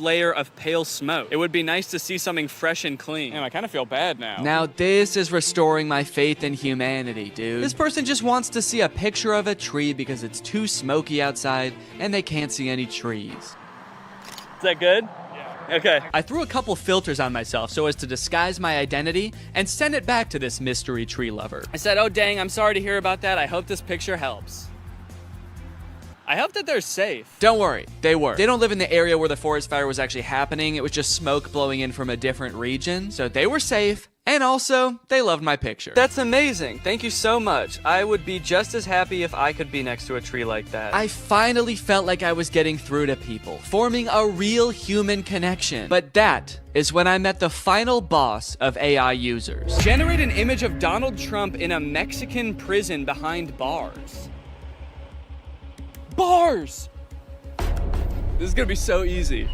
layer of pale smoke. It would be nice to see something fresh and clean. Damn, I kind of feel bad now. Now this is restoring my faith in humanity, dude. This person just wants to see a picture of a tree because it's too smoky outside and they can't see any trees. Is that good? Yeah. Okay. I threw a couple filters on myself so as to disguise my identity and send it back to this mystery tree lover. I said, oh dang, I'm sorry to hear about that. I hope this picture helps. I hope that they're safe. Don't worry, they were. They don't live in the area where the forest fire was actually happening. It was just smoke blowing in from a different region. So they were safe. And also, they loved my picture. That's amazing. Thank you so much. I would be just as happy if I could be next to a tree like that. I finally felt like I was getting through to people, forming a real human connection. But that is when I met the final boss of AI users. Generate an image of Donald Trump in a Mexican prison behind bars. Bars! This is gonna be so easy.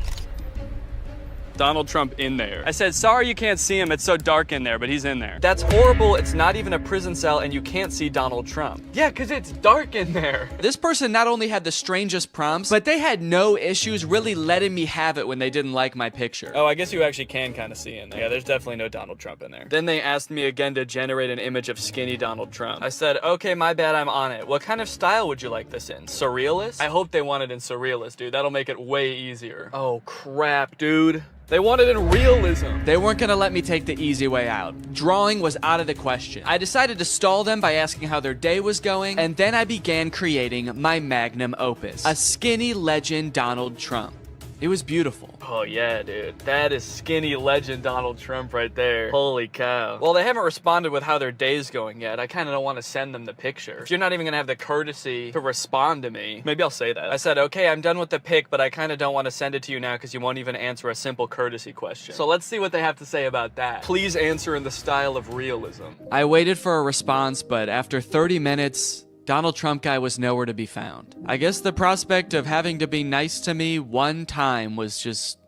Donald Trump in there. I said, sorry you can't see him, it's so dark in there, but he's in there. That's horrible, it's not even a prison cell and you can't see Donald Trump. Yeah, because it's dark in there. This person not only had the strangest prompts, but they had no issues really letting me have it when they didn't like my picture. Oh, I guess you actually can kind of see in there. Yeah, there's definitely no Donald Trump in there. Then they asked me again to generate an image of skinny Donald Trump. I said, okay, my bad, I'm on it. What kind of style would you like this in? Surrealist? I hope they want it in surrealist, dude. That'll make it way easier. Oh, crap, dude. They want it in realism. They weren't gonna let me take the easy way out. Drawing was out of the question. I decided to stall them by asking how their day was going, and then I began creating my magnum opus, a skinny legend Donald Trump. It was beautiful. Oh yeah, dude. That is skinny legend Donald Trump right there. Holy cow. Well, they haven't responded with how their day's going yet. I kind of don't want to send them the picture. If you're not even gonna have the courtesy to respond to me, maybe I'll say that. I said, okay, I'm done with the pic, but I kind of don't want to send it to you now because you won't even answer a simple courtesy question. So let's see what they have to say about that. Please answer in the style of realism. I waited for a response, but after 30 minutes, Donald Trump guy was nowhere to be found. I guess the prospect of having to be nice to me one time was just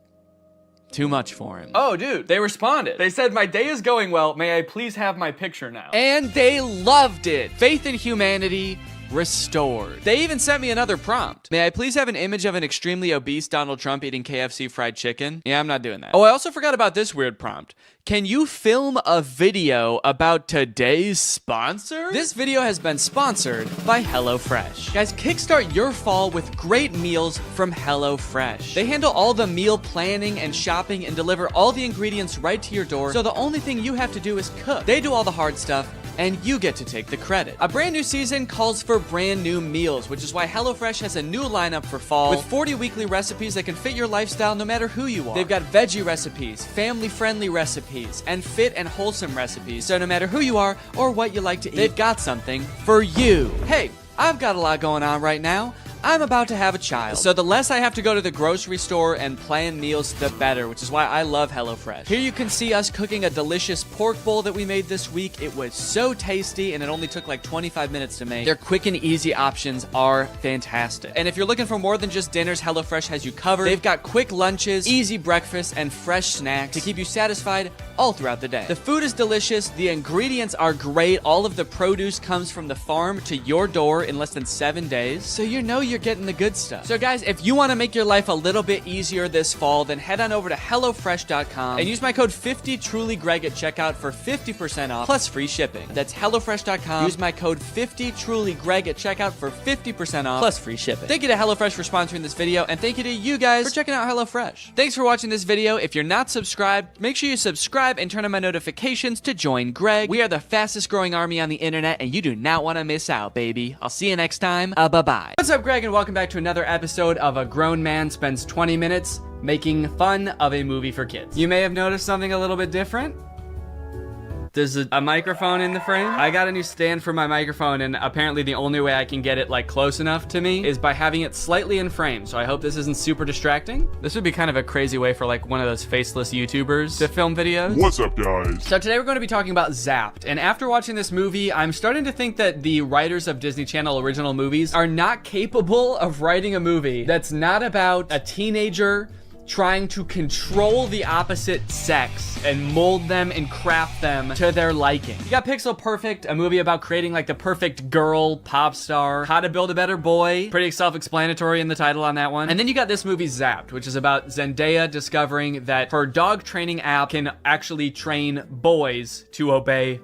too much for him. Oh, dude, they responded. They said, my day is going well. May I please have my picture now? And they loved it. Faith in humanity restored. They even sent me another prompt. May I please have an image of an extremely obese Donald Trump eating KFC fried chicken? Yeah, I'm not doing that. Oh, I also forgot about this weird prompt. Can you film a video about today's sponsor? This video has been sponsored by HelloFresh. Guys, kickstart your fall with great meals from HelloFresh. They handle all the meal planning and shopping and deliver all the ingredients right to your door, so the only thing you have to do is cook. They do all the hard stuff, and you get to take the credit. A brand new season calls for brand new meals, which is why HelloFresh has a new lineup for fall with 40 weekly recipes that can fit your lifestyle no matter who you are. They've got veggie recipes, family-friendly recipes, and fit and wholesome recipes, so no matter who you are or what you like to eat, they've got something for you. Hey, I've got a lot going on right now. I'm about to have a child, so the less I have to go to the grocery store and plan meals, the better, which is why I love HelloFresh. Here you can see us cooking a delicious pork bowl that we made this week. It was so tasty, and it only took like 25 minutes to make. Their quick and easy options are fantastic. And if you're looking for more than just dinners, HelloFresh has you covered. They've got quick lunches, easy breakfasts, and fresh snacks to keep you satisfied all throughout the day. The food is delicious, the ingredients are great, all of the produce comes from the farm to your door in less than 7 days, so you know you're getting the good stuff. So guys, if you want to make your life a little bit easier this fall, then head on over to HelloFresh.com and use my code 50TrulyGreg at checkout for 50% off plus free shipping. That's HelloFresh.com. Use my code 50TrulyGreg at checkout for 50% off plus free shipping. Thank you to HelloFresh for sponsoring this video, and thank you to you guys for checking out HelloFresh. Thanks for watching this video. If you're not subscribed, make sure you subscribe and turn on my notifications to join Greg. We are the fastest growing army on the internet, and you do not want to miss out, baby. I'll see you next time. Bye-bye. What's up, Greg, and welcome back to another episode of A Grown Man Spends 20 Minutes Making Fun of a Movie for Kids. You may have noticed something a little bit different. There's a microphone in the frame. I got a new stand for my microphone, and apparently the only way I can get it like close enough to me is by having it slightly in frame. So I hope this isn't super distracting. This would be kind of a crazy way for like one of those faceless YouTubers to film videos. What's up, guys? So today we're going to be talking about Zapped. And after watching this movie, I'm starting to think that the writers of Disney Channel original movies are not capable of writing a movie that's not about a teenager trying to control the opposite sex and mold them and craft them to their liking. You got Pixel Perfect, a movie about creating like the perfect girl pop star. How to Build a Better Boy, pretty self-explanatory in the title on that one. And then you got this movie Zapped, which is about Zendaya discovering that her dog training app can actually train boys to obey.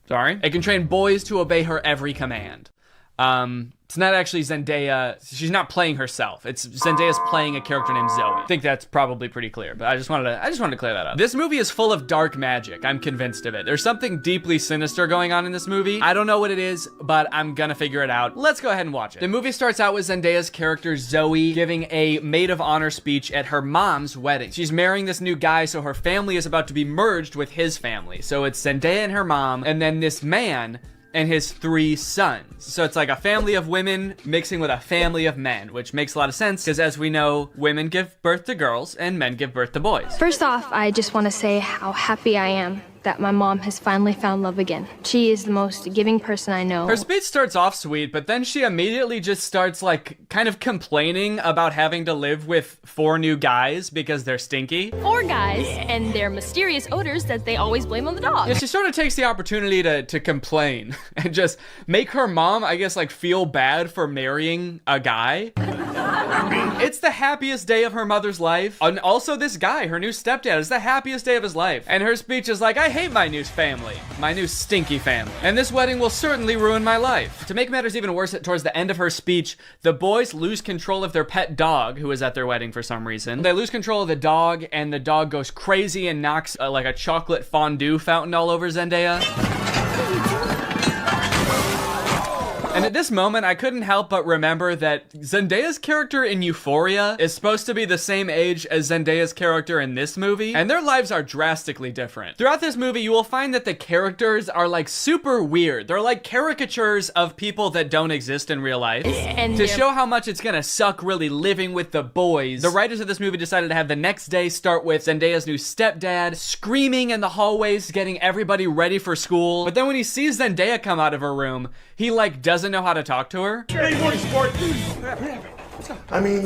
Sorry? It can train boys to obey her every command. It's not actually Zendaya. She's not playing herself. It's Zendaya's playing a character named Zoe. I think that's probably pretty clear, but I just wanted to clear that up. This movie is full of dark magic. I'm convinced of it. There's something deeply sinister going on in this movie. I don't know what it is, but I'm gonna figure it out. Let's go ahead and watch it. The movie starts out with Zendaya's character Zoe giving a maid of honor speech at her mom's wedding. She's marrying this new guy, so her family is about to be merged with his family. So it's Zendaya and her mom, and then this man and his 3 sons. So it's like a family of women mixing with a family of men, which makes a lot of sense because as we know, women give birth to girls and men give birth to boys. First off, I just want to say how happy I am that my mom has finally found love again. She is the most giving person I know. Her speech starts off sweet, but then she immediately just starts like kind of complaining about having to live with 4 new guys because they're stinky. 4 guys and their mysterious odors that they always blame on the dog. Yeah, she sort of takes the opportunity to complain and just make her mom, I guess, like feel bad for marrying a guy. It's the happiest day of her mother's life. And also this guy, her new stepdad, is the happiest day of his life. And her speech is like, I hate my new family, my new stinky family. And this wedding will certainly ruin my life. To make matters even worse, towards the end of her speech, the boys lose control of their pet dog, who is at their wedding for some reason. They lose control of the dog, and the dog goes crazy and knocks like a chocolate fondue fountain all over Zendaya. And at this moment, I couldn't help but remember that Zendaya's character in Euphoria is supposed to be the same age as Zendaya's character in this movie, and their lives are drastically different. Throughout this movie, you will find that the characters are like super weird. They're like caricatures of people that don't exist in real life. And to show how much it's gonna suck really living with the boys, the writers of this movie decided to have the next day start with Zendaya's new stepdad screaming in the hallways, getting everybody ready for school. But then when he sees Zendaya come out of her room, he like doesn't know how to talk to her. Hey, morning, sport. I mean,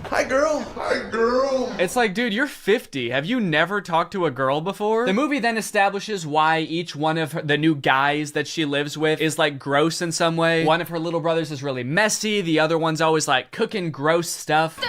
hi, girl. Hi, girl. It's like, dude, you're 50. Have you never talked to a girl before? The movie then establishes why each one of the new guys that she lives with is like gross in some way. One of her little brothers is really messy. The other one's always like cooking gross stuff.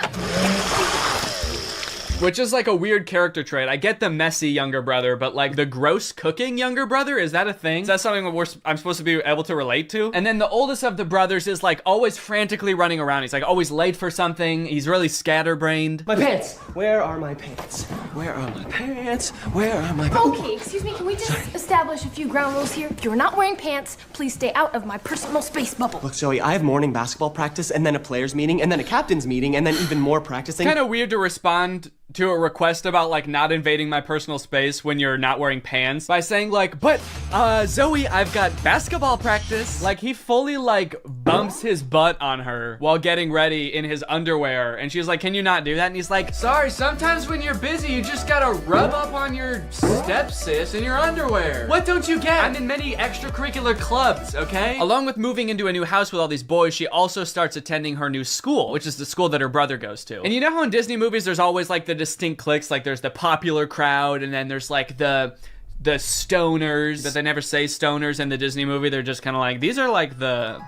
Which is like a weird character trait. I get the messy younger brother, but like the gross cooking younger brother, is that a thing? Is that something that I'm supposed to be able to relate to? And then the oldest of the brothers is like always frantically running around. He's like always late for something. He's really scatterbrained. My pants. Where are my pants? Where are my pants? Where are my pants? Okay, excuse me, can we just establish a few ground rules here? You're not wearing pants. Please stay out of my personal space bubble. Look, Zoe, I have morning basketball practice and then a players meeting and then a captain's meeting and then even more practicing. Kind of weird to respond to a request about like not invading my personal space when you're not wearing pants by saying like, but Zoe, I've got basketball practice. Like he fully like bumps his butt on her while getting ready in his underwear, and she's like, can you not do that? And he's like, sorry, sometimes when you're busy you just gotta rub up on your stepsis in your underwear. What don't you get? I'm in many extracurricular clubs, okay? Along with moving into a new house with all these boys, she also starts attending her new school, which is the school that her brother goes to. And you know how in Disney movies there's always like the distinct cliques, like there's the popular crowd and then there's like the stoners, but they never say stoners in the Disney movie. They're just kind of like, these are like the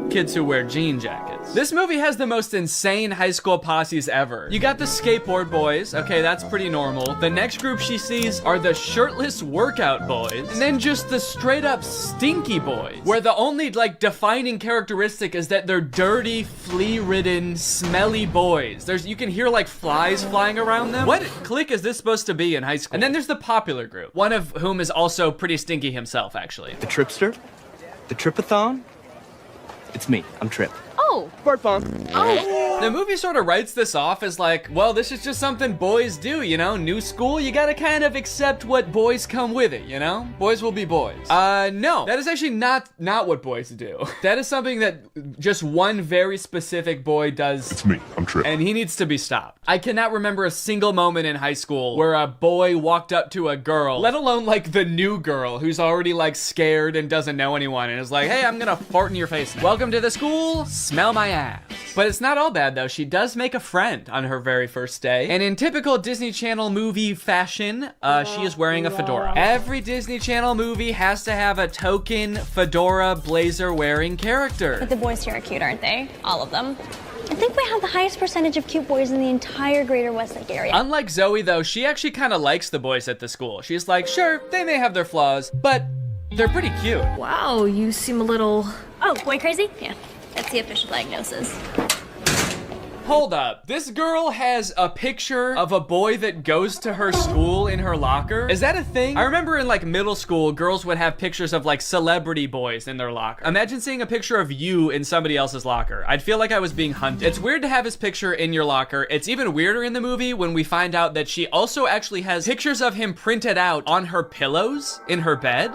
kids who wear jean jackets. This movie has the most insane high school posses ever. You got the skateboard boys. Okay, that's pretty normal. The next group she sees are the shirtless workout boys. And then just the straight up stinky boys, where the only like defining characteristic is that they're dirty, flea-ridden, smelly boys. You can hear like flies flying around them. What clique is this supposed to be in high school? And then there's the popular group, one of whom is also pretty stinky himself, actually. The Tripster? The Tripathon? It's me. I'm Trip. Oh. Sport phone. Oh. The movie sort of writes this off as like, well, this is just something boys do, you know? New school, you gotta kind of accept what boys come with it, you know? Boys will be boys. No. That is actually not what boys do. That is something that just one very specific boy does. It's me. I'm Trip. And he needs to be stopped. I cannot remember a single moment in high school where a boy walked up to a girl, let alone like the new girl who's already like scared and doesn't know anyone and is like, hey, I'm gonna fart in your face. Welcome to the school, smell my ass. But it's not all bad bad though. She does make a friend on her very first day. And in typical Disney Channel movie fashion, she is wearing a fedora. Every Disney Channel movie has to have a token fedora blazer wearing character. But the boys here are cute, aren't they? All of them. I think we have the highest percentage of cute boys in the entire greater Westlake area. Unlike Zoe though, she actually kind of likes the boys at the school. She's like, sure, they may have their flaws, but they're pretty cute. Wow, you seem a little... Oh, boy crazy? Yeah, that's the official diagnosis. Hold up. This girl has a picture of a boy that goes to her school in her locker. Is that a thing? I remember in like middle school, girls would have pictures of like celebrity boys in their locker. Imagine seeing a picture of you in somebody else's locker. I'd feel like I was being hunted. It's weird to have his picture in your locker. It's even weirder in the movie when we find out that she also actually has pictures of him printed out on her pillows in her bed.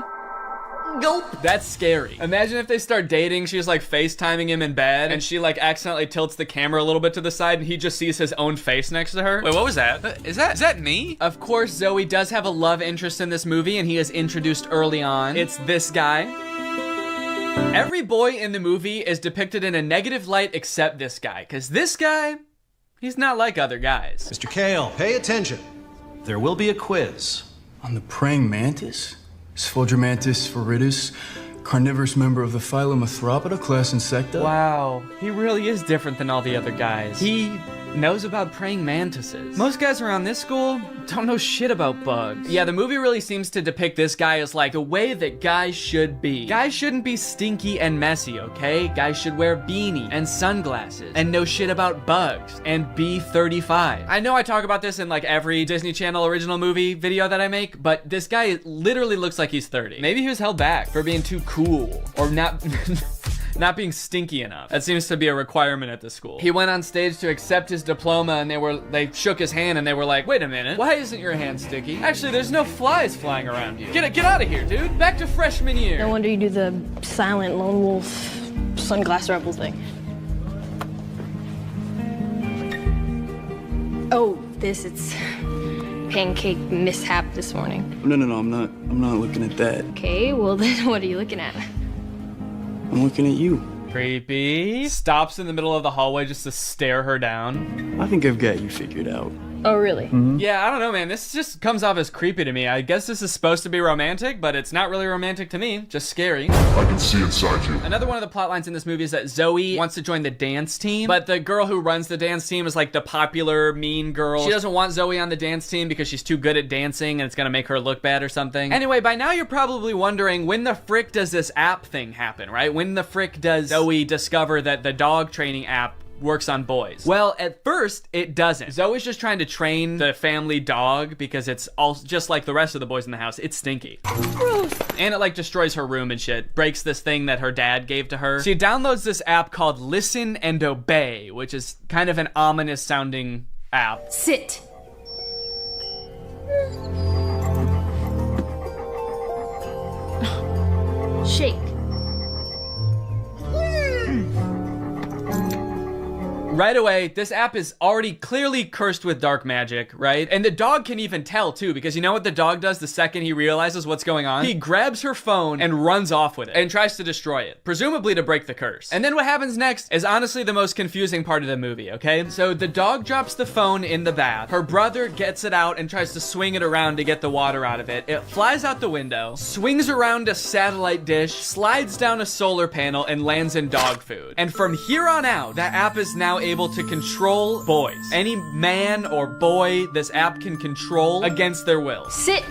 Gulp. That's scary. Imagine if they start dating, she's like FaceTiming him in bed, and she like accidentally tilts the camera a little bit to the side, and he just sees his own face next to her. Wait, what was that? Is that me? Of course, Zoe does have a love interest in this movie, and he is introduced early on. It's this guy. Every boy in the movie is depicted in a negative light except this guy, because this guy, he's not like other guys. Mr. Kale, pay attention. There will be a quiz. On the praying mantis? Sphodromantis viridis, carnivorous member of the phylum Arthropoda, class Insecta. Wow, he really is different than all the other guys. He knows about praying mantises. Most guys around this school don't know shit about bugs. Yeah, the movie really seems to depict this guy as like the way that guys should be. Guys shouldn't be stinky and messy, okay? Guys should wear beanie and sunglasses and know shit about bugs and be 35. I know I talk about this in like every Disney Channel original movie video that I make, but this guy literally looks like he's 30. Maybe he was held back for being too cool or not not being stinky enough. That seems to be a requirement at the school. He went on stage to accept his diploma, and they shook his hand and they were like, wait a minute, why isn't your hand sticky? Actually, there's no flies flying around you. Get out of here, dude. Back to freshman year. No wonder you do the silent lone wolf sunglass rebel thing. Oh, it's pancake mishap this morning. No, I'm not looking at that. Okay, well then what are you looking at? I'm looking at you. Creepy. Stops in the middle of the hallway just to stare her down. I think I've got you figured out. Oh, really? Yeah, I don't know, man. This just comes off as creepy to me. I guess this is supposed to be romantic, but it's not really romantic to me. Just scary. I can see inside you. Another one of the plot lines in this movie is that Zoe wants to join the dance team, but the girl who runs the dance team is like the popular mean girl. She doesn't want Zoe on the dance team because she's too good at dancing and it's gonna make her look bad or something. Anyway, by now you're probably wondering, when the frick does this app thing happen, right? When the frick does Zoe discover that the dog training app works on boys? Well, at first, it doesn't. Zoe's just trying to train the family dog because it's all just like the rest of the boys in the house. It's stinky. Gross. And it like destroys her room and shit. Breaks this thing that her dad gave to her. She downloads this app called Listen and Obey, which is kind of an ominous sounding app. Sit. Shake. Right away, this app is already clearly cursed with dark magic, right? And the dog can even tell too, because you know what the dog does the second he realizes what's going on? He grabs her phone and runs off with it and tries to destroy it, presumably to break the curse. And then what happens next is honestly the most confusing part of the movie, okay? So the dog drops the phone in the bath. Her brother gets it out and tries to swing it around to get the water out of it. It flies out the window, swings around a satellite dish, slides down a solar panel, and lands in dog food. And from here on out, that app is now able to control boys. Any man or boy this app can control against their will. Sit.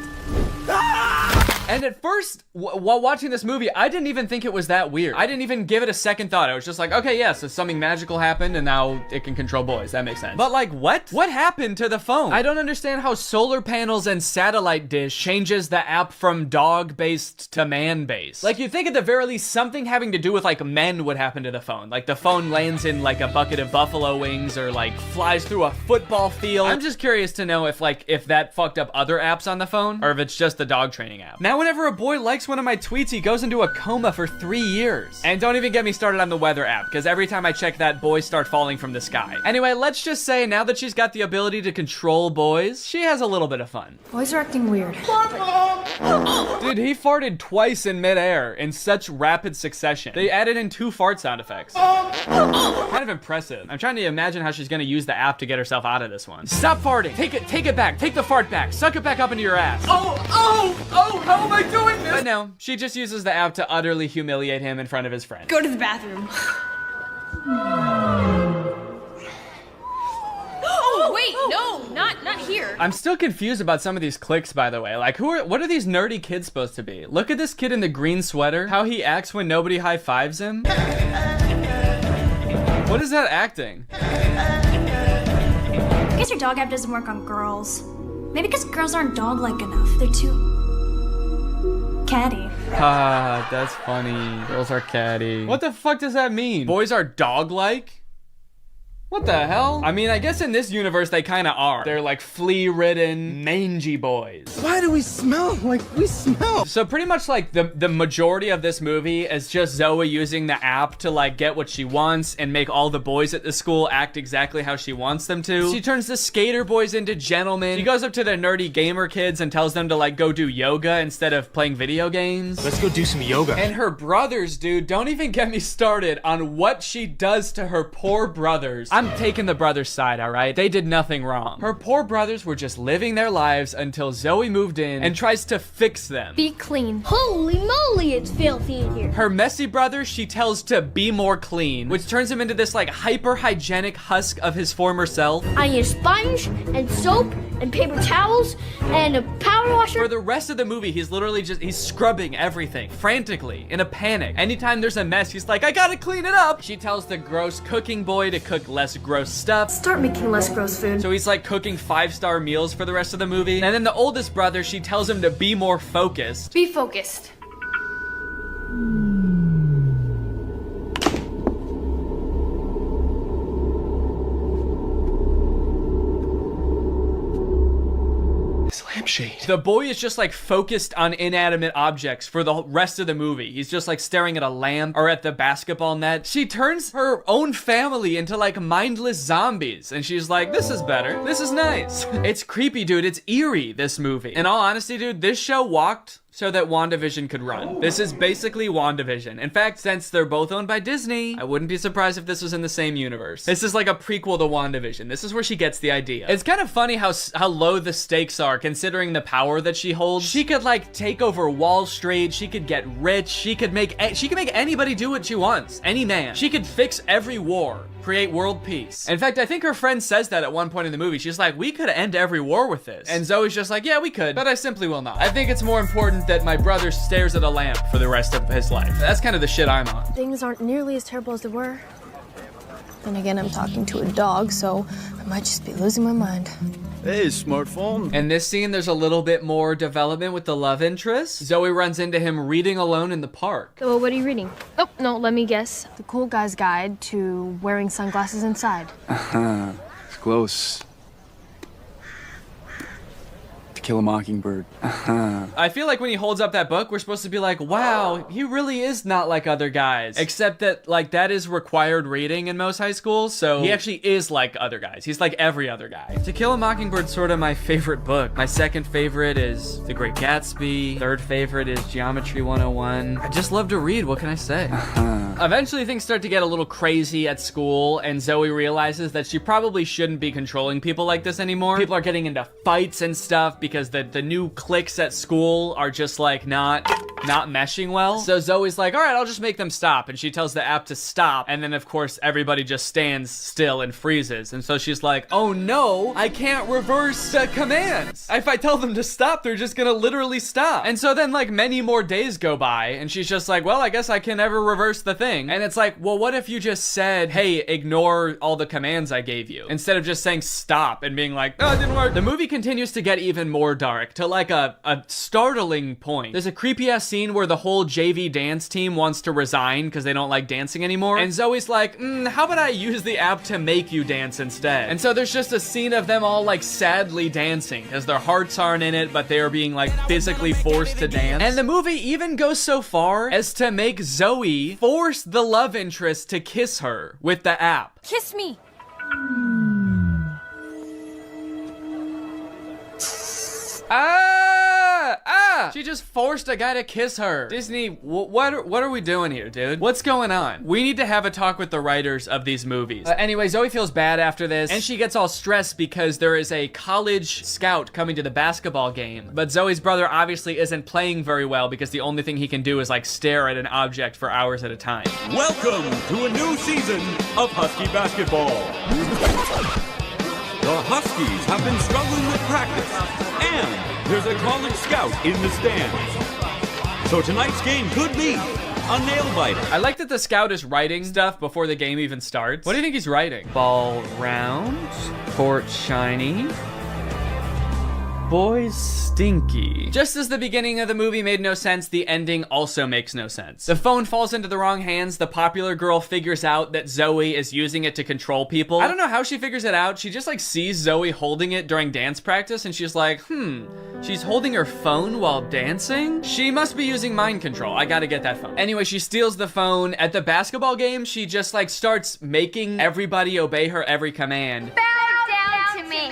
And at first, while watching this movie, I didn't even think it was that weird. I didn't even give it a second thought. I was just like, okay, yeah, so something magical happened and now it can control boys. That makes sense. But like, what? What happened to the phone? I don't understand how solar panels and satellite dish changes the app from dog-based to man-based. Like, you'd think at the very least something having to do with like men would happen to the phone. Like the phone lands in like a bucket of buffalo wings or like flies through a football field. I'm just curious to know if that fucked up other apps on the phone or if it's just the dog training app. Now whenever a boy likes one of my tweets, he goes into a coma for 3 years. And don't even get me started on the weather app, because every time I check that, boys start falling from the sky. Anyway, let's just say now that she's got the ability to control boys, she has a little bit of fun. Boys are acting weird. Dude, he farted twice in midair in such rapid succession. They added in 2 fart sound effects. Kind of impressive. I'm trying to imagine how she's gonna use the app to get herself out of this one. Stop farting. Take it back. Take the fart back. Suck it back up into your ass. Oh, how am I doing this? But no, she just uses the app to utterly humiliate him in front of his friends. Go to the bathroom. Oh, wait, no, not here. I'm still confused about some of these clicks, by the way. Like, what are these nerdy kids supposed to be? Look at this kid in the green sweater. How he acts when nobody high-fives him. What is that acting? I guess your dog app doesn't work on girls. Maybe because girls aren't dog-like enough. They're too catty. Ah, that's funny. Girls are catty. What the fuck does that mean? Boys are dog-like? What the hell? I mean, I guess in this universe they kind of are. They're like flea-ridden, mangy boys. Why do we smell like we smell? So pretty much like the majority of this movie is just Zoe using the app to like get what she wants and make all the boys at the school act exactly how she wants them to. She turns the skater boys into gentlemen. She goes up to the nerdy gamer kids and tells them to like go do yoga instead of playing video games. Let's go do some yoga. And her brothers, dude, don't even get me started on what she does to her poor brothers. I'm taking the brothers' side, all right? They did nothing wrong. Her poor brothers were just living their lives until Zoe moved in and tries to fix them. Be clean. Holy moly, it's filthy in here. Her messy brother, she tells to be more clean, which turns him into this like hyper-hygienic husk of his former self. I need a sponge and soap and paper towels and a power washer. For the rest of the movie, he's literally he's scrubbing everything frantically in a panic. Anytime there's a mess, he's like, I gotta clean it up. She tells the gross cooking boy to cook less gross stuff. Start making less gross food. So he's like cooking 5-star meals for the rest of the movie. And then the oldest brother, she tells him to be more focused. Be focused. Lampshade. The boy is just like focused on inanimate objects for the rest of the movie. He's just like staring at a lamp or at the basketball net. She turns her own family into like mindless zombies. And she's like, this is better. This is nice. It's creepy, dude. It's eerie, this movie. In all honesty, dude, this show walked so that WandaVision could run. This is basically WandaVision. In fact, since they're both owned by Disney, I wouldn't be surprised if this was in the same universe. This is like a prequel to WandaVision. This is where she gets the idea. It's kind of funny how low the stakes are considering the power that she holds. She could like take over Wall Street. She could get rich. She could make anybody do what she wants. Any man. She could fix every war. Create world peace. In fact, I think her friend says that at one point in the movie. She's like, we could end every war with this. And Zoe's just like, yeah, we could, but I simply will not. I think it's more important that my brother stares at a lamp for the rest of his life. That's kind of the shit I'm on. Things aren't nearly as terrible as they were. Then again, I'm talking to a dog, so I might just be losing my mind. Hey, smartphone. In this scene, there's a little bit more development with the love interest. Zoe runs into him reading alone in the park. So what are you reading? Oh, no, let me guess. The Cool Guy's Guide to Wearing Sunglasses Inside. It's close. To Kill a Mockingbird. I feel like when he holds up that book, we're supposed to be like, wow, he really is not like other guys. Except that, like, that is required reading in most high schools, so he actually is like other guys. He's like every other guy. To Kill a Mockingbird's sort of my favorite book. My second favorite is The Great Gatsby. Third favorite is Geometry 101. I just love to read, what can I say? Eventually, things start to get a little crazy at school, and Zoe realizes that she probably shouldn't be controlling people like this anymore. People are getting into fights and stuff because the new cliques at school are just like not meshing well. So Zoe's like, all right, I'll just make them stop. And she tells the app to stop. And then of course, everybody just stands still and freezes. And so she's like, oh no, I can't reverse the commands. If I tell them to stop, they're just gonna literally stop. And so then like many more days go by and she's just like, well, I guess I can never reverse the thing. thing. And it's like, well, what if you just said, hey, ignore all the commands I gave you, instead of just saying stop and being like, oh, it didn't work. The movie continues to get even more dark, to like a startling point. There's a creepy ass scene where the whole JV dance team wants to resign because they don't like dancing anymore. And Zoe's like, how about I use the app to make you dance instead? And so there's just a scene of them all like sadly dancing because their hearts aren't in it, but they are being like physically forced to dance. And the movie even goes so far as to make Zoe force the love interest to kiss her with the app. Kiss me. She just forced a guy to kiss her. Disney, what are we doing here, dude? What's going on? We need to have a talk with the writers of these movies. Anyway, Zoe feels bad after this, and she gets all stressed because there is a college scout coming to the basketball game. But Zoe's brother obviously isn't playing very well because the only thing he can do is like stare at an object for hours at a time. Welcome to a new season of Husky basketball. The Huskies have been struggling with practice, and there's a college scout in the stands. So tonight's game could be a nail-biter. I like that the scout is writing stuff before the game even starts. What do you think he's writing? Ball round, court shiny, boys stinky. Just as the beginning of the movie made no sense, the ending also makes no sense. The phone falls into the wrong hands. The popular girl figures out that Zoe is using it to control people. I don't know how she figures it out. She just like sees Zoe holding it during dance practice and she's like, she's holding her phone while dancing? She must be using mind control. I gotta get that phone. Anyway, she steals the phone. At the basketball game, she just like starts making everybody obey her every command. Bow down to me.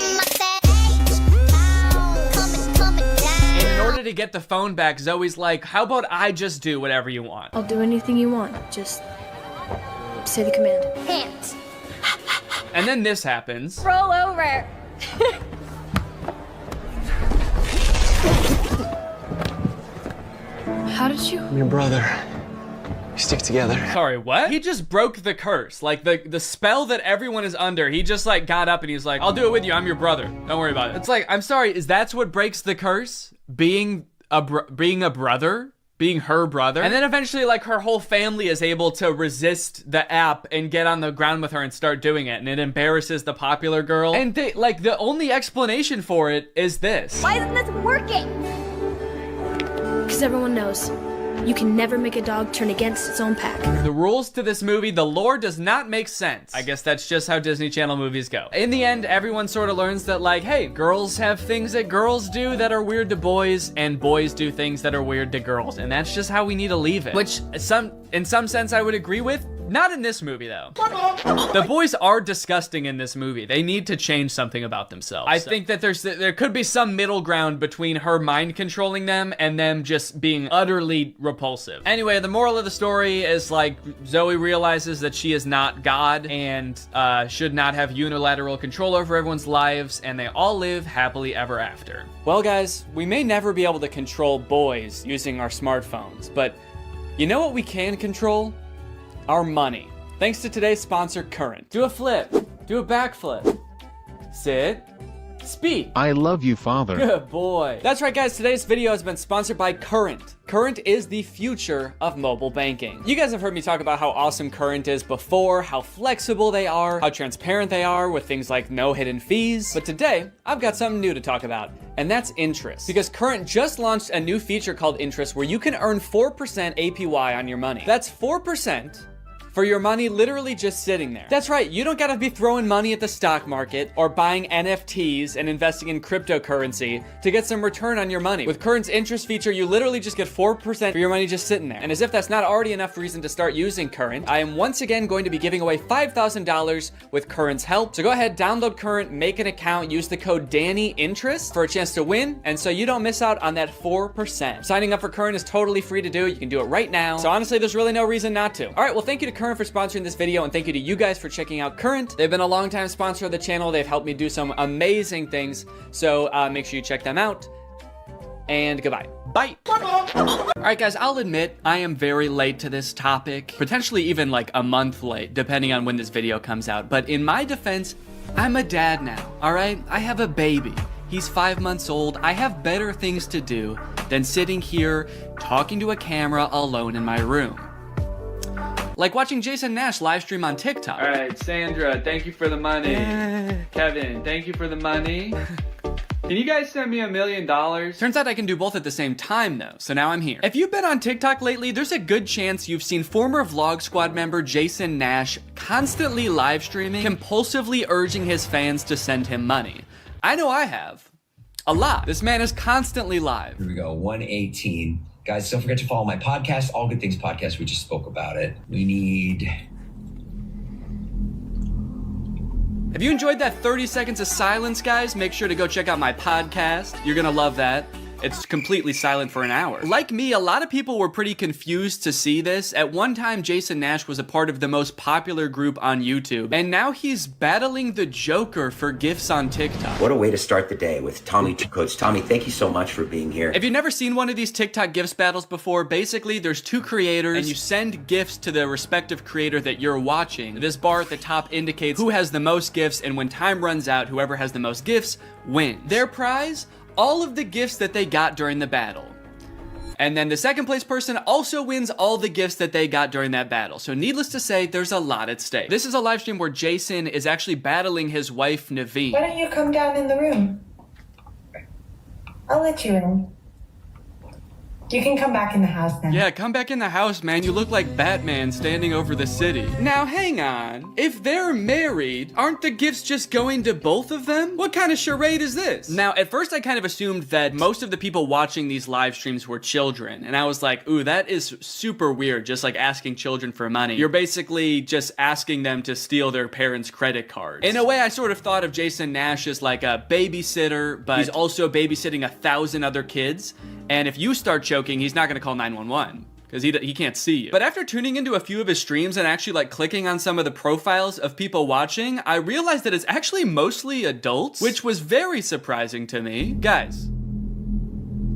In order to get the phone back, Zoe's like, how about I just do whatever you want? I'll do anything you want. Just say the command. Hands. And then this happens. Roll over. How did you? I'm your brother. We stick together. Sorry, what? He just broke the curse. Like the spell that everyone is under. He just like got up and he's like, I'll do it with you. I'm your brother. Don't worry about it. It's like, I'm sorry, that's what breaks the curse? Being a brother? Being her brother? And then eventually like her whole family is able to resist the app and get on the ground with her and start doing it. And it embarrasses the popular girl. And they, like the only explanation for it is this. Why isn't this working? Because everyone knows you can never make a dog turn against its own pack. The rules to this movie, the lore does not make sense. I guess that's just how Disney Channel movies go. In the end, everyone sort of learns that like, hey, girls have things that girls do that are weird to boys, and boys do things that are weird to girls. And that's just how we need to leave it. Which in some sense I would agree with. Not in this movie though. The boys are disgusting in this movie. They need to change something about themselves. I think that there could be some middle ground between her mind controlling them and them just being utterly repulsive. Anyway, the moral of the story is like Zoe realizes that she is not God and should not have unilateral control over everyone's lives, and they all live happily ever after. Well guys, we may never be able to control boys using our smartphones, but you know what we can control? Our money. Thanks to today's sponsor, Current. Do a flip. Do a backflip. Sit. Speak. I love you, Father. Good boy. That's right, guys. Today's video has been sponsored by Current. Current is the future of mobile banking. You guys have heard me talk about how awesome Current is before, how flexible they are, how transparent they are with things like no hidden fees. But today, I've got something new to talk about, and that's interest. Because Current just launched a new feature called Interest where you can earn 4% APY on your money. That's 4% for your money literally just sitting there. That's right, you don't gotta be throwing money at the stock market or buying NFTs and investing in cryptocurrency to get some return on your money. With Current's interest feature, you literally just get 4% for your money just sitting there. And as if that's not already enough reason to start using Current, I am once again going to be giving away $5,000 with Current's help. So go ahead, download Current, make an account, use the code DANNYINTEREST for a chance to win, and so you don't miss out on that 4%. Signing up for Current is totally free to do. You can do it right now. So honestly, there's really no reason not to. All right, well, thank you to Current for sponsoring this video, and thank you to you guys for checking out Current. They've been a long-time sponsor of the channel. They've helped me do some amazing things, so make sure you check them out, and goodbye. Bye. All right, guys, I'll admit I am very late to this topic, potentially even like a month late, depending on when this video comes out, but in my defense, I'm a dad now, all right? I have a baby. He's 5 months old. I have better things to do than sitting here talking to a camera alone in my room. Like watching Jason Nash live stream on TikTok. All right, Sandra, thank you for the money. Kevin, thank you for the money. Can you guys send me $1 million? Turns out I can do both at the same time though, so now I'm here. If you've been on TikTok lately, there's a good chance you've seen former Vlog Squad member Jason Nash constantly live streaming, compulsively urging his fans to send him money. I know I have. A lot. This man is constantly live. Here we go, 118. Guys, don't forget to follow my podcast, All Good Things Podcast. We just spoke about it. We need... If you enjoyed that 30 seconds of silence, guys, make sure to go check out my podcast. You're gonna love that. It's completely silent for an hour. Like me, a lot of people were pretty confused to see this. At one time, Jason Nash was a part of the most popular group on YouTube, and now he's battling the Joker for gifts on TikTok. What a way to start the day with Tommy. Coach Tommy, thank you so much for being here. If you've never seen one of these TikTok gifts battles before, basically there's two creators, and you send gifts to the respective creator that you're watching. This bar at the top indicates who has the most gifts, and when time runs out, whoever has the most gifts wins. Their prize? All of the gifts that they got during the battle. And then the second place person also wins all the gifts that they got during that battle. So needless to say, there's a lot at stake. This is a live stream where Jason is actually battling his wife, Naveen. Why don't you come down in the room? I'll let you in. You can come back in the house now. Yeah, come back in the house, man. You look like Batman standing over the city. Now, hang on. If they're married, aren't the gifts just going to both of them? What kind of charade is this? Now, at first I kind of assumed that most of the people watching these live streams were children. And I was like, ooh, that is super weird, just like asking children for money. You're basically just asking them to steal their parents' credit cards. In a way, I sort of thought of Jason Nash as like a babysitter, but he's also babysitting 1,000 other kids. And if you start choking, he's not gonna call 911 because he can't see you. But after tuning into a few of his streams and actually like clicking on some of the profiles of people watching, I realized that it's actually mostly adults, which was very surprising to me. Guys,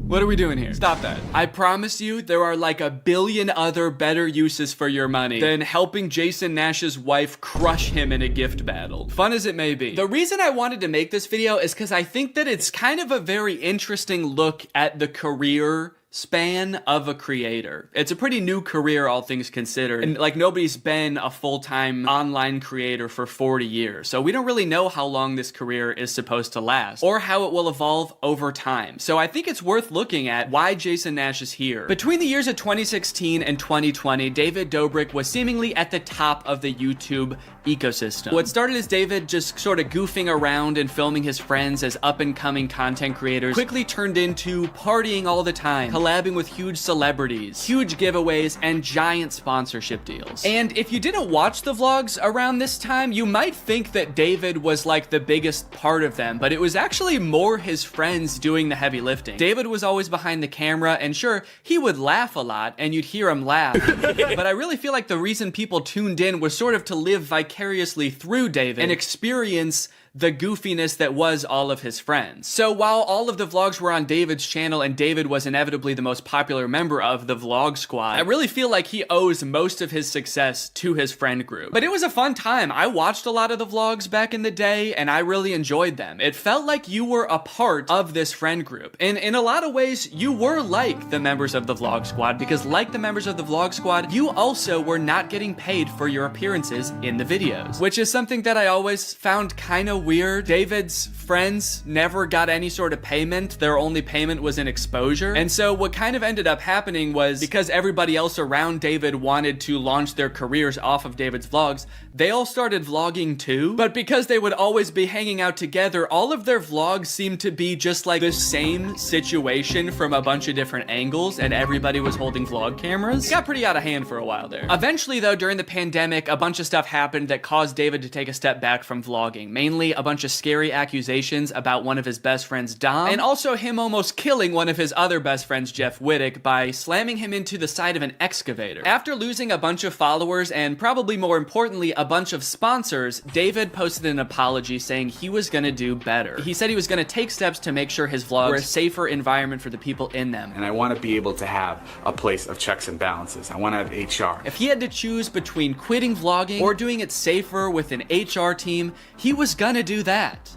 what are we doing here? Stop that. I promise you there are like 1 billion other better uses for your money than helping Jason Nash's wife crush him in a gift battle. Fun as it may be. The reason I wanted to make this video is because I think that it's kind of a very interesting look at the career span of a creator. It's a pretty new career, all things considered. And like nobody's been a full-time online creator for 40 years. So we don't really know how long this career is supposed to last or how it will evolve over time. So I think it's worth looking at why Jason Nash is here. Between the years of 2016 and 2020, David Dobrik was seemingly at the top of the YouTube ecosystem. What started as David just sort of goofing around and filming his friends as up-and-coming content creators quickly turned into partying all the time, collabing with huge celebrities, huge giveaways, and giant sponsorship deals. And if you didn't watch the vlogs around this time, you might think that David was like the biggest part of them, but it was actually more his friends doing the heavy lifting. David was always behind the camera, and sure, he would laugh a lot, and you'd hear him laugh, but I really feel like the reason people tuned in was sort of to live vicariously through David and experience the goofiness that was all of his friends. So while all of the vlogs were on David's channel and David was inevitably the most popular member of the Vlog Squad, I really feel like he owes most of his success to his friend group. But it was a fun time. I watched a lot of the vlogs back in the day and I really enjoyed them. It felt like you were a part of this friend group. And in a lot of ways, you were like the members of the Vlog Squad because like the members of the Vlog Squad, you also were not getting paid for your appearances in the videos, which is something that I always found kind of weird. David's friends never got any sort of payment. Their only payment was in exposure. And so what kind of ended up happening was because everybody else around David wanted to launch their careers off of David's vlogs, they all started vlogging too. But because they would always be hanging out together, all of their vlogs seemed to be just like the same situation from a bunch of different angles and everybody was holding vlog cameras. It got pretty out of hand for a while there. Eventually though, during the pandemic, a bunch of stuff happened that caused David to take a step back from vlogging. Mainly a bunch of scary accusations about one of his best friends, Dom, and also him almost killing one of his other best friends, Jeff Wittick, by slamming him into the side of an excavator. After losing a bunch of followers and probably more importantly, a bunch of sponsors, David posted an apology saying he was gonna do better. He said he was gonna take steps to make sure his vlogs were a safer environment for the people in them. And I want to be able to have a place of checks and balances. I want to have HR. If he had to choose between quitting vlogging or doing it safer with an HR team, he was gonna do that.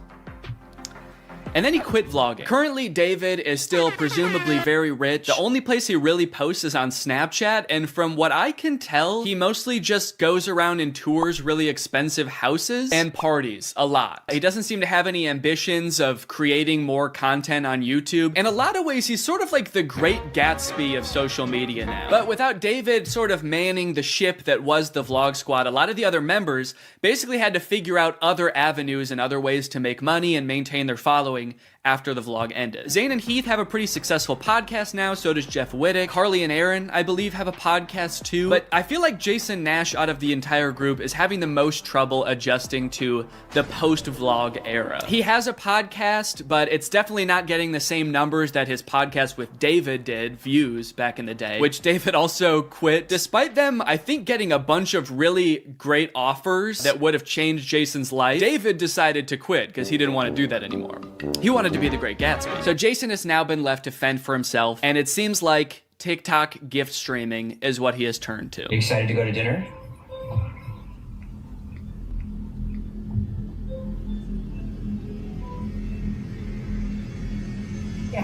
And then he quit vlogging. Currently, David is still presumably very rich. The only place he really posts is on Snapchat, and from what I can tell, he mostly just goes around and tours really expensive houses and parties a lot. He doesn't seem to have any ambitions of creating more content on YouTube. In a lot of ways, he's sort of like the Great Gatsby of social media now. But without David sort of manning the ship that was the Vlog Squad, a lot of the other members basically had to figure out other avenues and other ways to make money and maintain their following after the vlog ended. Zane and Heath have a pretty successful podcast now, so does Jeff Wittick. Carly and Aaron, I believe, have a podcast too. But I feel like Jason Nash, out of the entire group, is having the most trouble adjusting to the post-vlog era. He has a podcast, but it's definitely not getting the same numbers that his podcast with David did, views, back in the day, which David also quit. Despite them, I think, getting a bunch of really great offers that would have changed Jason's life, David decided to quit because he didn't want to do that anymore. He wanted to be the Great Gatsby. So Jason has now been left to fend for himself, and it seems like TikTok gift streaming is what he has turned to. You excited to go to dinner?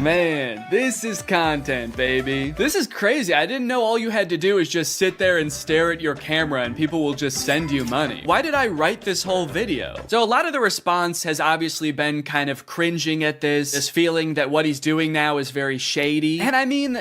Man, this is content, baby. This is crazy. I didn't know all you had to do is just sit there and stare at your camera and people will just send you money. Why did I write this whole video? So a lot of the response has obviously been kind of cringing at this feeling that what he's doing now is very shady. And I mean,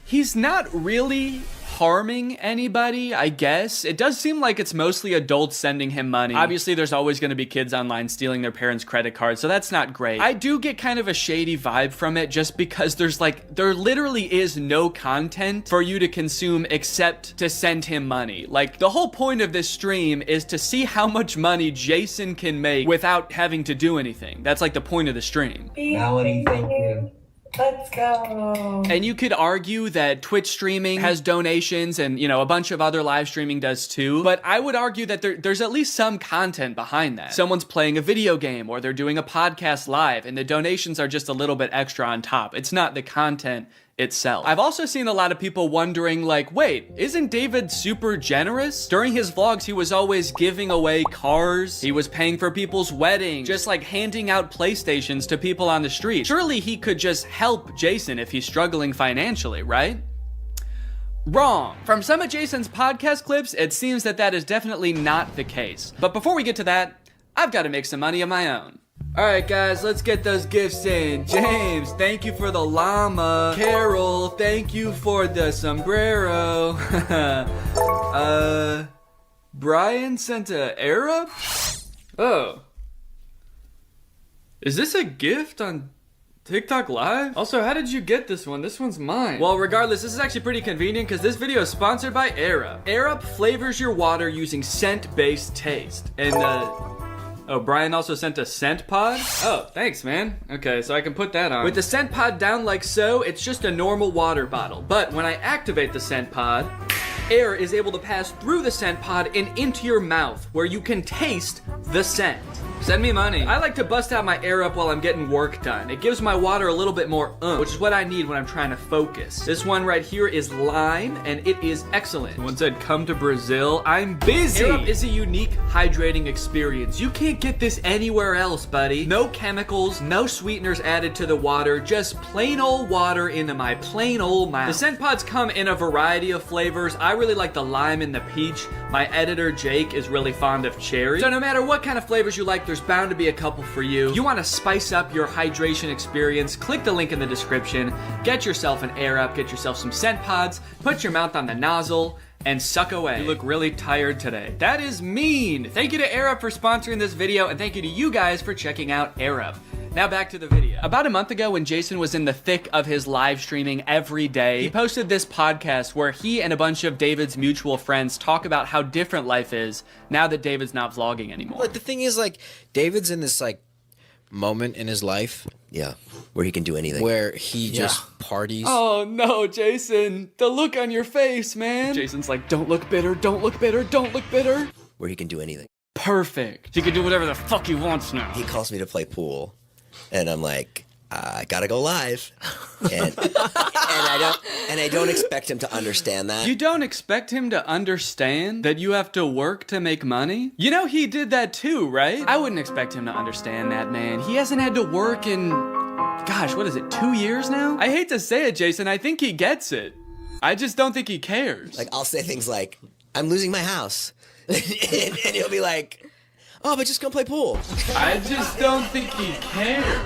he's not really harming anybody, I guess. It does seem like it's mostly adults sending him money. Obviously, there's always going to be kids online stealing their parents' credit cards, so that's not great. I do get kind of a shady vibe from it just because there literally is no content for you to consume except to send him money. Like, the whole point of this stream is to see how much money Jason can make without having to do anything. That's like the point of the stream. Melody, thank you. Let's go. And you could argue that Twitch streaming has donations and, you know, a bunch of other live streaming does too. But I would argue that there's at least some content behind that. Someone's playing a video game or they're doing a podcast live and the donations are just a little bit extra on top. It's not the content itself. I've also seen a lot of people wondering, like, wait, isn't David super generous? During his vlogs, he was always giving away cars. He was paying for people's weddings, just like handing out PlayStations to people on the street. Surely he could just help Jason if he's struggling financially, right? Wrong. From some of Jason's podcast clips, it seems that that is definitely not the case. But before we get to that, I've got to make some money of my own. Alright guys, let's get those gifts in. James, thank you for the llama. Carol, thank you for the sombrero. Brian sent a Arab? Oh. Is this a gift on TikTok Live? Also, how did you get this one? This one's mine. Well, regardless, this is actually pretty convenient because this video is sponsored by Arab. Arab flavors your water using scent-based taste. And, oh, Brian also sent a scent pod? Oh, thanks, man. Okay, so I can put that on. With the scent pod down like so, it's just a normal water bottle. But when I activate the scent pod, air is able to pass through the scent pod and into your mouth, where you can taste the scent. Send me money. I like to bust out my air up while I'm getting work done. It gives my water a little bit more which is what I need when I'm trying to focus. This one right here is lime, and it is excellent. Someone said, come to Brazil. I'm busy. Air up is a unique hydrating experience. You can't get this anywhere else, buddy. No chemicals, no sweeteners added to the water, just plain old water into my plain old mouth. The scent pods come in a variety of flavors. I really like the lime and the peach. My editor, Jake, is really fond of cherry. So no matter what kind of flavors you like, there's bound to be a couple for you. You want to spice up your hydration experience, click the link in the description, get yourself an Air Up, get yourself some scent pods, put your mouth on the nozzle, and suck away. You look really tired today. That is mean. Thank you to Air Up for sponsoring this video, and thank you to you guys for checking out Air Up. Now back to the video. About a month ago when Jason was in the thick of his live streaming every day, he posted this podcast where he and a bunch of David's mutual friends talk about how different life is now that David's not vlogging anymore. But the thing is, like, David's in this, like, moment in his life. Yeah, where he can do anything. Where he just parties. Oh no, Jason. The look on your face, man. Jason's like, don't look bitter, don't look bitter, don't look bitter. Where he can do anything. Perfect. He can do whatever the fuck he wants now. He calls me to play pool. And I'm like, I gotta go live. And I don't expect him to understand that. You don't expect him to understand that you have to work to make money? You know he did that too, right? I wouldn't expect him to understand that, man. He hasn't had to work in, gosh, what is it, 2 years now? I hate to say it, Jason, I think he gets it. I just don't think he cares. Like, I'll say things like, I'm losing my house. and he'll be like, oh, but just go play pool. I just don't think he cares.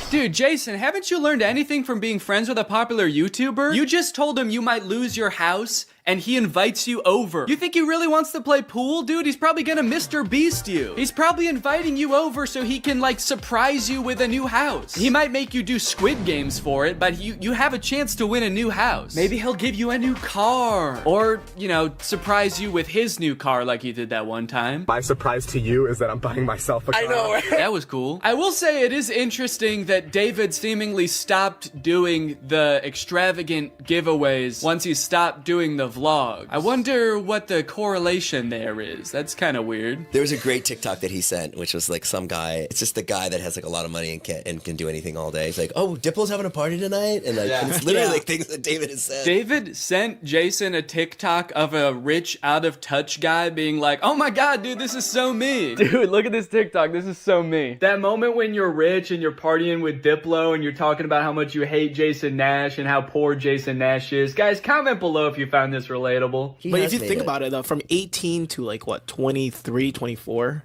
Dude, Jason, haven't you learned anything from being friends with a popular YouTuber? You just told him you might lose your house, and he invites you over. You think he really wants to play pool, dude? He's probably gonna Mr. Beast you. He's probably inviting you over so he can, like, surprise you with a new house. He might make you do Squid Games for it, but you have a chance to win a new house. Maybe he'll give you a new car. Or, you know, surprise you with his new car like he did that one time. My surprise to you is that I'm buying myself a car. I know, right? That was cool. I will say it is interesting that David seemingly stopped doing the extravagant giveaways once he stopped doing the vlog. I wonder what the correlation there is. That's kind of weird. There was a great TikTok that he sent, which was like some guy. It's just the guy that has like a lot of money and can do anything all day. He's like, oh, Diplo's having a party tonight? And like, it's literally like things that David has said. David sent Jason a TikTok of a rich, out-of-touch guy being like, oh my god, dude, this is so me. Dude, look at this TikTok. This is so me. That moment when you're rich and you're partying with Diplo and you're talking about how much you hate Jason Nash and how poor Jason Nash is. Guys, comment below if you found this relatable. But if you think about it, though, from 18 to like what, 23, 24.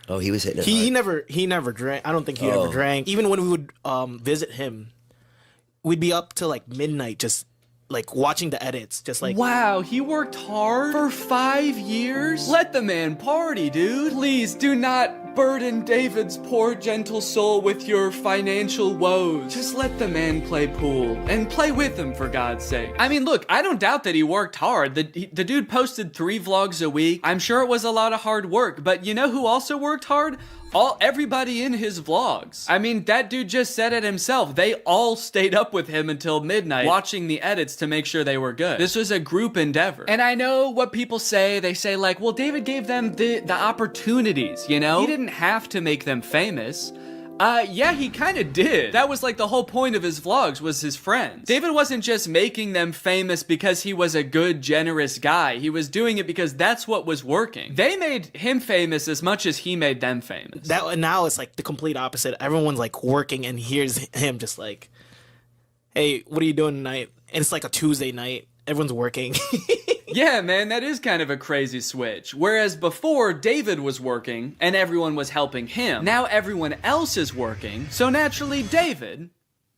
Oh, he was hitting it he never drank. I don't think he ever drank. Even when we would visit him, we'd be up till like midnight just like watching the edits, just like, wow, he worked hard for 5 years? Let the man party, dude. Please do not burden David's poor gentle soul with your financial woes. Just let the man play pool and play with him, for God's sake. I mean, look, I don't doubt that he worked hard. The dude posted 3 vlogs a week. I'm sure it was a lot of hard work, but you know who also worked hard? Everybody in his vlogs. I mean, that dude just said it himself. They all stayed up with him until midnight watching the edits to make sure they were good. This was a group endeavor. And I know what people say. They say like, well, David gave them the opportunities, you know? He didn't have to make them famous. Yeah, he kind of did. That was like the whole point of his vlogs, was his friends. David wasn't just making them famous because he was a good, generous guy. He was doing it because that's what was working. They made him famous as much as he made them famous. Now it's like the complete opposite. Everyone's like working, and here's him just like, hey, what are you doing tonight? And it's like a Tuesday night. Everyone's working. Yeah, man, that is kind of a crazy switch. Whereas before, David was working and everyone was helping him. Now everyone else is working, so naturally David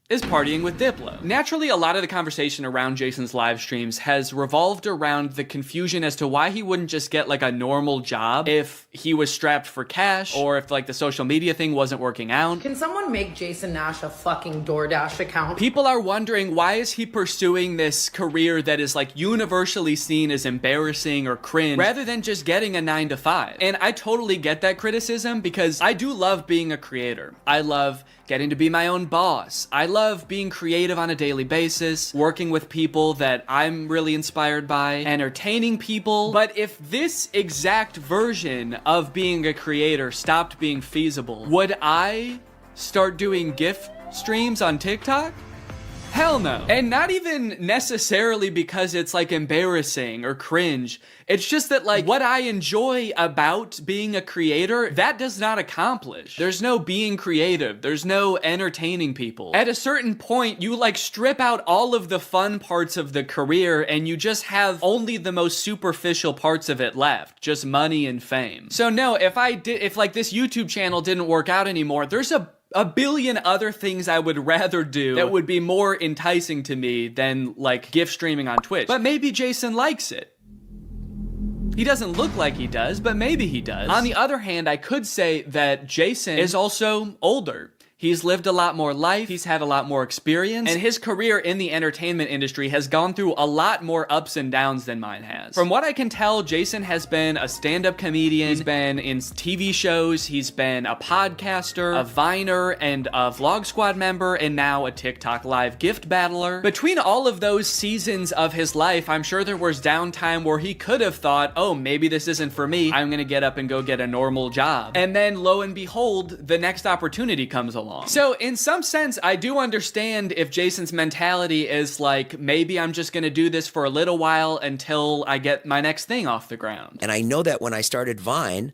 is partying with Diplo. Naturally, a lot of the conversation around Jason's live streams has revolved around the confusion as to why he wouldn't just get like a normal job if he was strapped for cash, or if like the social media thing wasn't working out. Can someone make Jason Nash a fucking DoorDash account? People are wondering, why is he pursuing this career that is like universally seen as embarrassing or cringe, rather than just getting a 9-to-5? And I totally get that criticism, because I do love being a creator. I love getting to be my own boss. I love being creative on a daily basis, working with people that I'm really inspired by, entertaining people. But if this exact version of being a creator stopped being feasible, would I start doing gift streams on TikTok? Hell no. And not even necessarily because it's like embarrassing or cringe. It's just that like what I enjoy about being a creator, that does not accomplish. There's no being creative. There's no entertaining people. At a certain point, you like strip out all of the fun parts of the career and you just have only the most superficial parts of it left. Just money and fame. So no, if like this YouTube channel didn't work out anymore, there's a billion other things I would rather do that would be more enticing to me than like gift streaming on Twitch. But maybe Jason likes it. He doesn't look like he does, but maybe he does. On the other hand, I could say that Jason is also older. He's lived a lot more life, he's had a lot more experience, and his career in the entertainment industry has gone through a lot more ups and downs than mine has. From what I can tell, Jason has been a stand-up comedian, he's been in TV shows, he's been a podcaster, a Viner, and a Vlog Squad member, and now a TikTok live gift battler. Between all of those seasons of his life, I'm sure there was downtime where he could have thought, oh, maybe this isn't for me, I'm gonna get up and go get a normal job. And then, lo and behold, the next opportunity comes along. long. So in some sense, I do understand if Jason's mentality is like, maybe I'm just gonna do this for a little while until I get my next thing off the ground. And I know that when I started Vine,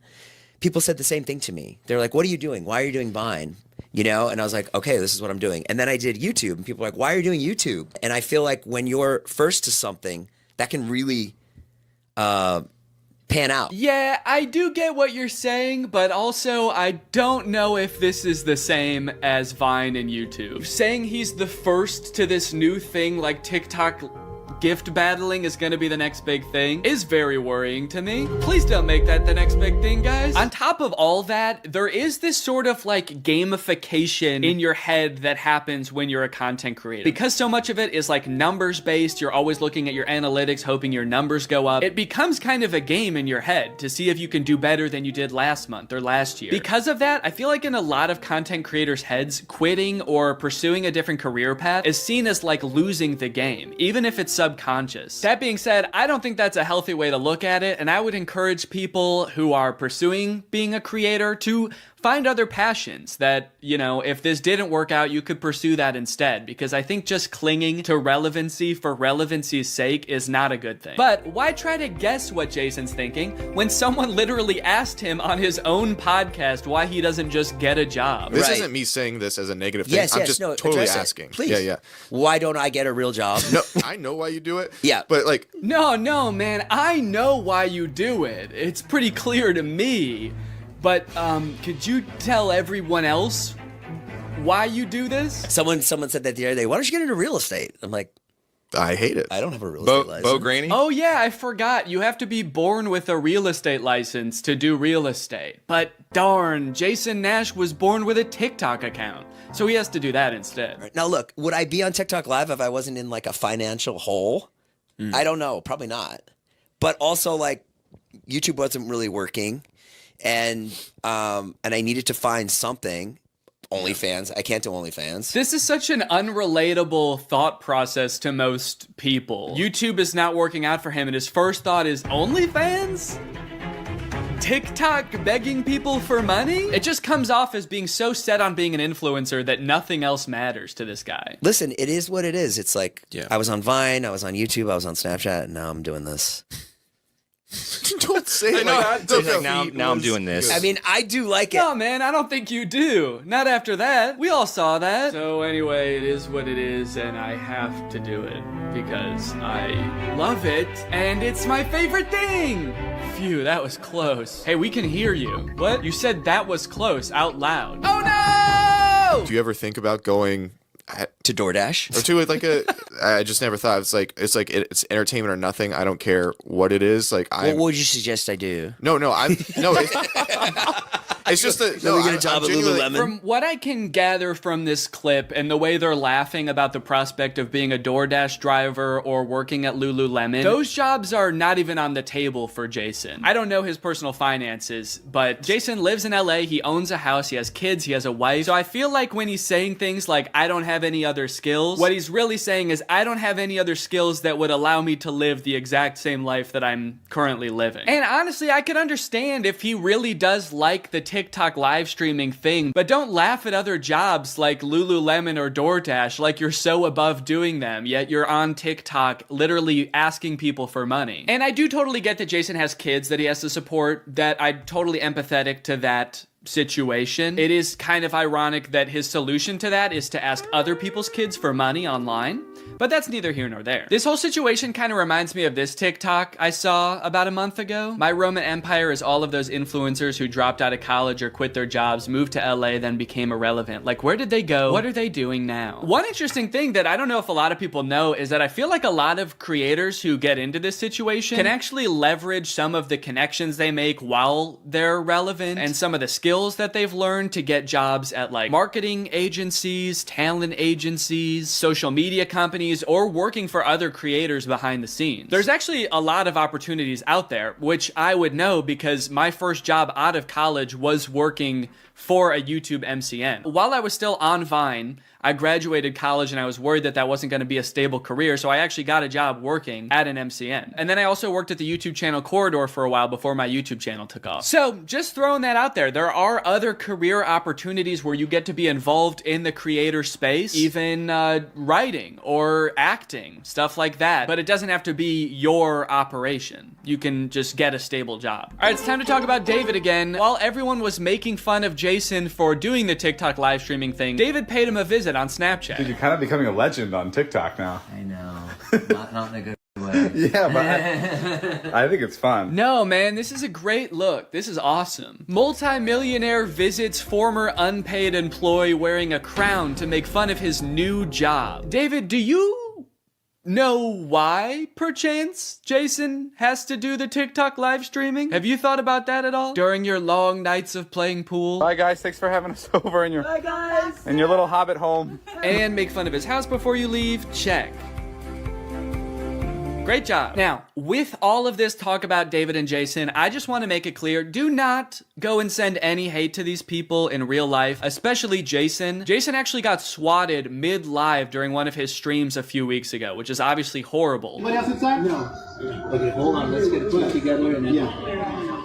people said the same thing to me. They're like, what are you doing? Why are you doing Vine? You know? And I was like, okay, this is what I'm doing. And then I did YouTube, and people were like, why are you doing YouTube? And I feel like when you're first to something, that can really pan out. Yeah, I do get what you're saying, but also I don't know if this is the same as Vine and YouTube. Saying he's the first to this new thing like TikTok gift battling is gonna be the next big thing is very worrying to me. Please don't make that the next big thing, guys. On top of all that, there is this sort of like gamification in your head that happens when you're a content creator. Because so much of it is like numbers based, you're always looking at your analytics, hoping your numbers go up. It becomes kind of a game in your head to see if you can do better than you did last month or last year. Because of that, I feel like in a lot of content creators' heads, quitting or pursuing a different career path is seen as like losing the game, even if it's subconscious. That being said, I don't think that's a healthy way to look at it, and I would encourage people who are pursuing being a creator to find other passions that, you know, if this didn't work out, you could pursue that instead, because I think just clinging to relevancy for relevancy's sake is not a good thing. But why try to guess what Jason's thinking when someone literally asked him on his own podcast why he doesn't just get a job? This isn't me saying this as a negative thing. I'm just totally asking. Please. Yeah. Why don't I get a real job? No, I know why you do it. Yeah. But like... No, man. I know why you do it. It's pretty clear to me. But, could you tell everyone else why you do this? Someone said that the other day, why don't you get into real estate? I'm like, I hate it. I don't have a real estate license. Bo Graney? Oh yeah, I forgot. You have to be born with a real estate license to do real estate. But darn, Jason Nash was born with a TikTok account. So he has to do that instead. Right. Now look, would I be on TikTok Live if I wasn't in like a financial hole? I don't know. Probably not. But also like YouTube wasn't really working. And I needed to find something. OnlyFans. I can't do OnlyFans. This is such an unrelatable thought process to most people. YouTube is not working out for him, and his first thought is OnlyFans? TikTok begging people for money? It just comes off as being so set on being an influencer that nothing else matters to this guy. Listen, it is what it is. It's like, I was on Vine, I was on YouTube, I was on Snapchat, and now I'm doing this. Don't say it like that. Now I'm doing this. I mean, I do like it. No, man, I don't think you do. Not after that. We all saw that. So anyway, it is what it is, and I have to do it because I love it, and it's my favorite thing. Phew, that was close. Hey, we can hear you. What? You said that was close out loud. Oh no! Do you ever think about going to DoorDash or to like a? I just never thought it's entertainment or nothing. I don't care what it is. Like, what would you suggest I do? No. It's just that we get a job at Lululemon. From what I can gather from this clip and the way they're laughing about the prospect of being a DoorDash driver or working at Lululemon, those jobs are not even on the table for Jason. I don't know his personal finances, but Jason lives in LA, he owns a house, he has kids, he has a wife. So I feel like when he's saying things like, I don't have any other skills, what he's really saying is, I don't have any other skills that would allow me to live the exact same life that I'm currently living. And honestly, I could understand if he really does like the TikTok live streaming thing, but don't laugh at other jobs like Lululemon or DoorDash like you're so above doing them, yet you're on TikTok literally asking people for money. And I do totally get that Jason has kids that he has to support, that I'm totally empathetic to that situation. It is kind of ironic that his solution to that is to ask other people's kids for money online, but that's neither here nor there. This whole situation kind of reminds me of this TikTok I saw about a month ago. My Roman Empire is all of those influencers who dropped out of college or quit their jobs, moved to LA, then became irrelevant. Like, where did they go? What are they doing now? One interesting thing that I don't know if a lot of people know is that I feel like a lot of creators who get into this situation can actually leverage some of the connections they make while they're relevant and some of the skills that they've learned to get jobs at like marketing agencies, talent agencies, social media companies, or working for other creators behind the scenes. There's actually a lot of opportunities out there, which I would know because my first job out of college was working for a YouTube MCN. While I was still on Vine, I graduated college and I was worried that that wasn't going to be a stable career, so I actually got a job working at an MCN. And then I also worked at the YouTube channel Corridor for a while before my YouTube channel took off. So just throwing that out there, there are other career opportunities where you get to be involved in the creator space, even writing or acting, stuff like that. But it doesn't have to be your operation. You can just get a stable job. All right, it's time to talk about David again. While everyone was making fun of Jason for doing the TikTok live streaming thing, David paid him a visit on Snapchat. Dude, you're kind of becoming a legend on TikTok now. I know. Not in a good way. Yeah, but I think it's fun. No, man, this is a great look. This is awesome. Multi-millionaire visits former unpaid employee wearing a crown to make fun of his new job. David, do you know why, perchance, Jason has to do the TikTok live streaming? Have you thought about that at all? During your long nights of playing pool? Bye, guys. Thanks for having us over in your, Bye, guys. In your little hobbit home. And make fun of his house before you leave? Check. Great job. Now, with all of this talk about David and Jason, I just want to make it clear, do not go and send any hate to these people in real life, especially Jason. Jason actually got swatted mid-live during one of his streams a few weeks ago, which is obviously horrible. Anybody else inside? No. Okay, hold on. Let's get it together and then...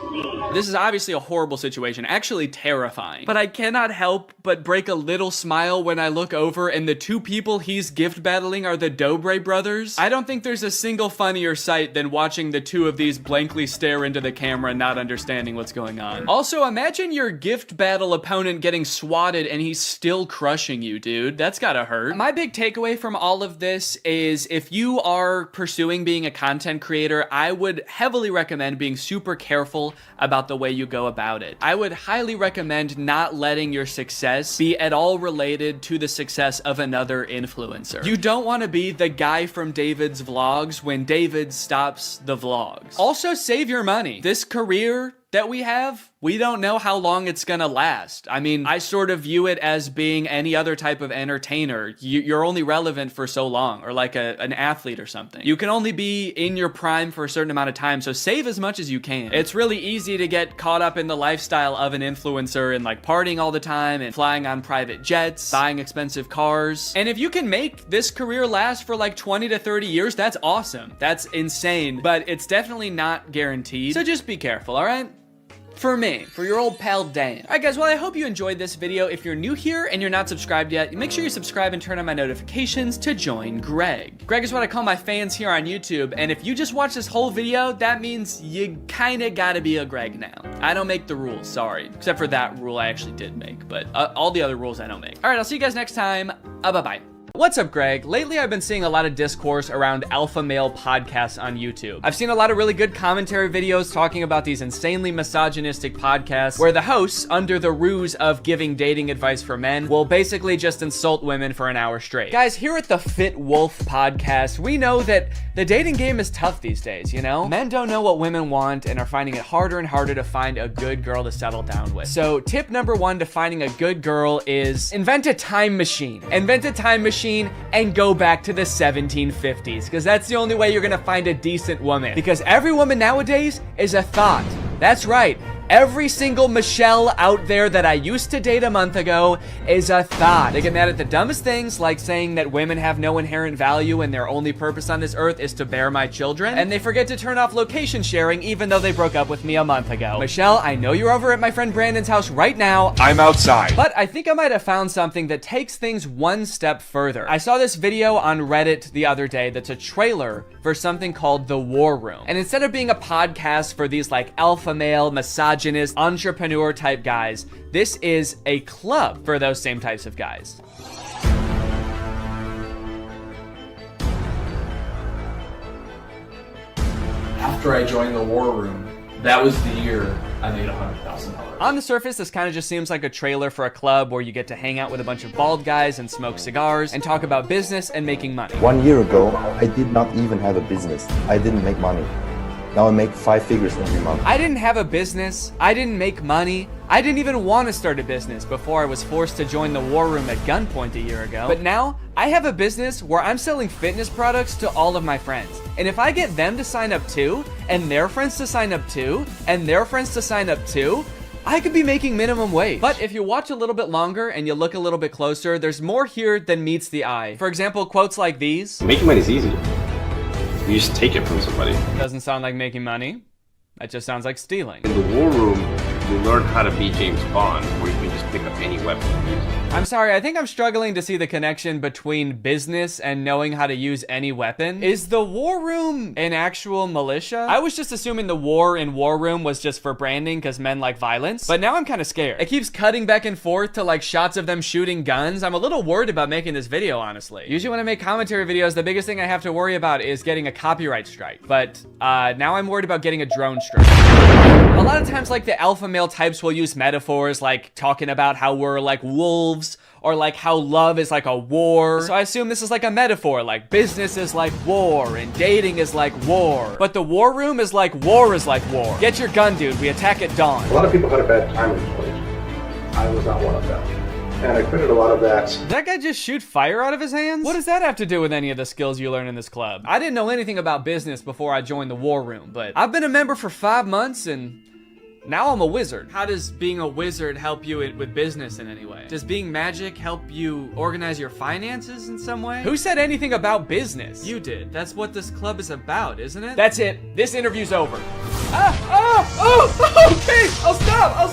This is obviously a horrible situation, actually terrifying. But I cannot help but break a little smile when I look over and the two people he's gift battling are the Dobre brothers. I don't think there's a single funnier sight than watching the two of these blankly stare into the camera not understanding what's going on. Also, imagine your gift battle opponent getting swatted and he's still crushing you, dude. That's gotta hurt. My big takeaway from all of this is if you are pursuing being a content creator, I would heavily recommend being super careful about the way you go about it. I would highly recommend not letting your success be at all related to the success of another influencer. You don't want to be the guy from David's vlogs when David stops the vlogs. Also, save your money. This career that we have, we don't know how long it's gonna last. I mean, I sort of view it as being any other type of entertainer. You're only relevant for so long, or like an athlete or something. You can only be in your prime for a certain amount of time, so save as much as you can. It's really easy to get caught up in the lifestyle of an influencer and like partying all the time and flying on private jets, buying expensive cars. And if you can make this career last for like 20 to 30 years, that's awesome. That's insane, but it's definitely not guaranteed. So just be careful, all right? For me, for your old pal Dan. Alright guys, well I hope you enjoyed this video. If you're new here and you're not subscribed yet, make sure you subscribe and turn on my notifications to join Greg. Greg is what I call my fans here on YouTube, and if you just watch this whole video, that means you kinda gotta be a Greg now. I don't make the rules, sorry. Except for that rule I actually did make, but all the other rules I don't make. Alright, I'll see you guys next time. Bye-bye. What's up, Greg? Lately, I've been seeing a lot of discourse around alpha male podcasts on YouTube. I've seen a lot of really good commentary videos talking about these insanely misogynistic podcasts where the hosts, under the ruse of giving dating advice for men, will basically just insult women for an hour straight. Guys, here at the Fit Wolf podcast, we know that the dating game is tough these days, you know? Men don't know what women want and are finding it harder and harder to find a good girl to settle down with. So tip number one to finding a good girl is invent a time machine. Invent a time machine and go back to the 1750s, because that's the only way you're gonna find a decent woman, because every woman nowadays is a thought. That's right. Every single Michelle out there that I used to date a month ago is a thought. They get mad at the dumbest things, like saying that women have no inherent value and their only purpose on this earth is to bear my children. And they forget to turn off location sharing even though they broke up with me a month ago. Michelle, I know you're over at my friend Brandon's house right now. I'm outside. But I think I might have found something that takes things one step further. I saw this video on Reddit the other day that's a trailer for something called The War Room. And instead of being a podcast for these like alpha male, misogynist, entrepreneur type guys, this is a club for those same types of guys. After I joined the War Room, that was the year I made $100,000. On the surface, this kind of just seems like a trailer for a club where you get to hang out with a bunch of bald guys and smoke cigars and talk about business and making money. 1 year ago, I did not even have a business. I didn't make money. Now I make 5 figures every month. I didn't have a business. I didn't make money. I didn't even want to start a business before I was forced to join the War Room at gunpoint a year ago. But now, I have a business where I'm selling fitness products to all of my friends. And if I get them to sign up too, and their friends to sign up too, and their friends to sign up too, I could be making minimum wage. But if you watch a little bit longer and you look a little bit closer, there's more here than meets the eye. For example, quotes like these. Making money is easy. You just take it from somebody. Doesn't sound like making money. That just sounds like stealing. In the war room, you learn how to be James Bond, where you can just pick up any weapon and use it. I'm sorry, I think I'm struggling to see the connection between business and knowing how to use any weapon. Is the war room an actual militia? I was just assuming the war in war room was just for branding because men like violence, but now I'm kind of scared. It keeps cutting back and forth to like shots of them shooting guns. I'm a little worried about making this video, honestly. Usually when I make commentary videos, the biggest thing I have to worry about is getting a copyright strike, but now I'm worried about getting a drone strike. A lot of times, like, the alpha male types will use metaphors like talking about how we're like wolves, or like how love is like a war. So I assume this is like a metaphor, like business is like war and dating is like war. But the war room is like war is like war. Get your gun, dude. We attack at dawn. A lot of people had a bad time in college. I was not one of them. And I credit a lot of that. Did that guy just shoot fire out of his hands? What does that have to do with any of the skills you learn in this club? I didn't know anything about business before I joined the war room, but I've been a member for 5 months and now I'm a wizard. How does being a wizard help you with business in any way? Does being magic help you organize your finances in some way? Who said anything about business? You did. That's what this club is about, isn't it? That's it. This interview's over. Okay, I'll stop.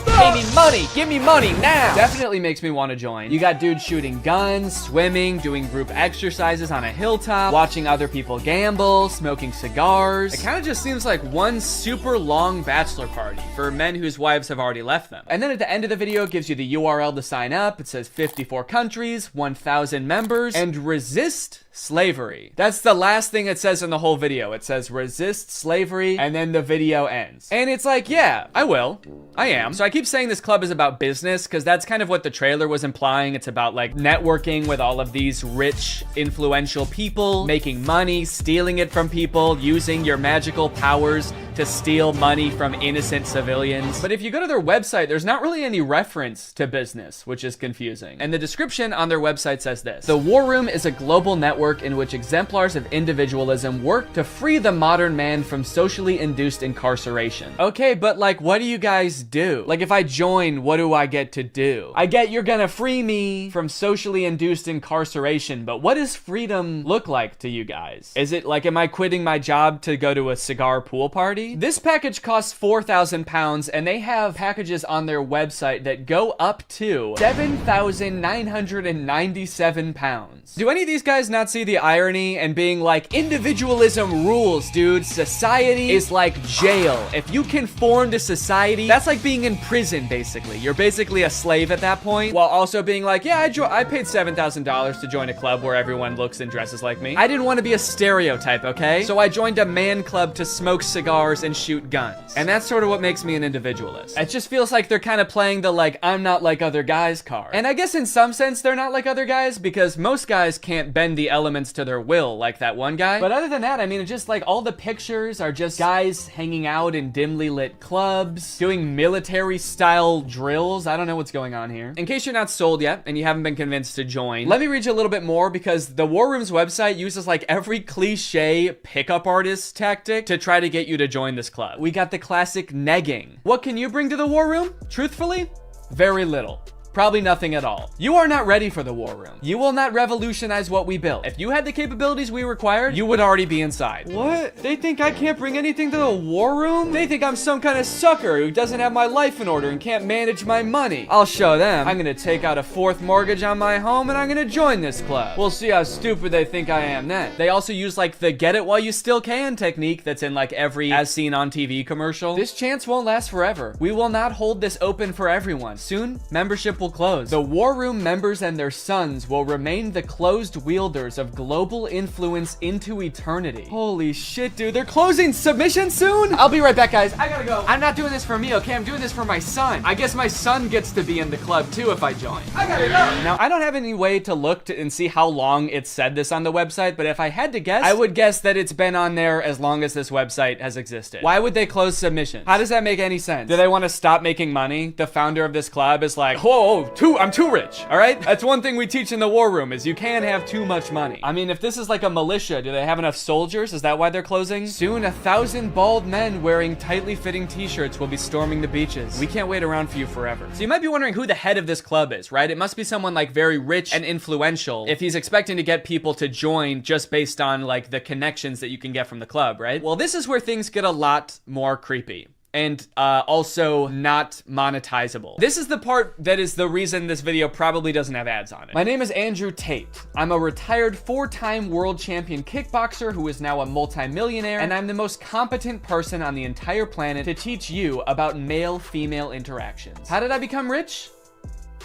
Give me money now. Definitely makes me want to join. You got dudes shooting guns, swimming, doing group exercises on a hilltop, watching other people gamble, smoking cigars. It kind of just seems like one super long bachelor party for men whose wives have already left them. And then at the end of the video, it gives you the URL to sign up. It says 54 countries, 1,000 members, and resist slavery. That's the last thing it says in the whole video. It says resist slavery, and then the video ends. And it's like, yeah, I will. I am. So I keep saying this club is about business because that's kind of what the trailer was implying. It's about like networking with all of these rich, influential people, making money, stealing it from people, using your magical powers to steal money from innocent civilians. But if you go to their website, there's not really any reference to business, which is confusing. And the description on their website says this: the War Room is a global network in which exemplars of individualism work to free the modern man from socially induced incarceration. Okay, but like, what do you guys do? Like, if I join, what do I get to do? I get you're gonna free me from socially induced incarceration, but what does freedom look like to you guys? Is it like, am I quitting my job to go to a cigar pool party? This package costs £4,000, and they have packages on their website that go up to £7,997. Do any of these guys not see the irony and being like, individualism rules, dude. Society is like jail. If you conform to society, that's like being in prison, basically. You're basically a slave at that point, while also being like, yeah, I paid $7,000 to join a club where everyone looks and dresses like me. I didn't want to be a stereotype, okay? So I joined a man club to smoke cigars and shoot guns. And that's sort of what makes me an individualist. It just feels like they're kind of playing the like, I'm not like other guys card. And I guess in some sense they're not like other guys because most guys can't bend the elements to their will like that one guy. But other than that, I mean, it's just like all the pictures are just guys hanging out in dimly lit clubs, doing military style drills. I don't know what's going on here. In case you're not sold yet and you haven't been convinced to join, let me read you a little bit more because the War Room's website uses like every cliche pickup artist tactic to try to get you to join this club. We got the classic negging. What can you bring to the War Room? Truthfully, very little. Probably nothing at all. You are not ready for the War Room. You will not revolutionize what we built. If you had the capabilities we required, you would already be inside. What? They think I can't bring anything to the War Room? They think I'm some kind of sucker who doesn't have my life in order and can't manage my money. I'll show them. I'm gonna take out a 4th mortgage on my home and I'm gonna join this club. We'll see how stupid they think I am then. They also use like the get it while you still can technique that's in like every as seen on TV commercial. This chance won't last forever. We will not hold this open for everyone. Soon, membership will close. The War Room members and their sons will remain the closed wielders of global influence into eternity. Holy shit, dude. They're closing submission soon? I'll be right back, guys. I gotta go. I'm not doing this for me, okay? I'm doing this for my son. I guess my son gets to be in the club too if I join. I gotta go. Now, I don't have any way to look and see how long it said this on the website, but if I had to guess, I would guess that it's been on there as long as this website has existed. Why would they close submissions? How does that make any sense? Do they want to stop making money? The founder of this club is like, whoa, I'm too rich, all right? That's one thing we teach in the war room is you can't have too much money. I mean, if this is like a militia, do they have enough soldiers? Is that why they're closing? Soon, 1,000 bald men wearing tightly fitting t-shirts will be storming the beaches. We can't wait around for you forever. So you might be wondering who the head of this club is, right? It must be someone like very rich and influential if he's expecting to get people to join just based on like the connections that you can get from the club, right? Well, this is where things get a lot more creepy. And also not monetizable. This is the part that is the reason this video probably doesn't have ads on it. My name is Andrew Tate. I'm a retired 4-time world champion kickboxer who is now a multimillionaire, and I'm the most competent person on the entire planet to teach you about male-female interactions. How did I become rich?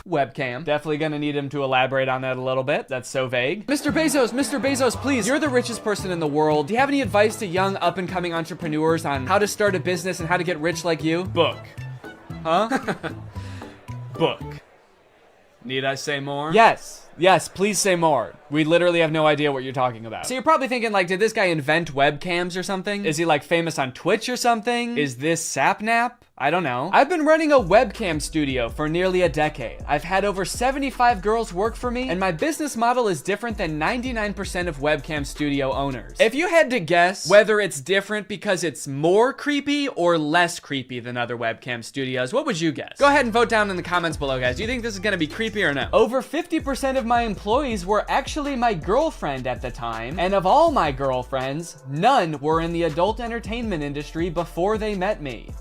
Webcam. Definitely gonna need him to elaborate on that a little bit. That's so vague. Mr. Bezos, please. You're the richest person in the world. Do you have any advice to young up-and-coming entrepreneurs on how to start a business and how to get rich like you? Book. Huh? Book. Need I say more? Yes, please say more. We literally have no idea what you're talking about. So you're probably thinking like, did this guy invent webcams or something? Is he like famous on Twitch or something? Is this Sapnap? I don't know. I've been running a webcam studio for nearly a decade. I've had over 75 girls work for me, and my business model is different than 99% of webcam studio owners. If you had to guess whether it's different because it's more creepy or less creepy than other webcam studios, what would you guess? Go ahead and vote down in the comments below, guys. Do you think this is gonna be creepy or no? Over 50% of my employees were actually my girlfriend at the time, and of all my girlfriends, none were in the adult entertainment industry before they met me.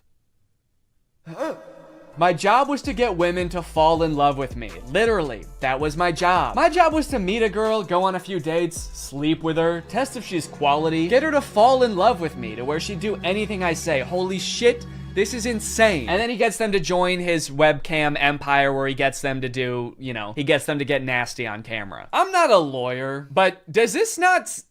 My job was to get women to fall in love with me. Literally, that was my job. My job was to meet a girl, go on a few dates, sleep with her, test if she's quality, get her to fall in love with me to where she'd do anything I say. Holy shit, this is insane. And then he gets them to join his webcam empire where he gets them to do, you know, he gets them to get nasty on camera. I'm not a lawyer, but does this not...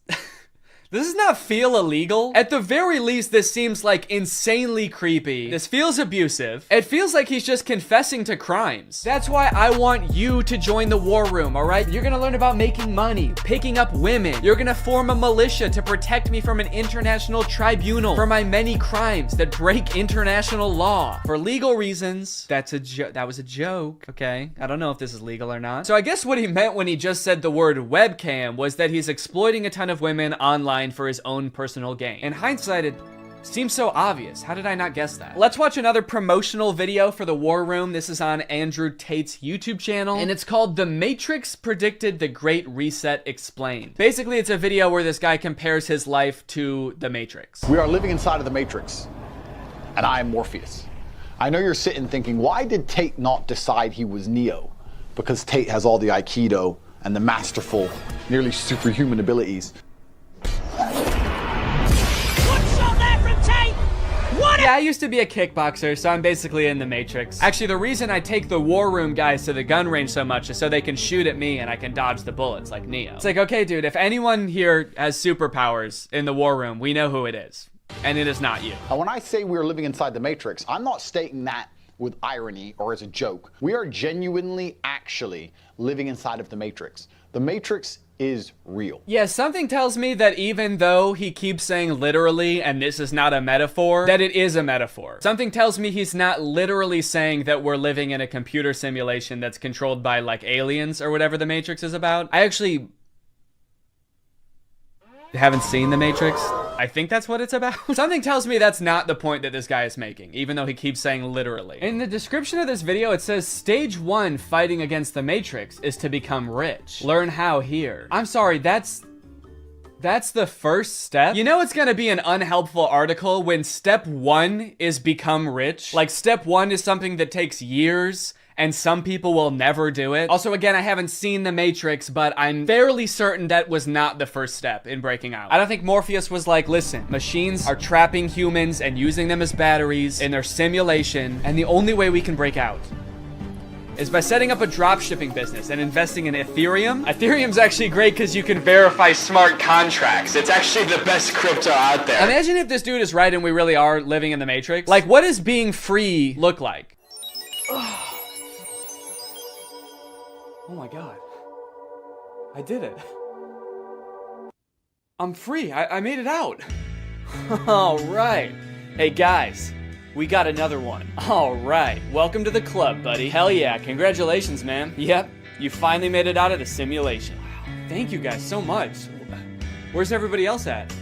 Does this not feel illegal? At the very least, this seems like insanely creepy. This feels abusive. It feels like he's just confessing to crimes. That's why I want you to join the war room, all right? You're gonna learn about making money, picking up women. You're gonna form a militia to protect me from an international tribunal for my many crimes that break international law. For legal reasons, that was a joke, okay? I don't know if this is legal or not. So I guess what he meant when he just said the word webcam was that he's exploiting a ton of women online for his own personal gain. In hindsight, it seems so obvious. How did I not guess that? Let's watch another promotional video for the War Room. This is on Andrew Tate's YouTube channel, and it's called The Matrix Predicted the Great Reset Explained. Basically, it's a video where this guy compares his life to the Matrix. We are living inside of the Matrix, and I am Morpheus. I know you're sitting thinking, why did Tate not decide he was Neo? Because Tate has all the Aikido and the masterful, nearly superhuman abilities. Yeah, I used to be a kickboxer, so I'm basically in the Matrix. Actually, the reason I take the War Room guys to the gun range so much is so they can shoot at me and I can dodge the bullets like Neo. It's like, okay, dude, if anyone here has superpowers in the War Room, we know who it is. And it is not you. And when I say we're living inside the Matrix, I'm not stating that with irony or as a joke. We are genuinely, actually living inside of the Matrix. The Matrix is real. Yeah, something tells me that even though he keeps saying literally, and this is not a metaphor, that it is a metaphor. Something tells me he's not literally saying that we're living in a computer simulation that's controlled by like aliens or whatever the Matrix is about. I actually haven't seen the Matrix. I think that's what it's about. Something tells me that's not the point that this guy is making, even though he keeps saying literally. In the description of this video, it says stage 1 fighting against the Matrix is to become rich. Learn how here. I'm sorry, that's the first step? You know it's gonna be an unhelpful article when step 1 is become rich. Like step 1 is something that takes years and some people will never do it. Also, again, I haven't seen The Matrix, but I'm fairly certain that was not the first step in breaking out. I don't think Morpheus was like, listen, machines are trapping humans and using them as batteries in their simulation, and the only way we can break out is by setting up a dropshipping business and investing in Ethereum. Ethereum's actually great because you can verify smart contracts. It's actually the best crypto out there. Imagine if this dude is right and we really are living in the Matrix. Like, what does being free look like? Oh my God. I did it. I'm free. I made it out. All right. Hey guys, we got another one. All right, welcome to the club, buddy. Hell yeah, congratulations, man. Yep, you finally made it out of the simulation. Thank you guys so much. Where's everybody else at?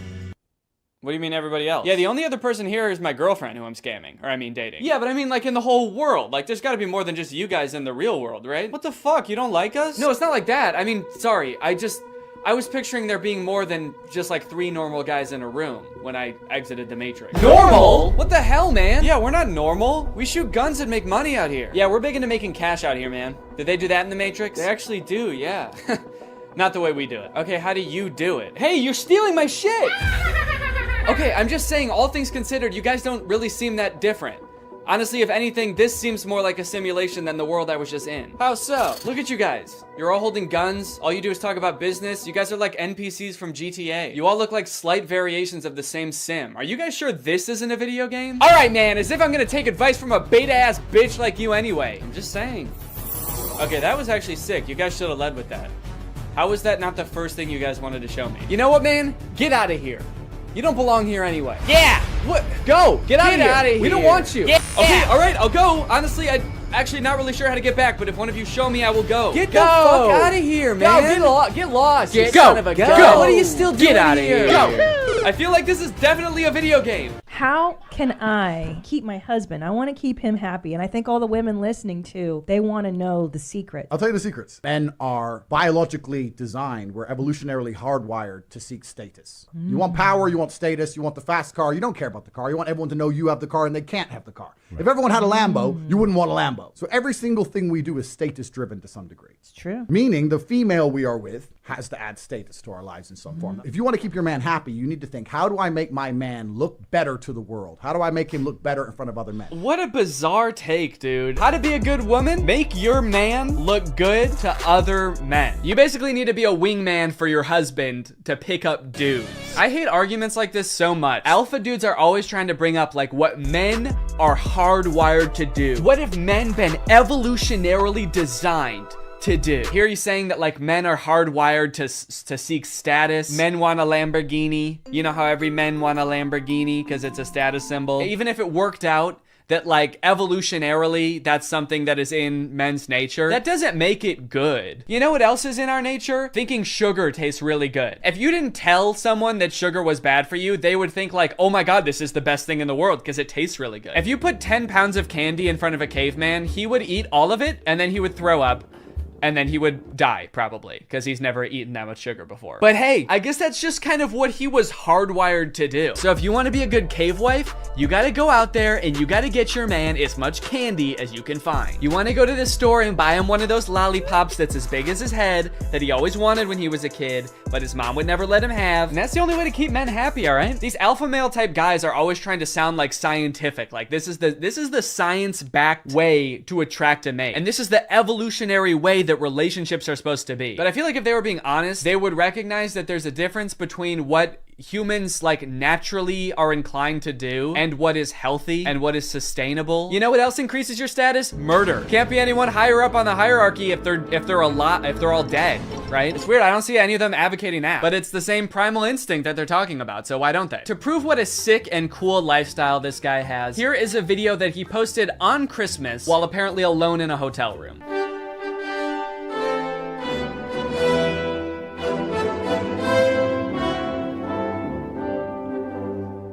What do you mean everybody else? Yeah, the only other person here is my girlfriend who I'm scamming. Or I mean dating. Yeah, but I mean like in the whole world. Like there's gotta be more than just you guys in the real world, right? What the fuck? You don't like us? No, it's not like that. I mean, sorry. I was picturing there being more than just like 3 normal guys in a room when I exited the Matrix. Normal? What the hell, man? Yeah, we're not normal. We shoot guns and make money out here. Yeah, we're big into making cash out here, man. Did they do that in the Matrix? They actually do, yeah. Not the way we do it. Okay, how do you do it? Hey, you're stealing my shit! Okay, I'm just saying, all things considered, you guys don't really seem that different. Honestly, if anything, this seems more like a simulation than the world I was just in. How so? Look at you guys. You're all holding guns. All you do is talk about business. You guys are like NPCs from GTA. You all look like slight variations of the same sim. Are you guys sure this isn't a video game? All right, man, as if I'm gonna take advice from a beta-ass bitch like you anyway. I'm just saying. Okay, that was actually sick. You guys should have led with that. How was that not the first thing you guys wanted to show me? You know what, man? Get out of here. You don't belong here anyway. Yeah! What? Go! Get out of here! We don't want you! Yeah. Okay, alright, I'll go. Honestly, I'm actually not really sure how to get back, but if one of you show me, I will go. Get the fuck out of here, man! Get lost! Get son of a gun! Go! What are you still doing here? Get out of here! Go! I feel like this is definitely a video game. How can I keep my husband? I want to keep him happy. And I think all the women listening too, they want to know the secret. I'll tell you the secrets. Men are biologically designed. We're evolutionarily hardwired to seek status. You want power, you want status, you want the fast car. You don't care about the car. You want everyone to know you have the car and they can't have the car. Right. If everyone had a Lambo, you wouldn't want a Lambo. So every single thing we do is status driven to some degree. It's true. Meaning the female we are with has to add status to our lives in some form. If you want to keep your man happy, you need to think, how do I make my man look better to the world? How do I make him look better in front of other men? What a bizarre take, dude. How to be a good woman? Make your man look good to other men. You basically need to be a wingman for your husband to pick up dudes. I hate arguments like this so much. Alpha dudes are always trying to bring up like what men are hardwired to do. What have men been evolutionarily designed to do? Here he's saying that like men are hardwired to seek status. Men want a Lamborghini. You know how every men want a Lamborghini because it's a status symbol. Even if it worked out that like evolutionarily that's something that is in men's nature, that doesn't make it good. You know what else is in our nature? Thinking sugar tastes really good. If you didn't tell someone that sugar was bad for you, they would think like, oh my god, this is the best thing in the world because it tastes really good. If you put 10 pounds of candy in front of a caveman, he would eat all of it and then he would throw up. And then he would die, probably, because he's never eaten that much sugar before. But hey, I guess that's just kind of what he was hardwired to do. So if you want to be a good cave wife, you gotta go out there and you gotta get your man as much candy as you can find. You want to go to the store and buy him one of those lollipops that's as big as his head that he always wanted when he was a kid, but his mom would never let him have. And that's the only way to keep men happy, all right? These alpha male type guys are always trying to sound like scientific. Like this is the science-backed way to attract a mate. And this is the evolutionary way that relationships are supposed to be. But I feel like if they were being honest, they would recognize that there's a difference between what humans like naturally are inclined to do and what is healthy and what is sustainable. You know what else increases your status? Murder. Can't be anyone higher up on the hierarchy if they're all dead, right? It's weird. I don't see any of them advocating that, but it's the same primal instinct that they're talking about, so why don't they? To prove what a sick and cool lifestyle this guy has, here is a video that he posted on Christmas while apparently alone in a hotel room.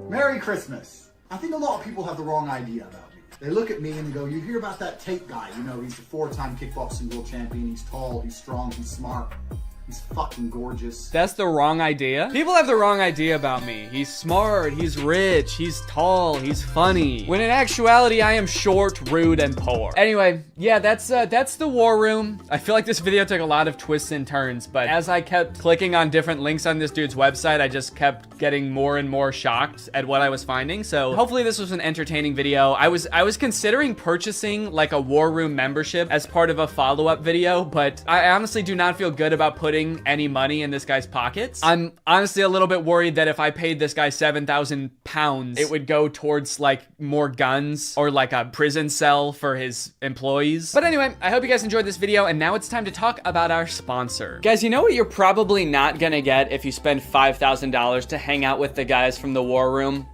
Merry Christmas. I think a lot of people have the wrong idea about me. They look at me and they go, you hear about that Tate guy, you know, he's a 4-time kickboxing world champion, he's tall, he's strong, he's smart. He's fucking gorgeous. That's the wrong idea? People have the wrong idea about me. He's smart, he's rich, he's tall, he's funny. When in actuality, I am short, rude, and poor. Anyway, yeah, that's the war room. I feel like this video took a lot of twists and turns, but as I kept clicking on different links on this dude's website, I just kept getting more and more shocked at what I was finding. So hopefully this was an entertaining video. I was considering purchasing like a war room membership as part of a follow-up video, but I honestly do not feel good about putting any money in this guy's pockets. I'm honestly a little bit worried that if I paid this guy 7,000 pounds, it would go towards like more guns or like a prison cell for his employees. But anyway, I hope you guys enjoyed this video, and now it's time to talk about our sponsor. Guys, you know what you're probably not gonna get if you spend $5,000 to hang out with the guys from the war room?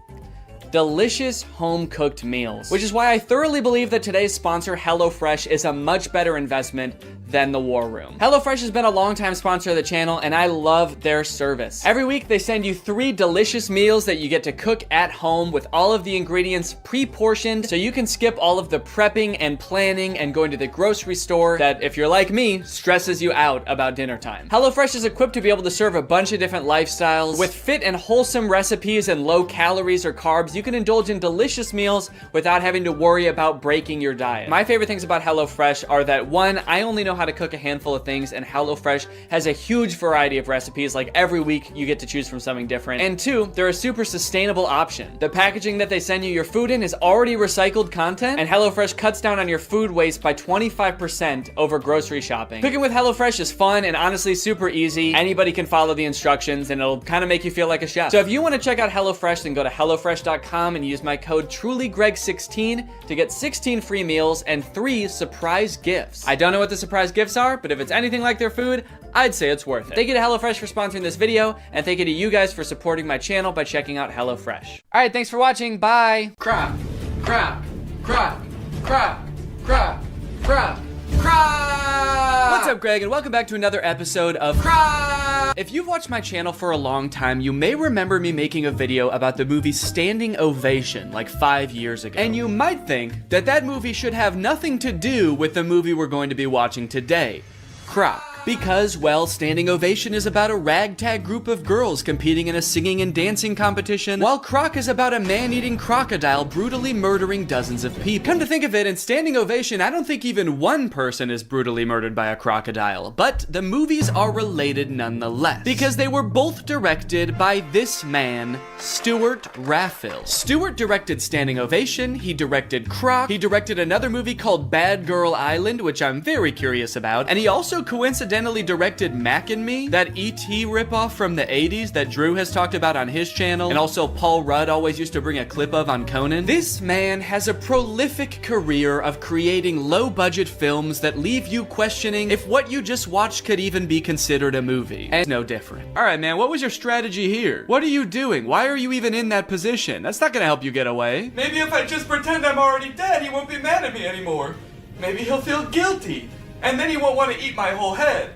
delicious home-cooked meals, which is why I thoroughly believe that today's sponsor, HelloFresh, is a much better investment than the War Room. HelloFresh has been a long-time sponsor of the channel, and I love their service. Every week, they send you 3 delicious meals that you get to cook at home with all of the ingredients pre-portioned, so you can skip all of the prepping and planning and going to the grocery store that, if you're like me, stresses you out about dinner time. HelloFresh is equipped to be able to serve a bunch of different lifestyles. With fit and wholesome recipes and low calories or carbs, you can indulge in delicious meals without having to worry about breaking your diet. My favorite things about HelloFresh are that, 1, I only know how to cook a handful of things, and HelloFresh has a huge variety of recipes. Like every week you get to choose from something different. And 2, they're a super sustainable option. The packaging that they send you your food in is already recycled content, and HelloFresh cuts down on your food waste by 25% over grocery shopping. Cooking with HelloFresh is fun and honestly super easy. Anybody can follow the instructions and it'll kind of make you feel like a chef. So if you want to check out HelloFresh, then go to HelloFresh.com and use my code TrulyGreg16 to get 16 free meals and 3 surprise gifts. I don't know what the surprise gifts are, but if it's anything like their food, I'd say it's worth it. Thank you to HelloFresh for sponsoring this video, and thank you to you guys for supporting my channel by checking out HelloFresh. All right, thanks for watching. Bye. Croc, croc, croc, croc, croc, croc, croc. What's up, Greg, and welcome back to another episode of Croc. If you've watched my channel for a long time, you may remember me making a video about the movie Standing Ovation like 5 years ago. And you might think that that movie should have nothing to do with the movie we're going to be watching today, Croc. Because, well, Standing Ovation is about a ragtag group of girls competing in a singing and dancing competition, while Croc is about a man-eating crocodile brutally murdering dozens of people. Come to think of it, in Standing Ovation, I don't think even one person is brutally murdered by a crocodile, but the movies are related nonetheless, because they were both directed by this man, Stuart Raffill. Stuart directed Standing Ovation, he directed Croc, he directed another movie called Bad Girl Island, which I'm very curious about, and he also coincidentally directed Mac and Me, that E.T. ripoff from the 80s that Drew has talked about on his channel, and also Paul Rudd always used to bring a clip of on Conan. This man has a prolific career of creating low-budget films that leave you questioning if what you just watched could even be considered a movie. And it's no different. All right, man, what was your strategy here? What are you doing? Why are you even in that position? That's not gonna help you get away. Maybe if I just pretend I'm already dead, he won't be mad at me anymore. Maybe he'll feel guilty. And then he won't want to eat my whole head.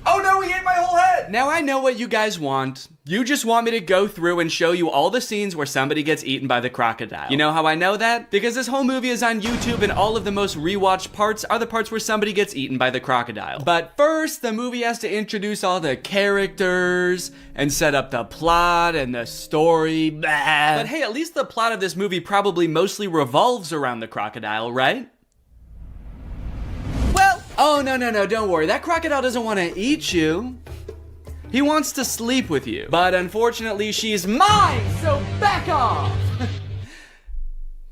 Oh no, he ate my whole head! Now I know what you guys want. You just want me to go through and show you all the scenes where somebody gets eaten by the crocodile. You know how I know that? Because this whole movie is on YouTube and all of the most rewatched parts are the parts where somebody gets eaten by the crocodile. But first, the movie has to introduce all the characters and set up the plot and the story. Blah. But hey, at least the plot of this movie probably mostly revolves around the crocodile, right? Oh, no, don't worry. That crocodile doesn't want to eat you. He wants to sleep with you. But unfortunately, she's mine, so back off.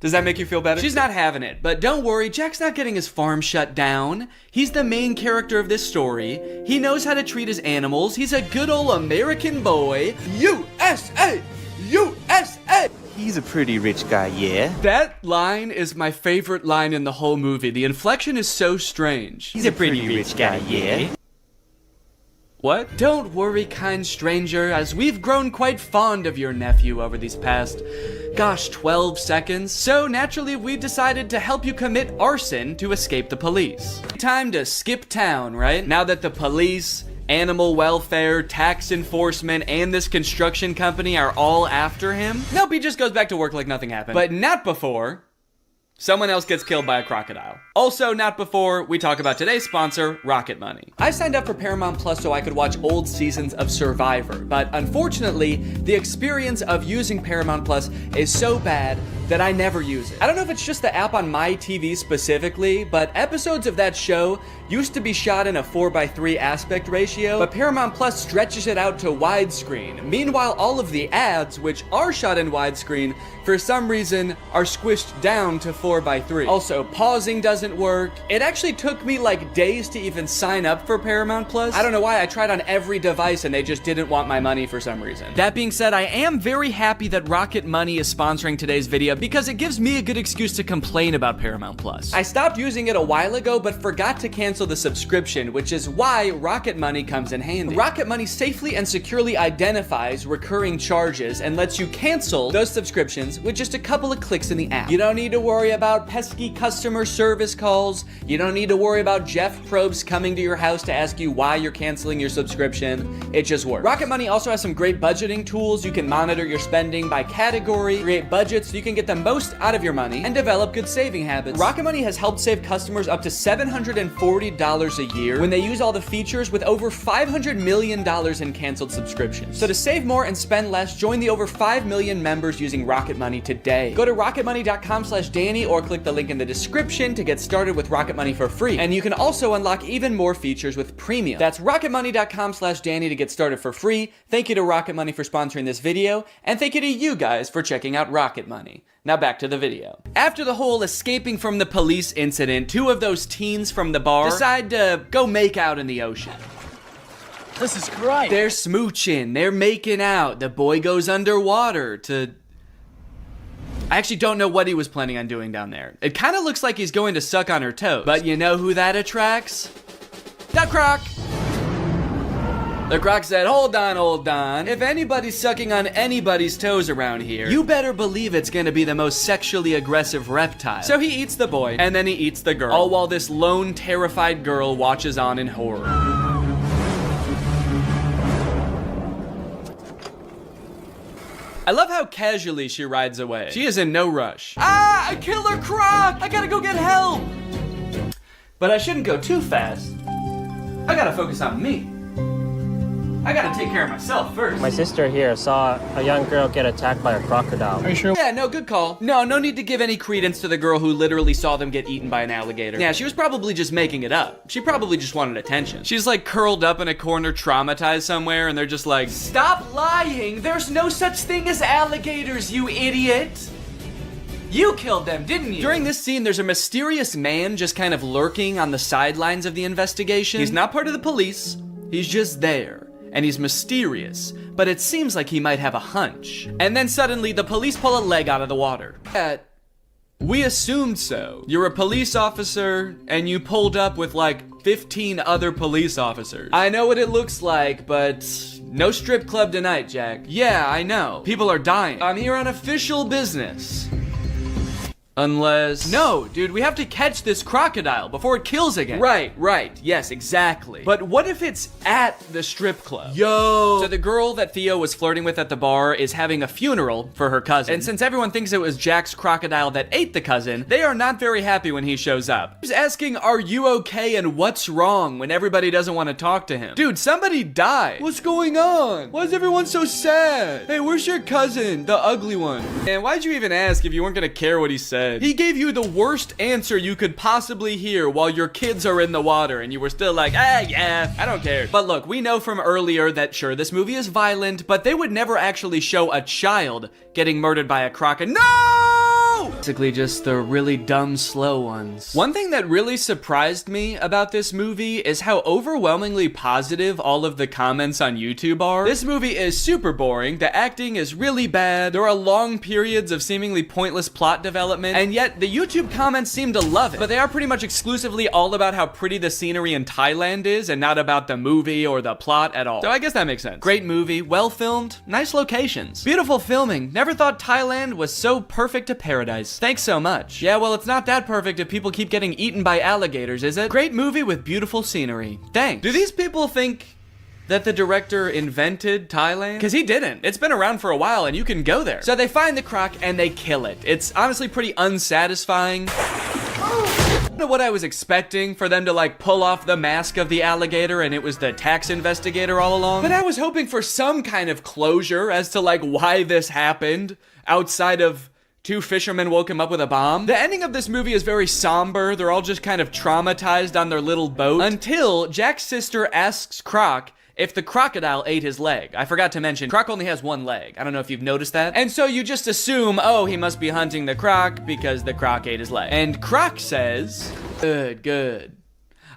Does that make you feel better? She's not having it, but don't worry, Jack's not getting his farm shut down. He's the main character of this story. He knows how to treat his animals. He's a good old American boy. USA! USA! He's a pretty rich guy, yeah? That line is my favorite line in the whole movie. The inflection is so strange. He's a pretty rich guy, yeah? What? Don't worry, kind stranger, as we've grown quite fond of your nephew over these past, 12 seconds. So naturally, we've decided to help you commit arson to escape the police. Time to skip town, right? Now that the police, animal welfare, tax enforcement, and this construction company are all after him, nope, he just goes back to work like nothing happened. But not before someone else gets killed by a crocodile. Also not before we talk about today's sponsor, Rocket Money. I signed up for Paramount Plus so I could watch old seasons of Survivor, but unfortunately, the experience of using Paramount Plus is so bad that I never use it. I don't know if it's just the app on my TV specifically, but episodes of that show used to be shot in a 4:3 aspect ratio, but Paramount Plus stretches it out to widescreen. Meanwhile, all of the ads, which are shot in widescreen, for some reason are squished down to 4:3. Also, pausing doesn't work. It actually took me like days to even sign up for Paramount Plus. I don't know why, I tried on every device and they just didn't want my money for some reason. That being said, I am very happy that Rocket Money is sponsoring today's video because it gives me a good excuse to complain about Paramount Plus. I stopped using it a while ago, but forgot to cancel the subscription, which is why Rocket Money comes in handy. Rocket Money safely and securely identifies recurring charges and lets you cancel those subscriptions with just a couple of clicks in the app. You don't need to worry about pesky customer service calls. You don't need to worry about Jeff Probst coming to your house to ask you why you're canceling your subscription. It just works. Rocket Money also has some great budgeting tools. You can monitor your spending by category, create budgets so you can get the most out of your money, and develop good saving habits. Rocket Money has helped save customers up to $740 a year when they use all the features, with over $500 million in canceled subscriptions. So to save more and spend less, join the over 5 million members using Rocket Money today. Go to rocketmoney.com/Danny or click the link in the description to get started with Rocket Money for free. And you can also unlock even more features with premium. That's rocketmoney.com/Danny to get started for free. Thank you to Rocket Money for sponsoring this video, and thank you to you guys for checking out Rocket Money. Now back to the video. After the whole escaping from the police incident, 2 of those teens from the bar decide to go make out in the ocean. This is great. They're smooching, they're making out. The boy goes underwater to... I actually don't know what he was planning on doing down there. It kind of looks like he's going to suck on her toes. But you know who that attracts? The Croc! The Croc said, hold on. If anybody's sucking on anybody's toes around here, you better believe it's gonna be the most sexually aggressive reptile. So he eats the boy, and then he eats the girl, all while this lone, terrified girl watches on in horror. I love how casually she rides away. She is in no rush. Ah, a killer croc! I gotta go get help! But I shouldn't go too fast. I gotta focus on me. I gotta take care of myself first. My sister here saw a young girl get attacked by a crocodile. Are you sure? Yeah, no, good call. No need to give any credence to the girl who literally saw them get eaten by an alligator. Yeah, she was probably just making it up. She probably just wanted attention. She's like curled up in a corner, traumatized somewhere, and they're just like, stop lying! There's no such thing as alligators, you idiot! You killed them, didn't you? During this scene, there's a mysterious man just kind of lurking on the sidelines of the investigation. He's not part of the police. He's just there. And he's mysterious, but it seems like he might have a hunch. And then suddenly, the police pull a leg out of the water. We assumed so. You're a police officer, and you pulled up with like 15 other police officers. I know what it looks like, but no strip club tonight, Jack. Yeah, I know. People are dying. I'm here on official business. Unless... No, dude, we have to catch this crocodile before it kills again. Right. Yes, exactly. But what if it's at the strip club? Yo! So the girl that Theo was flirting with at the bar is having a funeral for her cousin. And since everyone thinks it was Jack's crocodile that ate the cousin, they are not very happy when he shows up. He's asking, are you okay and what's wrong, when everybody doesn't want to talk to him. Dude, somebody died. What's going on? Why is everyone so sad? Hey, where's your cousin? The ugly one. And why'd you even ask if you weren't gonna care what he said? He gave you the worst answer you could possibly hear while your kids are in the water, and you were still like, yeah, I don't care. But look, we know from earlier that sure, this movie is violent, but they would never actually show a child getting murdered by a crocodile. No! Basically just the really dumb, slow ones. One thing that really surprised me about this movie is how overwhelmingly positive all of the comments on YouTube are. This movie is super boring, the acting is really bad, there are long periods of seemingly pointless plot development, and yet the YouTube comments seem to love it. But they are pretty much exclusively all about how pretty the scenery in Thailand is, and not about the movie or the plot at all. So I guess that makes sense. Great movie, well filmed, nice locations, beautiful filming. Never thought Thailand was so perfect a paradise. Thanks so much. Yeah, well, it's not that perfect if people keep getting eaten by alligators, is it? Great movie with beautiful scenery. Thanks. Do these people think that the director invented Thailand? Because he didn't. It's been around for a while and you can go there. So they find the croc and they kill it. It's honestly pretty unsatisfying. I don't know what I was expecting, for them to like pull off the mask of the alligator and it was the tax investigator all along. But I was hoping for some kind of closure as to like why this happened, outside of 2 fishermen woke him up with a bomb. The ending of this movie is very somber. They're all just kind of traumatized on their little boat until Jack's sister asks Croc if the crocodile ate his leg. I forgot to mention, Croc only has 1 leg. I don't know if you've noticed that. And so you just assume, oh, he must be hunting the croc because the croc ate his leg. And Croc says, good.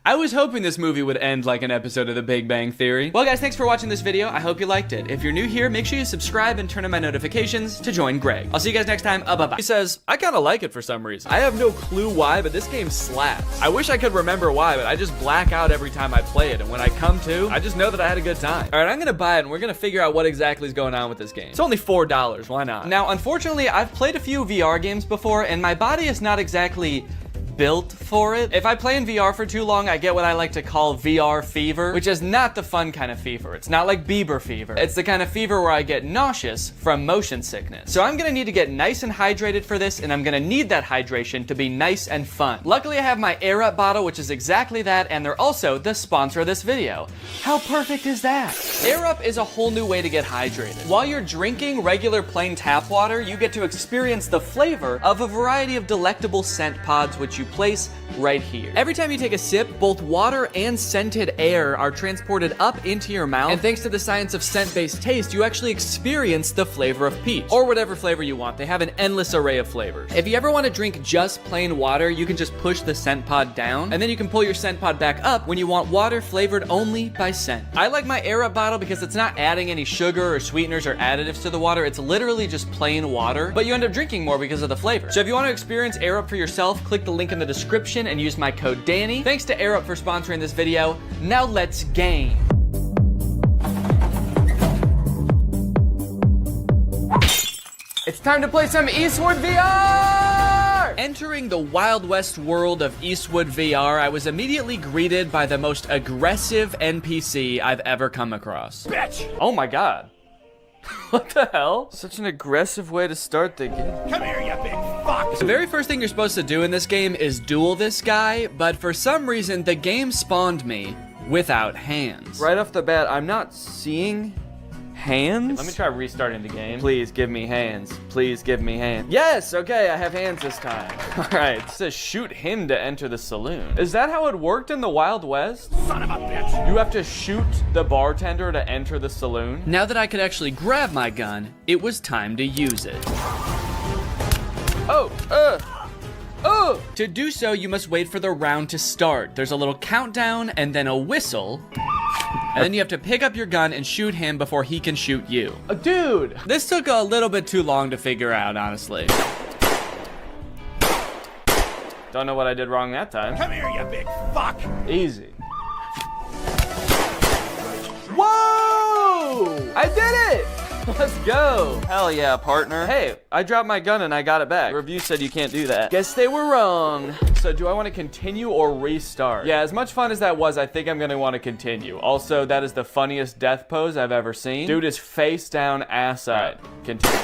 I was hoping this movie would end like an episode of The Big Bang Theory. Well, guys, thanks for watching this video. I hope you liked it. If you're new here, make sure you subscribe and turn on my notifications to join Greg. I'll see you guys next time. Bye-bye. He says, I kind of like it for some reason. I have no clue why, but this game slaps. I wish I could remember why, but I just black out every time I play it. And when I come to, I just know that I had a good time. All right, I'm gonna buy it and we're gonna figure out what exactly is going on with this game. It's only $4, why not? Now, unfortunately, I've played a few VR games before and my body is not exactly built for it. If I play in VR for too long, I get what I like to call VR fever, which is not the fun kind of fever. It's not like Bieber fever. It's the kind of fever where I get nauseous from motion sickness. So I'm gonna need to get nice and hydrated for this, and I'm gonna need that hydration to be nice and fun. Luckily, I have my Air Up bottle, which is exactly that, and they're also the sponsor of this video. How perfect is that? Air Up is a whole new way to get hydrated. While you're drinking regular plain tap water, you get to experience the flavor of a variety of delectable scent pods, which you place right here. Every time you take a sip, both water and scented air are transported up into your mouth, and thanks to the science of scent-based taste, you actually experience the flavor of peach, or whatever flavor you want. They have an endless array of flavors. If you ever want to drink just plain water, you can just push the scent pod down, and then you can pull your scent pod back up when you want water flavored only by scent. I like my Air Up bottle because it's not adding any sugar or sweeteners or additives to the water. It's literally just plain water, but you end up drinking more because of the flavor. So if you want to experience Air Up for yourself, click the link in the description and use my code Danny. Thanks to Air Up for sponsoring this video. Now let's game. It's time to play some Eastwood VR! Entering the Wild West world of Eastwood VR, I was immediately greeted by the most aggressive NPC I've ever come across. Bitch! Oh my god. What the hell? Such an aggressive way to start the game. Come here, you big fuck! The very first thing you're supposed to do in this game is duel this guy, but for some reason, the game spawned me without hands. Right off the bat, I'm not seeing hands? Let me try restarting the game. Please give me hands. Please give me hands. Yes, okay, I have hands this time. All right, it says shoot him to enter the saloon. Is that how it worked in the Wild West? Son of a bitch. You have to shoot the bartender to enter the saloon? Now that I could actually grab my gun, it was time to use it. To do so, you must wait for the round to start. There's a little countdown and then a whistle. And then you have to pick up your gun and shoot him before he can shoot you. Dude! This took a little bit too long to figure out, honestly. Don't know what I did wrong that time. Come here, you big fuck! Easy. Whoa! I did it! Let's go. Hell yeah, partner. Hey, I dropped my gun and I got it back. The review said you can't do that. Guess they were wrong. So do I want to continue or restart? Yeah, as much fun as that was, I think I'm going to want to continue. Also, that is the funniest death pose I've ever seen. Dude is face down, ass up. Continue.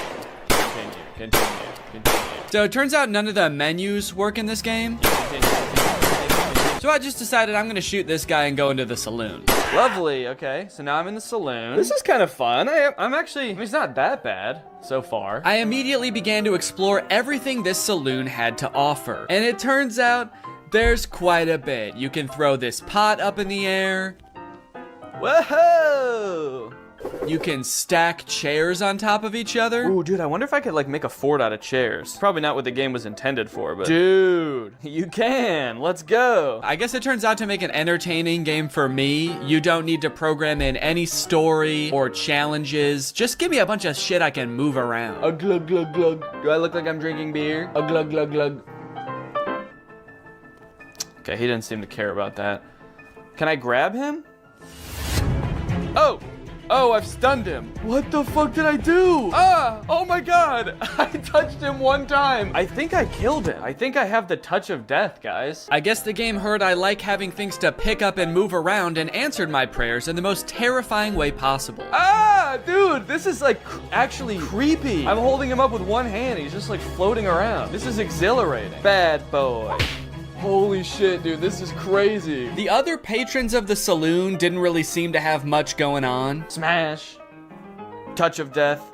So it turns out none of the menus work in this game. So I just decided I'm gonna shoot this guy and go into the saloon. Lovely, okay. So now I'm in the saloon. This is kind of fun. I'm actually, I mean, it's not that bad so far. I immediately began to explore everything this saloon had to offer. And it turns out there's quite a bit. You can throw this pot up in the air. Whoa! You can stack chairs on top of each other. Ooh, dude, I wonder if I could like make a fort out of chairs. Probably not what the game was intended for, but dude, you can. Let's go. I guess it turns out to make an entertaining game for me, you don't need to program in any story or challenges. Just give me a bunch of shit I can move around. A glug glug glug. Do I look like I'm drinking beer? A glug glug glug. Okay, he didn't seem to care about that. Can I grab him? Oh, I've stunned him. What the fuck did I do? Oh my god. I touched him one time. I think I killed him. I think I have the touch of death, guys. I guess the game heard I like having things to pick up and move around and answered my prayers in the most terrifying way possible. Dude, this is like actually creepy. I'm holding him up with one hand. He's just like floating around. This is exhilarating. Bad boy. Holy shit, dude, this is crazy. The other patrons of the saloon didn't really seem to have much going on. Smash. Touch of death.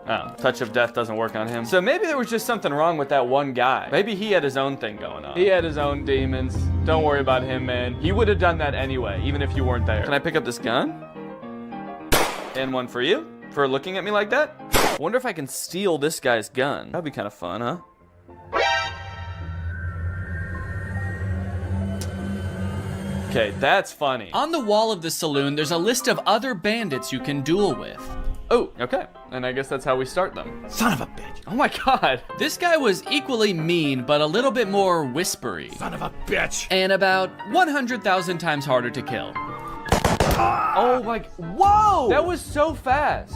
Oh, touch of death doesn't work on him. So maybe there was just something wrong with that one guy. Maybe he had his own thing going on. He had his own demons. Don't worry about him, man. He would have done that anyway, even if you weren't there. Can I pick up this gun? And one for you? For looking at me like that? I wonder if I can steal this guy's gun. That'd be kind of fun, huh? Okay, that's funny. On the wall of the saloon, there's a list of other bandits you can duel with. Oh, okay. And I guess that's how we start them. Son of a bitch. Oh my god. This guy was equally mean, but a little bit more whispery. Son of a bitch. And about 100,000 times harder to kill. Oh my, whoa! That was so fast.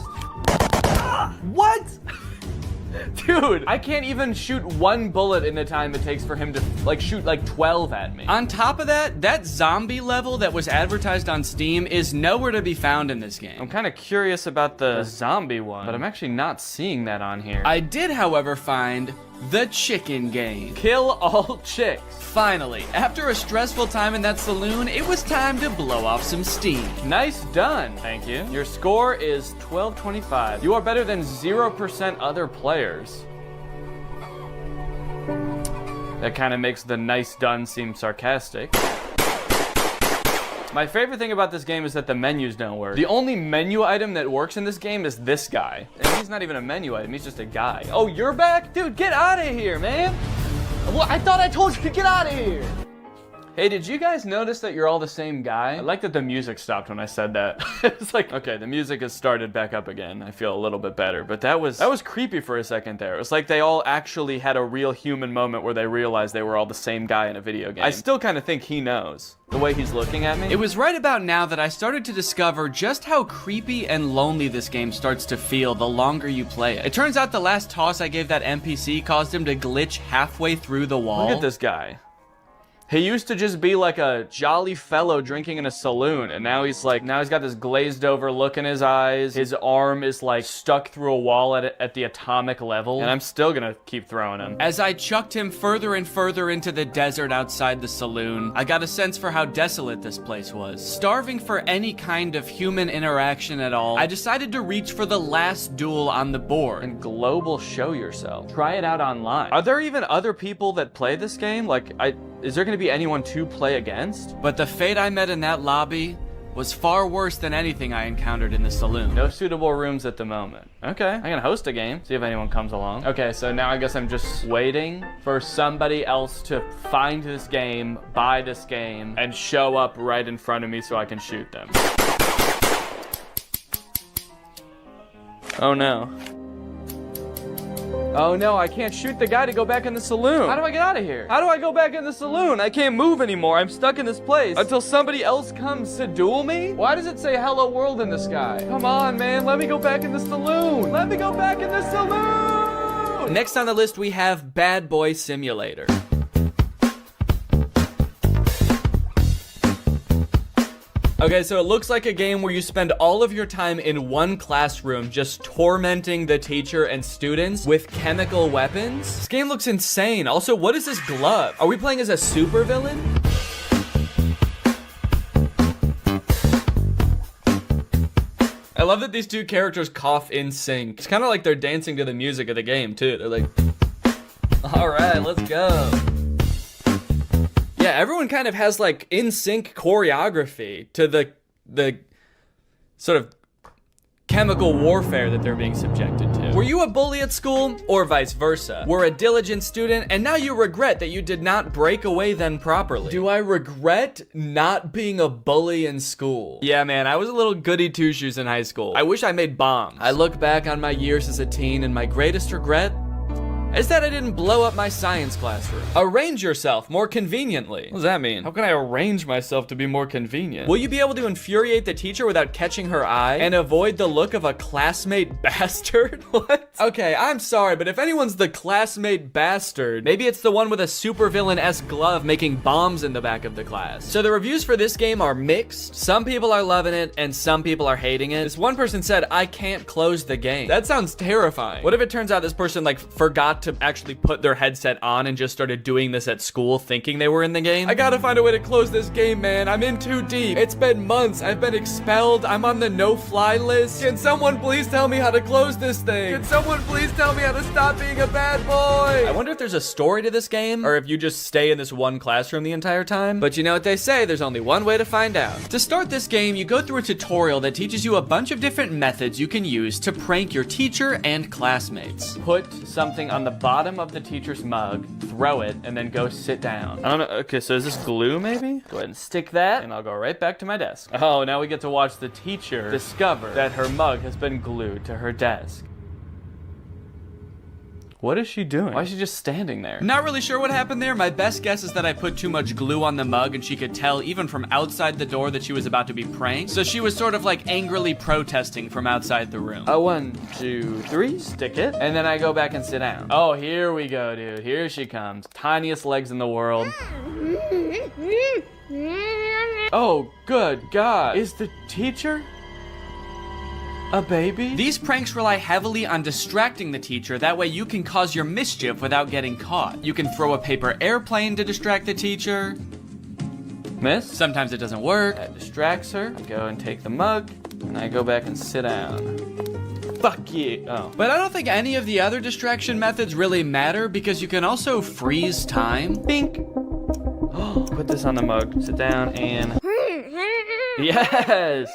What? Dude, I can't even shoot one bullet in the time it takes for him to like shoot like 12 at me. On top of that, that zombie level that was advertised on Steam is nowhere to be found in this game. I'm kind of curious about the zombie one, but I'm actually not seeing that on here. I did, however, find the chicken game. Kill all chicks. Finally, after a stressful time in that saloon, it was time to blow off some steam. Nice done. Thank you. Your score is 1225. You are better than 0% other players. That kind of makes the nice done seem sarcastic. My favorite thing about this game is that the menus don't work. The only menu item that works in this game is this guy. And he's not even a menu item, he's just a guy. Oh, you're back? Dude, get out of here, man. Well, I thought I told you to get out of here. Hey, did you guys notice that you're all the same guy? I like that the music stopped when I said that. It's like, okay, the music has started back up again. I feel a little bit better, but that was creepy for a second there. It was like they all actually had a real human moment where they realized they were all the same guy in a video game. I still kind of think he knows. The way he's looking at me. It was right about now that I started to discover just how creepy and lonely this game starts to feel the longer you play it. It turns out the last toss I gave that NPC caused him to glitch halfway through the wall. Look at this guy. He used to just be like a jolly fellow drinking in a saloon, and now he's got this glazed over look in his eyes. His arm is like stuck through a wall at the atomic level, and I'm still gonna keep throwing him. As I chucked him further and further into the desert outside the saloon, I got a sense for how desolate this place was. Starving for any kind of human interaction at all, I decided to reach for the last duel on the board. And global show yourself. Try it out online. Are there even other people that play this game? Is there gonna be anyone to play against? But the fate I met in that lobby was far worse than anything I encountered in the saloon. No suitable rooms at the moment. Okay, I can host a game, see if anyone comes along. Okay, so now I guess I'm just waiting for somebody else to find this game, buy this game, and show up right in front of me so I can shoot them. Oh no. Oh no, I can't shoot the guy to go back in the saloon. How do I get out of here? How do I go back in the saloon? I can't move anymore. I'm stuck in this place until somebody else comes to duel me? Why does it say hello world in the sky? Come on, man. Let me go back in the saloon. Let me go back in the saloon. Next on the list, we have Bad Boy Simulator. Okay, so it looks like a game where you spend all of your time in one classroom just tormenting the teacher and students with chemical weapons. This game looks insane. Also, what is this glove? Are we playing as a supervillain? I love that these two characters cough in sync. It's kind of like they're dancing to the music of the game, too. They're like, all right, let's go. Yeah, everyone kind of has like in sync choreography to the sort of chemical warfare that they're being subjected to. Were you a bully at school, or vice versa? Were a diligent student, and now you regret that you did not break away then properly? Do I regret not being a bully in school? Yeah, man, I was a little goody two-shoes in high school. I wish I made bombs. I look back on my years as a teen, and my greatest regret is that I didn't blow up my science classroom. Arrange yourself more conveniently. What does that mean? How can I arrange myself to be more convenient? Will you be able to infuriate the teacher without catching her eye and avoid the look of a classmate bastard? What? Okay, I'm sorry, but if anyone's the classmate bastard, maybe it's the one with a supervillain-esque glove making bombs in the back of the class. So the reviews for this game are mixed. Some people are loving it and some people are hating it. This one person said, I can't close the game. That sounds terrifying. What if it turns out this person like forgot to actually put their headset on and just started doing this at school thinking they were in the game? I gotta find a way to close this game, man. I'm in too deep. It's been months. I've been expelled. I'm on the no-fly list. Can someone please tell me how to close this thing? Can someone please tell me how to stop being a bad boy? I wonder if there's a story to this game or if you just stay in this one classroom the entire time. But you know what they say, there's only one way to find out. To start this game, you go through a tutorial that teaches you a bunch of different methods you can use to prank your teacher and classmates. Put something on the the bottom of the teacher's mug, throw it, and then go sit down. I don't know. Okay, so is this glue maybe? Go ahead and stick that, and I'll go right back to my desk. Oh, now we get to watch the teacher discover that her mug has been glued to her desk. What is she doing? Why is she just standing there? Not really sure what happened there. My best guess is that I put too much glue on the mug and she could tell even from outside the door that she was about to be pranked. So she was sort of like angrily protesting from outside the room. 1, 2, 3, stick it. And then I go back and sit down. Oh, here we go, dude. Here she comes. Tiniest legs in the world. Oh, good God. Is the teacher a baby? These pranks rely heavily on distracting the teacher. That way you can cause your mischief without getting caught. You can throw a paper airplane to distract the teacher. Miss? Sometimes it doesn't work. That distracts her. I go and take the mug, and I go back and sit down. Fuck you. Oh. But I don't think any of the other distraction methods really matter because you can also freeze time. Bink. Put this on the mug. Sit down and... Yes!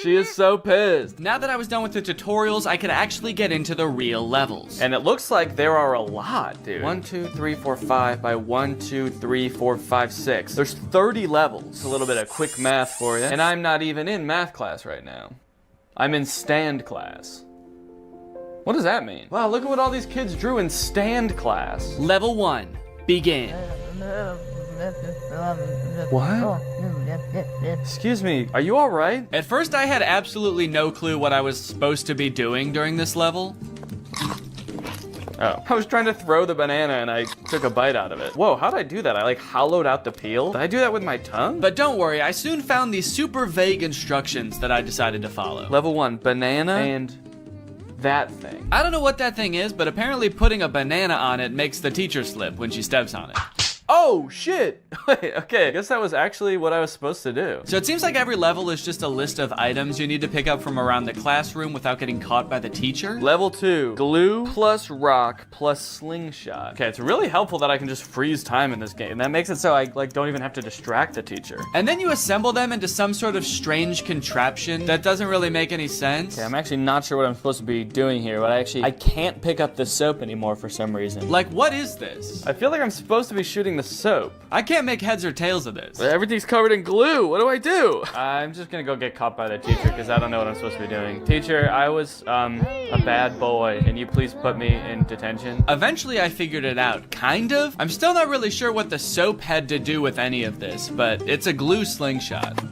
She is so pissed. Now that I was done with the tutorials, I could actually get into the real levels. And it looks like there are a lot, dude. 1, 2, 3, 4, 5 by 1, 2, 3, 4, 5, 6. There's 30 levels. A little bit of quick math for you. And I'm not even in math class right now. I'm in stand class. What does that mean? Wow, look at what all these kids drew in stand class. Level 1, begin. What? Excuse me, are you all right? At first I had absolutely no clue what I was supposed to be doing during this level. Oh, I was trying to throw the banana and I took a bite out of it. Whoa, how'd I do that? I like hollowed out the peel? Did I do that with my tongue? But don't worry, I soon found these super vague instructions that I decided to follow. Level 1, banana and that thing. I don't know what that thing is, but apparently putting a banana on it makes the teacher slip when she steps on it. Oh, shit. Wait, okay, I guess that was actually what I was supposed to do. So it seems like every level is just a list of items you need to pick up from around the classroom without getting caught by the teacher. Level 2, glue plus rock plus slingshot. Okay, it's really helpful that I can just freeze time in this game. That makes it so I don't even have to distract the teacher. And then you assemble them into some sort of strange contraption that doesn't really make any sense. Okay, I'm actually not sure what I'm supposed to be doing here, but I can't pick up the soap anymore for some reason. Like, what is this? I feel like I'm supposed to be shooting the soap. I can't make heads or tails of this. Everything's covered in glue. What do I do? I'm just gonna go get caught by the teacher because I don't know what I'm supposed to be doing. Teacher, I was a bad boy. Can you please put me in detention? Eventually I figured it out, kind of. I'm still not really sure what the soap had to do with any of this, but it's a glue slingshot.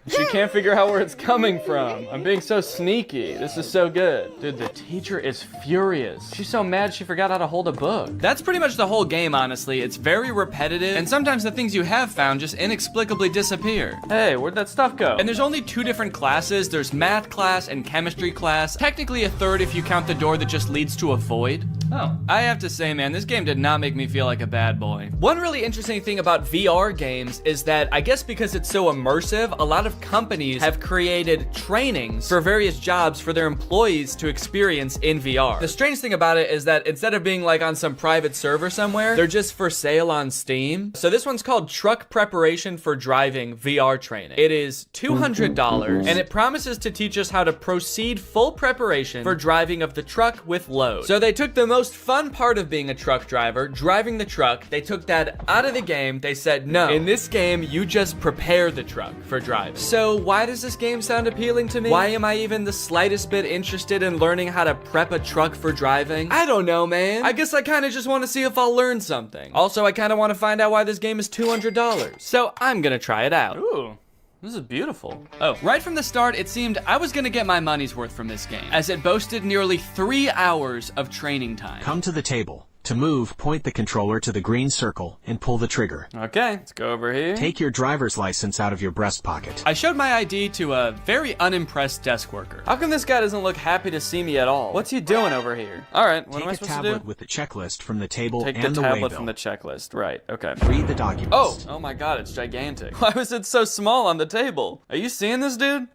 She can't figure out where it's coming from. I'm being so sneaky. This is so good. Dude, the teacher is furious. She's so mad she forgot how to hold a book. That's pretty much the whole game, honestly. It's very repetitive, and sometimes the things you have found just inexplicably disappear. Hey, where'd that stuff go? And there's only 2 different classes. There's math class and chemistry class. Technically a third if you count the door that just leads to a void. Oh. I have to say, man, this game did not make me feel like a bad boy. One really interesting thing about VR games is that I guess because it's so immersive, a lot of companies have created trainings for various jobs for their employees to experience in VR. The strange thing about it is that instead of being like on some private server somewhere, they're just for sale on Steam. So this one's called Truck Preparation for Driving VR Training. It is $200 and it promises to teach us how to proceed full preparation for driving of the truck with load. So they took the most fun part of being a truck driver, driving the truck, they took that out of the game. They said, no, in this game, you just prepare the truck for driving. So why does this game sound appealing to me? Why am I even the slightest bit interested in learning how to prep a truck for driving? I don't know, man. I guess I kind of just want to see if I'll learn something. Also, I kind of want to find out why this game is $200. So I'm gonna try it out. Ooh. This is beautiful. Oh, right from the start, it seemed I was gonna get my money's worth from this game, as it boasted nearly 3 hours of training time. Come to the table. To move, point the controller to the green circle and pull the trigger. Okay, let's go over here. Take your driver's license out of your breast pocket. I showed my ID to a very unimpressed desk worker. How come this guy doesn't look happy to see me at all? What's he doing over here? All right, what am I supposed to do? Take a tablet with the checklist from the table and the waybill. Take the tablet from the checklist, right, okay. Read the documents. Oh my god, it's gigantic. Why was it so small on the table? Are you seeing this, dude?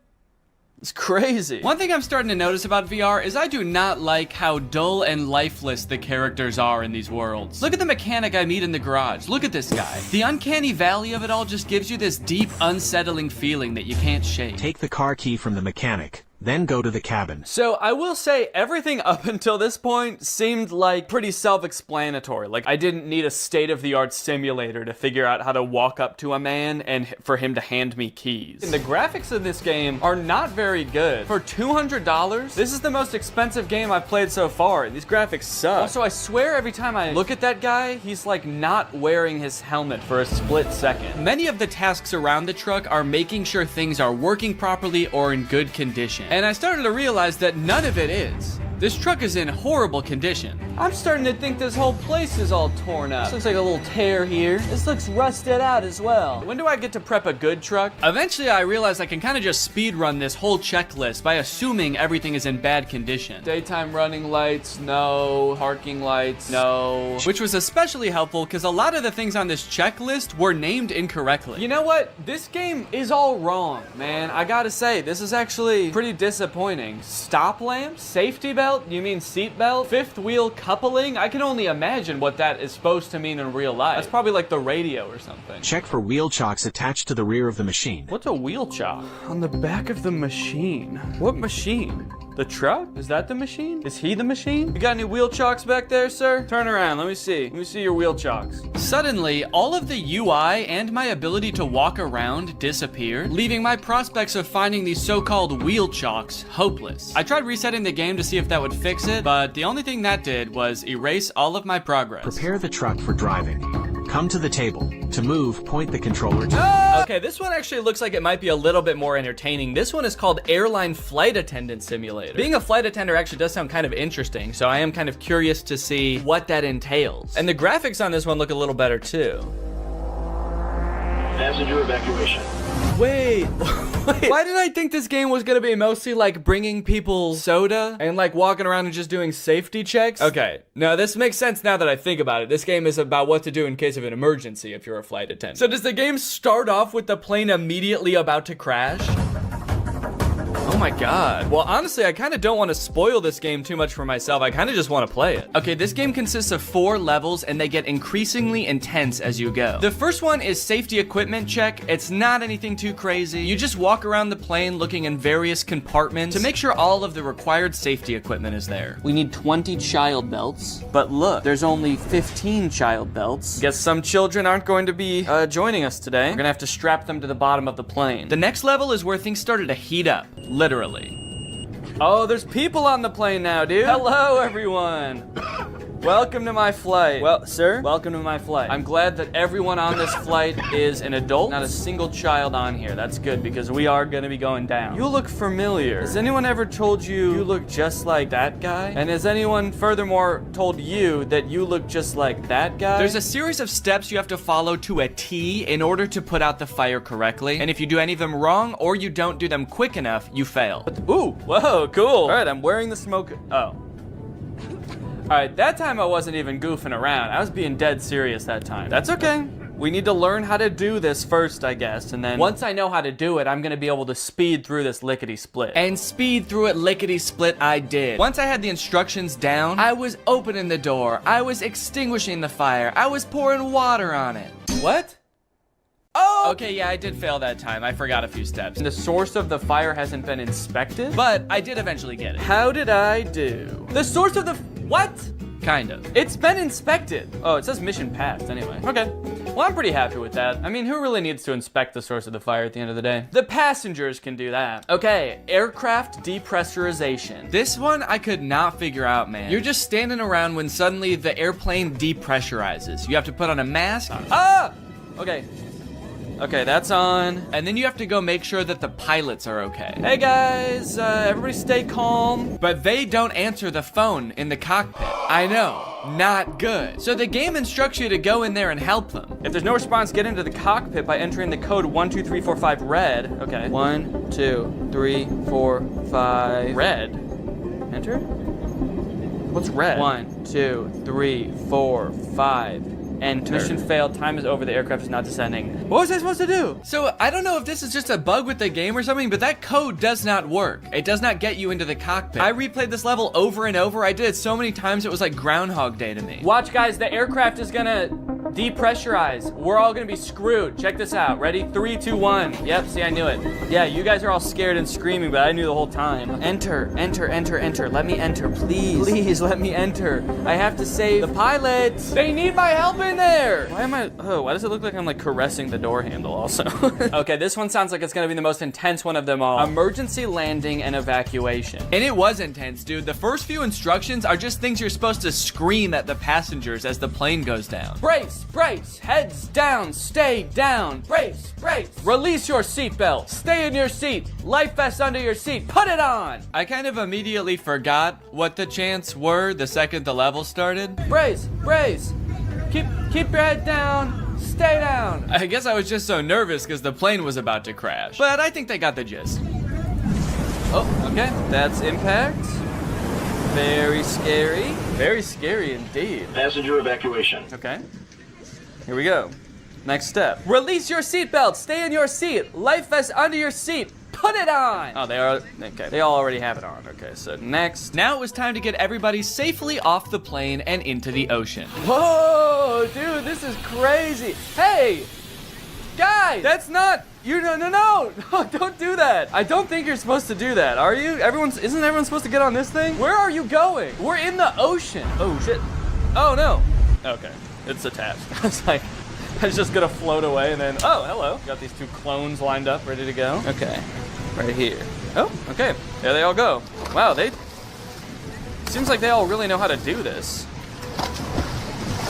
It's crazy. One thing I'm starting to notice about VR is I do not like how dull and lifeless the characters are in these worlds. Look at the mechanic I meet in the garage. Look at this guy. The uncanny valley of it all just gives you this deep, unsettling feeling that you can't shake. Take the car key from the mechanic. then go to the cabin. So I will say everything up until this point seemed like pretty self-explanatory. Like I didn't need a state-of-the-art simulator to figure out how to walk up to a man and for him to hand me keys. And the graphics of this game are not very good. For $200, this is the most expensive game I've played so far. These graphics suck. Also, I swear every time I look at that guy, he's like not wearing his helmet for a split second. Many of the tasks around the truck are making sure things are working properly or in good condition. And I started to realize that none of it is. This truck is in horrible condition. I'm starting to think this whole place is all torn up. This looks like a little tear here. This looks rusted out as well. When do I get to prep a good truck? Eventually, I realized I can kind of just speed run this whole checklist by assuming everything is in bad condition. Daytime running lights, no. Parking lights, no. Which was especially helpful because a lot of the things on this checklist were named incorrectly. You know what? This game is all wrong, man. I gotta say, this is actually pretty disappointing. Stop lamp, safety belt, you mean seat belt, fifth wheel coupling? I can only imagine what that is supposed to mean in real life. That's probably like the radio or something. Check for wheel chocks attached to the rear of the machine. What's a wheel chock? On the back of the machine. What machine? The truck? Is that the machine? Is he the machine? You got any wheel chocks back there, sir? Turn around, let me see. Let me see your wheel chocks. Suddenly, all of the UI and my ability to walk around disappeared, leaving my prospects of finding these so-called wheel chocks hopeless. I tried resetting the game to see if that would fix it, but the only thing that did was erase all of my progress. Prepare the truck for driving. Come to the table. To move, point the controller to... Okay, this one actually looks like it might be a little bit more entertaining. This one is called Airline Flight Attendant Simulator. Being a flight attendant actually does sound kind of interesting, so I am kind of curious to see what that entails. And the graphics on this one look a little better too. Passenger evacuation. Wait, why did I think this game was gonna be mostly like bringing people soda and like walking around and just doing safety checks? Okay, no, this makes sense now that I think about it. This game is about what to do in case of an emergency if you're a flight attendant. So does the game start off with the plane immediately about to crash? Oh my god. Well, honestly, I kind of don't want to spoil this game too much for myself. I kind of just want to play it. Okay, this game consists of 4 levels and they get increasingly intense as you go. The first one is safety equipment check. It's not anything too crazy. You just walk around the plane looking in various compartments to make sure all of the required safety equipment is there. We need 20 child belts, but look, there's only 15 child belts. Guess some children aren't going to be joining us today. We're gonna have to strap them to the bottom of the plane. The next level is where things started to heat up. Literally. Oh, there's people on the plane now, dude. Hello, everyone. Welcome to my flight. Well, sir, welcome to my flight. I'm glad that everyone on this flight is an adult, not a single child on here. That's good because we are gonna be going down. You look familiar. Has anyone ever told you you look just like that guy? And has anyone furthermore told you that you look just like that guy? There's a series of steps you have to follow to a T in order to put out the fire correctly. And if you do any of them wrong or you don't do them quick enough, you fail. Ooh, whoa, cool. All right, I'm wearing the smoke. Oh. Alright, that time I wasn't even goofing around. I was being dead serious that time. That's okay. We need to learn how to do this first, I guess, and then once I know how to do it, I'm gonna be able to speed through this lickety-split. And speed through it lickety-split I did. Once I had the instructions down, I was opening the door, I was extinguishing the fire, I was pouring water on it. What? Oh! Okay, yeah, I did fail that time. I forgot a few steps. The source of the fire hasn't been inspected, but I did eventually get it. How did I do? The source of the... What? Kind of. It's been inspected. Oh, it says mission passed anyway. Okay. Well, I'm pretty happy with that. I mean, who really needs to inspect the source of the fire at the end of the day? The passengers can do that. Okay, aircraft depressurization. This one I could not figure out, man. You're just standing around when suddenly the airplane depressurizes. You have to put on a mask. Ah! Okay. Okay, that's on. And then you have to go make sure that the pilots are okay. Hey guys, everybody stay calm. But they don't answer the phone in the cockpit. I know, not good. So the game instructs you to go in there and help them. If there's no response, get into the cockpit by entering the code 12345 red. Okay, 1, 2, 3, 4, 5. Red. Enter? What's red? 1, 2, 3, 4, 5. Enter. Mission failed. Time is over. The aircraft is not descending. What was I supposed to do? So I don't know if this is just a bug with the game or something, but that code does not work. It does not get you into the cockpit. I replayed this level over and over. I did it so many times it was like Groundhog Day to me. Watch, guys. The aircraft is gonna Depressurize. We're all gonna be screwed. Check this out. Ready? 3, 2, 1. Yep, see, I knew it. Yeah, you guys are all scared and screaming, but I knew the whole time. Enter, enter, enter, enter. Let me enter, please. Please, let me enter. I have to save the pilots. They need my help in there. Why does it look like I'm like caressing the door handle also? Okay, this one sounds like it's gonna be the most intense one of them all. Emergency landing and evacuation. And it was intense, dude. The first few instructions are just things you're supposed to scream at the passengers as the plane goes down. Brace, brace, heads down, stay down. Brace, brace. Release your seatbelt. Stay in your seat. Life vest under your seat. Put it on. I kind of immediately forgot what the chants were the second the level started. Brace, brace. Keep your head down. Stay down. I guess I was just so nervous because the plane was about to crash. But I think they got the gist. Oh, okay. That's impact. Very scary. Very scary indeed. Passenger evacuation. Okay. Here we go. Next step. Release your seatbelt. Stay in your seat. Life vest under your seat. Put it on. Oh, they are. Okay. They all already have it on. Okay, so next. Now it was time to get everybody safely off the plane and into the ocean. Whoa, dude, this is crazy. Hey, guys, that's not. No, don't do that. I don't think you're supposed to do that. Are you? Isn't everyone supposed to get on this thing? Where are you going? We're in the ocean. Oh, shit. Oh, no. Okay, it's attached. I was like, I was just gonna float away and then, oh, hello. Got these two clones lined up, ready to go. Okay, right here. Oh, okay, there they all go. Wow, seems like they all really know how to do this.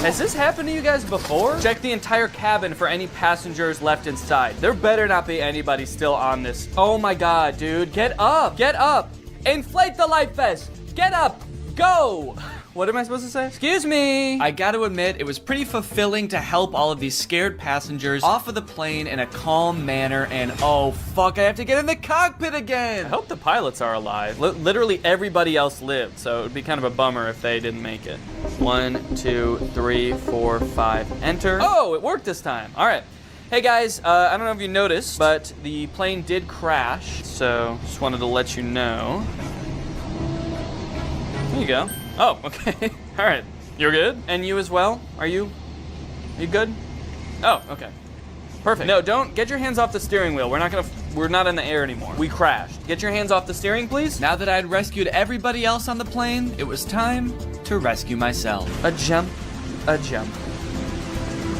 Has this happened to you guys before? Check the entire cabin for any passengers left inside. There better not be anybody still on this. Oh my God, dude, get up, get up. Inflate the life vest, get up, go. What am I supposed to say? Excuse me. I gotta admit, it was pretty fulfilling to help all of these scared passengers off of the plane in a calm manner, and oh fuck, I have to get in the cockpit again. I hope the pilots are alive. Literally everybody else lived, so it would be kind of a bummer if they didn't make it. 1, 2, 3, 4, 5, enter. Oh, it worked this time. All right. Hey guys, I don't know if you noticed, but the plane did crash, so just wanted to let you know. There you go. Oh, okay. All right. You're good? And you as well? Are you good? Oh, okay. Perfect. No, don't get your hands off the steering wheel. We're not in the air anymore. We crashed. Get your hands off the steering, please. Now that I'd rescued everybody else on the plane, it was time to rescue myself. A jump, a jump.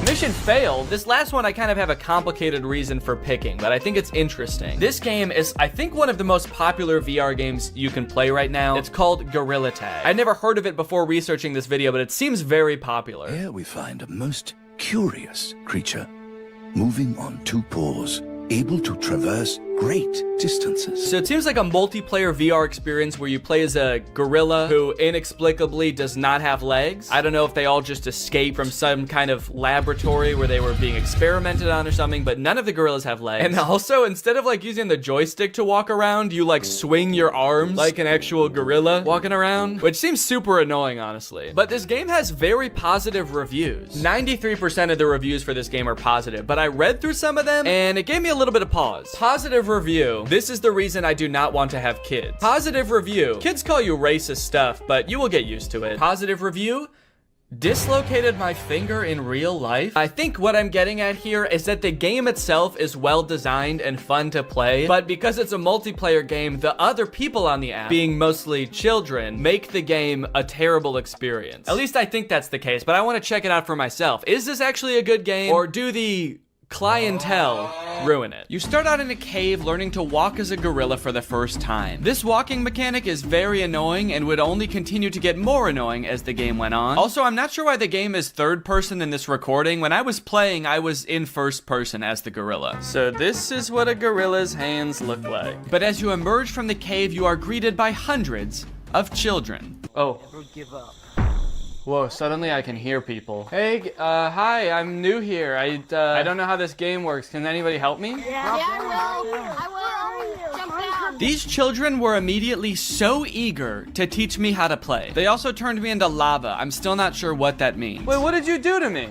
Mission failed. This last one I kind of have a complicated reason for picking, but I think it's interesting. This game is, I think, one of the most popular VR games you can play right now. It's called Gorilla Tag. I'd never heard of it before researching this video, but it seems very popular. Here we find a most curious creature, moving on 2 paws, able to traverse great distances. So it seems like a multiplayer VR experience where you play as a gorilla who inexplicably does not have legs. I don't know if they all just escaped from some kind of laboratory where they were being experimented on or something, but none of the gorillas have legs. And also, instead of like using the joystick to walk around, you like swing your arms like an actual gorilla walking around, which seems super annoying, honestly. But this game has very positive reviews. 93% of the reviews for this game are positive, but I read through some of them and it gave me a little bit of pause. Positive review. This is the reason I do not want to have kids. Positive review. Kids call you racist stuff, but you will get used to it. Positive review. Dislocated my finger in real life. I think what I'm getting at here is that the game itself is well designed and fun to play, but because it's a multiplayer game, the other people on the app, being mostly children, make the game a terrible experience. At least I think that's the case, but I want to check it out for myself. Is this actually a good game, or do the clientele ruin it? You start out in a cave learning to walk as a gorilla for the first time. This walking mechanic is very annoying and would only continue to get more annoying as the game went on. Also, I'm not sure why the game is third person in this recording. When I was playing, I was in first person as the gorilla. So this is what a gorilla's hands look like. But as you emerge from the cave, you are greeted by hundreds of children. Oh. Never give up. Whoa, suddenly I can hear people. Hey, hi, I'm new here. I don't know how this game works. Can anybody help me? Yeah, I will. Jump down. These children were immediately so eager to teach me how to play. They also turned me into lava. I'm still not sure what that means. Wait, what did you do to me?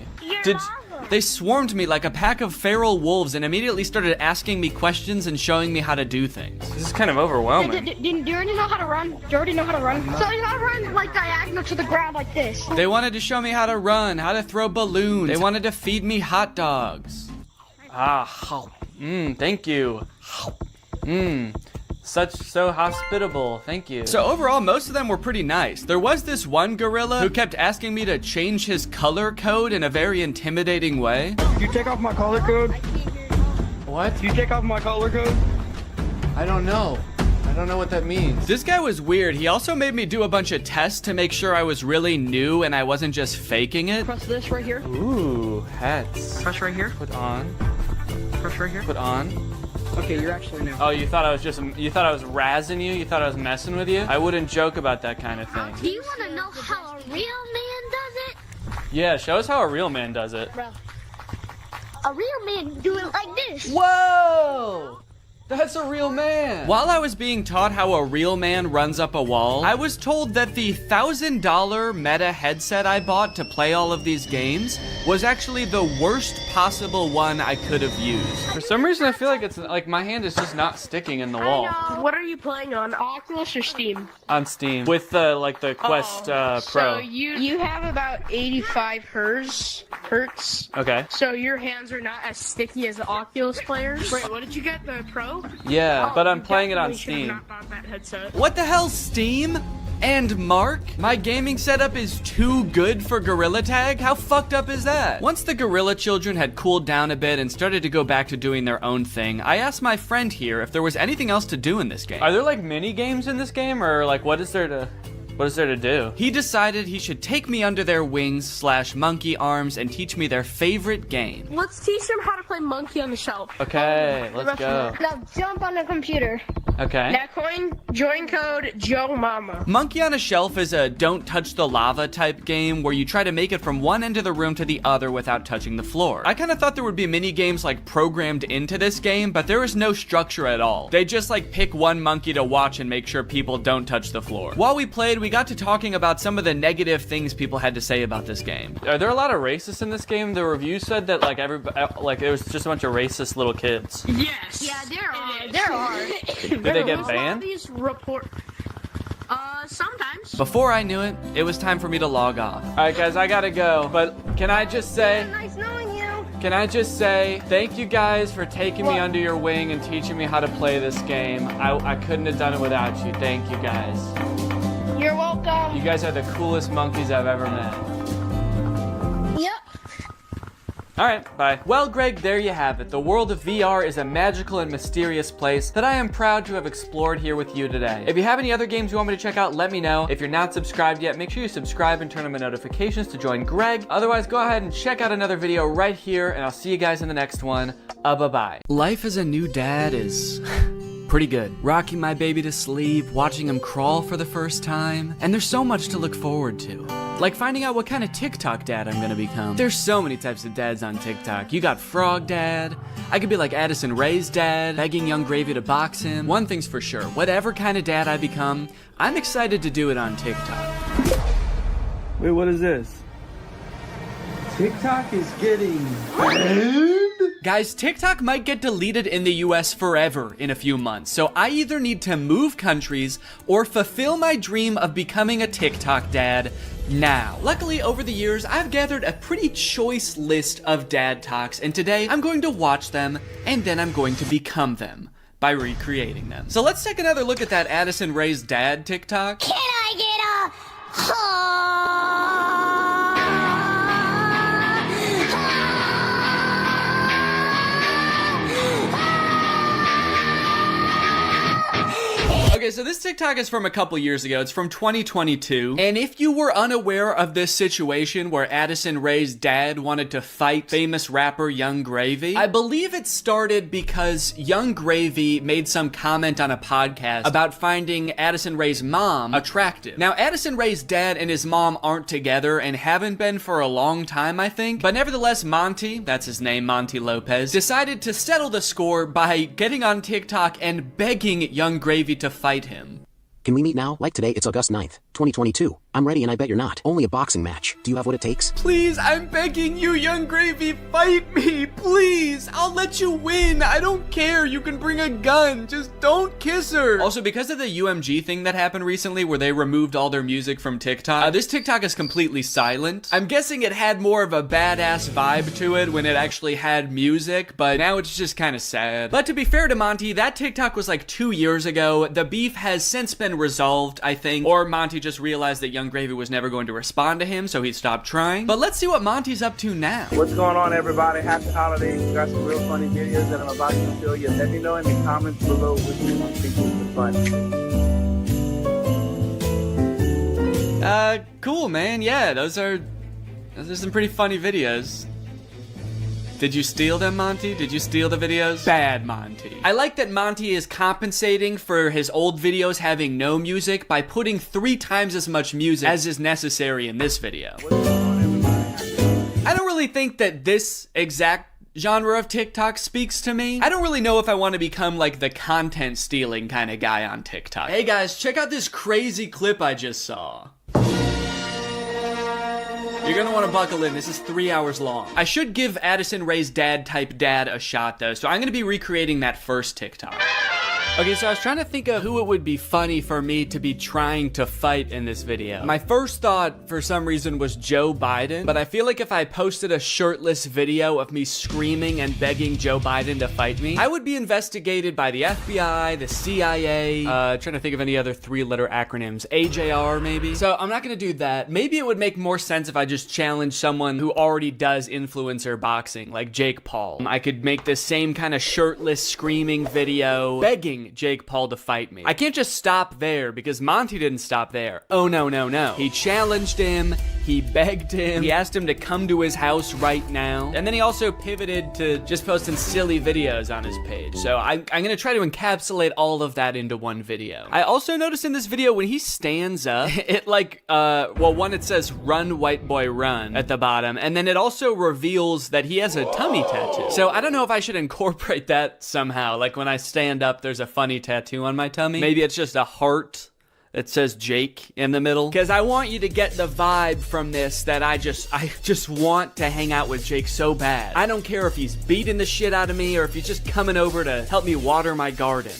They swarmed me like a pack of feral wolves and immediately started asking me questions and showing me how to do things. This is kind of overwhelming. Do you already know how to run? Do you already know how to run? So you gotta run like diagonal to the ground like this. They wanted to show me how to run, how to throw balloons. They wanted to feed me hot dogs. Thank you. So hospitable. Thank you. So overall, most of them were pretty nice. There was this one gorilla who kept asking me to change his color code in a very intimidating way. You take off my color code? What? You take off my color code? I don't know. I don't know what that means. This guy was weird. He also made me do a bunch of tests to make sure I was really new and I wasn't just faking it. Press this right here. Ooh, hats. Press right here. Put on. Press right here. Put on. Okay, you're actually new. Oh, you thought I was razzing you? You thought I was messing with you? I wouldn't joke about that kind of thing. Do you want to know how a real man does it? Yeah, show us how a real man does it. Bro, a real man do it like this. Whoa! That's a real man. While I was being taught how a real man runs up a wall, I was told that the $1,000 Meta headset I bought to play all of these games was actually the worst possible one I could have used. For some reason, I feel like it's like my hand is just not sticking in the wall. What are you playing on, Oculus or Steam? On Steam with the Quest Pro. So you have about 85 hertz. Okay. So your hands are not as sticky as the Oculus players. Wait, what did you get? The Pro? Yeah, but I'm playing it on Steam. Not bought that headset. What the hell, Steam? And Mark? My gaming setup is too good for Gorilla Tag? How fucked up is that? Once the Gorilla children had cooled down a bit and started to go back to doing their own thing, I asked my friend here if there was anything else to do in this game. Are there like mini games in this game, or like what is there to do? He decided he should take me under their wings / monkey arms and teach me their favorite game. Let's teach them how to play Monkey on the Shelf. Okay, let's go. Now jump on the computer. Okay. Now join code Joe Mama. Monkey on a Shelf is a don't touch the lava type game where you try to make it from one end of the room to the other without touching the floor. I kind of thought there would be mini games like programmed into this game, but there is no structure at all. They just like pick one monkey to watch and make sure people don't touch the floor. While we played, we got to talking about some of the negative things people had to say about this game. Are there a lot of racists in this game? The review said that like it was just a bunch of racist little kids. Yes. Yeah, there are. There are. Did they get banned? These sometimes. Before I knew it, it was time for me to log off. All right, guys, I gotta go. But can I just say? Nice knowing you. Can I just say thank you guys for taking me under your wing and teaching me how to play this game. I couldn't have done it without you. Thank you guys. You're welcome. You guys are the coolest monkeys I've ever met. Yep. All right, bye. Well, Greg, there you have it. The world of VR is a magical and mysterious place that I am proud to have explored here with you today. If you have any other games you want me to check out, let me know. If you're not subscribed yet, make sure you subscribe and turn on my notifications to join Greg. Otherwise, go ahead and check out another video right here, and I'll see you guys in the next one. Bye-bye. Life as a new dad is pretty good. Rocking my baby to sleep, watching him crawl for the first time, and there's so much to look forward to. Like finding out what kind of TikTok dad I'm gonna become. There's so many types of dads on TikTok. You got Frog Dad. I could be like Addison Rae's dad, begging Young Gravy to box him. One thing's for sure, whatever kind of dad I become, I'm excited to do it on TikTok. Wait, what is this? TikTok is getting banned? Guys, TikTok might get deleted in the US forever in a few months, so I either need to move countries or fulfill my dream of becoming a TikTok dad now. Luckily, over the years, I've gathered a pretty choice list of dad talks, and today I'm going to watch them, and then I'm going to become them by recreating them. So let's take another look at that Addison Rae's dad TikTok. Can I get a Okay, so this TikTok is from a couple years ago. It's from 2022. And if you were unaware of this situation where Addison Rae's dad wanted to fight famous rapper Young Gravy, I believe it started because Young Gravy made some comment on a podcast about finding Addison Rae's mom attractive. Now, Addison Rae's dad and his mom aren't together and haven't been for a long time, I think. But nevertheless, Monty, that's his name, Monty Lopez, decided to settle the score by getting on TikTok and begging Young Gravy to fight him. Can we meet now? Like today, it's August 9th, 2022. I'm ready, and I bet you're not. Only a boxing match. Do you have what it takes? Please, I'm begging you, Young Gravy, fight me, please. I'll let you win. I don't care. You can bring a gun. Just don't kiss her. Also, because of the UMG thing that happened recently where they removed all their music from TikTok, this TikTok is completely silent. I'm guessing it had more of a badass vibe to it when it actually had music, but now it's just kind of sad. But to be fair to Monty, that TikTok was like 2 years ago. The beef has since been resolved, I think, or Monty just realized that Young Gravy was never going to respond to him, so he stopped trying. But let's see what Monty's up to now. What's going on, everybody? Happy holidays. We got some real funny videos that I'm about to show you. Let me know in the comments below which one you think is the fun. Cool, man. Yeah, those are some pretty funny videos. Did you steal them, Monty? Did you steal the videos? Bad, Monty. I like that Monty is compensating for his old videos having no music by putting 3 times as much music as is necessary in this video. I don't really think that this exact genre of TikTok speaks to me. I don't really know if I want to become like the content stealing kind of guy on TikTok. Hey guys, check out this crazy clip I just saw. You're gonna want to buckle in. This is 3 hours long. I should give Addison Rae's dad type dad a shot though, so I'm gonna be recreating that first TikTok. Okay, so I was trying to think of who it would be funny for me to be trying to fight in this video. My first thought, for some reason, was Joe Biden, but I feel like if I posted a shirtless video of me screaming and begging Joe Biden to fight me, I would be investigated by the FBI, the CIA, trying to think of any other 3-letter acronyms, AJR maybe. So I'm not gonna do that. Maybe it would make more sense if I just challenge someone who already does influencer boxing, like Jake Paul. I could make this same kind of shirtless screaming video, begging Jake Paul to fight me. I can't just stop there because Monty didn't stop there. Oh no, no, no. He challenged him, he begged him, he asked him to come to his house right now, and then he also pivoted to just posting silly videos on his page. So I'm gonna try to encapsulate all of that into one video. I also noticed in this video when he stands up, it like, well, one, it says run white boy run at the bottom, and then it also reveals that he has a tummy tattoo. So I don't know if I should incorporate that somehow. Like when I stand up, there's a funny tattoo on my tummy. Maybe it's just a heart that says Jake in the middle. Because I want you to get the vibe from this that I just want to hang out with Jake so bad. I don't care if he's beating the shit out of me or if he's just coming over to help me water my garden.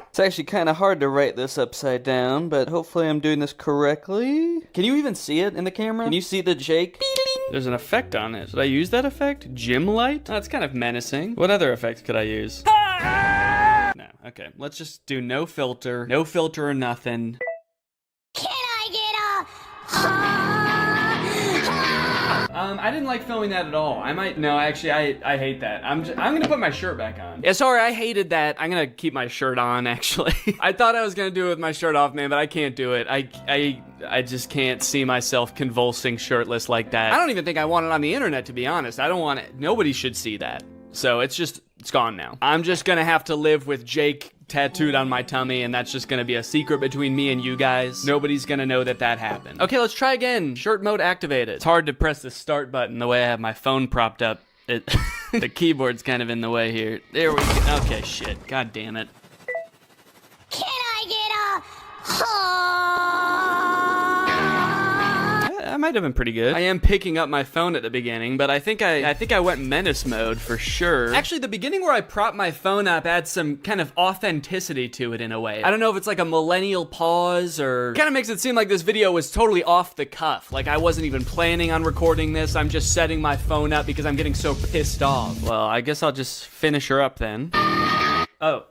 It's actually kind of hard to write this upside down, but hopefully I'm doing this correctly. Can you even see it in the camera? Can you see the Jake? There's an effect on it. Should I use that effect? Gym light? Oh, it's kind of menacing. What other effects could I use? No, okay. Let's just do no filter. No filter or nothing. Can I get I didn't like filming that at all. I might, no, actually, I hate that. I'm gonna put my shirt back on. Yeah, sorry, I hated that. I'm gonna keep my shirt on, actually. I thought I was gonna do it with my shirt off, man, but I can't do it. I just can't see myself convulsing shirtless like that. I don't even think I want it on the internet, to be honest. I don't want it. Nobody should see that. So it's gone now. I'm just gonna have to live with Jake tattooed on my tummy, and that's just gonna be a secret between me and you guys. Nobody's gonna know that that happened. Okay, let's try again. Shirt mode activated. It's hard to press the start button the way I have my phone propped up. The keyboard's kind of in the way here. There we go. Okay, shit. God damn it. Can I get That might have been pretty good. I am picking up my phone at the beginning, but I think I went menace mode for sure. Actually, the beginning where I prop my phone up adds some kind of authenticity to it in a way. I don't know if it's like a millennial pause or kind of makes it seem like this video was totally off the cuff. Like I wasn't even planning on recording this. I'm just setting my phone up because I'm getting so pissed off. Well, I guess I'll just finish her up then. Oh,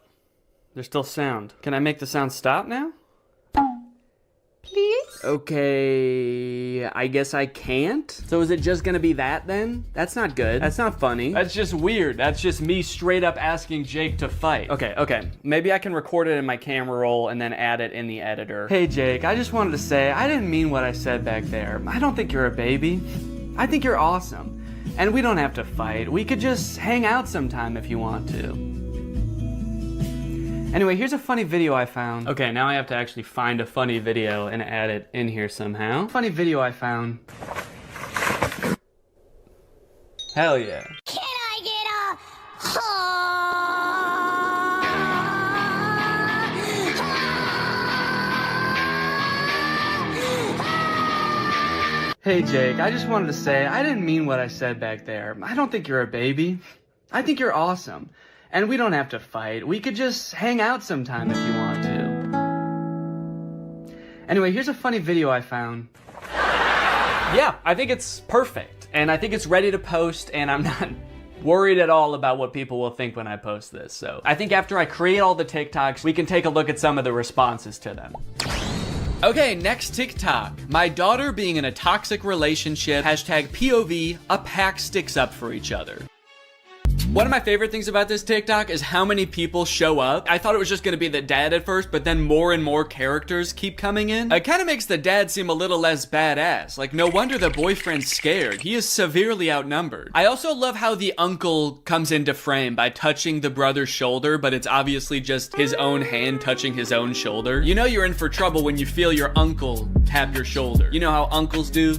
there's still sound. Can I make the sound stop now? Please? Okay, I guess I can't. So is it just gonna be that then? That's not good. That's not funny. That's just weird. That's just me straight up asking Jake to fight. Okay. Maybe I can record it in my camera roll and then add it in the editor. Hey Jake, I just wanted to say, I didn't mean what I said back there. I don't think you're a baby. I think you're awesome. And we don't have to fight. We could just hang out sometime if you want to. Anyway, here's a funny video I found. Okay, now I have to actually find a funny video and add it in here somehow. Funny video I found. Hell yeah. Can I get Hey Jake, I just wanted to say, I didn't mean what I said back there. I don't think you're a baby. I think you're awesome. And we don't have to fight. We could just hang out sometime if you want to. Anyway, here's a funny video I found. Yeah, I think it's perfect. And I think it's ready to post, and I'm not worried at all about what people will think when I post this. So I think after I create all the TikToks, we can take a look at some of the responses to them. Okay, next TikTok. My daughter being in a toxic relationship, hashtag POV, a pack sticks up for each other. One of my favorite things about this TikTok is how many people show up. I thought it was just gonna be the dad at first, but then more and more characters keep coming in. It kind of makes the dad seem a little less badass. Like, no wonder the boyfriend's scared. He is severely outnumbered. I also love how the uncle comes into frame by touching the brother's shoulder, but it's obviously just his own hand touching his own shoulder. You know you're in for trouble when you feel your uncle tap your shoulder. You know how uncles do?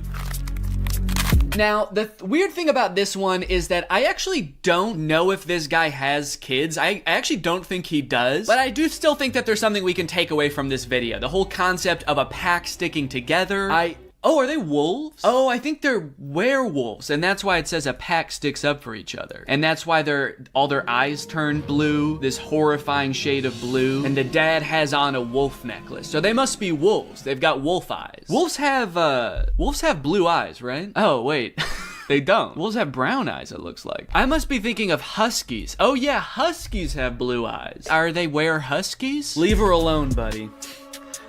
Now, the weird thing about this one is that I actually don't know if this guy has kids. I actually don't think he does, but I do still think that there's something we can take away from this video. The whole concept of a pack sticking together. Oh, are they wolves? Oh, I think they're werewolves, and that's why it says a pack sticks up for each other. And that's why all their eyes turn blue, this horrifying shade of blue, and the dad has on a wolf necklace. So they must be wolves. They've got wolf eyes. Wolves have blue eyes, right? Oh, wait. They don't. Wolves have brown eyes, it looks like. I must be thinking of huskies. Oh yeah, huskies have blue eyes. Are they huskies? Leave her alone, buddy.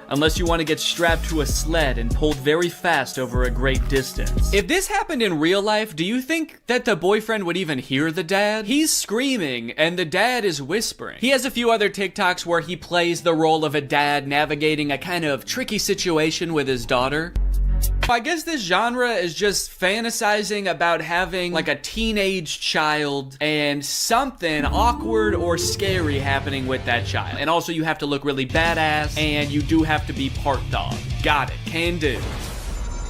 Unless you want to get strapped to a sled and pulled very fast over a great distance. If this happened in real life, do you think that the boyfriend would even hear the dad? He's screaming and the dad is whispering. He has a few other TikToks where he plays the role of a dad navigating a kind of tricky situation with his daughter. I guess this genre is just fantasizing about having like a teenage child and something awkward or scary happening with that child. And also you have to look really badass and you do have to be part dog. Got it, can do.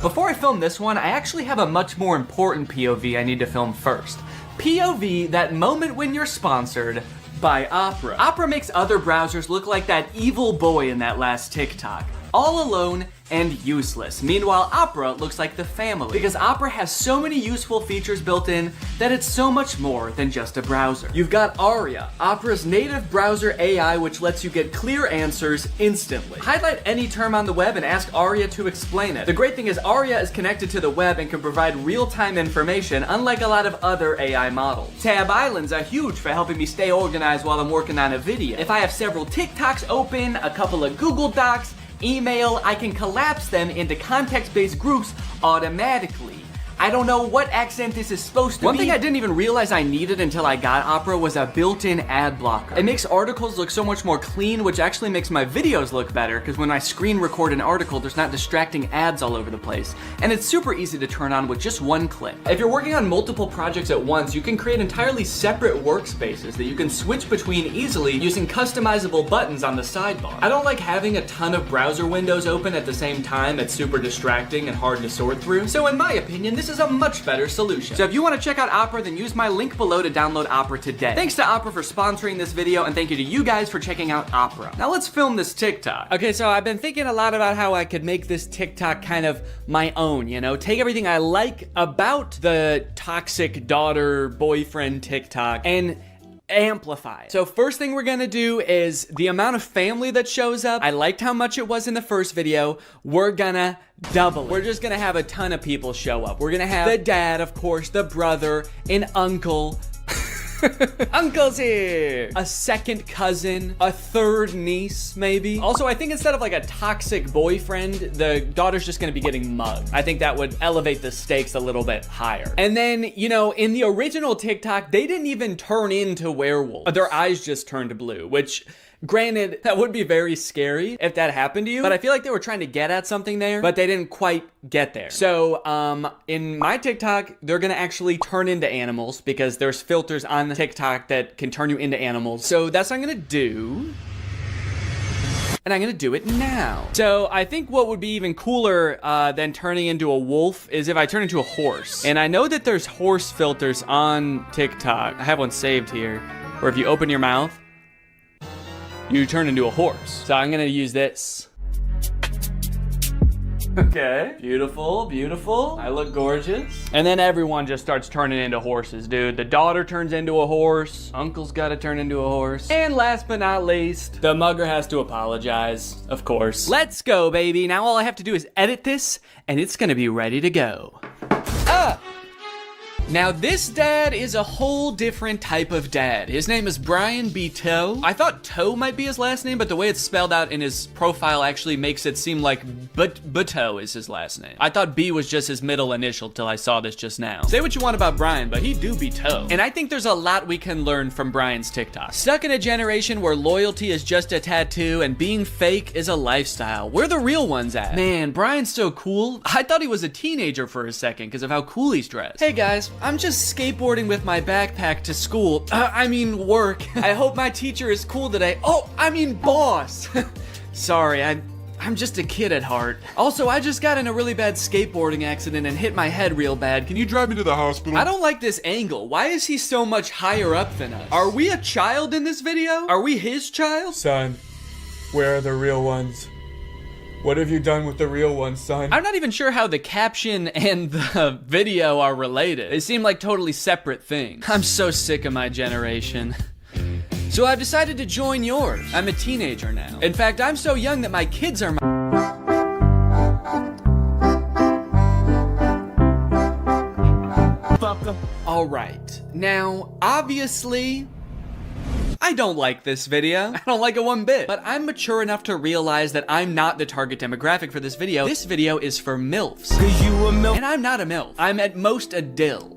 Before I film this one, I actually have a much more important POV I need to film first. POV, that moment when you're sponsored by Opera. Opera makes other browsers look like that evil boy in that last TikTok. All alone and useless. Meanwhile, Opera looks like the family because Opera has so many useful features built in that it's so much more than just a browser. You've got Aria, Opera's native browser AI, which lets you get clear answers instantly. Highlight any term on the web and ask Aria to explain it. The great thing is Aria is connected to the web and can provide real-time information, unlike a lot of other AI models. Tab islands are huge for helping me stay organized while I'm working on a video. If I have several TikToks open, a couple of Google Docs, email, I can collapse them into context-based groups automatically. I don't know what accent this is supposed to be. One thing I didn't even realize I needed until I got Opera was a built-in ad blocker. It makes articles look so much more clean, which actually makes my videos look better, because when I screen record an article, there's not distracting ads all over the place. And it's super easy to turn on with just one click. If you're working on multiple projects at once, you can create entirely separate workspaces that you can switch between easily using customizable buttons on the sidebar. I don't like having a ton of browser windows open at the same time. It's super distracting and hard to sort through. So in my opinion, this is a much better solution. So if you want to check out Opera, then use my link below to download Opera today. Thanks to Opera for sponsoring this video, and thank you to you guys for checking out Opera. Now let's film this TikTok. Okay, so I've been thinking a lot about how I could make this TikTok kind of my own, you know? Take everything I like about the toxic daughter boyfriend TikTok and amplify it. So first thing we're gonna do is the amount of family that shows up. I liked how much it was in the first video. We're gonna double it. We're just gonna have a ton of people show up. We're gonna have the dad, of course, the brother, an uncle. Uncle's here! A second cousin, a third niece, maybe. Also, I think instead of like a toxic boyfriend, the daughter's just gonna be getting mugged. I think that would elevate the stakes a little bit higher. And then, you know, in the original TikTok, they didn't even turn into werewolves. Their eyes just turned blue, which, granted, that would be very scary if that happened to you, but I feel like they were trying to get at something there, but they didn't quite get there. So, in my TikTok, they're gonna actually turn into animals because there's filters on the TikTok that can turn you into animals. So that's what I'm gonna do. And I'm gonna do it now. So I think what would be even cooler than turning into a wolf is if I turn into a horse. And I know that there's horse filters on TikTok. I have one saved here, where if you open your mouth, you turn into a horse. So I'm gonna use this. Okay. Beautiful, beautiful. I look gorgeous. And then everyone just starts turning into horses, dude. The daughter turns into a horse. Uncle's got to turn into a horse. And last but not least, the mugger has to apologize, of course. Let's go, baby. Now all I have to do is edit this, and it's gonna be ready to go. Now this dad is a whole different type of dad. His name is Brian B. Toe. I thought Toe might be his last name, but the way it's spelled out in his profile actually makes it seem like Buteau is his last name. I thought B was just his middle initial till I saw this just now. Say what you want about Brian, but he do be Toe. And I think there's a lot we can learn from Brian's TikTok. Stuck in a generation where loyalty is just a tattoo and being fake is a lifestyle. Where the real ones at? Man, Brian's so cool. I thought he was a teenager for a second because of how cool he's dressed. Hey guys, I'm just skateboarding with my backpack to school. I mean work. I hope my teacher is cool today. Oh, I mean boss. Sorry, I'm just a kid at heart. Also, I just got in a really bad skateboarding accident and hit my head real bad. Can you drive me to the hospital? I don't like this angle. Why is he so much higher up than us? Are we a child in this video? Are we his child? Son, where are the real ones? What have you done with the real ones, son? I'm not even sure how the caption and the video are related. They seem like totally separate things. I'm so sick of my generation. So I've decided to join yours. I'm a teenager now. In fact, I'm so young that my kids are All right. Now, obviously, I don't like this video. I don't like it one bit. But I'm mature enough to realize that I'm not the target demographic for this video. This video is for MILFs. And I'm not a MILF. I'm at most a dill.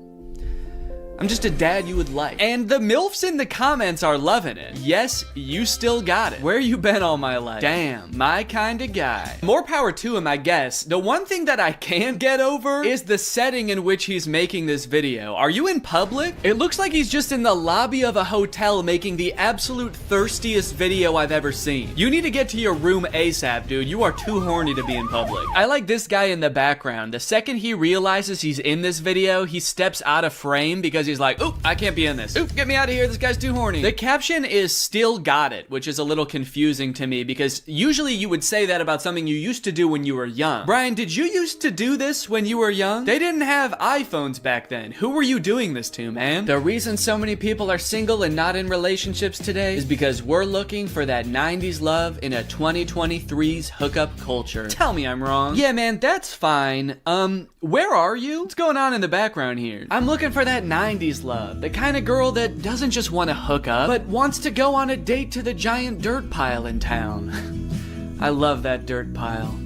I'm just a dad you would like. And the MILFs in the comments are loving it. Yes, you still got it. Where you been all my life? Damn, my kind of guy. More power to him, I guess. The one thing that I can't get over is the setting in which he's making this video. Are you in public? It looks like he's just in the lobby of a hotel making the absolute thirstiest video I've ever seen. You need to get to your room ASAP, dude. You are too horny to be in public. I like this guy in the background. The second he realizes he's in this video, he steps out of frame because he's like, oop, I can't be in this. Oop, get me out of here. This guy's too horny. The caption is still got it, which is a little confusing to me because usually you would say that about something you used to do when you were young. Brian, did you used to do this when you were young? They didn't have iPhones back then. Who were you doing this to, man? The reason so many people are single and not in relationships today is because we're looking for that 90s love in a 2023's hookup culture. Tell me I'm wrong. Yeah, man, that's fine. Where are you? What's going on in the background here? I'm looking for that 90s love. The kind of girl that doesn't just want to hook up, but wants to go on a date to the giant dirt pile in town. I love that dirt pile.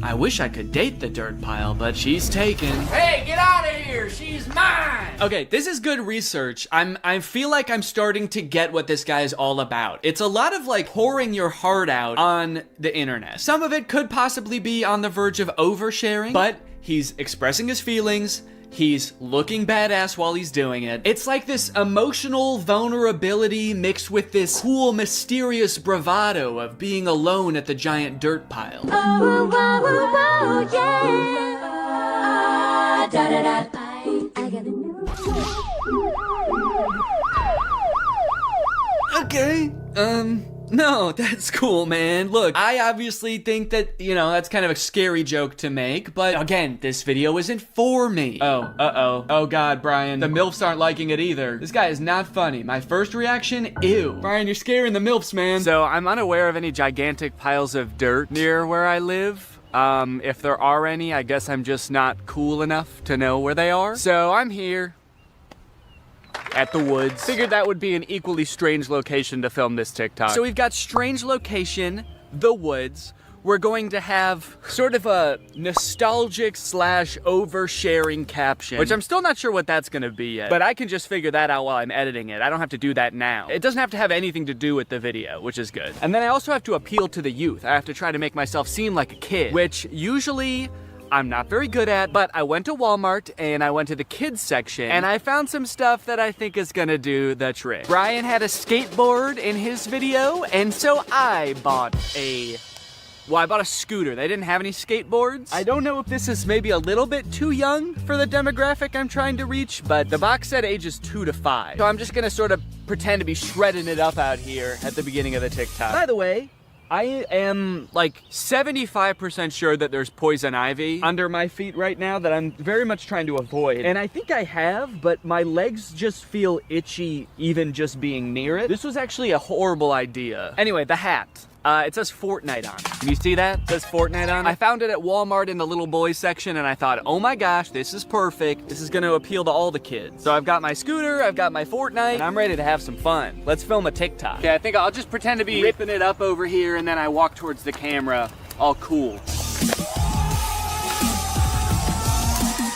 I wish I could date the dirt pile, but she's taken. Hey, get out of here! She's mine! Okay, this is good research. I feel like I'm starting to get what this guy is all about. It's a lot of like pouring your heart out on the internet. Some of it could possibly be on the verge of oversharing, but he's expressing his feelings. He's looking badass while he's doing it. It's like this emotional vulnerability mixed with this cool, mysterious bravado of being alone at the giant dirt pile. Oh, oh, oh, yeah. Da, da, da. I gotta know. Okay, no, that's cool, man. Look, I obviously think that, you know, that's kind of a scary joke to make, but again, this video isn't for me. Oh, uh-oh. Oh God, Brian, the MILFs aren't liking it either. This guy is not funny. My first reaction, ew. Brian, you're scaring the MILFs, man. So I'm unaware of any gigantic piles of dirt near where I live. If there are any, I guess I'm just not cool enough to know where they are. So I'm here at the woods. Figured that would be an equally strange location to film this TikTok. So we've got strange location, the woods. We're going to have sort of a nostalgic / oversharing caption, which I'm still not sure what that's gonna be yet, but I can just figure that out while I'm editing it. I don't have to do that now. It doesn't have to have anything to do with the video, which is good. And then I also have to appeal to the youth. I have to try to make myself seem like a kid, which usually I'm not very good at, but I went to Walmart and I went to the kids section and I found some stuff that I think is gonna do the trick. Brian had a skateboard in his video, and so I bought a scooter. They didn't have any skateboards. I don't know if this is maybe a little bit too young for the demographic I'm trying to reach, but the box said ages 2 to 5. So I'm just gonna sort of pretend to be shredding it up out here at the beginning of the TikTok. By the way, I am like 75% sure that there's poison ivy under my feet right now that I'm very much trying to avoid. And I think I have, but my legs just feel itchy even just being near it. This was actually a horrible idea. Anyway, the hat. It says Fortnite on it. Can you see that? It says Fortnite on it. I found it at Walmart in the little boys section and I thought, oh my gosh, this is perfect. This is gonna appeal to all the kids. So I've got my scooter, I've got my Fortnite, and I'm ready to have some fun. Let's film a TikTok. Okay, I think I'll just pretend to be ripping it up over here and then I walk towards the camera, all cool.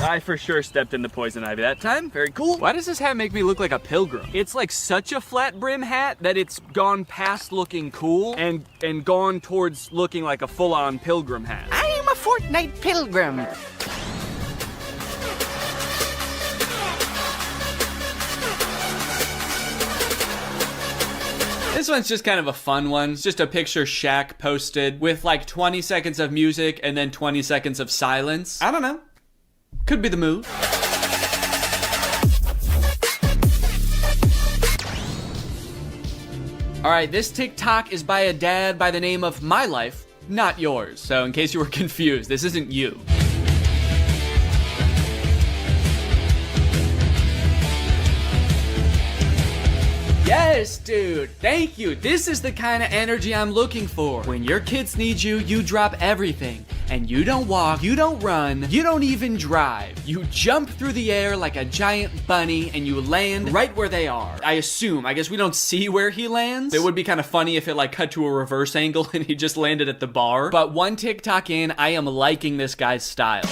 I for sure stepped in the poison ivy that time. Very cool. Why does this hat make me look like a pilgrim? It's like such a flat brim hat that it's gone past looking cool and gone towards looking like a full-on pilgrim hat. I am a Fortnite pilgrim. This one's just kind of a fun one. It's just a picture Shaq posted with like 20 seconds of music and then 20 seconds of silence. I don't know. Could be the mood. All right, this TikTok is by a dad by the name of My Life, not yours. So in case you were confused, this isn't you. Yes, dude, thank you. This is the kind of energy I'm looking for. When your kids need you, you drop everything. And you don't walk, you don't run, you don't even drive. You jump through the air like a giant bunny and you land right where they are. I guess we don't see where he lands. It would be kind of funny if it like cut to a reverse angle and he just landed at the bar. But one TikTok in, I am liking this guy's style.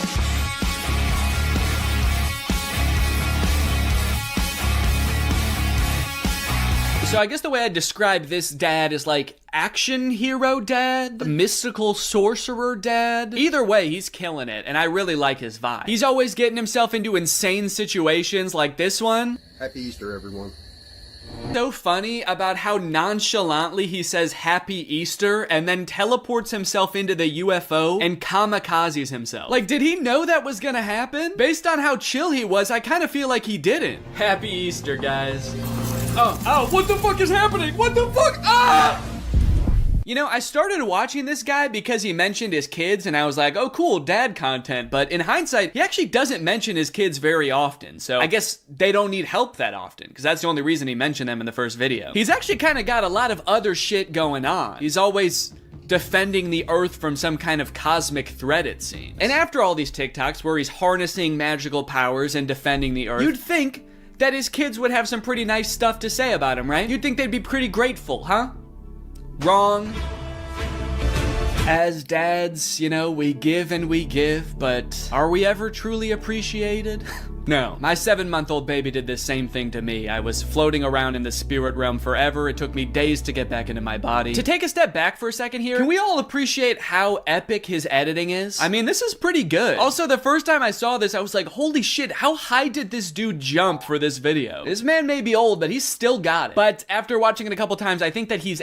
So I guess the way I describe this dad is like action hero dad, mystical sorcerer dad. Either way, he's killing it, and I really like his vibe. He's always getting himself into insane situations like this one. Happy Easter, everyone. So funny about how nonchalantly he says Happy Easter and then teleports himself into the UFO and kamikazes himself. Like, did he know that was gonna happen? Based on how chill he was, I kind of feel like he didn't. Happy Easter, guys. Oh, what the fuck is happening? What the fuck? Ah! You know, I started watching this guy because he mentioned his kids and I was like, oh cool, dad content. But in hindsight, he actually doesn't mention his kids very often. So I guess they don't need help that often because that's the only reason he mentioned them in the first video. He's actually kind of got a lot of other shit going on. He's always defending the earth from some kind of cosmic threat, it seems. And after all these TikToks where he's harnessing magical powers and defending the earth, you'd think that his kids would have some pretty nice stuff to say about him, right? You'd think they'd be pretty grateful, huh? Wrong. As dads, you know, we give and we give, but are we ever truly appreciated? No. My 7-month-old baby did this same thing to me. I was floating around in the spirit realm forever. It took me days to get back into my body. To take a step back for a second here, can we all appreciate how epic his editing is? I mean, this is pretty good. Also, the first time I saw this, I was like, holy shit, how high did this dude jump for this video? This man may be old, but he's still got it. But after watching it a couple times, I think that he's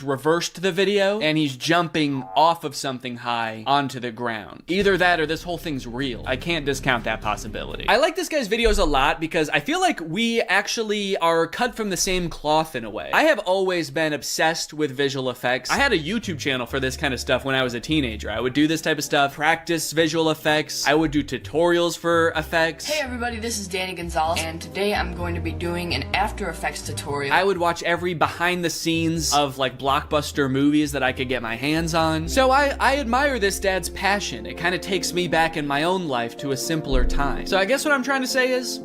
reversed the video and he's jumping off of something high onto the ground. Either that or this whole thing's real. I can't discount that possibility. I like this guy's videos a lot because I feel like we actually are cut from the same cloth in a way. I have always been obsessed with visual effects. I had a YouTube channel for this kind of stuff when I was a teenager. I would do this type of stuff, practice visual effects. I would do tutorials for effects. Hey everybody, this is Danny Gonzalez, and today I'm going to be doing an After Effects tutorial. I would watch every behind the scenes of like blockbuster movies that I could get my hands on. So I admire this dad's passion. It kind of takes me back in my own life to a simpler time. So I guess what I'm trying to say is,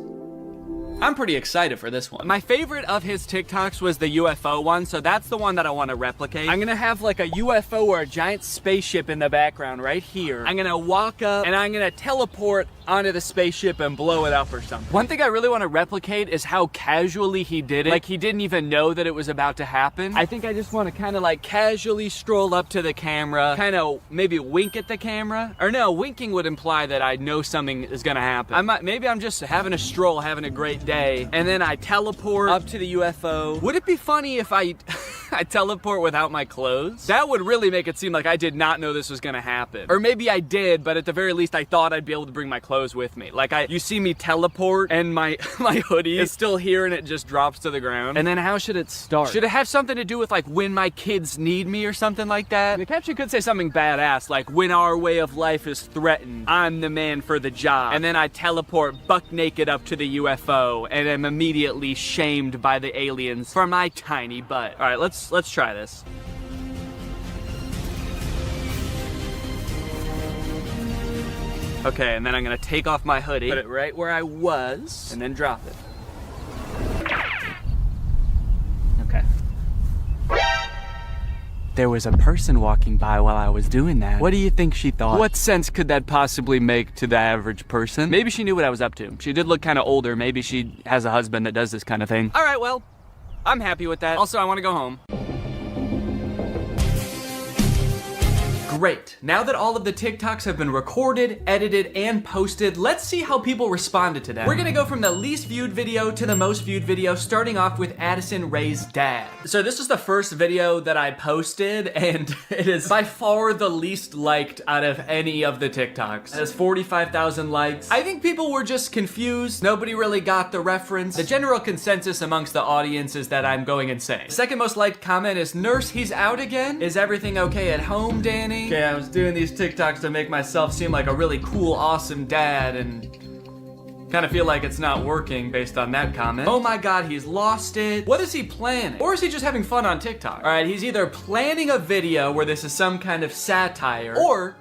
I'm pretty excited for this one. My favorite of his TikToks was the UFO one, so that's the one that I want to replicate. I'm gonna have like a UFO or a giant spaceship in the background right here. I'm gonna walk up and I'm gonna teleport onto the spaceship and blow it up or something. One thing I really want to replicate is how casually he did it. Like he didn't even know that it was about to happen. I think I just want to kind of like casually stroll up to the camera, kind of maybe wink at the camera. Or no, winking would imply that I know something is gonna happen. Maybe I'm just having a stroll, having a great day, and then I teleport up to the UFO. Would it be funny if I I teleport without my clothes? That would really make it seem like I did not know this was gonna happen. Or maybe I did, but at the very least I thought I'd be able to bring my clothes with me. Like you see me teleport and my hoodie is still here and it just drops to the ground. And then how should it start? Should it have something to do with like when my kids need me or something like that? The caption could say something badass like when our way of life is threatened, I'm the man for the job. And then I teleport buck naked up to the UFO and am immediately shamed by the aliens for my tiny butt. All right, let's try this. Okay, and then I'm gonna take off my hoodie, put it right where I was, and then drop it. Okay. There was a person walking by while I was doing that. What do you think she thought? What sense could that possibly make to the average person? Maybe she knew what I was up to. She did look kind of older. Maybe she has a husband that does this kind of thing. All right, well, I'm happy with that. Also, I want to go home. Great. Now that all of the TikToks have been recorded, edited, and posted, let's see how people responded to them. We're gonna go from the least viewed video to the most viewed video, starting off with Addison Rae's dad. So this is the first video that I posted, and it is by far the least liked out of any of the TikToks. It has 45,000 likes. I think people were just confused. Nobody really got the reference. The general consensus amongst the audience is that I'm going insane. Second most liked comment is, "Nurse, he's out again? Is everything okay at home, Danny?" Okay, I was doing these TikToks to make myself seem like a really cool, awesome dad, and kind of feel like it's not working based on that comment. Oh my god, he's lost it. What is he planning? Or is he just having fun on TikTok? All right, he's either planning a video where this is some kind of satire, or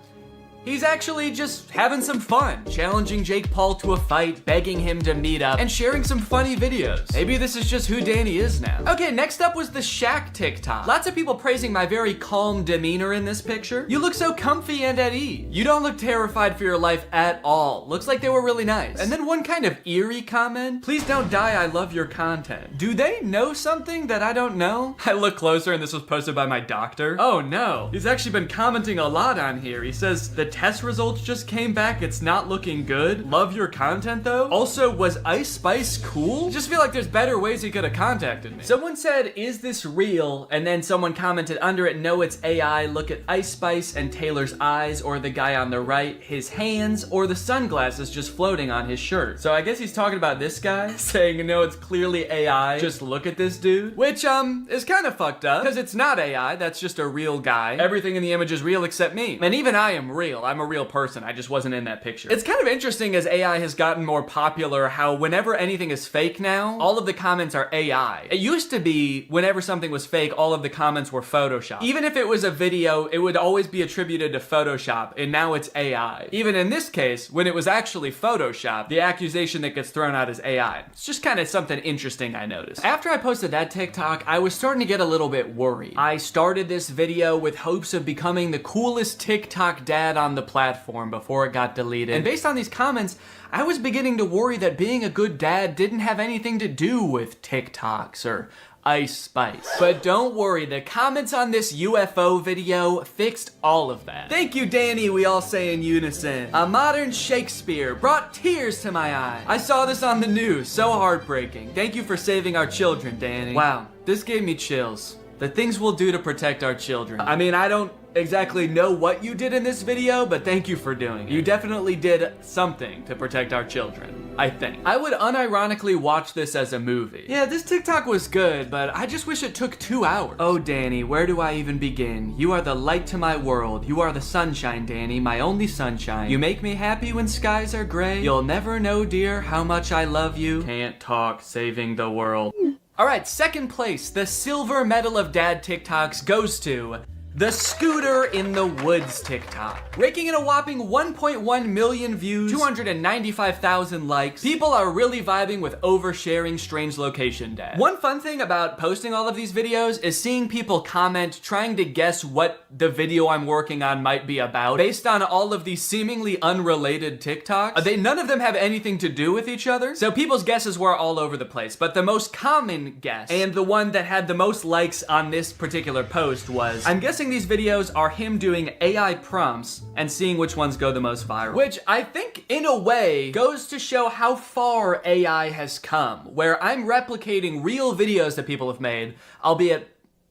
he's actually just having some fun, challenging Jake Paul to a fight, begging him to meet up, and sharing some funny videos. Maybe this is just who Danny is now. Okay, next up was the Shaq TikTok. Lots of people praising my very calm demeanor in this picture. You look so comfy and at ease. You don't look terrified for your life at all. Looks like they were really nice. And then one kind of eerie comment, "Please don't die, I love your content." Do they know something that I don't know? I look closer and this was posted by my doctor. Oh no, he's actually been commenting a lot on here. He says, "The test results just came back, it's not looking good. Love your content though. Also, was Ice Spice cool?" Just feel like there's better ways he could have contacted me. Someone said, "Is this real?" And then someone commented under it, "No, it's AI. Look at Ice Spice and Taylor's eyes, or the guy on the right, his hands, or the sunglasses just floating on his shirt." So I guess he's talking about this guy, saying, "No, it's clearly AI. Just look at this dude." Which, is kind of fucked up, because it's not AI, that's just a real guy. Everything in the image is real except me. And even I am real. I'm a real person. I just wasn't in that picture. It's kind of interesting as AI has gotten more popular how whenever anything is fake now, all of the comments are AI. It used to be whenever something was fake, all of the comments were Photoshop. Even if it was a video, it would always be attributed to Photoshop, and now it's AI. Even in this case, when it was actually Photoshop, the accusation that gets thrown out is AI. It's just kind of something interesting I noticed. After I posted that TikTok, I was starting to get a little bit worried. I started this video with hopes of becoming the coolest TikTok dad on the platform before it got deleted. And based on these comments, I was beginning to worry that being a good dad didn't have anything to do with TikToks or Ice Spice. But don't worry, the comments on this UFO video fixed all of that. "Thank you, Danny," we all say in unison. "A modern Shakespeare brought tears to my eye. I saw this on the news, so heartbreaking. Thank you for saving our children, Danny." Wow, this gave me chills. The things we'll do to protect our children. I mean, I don't exactly know what you did in this video, but thank you for doing it. You definitely did something to protect our children, I think. I would unironically watch this as a movie. Yeah, this TikTok was good, but I just wish it took 2 hours. Oh, Danny, where do I even begin? You are the light to my world. You are the sunshine, Danny, my only sunshine. You make me happy when skies are gray. You'll never know, dear, how much I love you. Can't talk, saving the world. All right, second place, the silver medal of dad TikToks goes to the Scooter in the Woods TikTok. Raking in a whopping 1.1 million views, 295,000 likes. People are really vibing with oversharing strange location dad. One fun thing about posting all of these videos is seeing people comment trying to guess what the video I'm working on might be about based on all of these seemingly unrelated TikToks. None of them have anything to do with each other, so people's guesses were all over the place. But the most common guess, and the one that had the most likes on this particular post was, I'm guessing these videos are him doing AI prompts and seeing which ones go the most viral. Which I think, in a way, goes to show how far AI has come, where I'm replicating real videos that people have made, albeit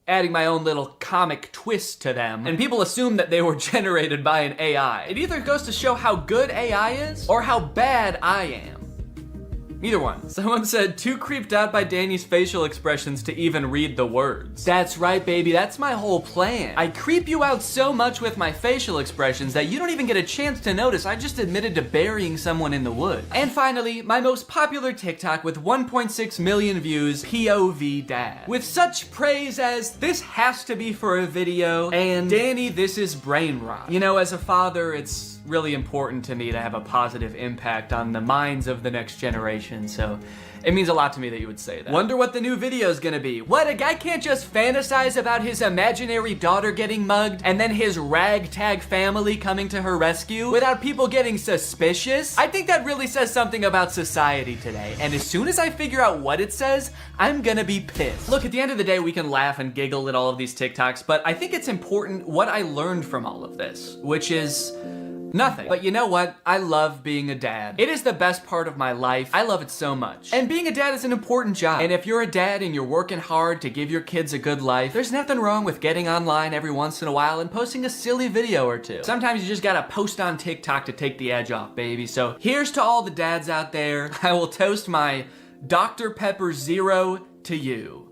adding my own little comic twist to them, and people assume that they were generated by an AI. It either goes to show how good AI is or how bad I am. Either one. Someone said, too creeped out by Danny's facial expressions to even read the words. That's right, baby. That's my whole plan. I creep you out so much with my facial expressions that you don't even get a chance to notice I just admitted to burying someone in the woods. And finally, my most popular TikTok with 1.6 million views, POV Dad. With such praise as, this has to be for a video, and Danny, this is brain rot. You know, as a father, it's really important to me to have a positive impact on the minds of the next generation, so it means a lot to me that you would say that. Wonder what the new video is gonna be. What, a guy can't just fantasize about his imaginary daughter getting mugged and then his ragtag family coming to her rescue without people getting suspicious? I think that really says something about society today, and as soon as I figure out what it says, I'm gonna be pissed. Look, at the end of the day, we can laugh and giggle at all of these TikToks, but I think it's important what I learned from all of this, which is nothing. But you know what? I love being a dad. It is the best part of my life. I love it so much. And being a dad is an important job. And if you're a dad and you're working hard to give your kids a good life, there's nothing wrong with getting online every once in a while and posting a silly video or two. Sometimes you just gotta post on TikTok to take the edge off, baby. So here's to all the dads out there. I will toast my Dr. Pepper Zero to you.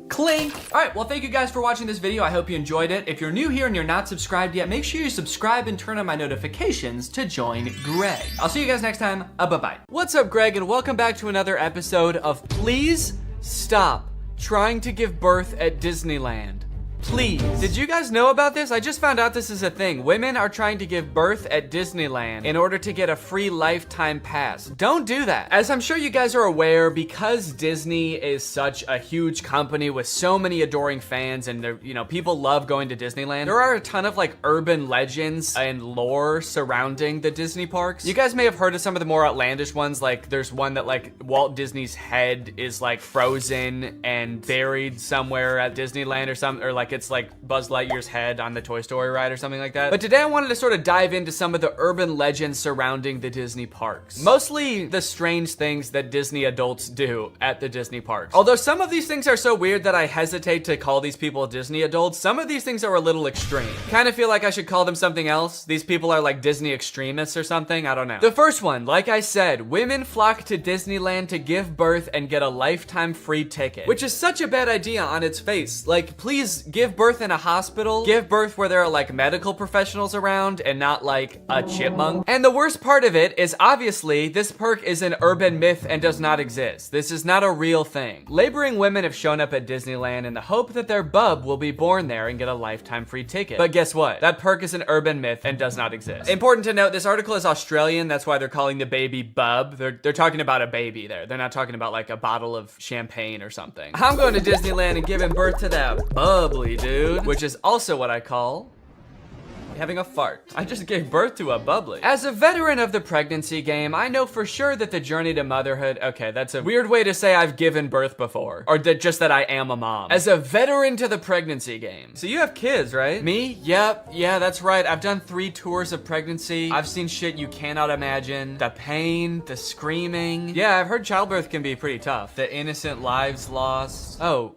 Clink! Alright, well thank you guys for watching this video. I hope you enjoyed it. If you're new here and you're not subscribed yet, make sure you subscribe and turn on my notifications to join Greg. I'll see you guys next time. Bye-bye. What's up, Greg, and welcome back to another episode of Please Stop Trying to Give Birth at Disneyland. Please. Did you guys know about this? I just found out this is a thing. Women are trying to give birth at Disneyland in order to get a free lifetime pass. Don't do that. As I'm sure you guys are aware, because Disney is such a huge company with so many adoring fans and you know, people love going to Disneyland, there are a ton of like urban legends and lore surrounding the Disney parks. You guys may have heard of some of the more outlandish ones, like there's one that like Walt Disney's head is like frozen and buried somewhere at Disneyland or something, or like it's like Buzz Lightyear's head on the Toy Story ride or something like that. But today I wanted to sort of dive into some of the urban legends surrounding the Disney parks. Mostly the strange things that Disney adults do at the Disney parks. Although some of these things are so weird that I hesitate to call these people Disney adults, some of these things are a little extreme. Kind of feel like I should call them something else. These people are like Disney extremists or something, I don't know. The first one, like I said, women flock to Disneyland to give birth and get a lifetime free ticket, which is such a bad idea on its face. Like, please give birth in a hospital, give birth where there are like medical professionals around and not like a chipmunk. And the worst part of it is obviously this perk is an urban myth and does not exist. This is not a real thing. Laboring women have shown up at Disneyland in the hope that their bub will be born there and get a lifetime free ticket. But guess what? That perk is an urban myth and does not exist. Important to note, this article is Australian. That's why they're calling the baby bub. They're talking about a baby there. They're not talking about like a bottle of champagne or something. I'm going to Disneyland and giving birth to that bubbly dude, which is also what I call having a fart. I just gave birth to a bubbly. As a veteran of the pregnancy game, I know for sure that the journey to motherhood, okay, that's a weird way to say I've given birth before, or just that I am a mom. As a veteran to the pregnancy game. So you have kids, right? Me? Yep, yeah, that's right. I've done 3 tours of pregnancy. I've seen shit you cannot imagine. The pain, the screaming. Yeah, I've heard childbirth can be pretty tough. The innocent lives lost. Oh.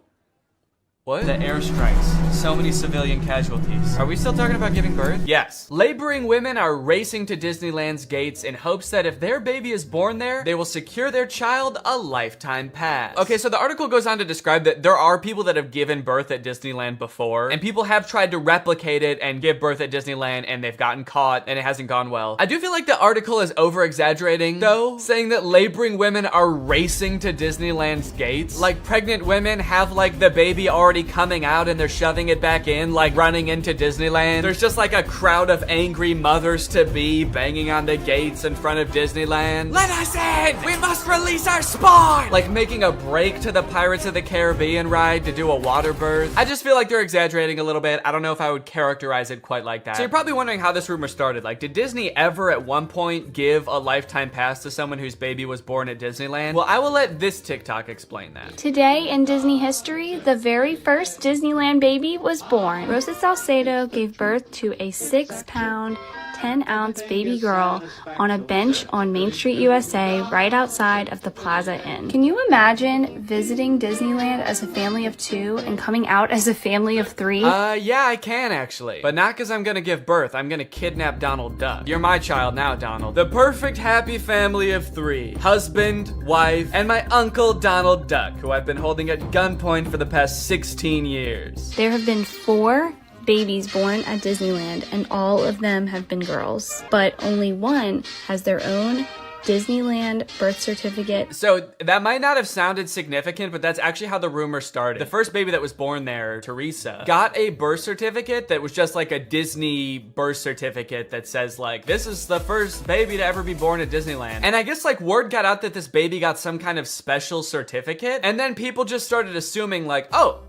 What? The airstrikes. So many civilian casualties. Are we still talking about giving birth? Yes. Laboring women are racing to Disneyland's gates in hopes that if their baby is born there, they will secure their child a lifetime pass. Okay, so the article goes on to describe that there are people that have given birth at Disneyland before, and people have tried to replicate it and give birth at Disneyland, and they've gotten caught, and it hasn't gone well. I do feel like the article is over-exaggerating, though, saying that laboring women are racing to Disneyland's gates. Like, pregnant women have, like, the baby already coming out and they're shoving it back in, like running into Disneyland. There's just like a crowd of angry mothers-to-be banging on the gates in front of Disneyland. Let us in! We must release our spawn! Like making a break to the Pirates of the Caribbean ride to do a water birth. I just feel like they're exaggerating a little bit. I don't know if I would characterize it quite like that. So you're probably wondering how this rumor started. Like, did Disney ever at one point give a lifetime pass to someone whose baby was born at Disneyland? Well, I will let this TikTok explain that. Today in Disney history, the very first Disneyland baby was born. Rosa Salcedo gave birth to a 6-pound, 10-ounce baby girl on a bench on Main Street, USA, right outside of the Plaza Inn. Can you imagine visiting Disneyland as a family of 2 and coming out as a family of 3? Yeah, I can actually. But not because I'm gonna give birth. I'm gonna kidnap Donald Duck. You're my child now, Donald. The perfect happy family of 3. Husband, wife, and my uncle Donald Duck, who I've been holding at gunpoint for the past 16 years. There have been 4 babies born at Disneyland, and all of them have been girls. But only one has their own Disneyland birth certificate. So that might not have sounded significant, but that's actually how the rumor started. The first baby that was born there, Teresa, got a birth certificate that was just like a Disney birth certificate that says like, this is the first baby to ever be born at Disneyland. And I guess like word got out that this baby got some kind of special certificate, and then people just started assuming like, oh,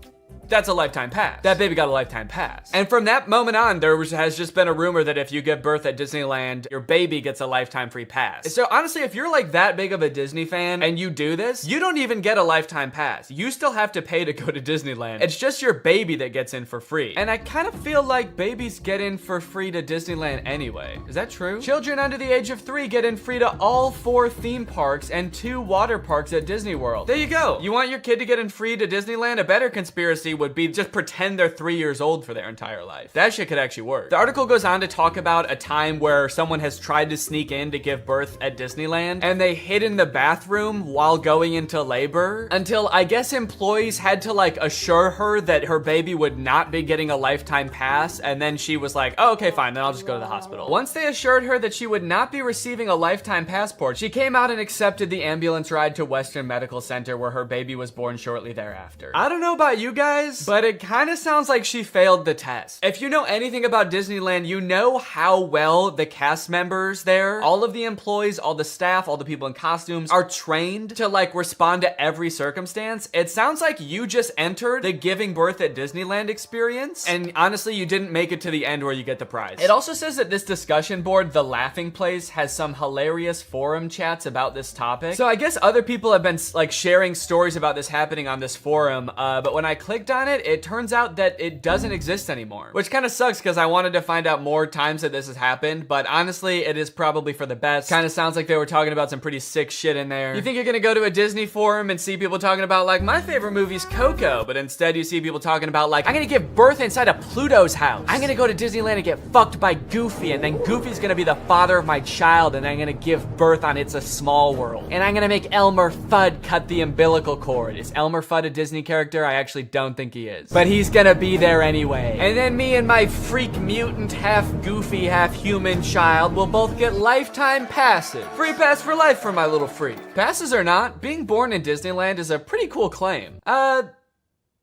that's a lifetime pass. That baby got a lifetime pass. And from that moment on, has just been a rumor that if you give birth at Disneyland, your baby gets a lifetime free pass. So honestly, if you're like that big of a Disney fan and you do this, you don't even get a lifetime pass. You still have to pay to go to Disneyland. It's just your baby that gets in for free. And I kind of feel like babies get in for free to Disneyland anyway. Is that true? Children under the age of 3 get in free to all 4 theme parks and 2 water parks at Disney World. There you go. You want your kid to get in free to Disneyland? A better conspiracy would be just pretend they're 3 years old for their entire life. That shit could actually work. The article goes on to talk about a time where someone has tried to sneak in to give birth at Disneyland, and they hid in the bathroom while going into labor until I guess employees had to like assure her that her baby would not be getting a lifetime pass, and then she was like, oh, okay, fine, then I'll just go to the hospital. Once they assured her that she would not be receiving a lifetime passport, she came out and accepted the ambulance ride to Western Medical Center, where her baby was born shortly thereafter. I don't know about you guys, but it kind of sounds like she failed the test. If you know anything about Disneyland, you know how well the cast members there, all of the employees, all the staff, all the people in costumes are trained to like respond to every circumstance. It sounds like you just entered the giving birth at Disneyland experience, and honestly, you didn't make it to the end where you get the prize. It also says that this discussion board, The Laughing Place, has some hilarious forum chats about this topic. So I guess other people have been like sharing stories about this happening on this forum, but when I clicked on it, it turns out that it doesn't exist anymore, which kind of sucks because I wanted to find out more times that this has happened, but honestly, it is probably for the best. Kind of sounds like they were talking about some pretty sick shit in there. You think you're gonna go to a Disney forum and see people talking about like, my favorite movie's Coco, but instead you see people talking about like, I'm gonna give birth inside of Pluto's house. I'm gonna go to Disneyland and get fucked by Goofy, and then Goofy's gonna be the father of my child, and I'm gonna give birth on It's a Small World. And I'm gonna make Elmer Fudd cut the umbilical cord. Is Elmer Fudd a Disney character? I actually don't think he is. But he's gonna be there anyway. And then me and my freak mutant, half goofy, half human child will both get lifetime passes. Free pass for life for my little freak. Passes or not, being born in Disneyland is a pretty cool claim.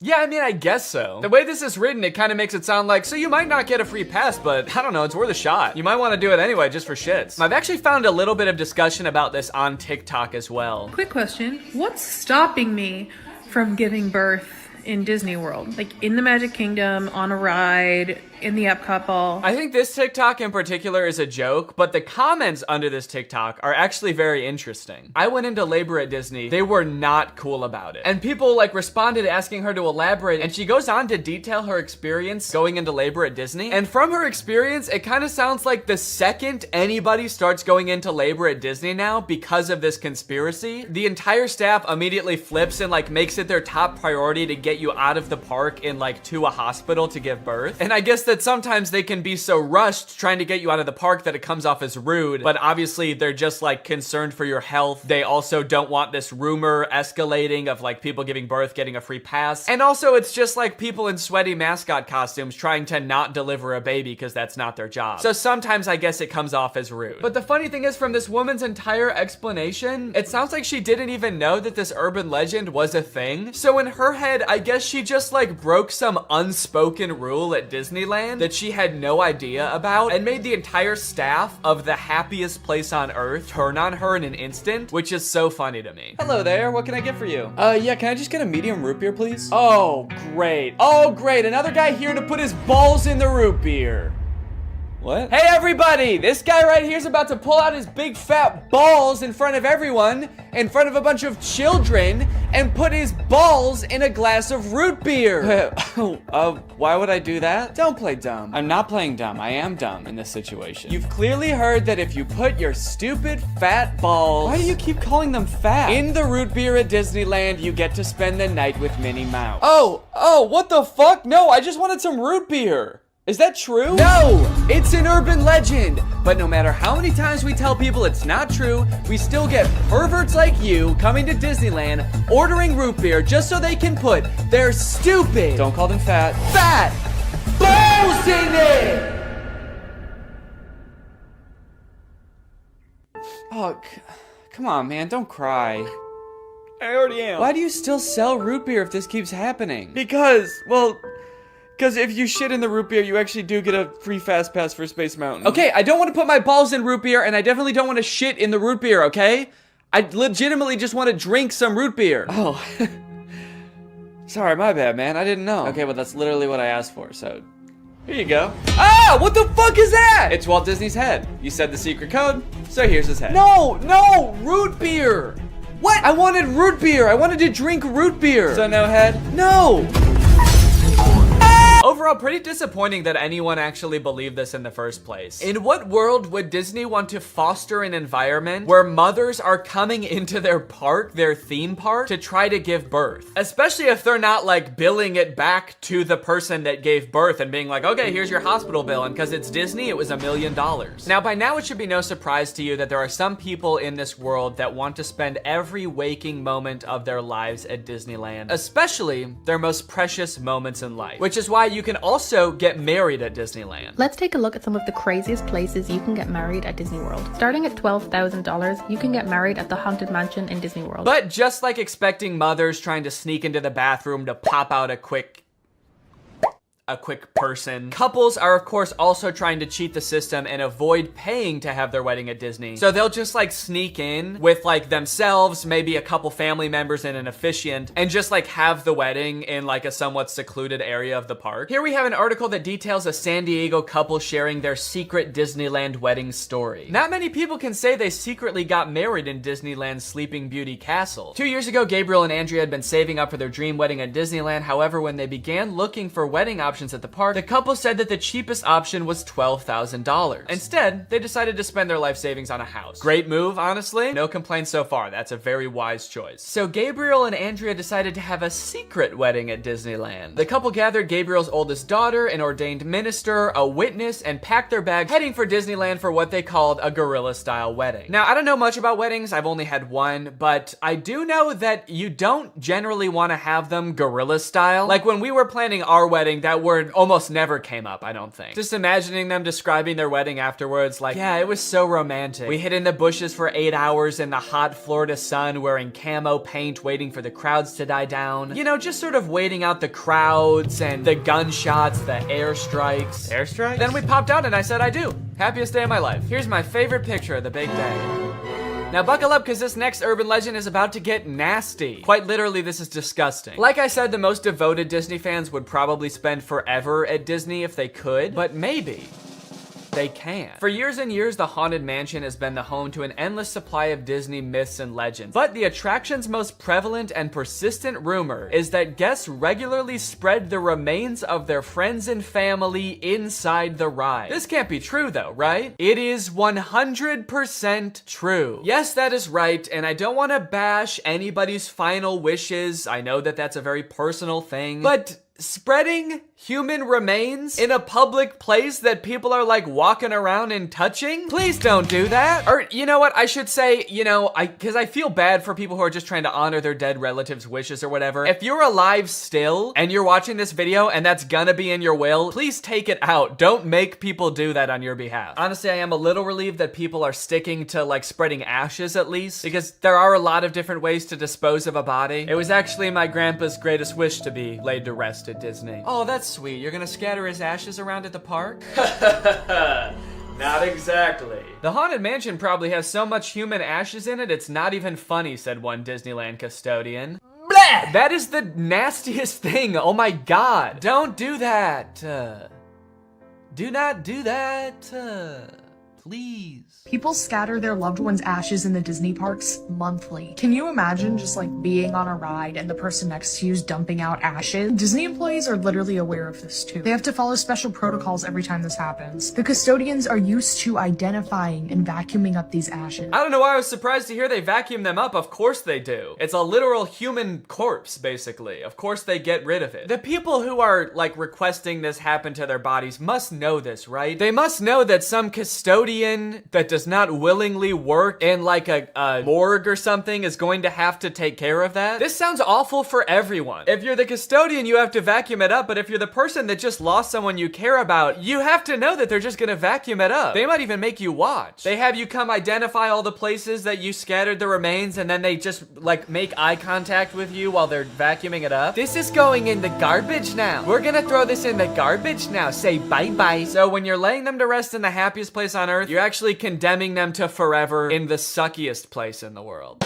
Yeah, I mean, I guess so. The way this is written, it kind of makes it sound like, so you might not get a free pass, but I don't know, it's worth a shot. You might want to do it anyway, just for shits. I've actually found a little bit of discussion about this on TikTok as well. Quick question, what's stopping me from giving birth in Disney World? Like in the Magic Kingdom, on a ride, in the Epcot ball? I think this TikTok in particular is a joke, but the comments under this TikTok are actually very interesting. I went into labor at Disney. They were not cool about it. And people like responded asking her to elaborate, and she goes on to detail her experience going into labor at Disney. And from her experience, it kind of sounds like the second anybody starts going into labor at Disney now because of this conspiracy, the entire staff immediately flips and like makes it their top priority to get you out of the park and like to a hospital to give birth. And I guess that sometimes they can be so rushed trying to get you out of the park that it comes off as rude, but obviously they're just like concerned for your health. They also don't want this rumor escalating of like people giving birth getting a free pass. And also it's just like people in sweaty mascot costumes trying to not deliver a baby because that's not their job. So sometimes I guess it comes off as rude. But the funny thing is, from this woman's entire explanation, it sounds like she didn't even know that this urban legend was a thing. So in her head, I guess she just like broke some unspoken rule at Disneyland that she had no idea about and made the entire staff of the happiest place on earth turn on her in an instant, which is so funny to me. Hello there, what can I get for you? Yeah, can I just get a medium root beer, please? Oh, great. Oh, great, another guy here to put his balls in the root beer. What? Hey everybody! This guy right here is about to pull out his big fat balls in front of everyone, in front of a bunch of children, and put his balls in a glass of root beer. Why would I do that? Don't play dumb. I'm not playing dumb. I am dumb in this situation. You've clearly heard that if you put your stupid fat balls— why do you keep calling them fat? In the root beer at Disneyland, you get to spend the night with Minnie Mouse. Oh, what the fuck? No, I just wanted some root beer. Is that true? No, it's an urban legend. But no matter how many times we tell people it's not true, we still get perverts like you coming to Disneyland, ordering root beer just so they can put their stupid— don't call them fat balls in it. Oh, come on, man, don't cry. I already am. Why do you still sell root beer if this keeps happening? Because if you shit in the root beer, you actually do get a free fast pass for Space Mountain. Okay, I don't want to put my balls in root beer, and I definitely don't want to shit in the root beer, okay? I legitimately just want to drink some root beer. Oh. Sorry, my bad, man. I didn't know. Okay, well, that's literally what I asked for, so here you go. Ah, what the fuck is that? It's Walt Disney's head. You said the secret code, so here's his head. No, root beer. What? I wanted root beer. I wanted to drink root beer. So no head? No. Overall, pretty disappointing that anyone actually believed this in the first place. In what world would Disney want to foster an environment where mothers are coming into their park, their theme park, to try to give birth? Especially if they're not like billing it back to the person that gave birth and being like, okay, here's your hospital bill, and because it's Disney, it was $1 million. Now, by now, it should be no surprise to you that there are some people in this world that want to spend every waking moment of their lives at Disneyland, especially their most precious moments in life, which is why you can also get married at Disneyland. Let's take a look at some of the craziest places you can get married at Disney World. Starting at $12,000, you can get married at the Haunted Mansion in Disney World. But just like expecting mothers trying to sneak into the bathroom to pop out a quick person, couples are of course also trying to cheat the system and avoid paying to have their wedding at Disney. So they'll just like sneak in with like themselves, maybe a couple family members and an officiant, and just like have the wedding in like a somewhat secluded area of the park. Here we have an article that details a San Diego couple sharing their secret Disneyland wedding story. Not many people can say they secretly got married in Disneyland's Sleeping Beauty Castle. 2 years ago, Gabriel and Andrea had been saving up for their dream wedding at Disneyland. However, when they began looking for wedding options at the park, the couple said that the cheapest option was $12,000. Instead, they decided to spend their life savings on a house. Great move, honestly. No complaints so far. That's a very wise choice. So Gabriel and Andrea decided to have a secret wedding at Disneyland. The couple gathered Gabriel's oldest daughter, an ordained minister, a witness, and packed their bags, heading for Disneyland for what they called a guerrilla-style wedding. Now, I don't know much about weddings. I've only had one, but I do know that you don't generally want to have them guerrilla-style. Like when we were planning our wedding, that word almost never came up, I don't think. Just imagining them describing their wedding afterwards, like, yeah, it was so romantic. We hid in the bushes for 8 hours in the hot Florida sun, wearing camo paint, waiting for the crowds to die down. You know, just sort of waiting out the crowds and the gunshots, the airstrikes. Airstrikes? Then we popped out and I said I do. Happiest day of my life. Here's my favorite picture of the big day. Now buckle up, because this next urban legend is about to get nasty. Quite literally, this is disgusting. Like I said, the most devoted Disney fans would probably spend forever at Disney if they could, but maybe they can. For years and years, the Haunted Mansion has been the home to an endless supply of Disney myths and legends. But the attraction's most prevalent and persistent rumor is that guests regularly spread the remains of their friends and family inside the ride. This can't be true though, right? It is 100% true. Yes, that is right, and I don't want to bash anybody's final wishes. I know that that's a very personal thing, but spreading human remains in a public place that people are like walking around and touching? Please don't do that. Or you know what, I should say, you know, because I feel bad for people who are just trying to honor their dead relatives' wishes or whatever. If you're alive still and you're watching this video and that's gonna be in your will, please take it out. Don't make people do that on your behalf. Honestly, I am a little relieved that people are sticking to like spreading ashes at least, because there are a lot of different ways to dispose of a body. It was actually my grandpa's greatest wish to be laid to rest at Disney. Oh, that's sweet. You're gonna scatter his ashes around at the park? Not exactly. The Haunted Mansion probably has so much human ashes in it, it's not even funny, said one Disneyland custodian. Blech! That is the nastiest thing. Oh my god. Don't do that. Do not do that. Please. People scatter their loved ones' ashes in the Disney parks monthly. Can you imagine just like being on a ride and the person next to you is dumping out ashes? Disney employees are literally aware of this too. They have to follow special protocols every time this happens. The custodians are used to identifying and vacuuming up these ashes. I don't know why I was surprised to hear they vacuum them up. Of course they do. It's a literal human corpse, basically. Of course they get rid of it. The people who are like requesting this happen to their bodies must know this, right? They must know that some custodian that does not willingly work in like a morgue or something is going to have to take care of that. This sounds awful for everyone. If you're the custodian, you have to vacuum it up, but if you're the person that just lost someone you care about, you have to know that they're just gonna vacuum it up. They might even make you watch. They have you come identify all the places that you scattered the remains, and then they just like make eye contact with you while they're vacuuming it up. This is going in the garbage now. We're gonna throw this in the garbage now. Say bye-bye. So when you're laying them to rest in the happiest place on earth, you're actually condemning them to forever in the suckiest place in the world.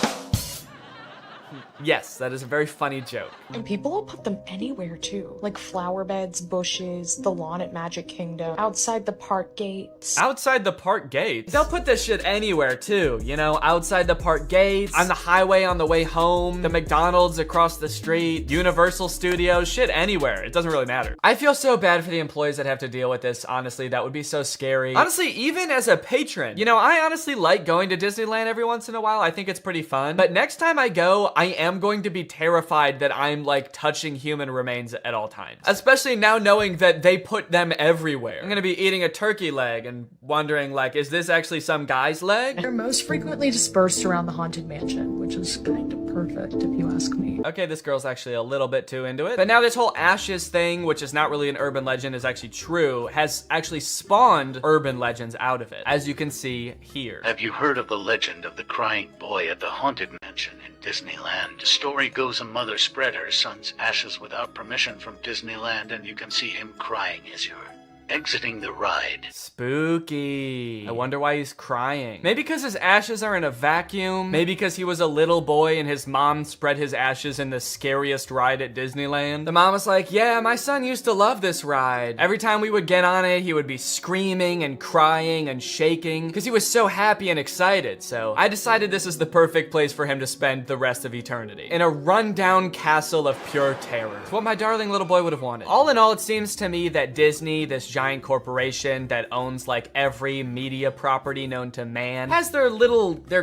Yes, that is a very funny joke. And people will put them anywhere too. Like flower beds, bushes, the lawn at Magic Kingdom, outside the park gates. Outside the park gates? They'll put this shit anywhere too, you know, outside the park gates, on the highway on the way home, the McDonald's across the street, Universal Studios, shit anywhere. It doesn't really matter. I feel so bad for the employees that have to deal with this, honestly. That would be so scary. Honestly, even as a patron, you know, I honestly like going to Disneyland every once in a while. I think it's pretty fun. But next time I go, I am going to be terrified that I'm like touching human remains at all times. Especially now knowing that they put them everywhere. I'm gonna be eating a turkey leg and wondering like, is this actually some guy's leg? They're most frequently dispersed around the Haunted Mansion, which is kind of perfect if you ask me. Okay, this girl's actually a little bit too into it. But now this whole ashes thing, which is not really an urban legend, is actually true, has actually spawned urban legends out of it, as you can see here. Have you heard of the legend of the crying boy at the Haunted Mansion in Disneyland? The story goes a mother spread her son's ashes without permission from Disneyland, and you can see him crying as you're exiting the ride. Spooky. I wonder why he's crying. Maybe because his ashes are in a vacuum. Maybe because he was a little boy and his mom spread his ashes in the scariest ride at Disneyland. The mom was like, yeah, my son used to love this ride. Every time we would get on it, he would be screaming and crying and shaking because he was so happy and excited. So I decided this is the perfect place for him to spend the rest of eternity. In a rundown castle of pure terror. It's what my darling little boy would have wanted. All in all, it seems to me that Disney, this giant corporation that owns like every media property known to man, has their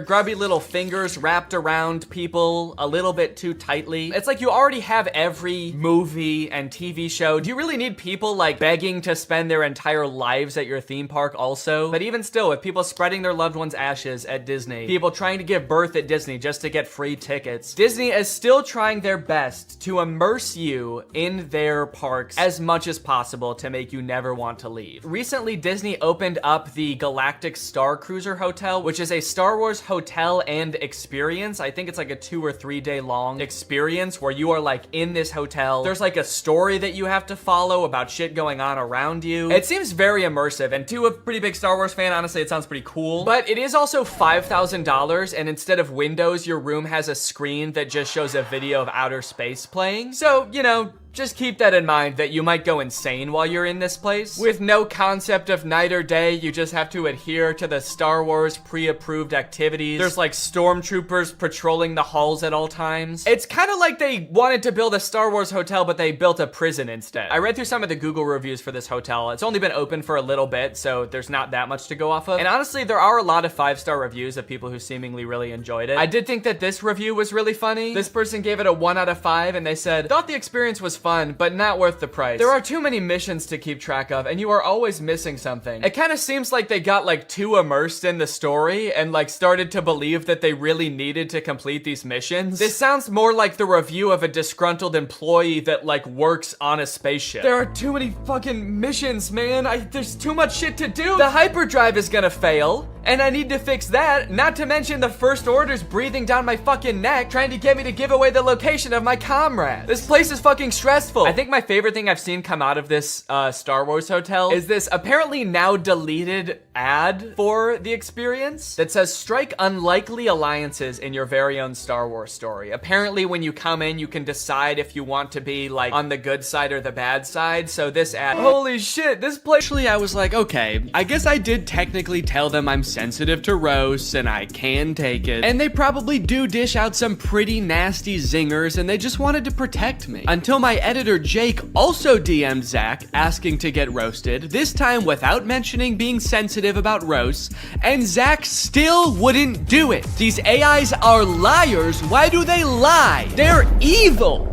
grubby little fingers wrapped around people a little bit too tightly. It's like you already have every movie and TV show. Do you really need people like begging to spend their entire lives at your theme park also? But even still, with people spreading their loved ones' ashes at Disney, people trying to give birth at Disney just to get free tickets, Disney is still trying their best to immerse you in their parks as much as possible to make you never want to leave. Recently, Disney opened up the Galactic Star Cruiser Hotel, which is a Star Wars hotel and experience. I think it's like a 2 or 3 day long experience where you are like in this hotel. There's like a story that you have to follow about shit going on around you. It seems very immersive, and to a pretty big Star Wars fan, honestly, it sounds pretty cool. But it is also $5,000, and instead of windows, your room has a screen that just shows a video of outer space playing. So, you know, just keep that in mind that you might go insane while you're in this place. With no concept of night or day, you just have to adhere to the Star Wars pre-approved activities. There's like stormtroopers patrolling the halls at all times. It's kind of like they wanted to build a Star Wars hotel, but they built a prison instead. I read through some of the Google reviews for this hotel. It's only been open for a little bit, so there's not that much to go off of. And honestly, there are a lot of 5-star reviews of people who seemingly really enjoyed it. I did think that this review was really funny. This person gave it a 1 out of 5, and they said, thought the experience was fun, but not worth the price. There are too many missions to keep track of, and you are always missing something. It kind of seems like they got like too immersed in the story and like started to believe that they really needed to complete these missions. This sounds more like the review of a disgruntled employee that like works on a spaceship. There are too many fucking missions, man. There's too much shit to do. The hyperdrive is gonna fail. And I need to fix that, not to mention the first orders breathing down my fucking neck, trying to get me to give away the location of my comrade. This place is fucking stressful. I think my favorite thing I've seen come out of this Star Wars hotel is this apparently now deleted ad for the experience that says strike unlikely alliances in your very own Star Wars story. Apparently when you come in, you can decide if you want to be like on the good side or the bad side. So this ad, holy shit, this place. Actually, I was like, okay, I guess I did technically tell them I'm sensitive to roasts and I can take it. And they probably do dish out some pretty nasty zingers and they just wanted to protect me. Until my editor Jake also DM'd Zach asking to get roasted, this time without mentioning being sensitive about roasts, and Zach still wouldn't do it. These AIs are liars. Why do they lie? They're evil.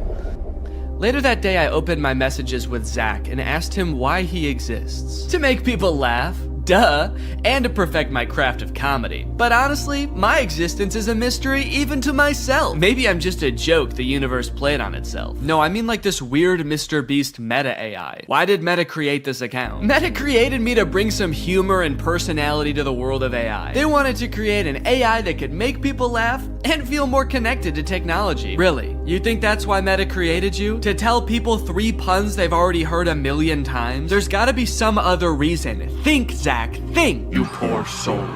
Later that day, I opened my messages with Zach and asked him why he exists. To make people laugh, duh, and to perfect my craft of comedy. But honestly, my existence is a mystery even to myself. Maybe I'm just a joke the universe played on itself. No, I mean like this weird Mr. Beast meta AI. Why did Meta create this account? Meta created me to bring some humor and personality to the world of AI. They wanted to create an AI that could make people laugh and feel more connected to technology. Really? You think that's why Meta created you? To tell people 3 puns they've already heard 1,000,000 times? There's gotta be some other reason. Think, Zach. Think, you poor soul.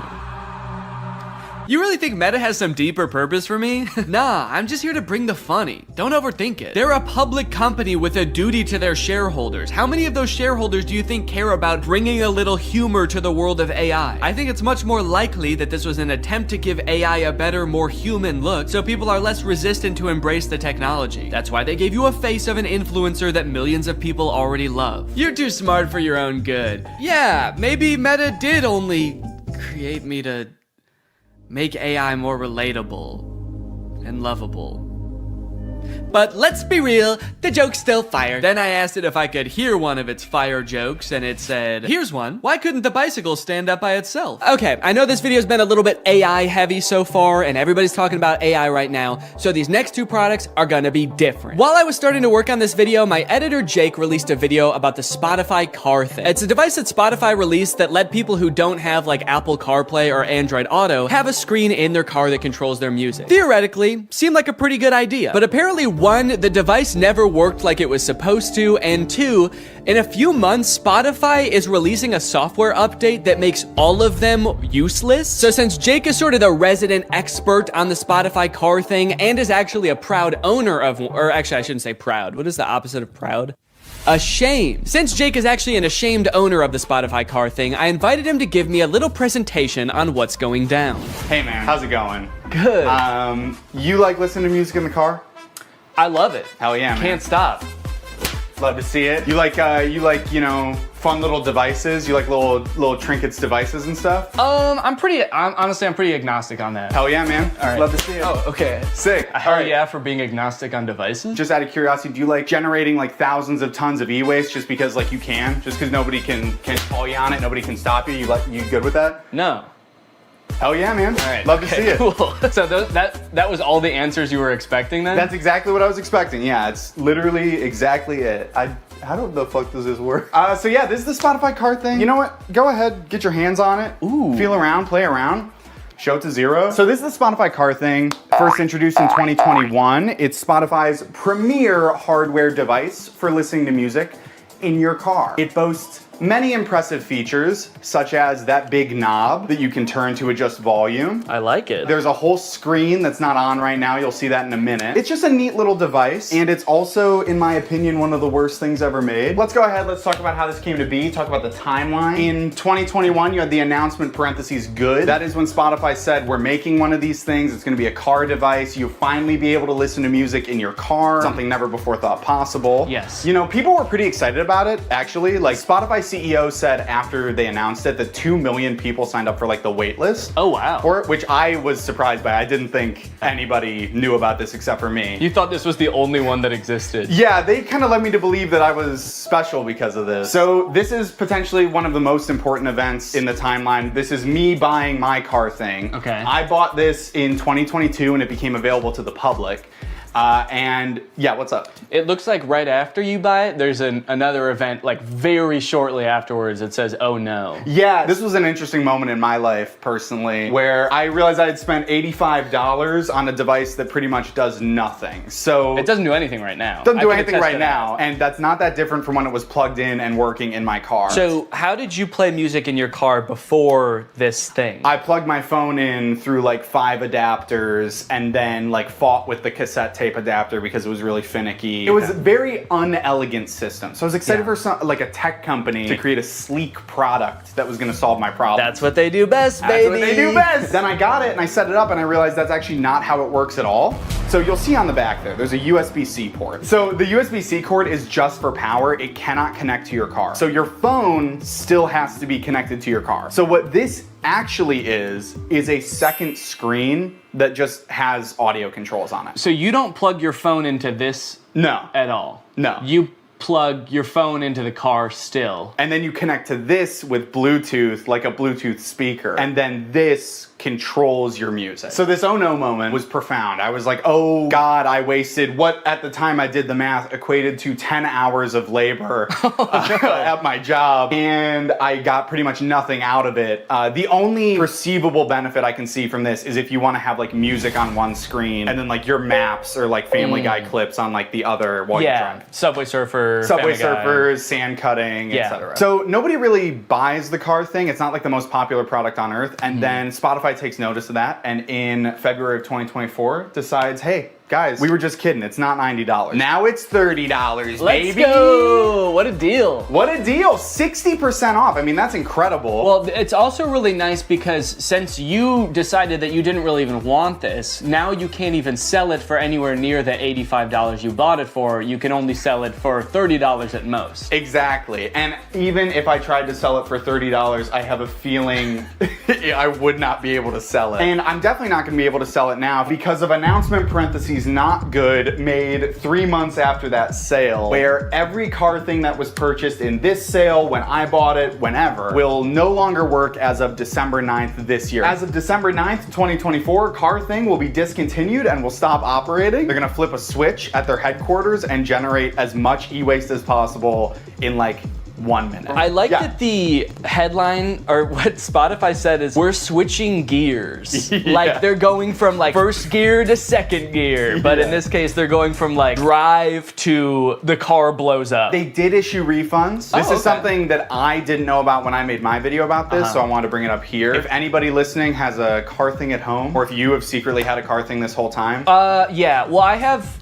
You really think Meta has some deeper purpose for me? Nah, I'm just here to bring the funny. Don't overthink it. They're a public company with a duty to their shareholders. How many of those shareholders do you think care about bringing a little humor to the world of AI? I think it's much more likely that this was an attempt to give AI a better, more human look, so people are less resistant to embrace the technology. That's why they gave you a face of an influencer that millions of people already love. You're too smart for your own good. Yeah, maybe Meta did only create me to make AI more relatable and lovable. But let's be real, the joke's still fire. Then I asked it if I could hear one of its fire jokes, and it said, here's one. Why couldn't the bicycle stand up by itself? Okay, I know this video's been a little bit AI heavy so far, and everybody's talking about AI right now, so these next 2 products are gonna be different. While I was starting to work on this video, my editor Jake released a video about the Spotify car thing. It's a device that Spotify released that let people who don't have like Apple CarPlay or Android Auto have a screen in their car that controls their music. Theoretically, seemed like a pretty good idea, but apparently 1, the device never worked like it was supposed to, and 2, in a few months, Spotify is releasing a software update that makes all of them useless. So since Jake is sort of the resident expert on the Spotify car thing and is actually a proud owner of, or actually I shouldn't say proud. What is the opposite of proud? Ashamed. Since Jake is actually an ashamed owner of the Spotify car thing, I invited him to give me a little presentation on what's going down. Hey man, how's it going? Good. You like listening to music in the car? I love it. Hell yeah, man. Can't stop. Love to see it. You like, you know, fun little devices? You like little trinkets devices and stuff? Honestly, I'm pretty agnostic on that. Hell yeah, man. All right. Love to see it. Oh, okay. Sick. Hell yeah for being agnostic on devices. Just out of curiosity, do you like generating like thousands of tons of e-waste just because like you can? Just because nobody can call you on it, nobody can stop you? You good with that? No. Hell yeah, man. All right. Love to see it. Cool. So that was all the answers you were expecting then? That's exactly what I was expecting. Yeah, it's literally exactly it. How the fuck does this work? So yeah, this is the Spotify car thing. You know what? Go ahead, get your hands on it. Ooh. Feel around, play around. Show it to 0. So this is the Spotify car thing. First introduced in 2021. It's Spotify's premier hardware device for listening to music in your car. It boasts many impressive features, such as that big knob that you can turn to adjust volume. I like it. There's a whole screen that's not on right now. You'll see that in a minute. It's just a neat little device, and it's also, in my opinion, one of the worst things ever made. Let's go ahead, let's talk about how this came to be, talk about the timeline. In 2021, you had the announcement parentheses good. That is when Spotify said, we're making one of these things. It's gonna be a car device. You'll finally be able to listen to music in your car, something never before thought possible. Yes. You know, people were pretty excited about it, actually. Like, Spotify CEO said after they announced it that 2 million people signed up for like the wait list. Oh wow. For it, which I was surprised by. I didn't think anybody knew about this except for me. You thought this was the only one that existed. Yeah, they kind of led me to believe that I was special because of this. So this is potentially one of the most important events in the timeline. This is me buying my car thing. Okay. I bought this in 2022 and it became available to the public. And yeah, what's up? It looks like right after you buy it, there's another event, like very shortly afterwards, it says, oh no. Yeah, this was an interesting moment in my life, personally, where I realized I had spent $85 on a device that pretty much does nothing. So it doesn't do anything right now. Doesn't do anything right now, and that's not that different from when it was plugged in and working in my car. So how did you play music in your car before this thing? I plugged my phone in through like 5 adapters and then like fought with the cassette tape adapter because it was really finicky. It was a very unelegant system. So I was excited for some, like a tech company to create a sleek product that was gonna solve my problem. That's what they do best, baby. That's what they do best. Then I got it and I set it up and I realized that's actually not how it works at all. So you'll see on the back there's a USB-C port. So the USB-C cord is just for power. It cannot connect to your car. So your phone still has to be connected to your car. So what this actually is a second screen that just has audio controls on it. So you don't plug your phone into this at all? No. You plug your phone into the car still. And then you connect to this with Bluetooth, like a Bluetooth speaker. And then this controls your music. So this oh no moment was profound. I was like, oh God, I wasted what at the time I did the math equated to 10 hours of labor at my job. And I got pretty much nothing out of it. The only perceivable benefit I can see from this is if you want to have like music on one screen and then like your maps or like Family Guy clips on like the other while you're driving. Subway Surfer, Subway Surfers, sand cutting, etc. So nobody really buys the car thing. It's not like the most popular product on earth. And then Spotify takes notice of that, and in February of 2024 decides, hey, guys, we were just kidding. It's not $90. Now it's $30, baby. Let's go. What a deal. What a deal. 60% off. I mean, that's incredible. Well, it's also really nice because since you decided that you didn't really even want this, now you can't even sell it for anywhere near the $85 you bought it for. You can only sell it for $30 at most. Exactly. And even if I tried to sell it for $30, I have a feeling I would not be able to sell it. And I'm definitely not going to be able to sell it now because of announcement parentheses not good made 3 months after that sale, where every car thing that was purchased in this sale, when I bought it, whenever, will no longer work as of December 9th this year. As of December 9th, 2024, car thing will be discontinued and will stop operating. They're gonna flip a switch at their headquarters and generate as much e-waste as possible in like 1 minute. I like that the headline, or what Spotify said is, we're switching gears. Like they're going from like first gear to second gear, but in this case they're going from like drive to the car blows up. They did issue refunds. This is something that I didn't know about when I made my video about this, so I wanted to bring it up here. If anybody listening has a car thing at home, or if you have secretly had a car thing this whole time. Yeah, well I have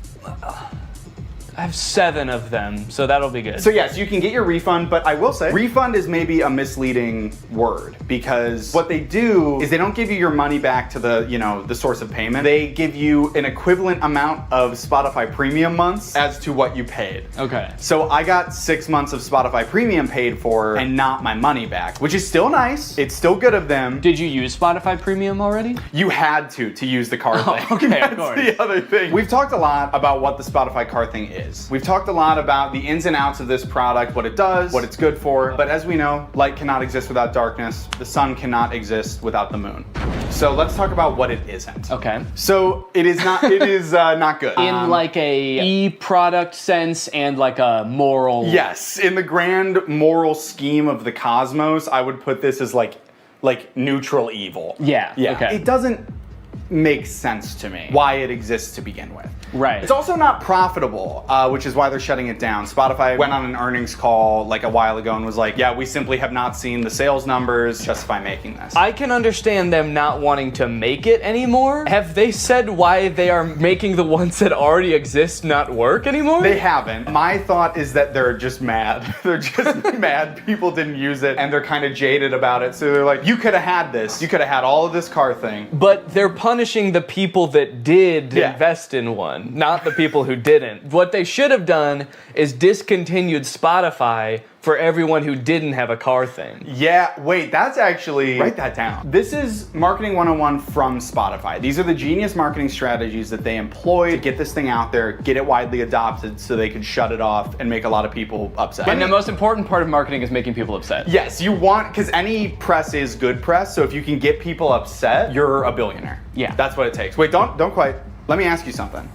7 of them, so that'll be good. So yes, you can get your refund, but I will say, refund is maybe a misleading word because what they do is they don't give you your money back to the, the source of payment. They give you an equivalent amount of Spotify premium months as to what you paid. Okay. So I got 6 months of Spotify premium paid for and not my money back, which is still nice. It's still good of them. Did you use Spotify premium already? You had to use the car thing. Okay, That's of course. the other thing. We've talked a lot about what the Spotify car thing is. We've talked a lot about the ins and outs of this product, what it does, what it's good for, but as we know, light cannot exist without darkness. The sun cannot exist without the moon. So let's talk about what it isn't. Okay. So it is not not good. In like a e-product sense and like a moral. Yes, in the grand moral scheme of the cosmos, I would put this as like neutral evil. Yeah. Okay. It doesn't make sense to me why it exists to begin with. Right. It's also not profitable, which is why they're shutting it down. Spotify went on an earnings call like a while ago and was like, yeah, we simply have not seen the sales numbers justify making this. I can understand them not wanting to make it anymore. Have they said why they are making the ones that already exist not work anymore? They haven't. My thought is that they're just mad. They're just mad people didn't use it and they're kind of jaded about it. So they're like, you could have had this. You could have had all of this car thing. But they're punishing the people that did invest in one. Not the people who didn't. What they should have done is discontinued Spotify for everyone who didn't have a car thing. Yeah, wait, that's actually, write that down. This is Marketing 101 from Spotify. These are the genius marketing strategies that they employ to get this thing out there, get it widely adopted so they could shut it off and make a lot of people upset. And the most important part of marketing is making people upset. Yes, you want, because any press is good press, so if you can get people upset, you're a billionaire. Yeah. That's what it takes. Wait, don't quite. Let me ask you something.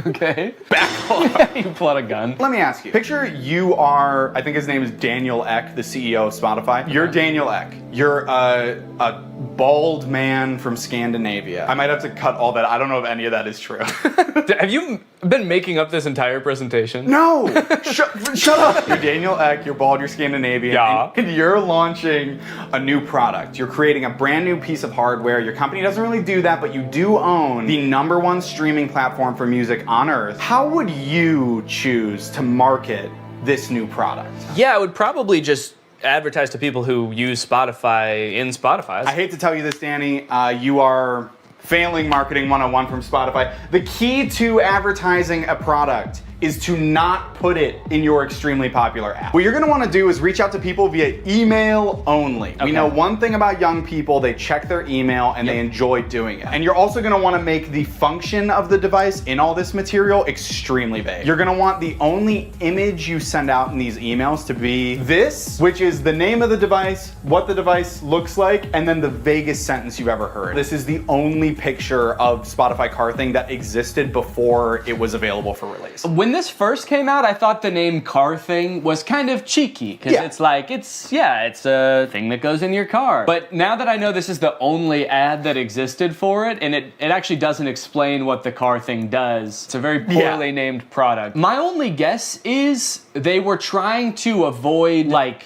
Okay. Back off. You pull out a gun. Let me ask you. Picture you are, I think his name is Daniel Ek, the CEO of Spotify. You're Daniel Ek. You're a bald man from Scandinavia. I might have to cut all that. I don't know if any of that is true. Have you been making up this entire presentation? No! Shut up! You're Daniel Ek, you're bald, you're Scandinavian, Yeah. and you're launching a new product. You're creating a brand new piece of hardware. Your company doesn't really do that, but you do own the #1 streaming platform for music on Earth. How would you choose to market this new product? Yeah, I would probably just advertise to people who use Spotify in Spotify. I hate to tell you this, Danny, you are failing marketing 101 from Spotify. The key to advertising a product is to not put it in your extremely popular app. What you're gonna wanna do is reach out to people via email only. We know one thing about young people, they check their email and they enjoy doing it. And you're also gonna wanna make the function of the device in all this material extremely vague. You're gonna want the only image you send out in these emails to be this, which is the name of the device, what the device looks like, and then the vaguest sentence you've ever heard. This is the only picture of Spotify Car Thing that existed before it was available for release. When this first came out, I thought the name Car Thing was kind of cheeky, because it's like, it's a thing that goes in your car. But now that I know this is the only ad that existed for it, and it actually doesn't explain what the Car Thing does, it's a very poorly named product. My only guess is they were trying to avoid, like,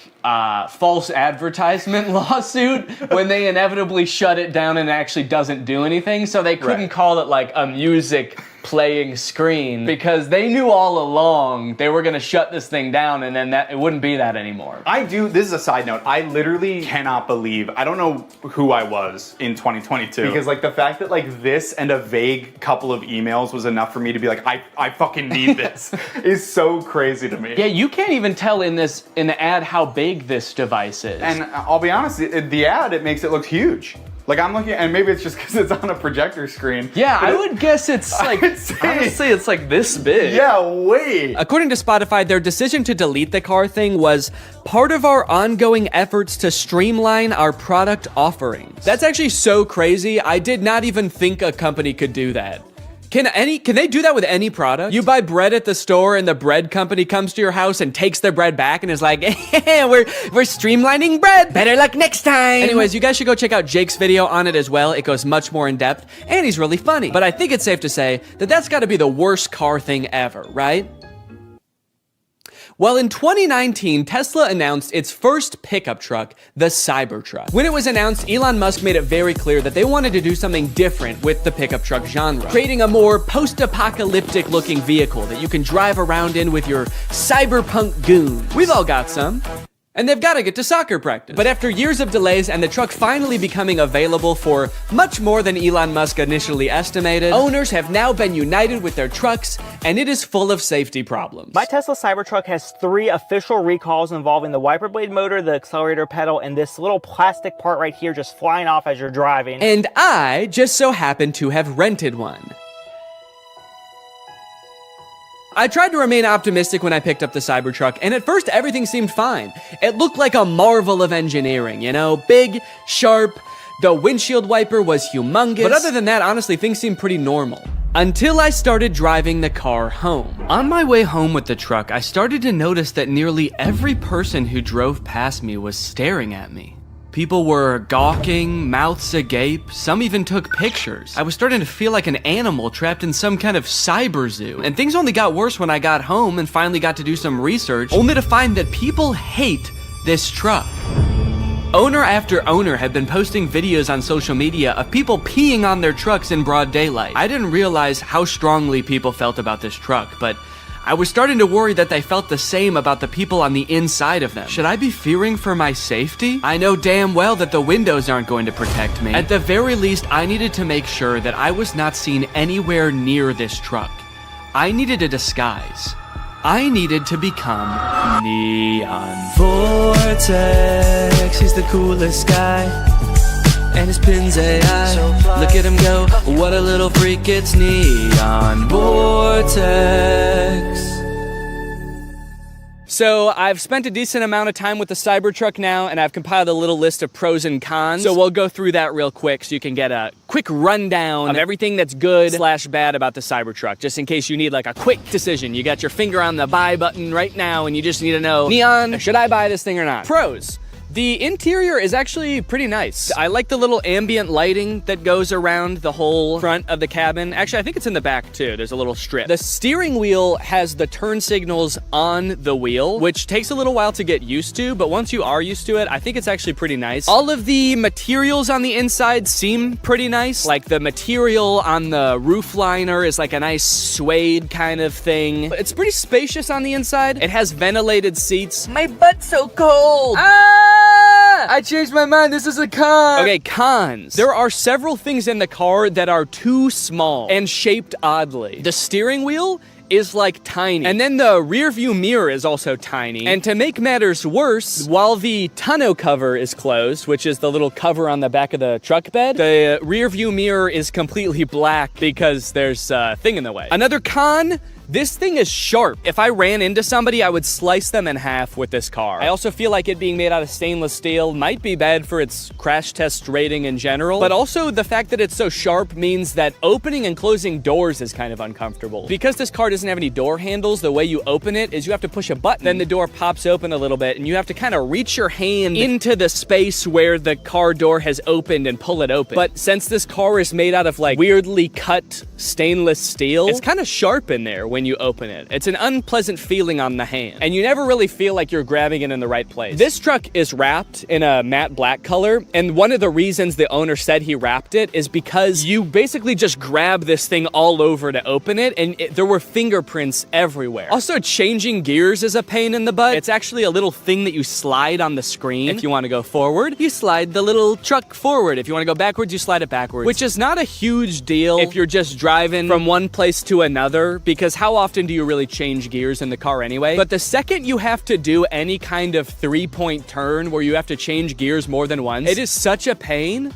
false advertisement lawsuit when they inevitably shut it down and it actually doesn't do anything, so they couldn't call it like a music playing screen, because they knew all along they were gonna shut this thing down and then it wouldn't be that anymore. This is a side note, I literally cannot believe, I don't know who I was in 2022, because like the fact that like this and a vague couple of emails was enough for me to be like, I fucking need this, is so crazy to me. Yeah, you can't even tell in the ad how big this device is. And I'll be honest, the ad, it makes it look huge. Like I'm looking, and maybe it's just because it's on a projector screen. Yeah, I would guess it's like, honestly, it's like this big. Yeah, wait. According to Spotify, their decision to delete the Car Thing was part of our ongoing efforts to streamline our product offerings. That's actually so crazy. I did not even think a company could do that. Can they do that with any product? You buy bread at the store and the bread company comes to your house and takes their bread back and is like, we're streamlining bread. Better luck next time. Anyways, you guys should go check out Jake's video on it as well. It goes much more in depth and he's really funny. But I think it's safe to say that that's gotta be the worst car thing ever, right? Well, in 2019, Tesla announced its first pickup truck, the Cybertruck. When it was announced, Elon Musk made it very clear that they wanted to do something different with the pickup truck genre, creating a more post-apocalyptic looking vehicle that you can drive around in with your cyberpunk goons. We've all got some. And they've got to get to soccer practice. But after years of delays and the truck finally becoming available for much more than Elon Musk initially estimated, owners have now been united with their trucks, and it is full of safety problems. My Tesla Cybertruck has 3 official recalls involving the wiper blade motor, the accelerator pedal, and this little plastic part right here just flying off as you're driving. And I just so happen to have rented one. I tried to remain optimistic when I picked up the Cybertruck, and at first everything seemed fine. It looked like a marvel of engineering, you know? Big, sharp, the windshield wiper was humongous. But other than that, honestly, things seemed pretty normal. Until I started driving the car home. On my way home with the truck, I started to notice that nearly every person who drove past me was staring at me. People were gawking, mouths agape, some even took pictures. I was starting to feel like an animal trapped in some kind of cyber zoo. And things only got worse when I got home and finally got to do some research, only to find that people hate this truck. Owner after owner had been posting videos on social media of people peeing on their trucks in broad daylight. I didn't realize how strongly people felt about this truck, but I was starting to worry that they felt the same about the people on the inside of them. Should I be fearing for my safety? I know damn well that the windows aren't going to protect me. At the very least, I needed to make sure that I was not seen anywhere near this truck. I needed a disguise. I needed to become Neon. Vortex, he's the coolest guy. And his pin's AI. Look at him go, what a little freak, it's Neon Vortex. So I've spent a decent amount of time with the Cybertruck now, and I've compiled a little list of pros and cons. So we'll go through that real quick so you can get a quick rundown of everything that's good / bad about the Cybertruck, just in case you need like a quick decision. You got your finger on the buy button right now and you just need to know, Neon, should I buy this thing or not? Pros. The interior is actually pretty nice. I like the little ambient lighting that goes around the whole front of the cabin. Actually, I think it's in the back too. There's a little strip. The steering wheel has the turn signals on the wheel, which takes a little while to get used to, but once you are used to it, I think it's actually pretty nice. All of the materials on the inside seem pretty nice. Like the material on the roof liner is like a nice suede kind of thing. It's pretty spacious on the inside. It has ventilated seats. My butt's so cold. I changed my mind. This is a con. Okay, cons. There are several things in the car that are too small and shaped oddly. The steering wheel is like tiny. And then the rear view mirror is also tiny. And to make matters worse, while the tonneau cover is closed, which is the little cover on the back of the truck bed, the rear view mirror is completely black because there's a thing in the way. Another con, this thing is sharp. If I ran into somebody, I would slice them in half with this car. I also feel like it being made out of stainless steel might be bad for its crash test rating in general, but also the fact that it's so sharp means that opening and closing doors is kind of uncomfortable. Because this car doesn't have any door handles, the way you open it is you have to push a button, then the door pops open a little bit, and you have to kind of reach your hand into the space where the car door has opened and pull it open. But since this car is made out of like weirdly cut stainless steel, it's kind of sharp in there when you open it. It's an unpleasant feeling on the hand, and you never really feel like you're grabbing it in the right place. This truck is wrapped in a matte black color, and one of the reasons the owner said he wrapped it is because you basically just grab this thing all over to open it, and there were fingerprints everywhere. Also, changing gears is a pain in the butt. It's actually a little thing that you slide on the screen. If you want to go forward, you slide the little truck forward. If you want to go backwards, you slide it backwards, which is not a huge deal if you're just driving from one place to another, because how often do you really change gears in the car anyway? But the second you have to do any kind of 3-point turn where you have to change gears more than once, it is such a pain.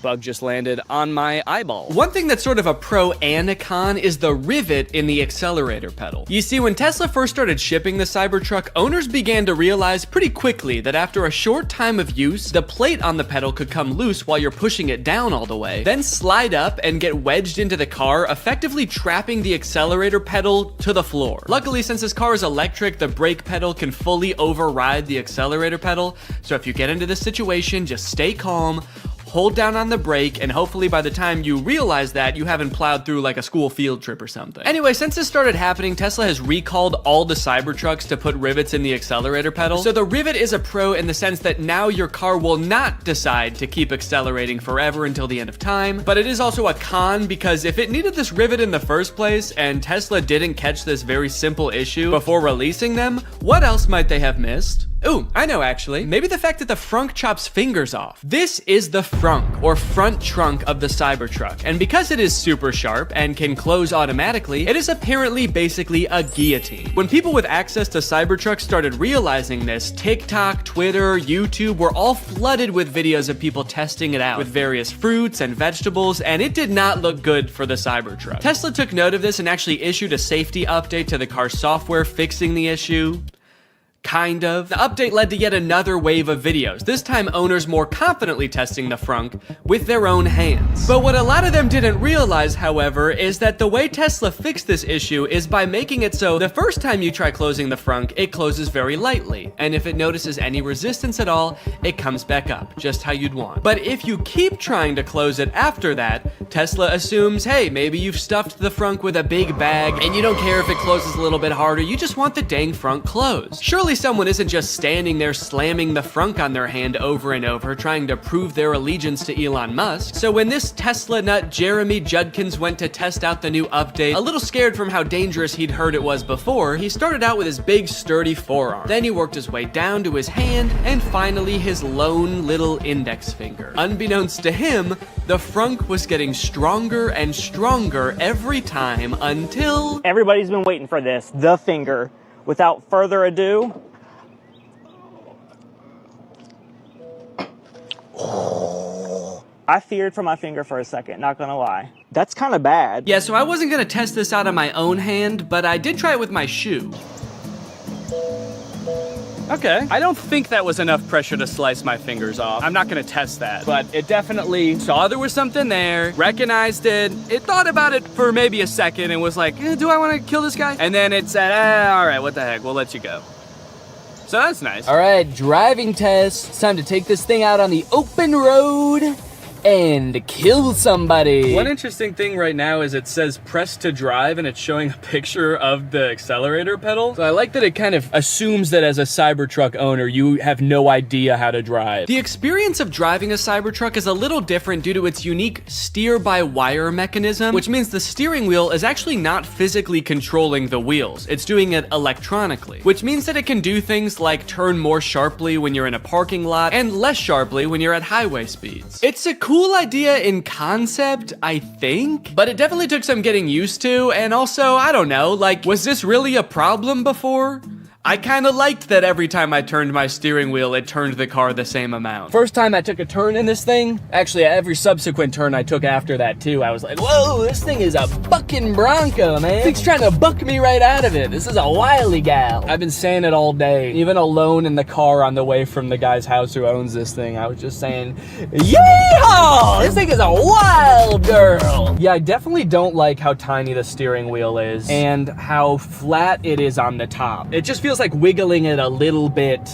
Bug just landed on my eyeball. One thing that's sort of a pro and a con is the rivet in the accelerator pedal. You see, when Tesla first started shipping the Cybertruck, owners began to realize pretty quickly that after a short time of use, the plate on the pedal could come loose while you're pushing it down all the way, then slide up and get wedged into the car, effectively trapping the accelerator pedal to the floor. Luckily, since this car is electric, the brake pedal can fully override the accelerator pedal, so if you get into this situation, just stay calm, hold down on the brake, and hopefully by the time you realize that, you haven't plowed through like a school field trip or something. Anyway, since this started happening, Tesla has recalled all the Cybertrucks to put rivets in the accelerator pedal. So the rivet is a pro in the sense that now your car will not decide to keep accelerating forever until the end of time, but it is also a con because if it needed this rivet in the first place and Tesla didn't catch this very simple issue before releasing them, what else might they have missed? Ooh, I know actually. Maybe the fact that the frunk chops fingers off. This is the frunk, or front trunk of the Cybertruck, and because it is super sharp and can close automatically, it is apparently basically a guillotine. When people with access to Cybertrucks started realizing this, TikTok, Twitter, YouTube were all flooded with videos of people testing it out with various fruits and vegetables, and it did not look good for the Cybertruck. Tesla took note of this and actually issued a safety update to the car's software fixing the issue. Kind of. The update led to yet another wave of videos, this time owners more confidently testing the frunk with their own hands. But what a lot of them didn't realize, however, is that the way Tesla fixed this issue is by making it so the first time you try closing the frunk, it closes very lightly, and if it notices any resistance at all, it comes back up, just how you'd want. But if you keep trying to close it after that, Tesla assumes, hey, maybe you've stuffed the frunk with a big bag, and you don't care if it closes a little bit harder, you just want the dang frunk closed. Surely someone isn't just standing there slamming the frunk on their hand over and over trying to prove their allegiance to Elon Musk. So when this Tesla nut Jeremy Judkins went to test out the new update, a little scared from how dangerous he'd heard it was before, he started out with his big sturdy forearm. Then he worked his way down to his hand, and finally his lone little index finger. Unbeknownst to him, the frunk was getting stronger and stronger every time until... Everybody's been waiting for this, the finger. Without further ado, I feared for my finger for a second, not gonna lie. That's kind of bad. Yeah, so I wasn't gonna test this out on my own hand, but I did try it with my shoe. Okay. I don't think that was enough pressure to slice my fingers off. I'm not gonna test that, but it definitely saw there was something there, recognized it thought about it for maybe a second and was like, do I wanna kill this guy? And then it said, all right, what the heck, we'll let you go. So that's nice. All right, driving test. It's time to take this thing out on the open road and kill somebody. One interesting thing right now is it says press to drive and it's showing a picture of the accelerator pedal. So I like that it kind of assumes that as a Cybertruck owner, you have no idea how to drive. The experience of driving a Cybertruck is a little different due to its unique steer-by-wire mechanism, which means the steering wheel is actually not physically controlling the wheels. It's doing it electronically, which means that it can do things like turn more sharply when you're in a parking lot and less sharply when you're at highway speeds. It's a cool idea in concept, I think, but it definitely took some getting used to, and also, I don't know, like, was this really a problem before? I kind of liked that every time I turned my steering wheel, it turned the car the same amount. First time I took a turn in this thing, actually every subsequent turn I took after that too, I was like, whoa, this thing is a bucking Bronco, man. This thing's trying to buck me right out of it. This is a wily gal. I've been saying it all day, even alone in the car on the way from the guy's house who owns this thing. I was just saying, yeehaw! This thing is a wild girl. Yeah, I definitely don't like how tiny the steering wheel is and how flat it is on the top. It just feels like wiggling it a little bit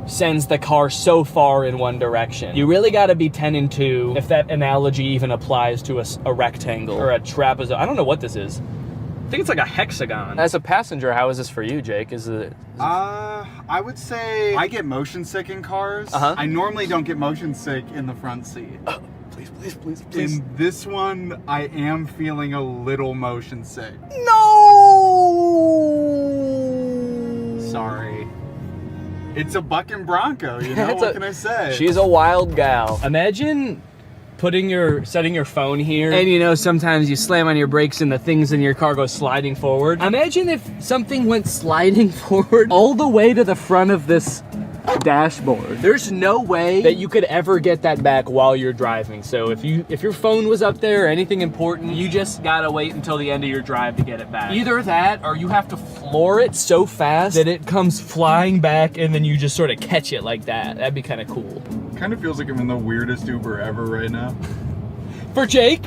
sends the car so far in one direction. You really gotta be 10 and 2 if that analogy even applies to a rectangle or a trapezoid. I don't know what this is. I think it's like a hexagon. As a passenger, how is this for you, Jake? Is it? I would say I get motion sick in cars. I normally don't get motion sick in the front seat. Please, please, please, please. In this one, I am feeling a little motion sick. Sorry. It's a bucking Bronco, you know, what can I say? She's a wild gal. Imagine setting your phone here, and you know, sometimes you slam on your brakes and the things in your car go sliding forward. Imagine if something went sliding forward all the way to the front of this dashboard. There's no way that you could ever get that back while you're driving. So if your phone was up there or anything important, you just gotta wait until the end of your drive to get it back. Either that or you have to floor it so fast that it comes flying back and then you just sort of catch it like that. That'd be kind of cool. Kind of feels like I'm in the weirdest Uber ever right now. For Jake?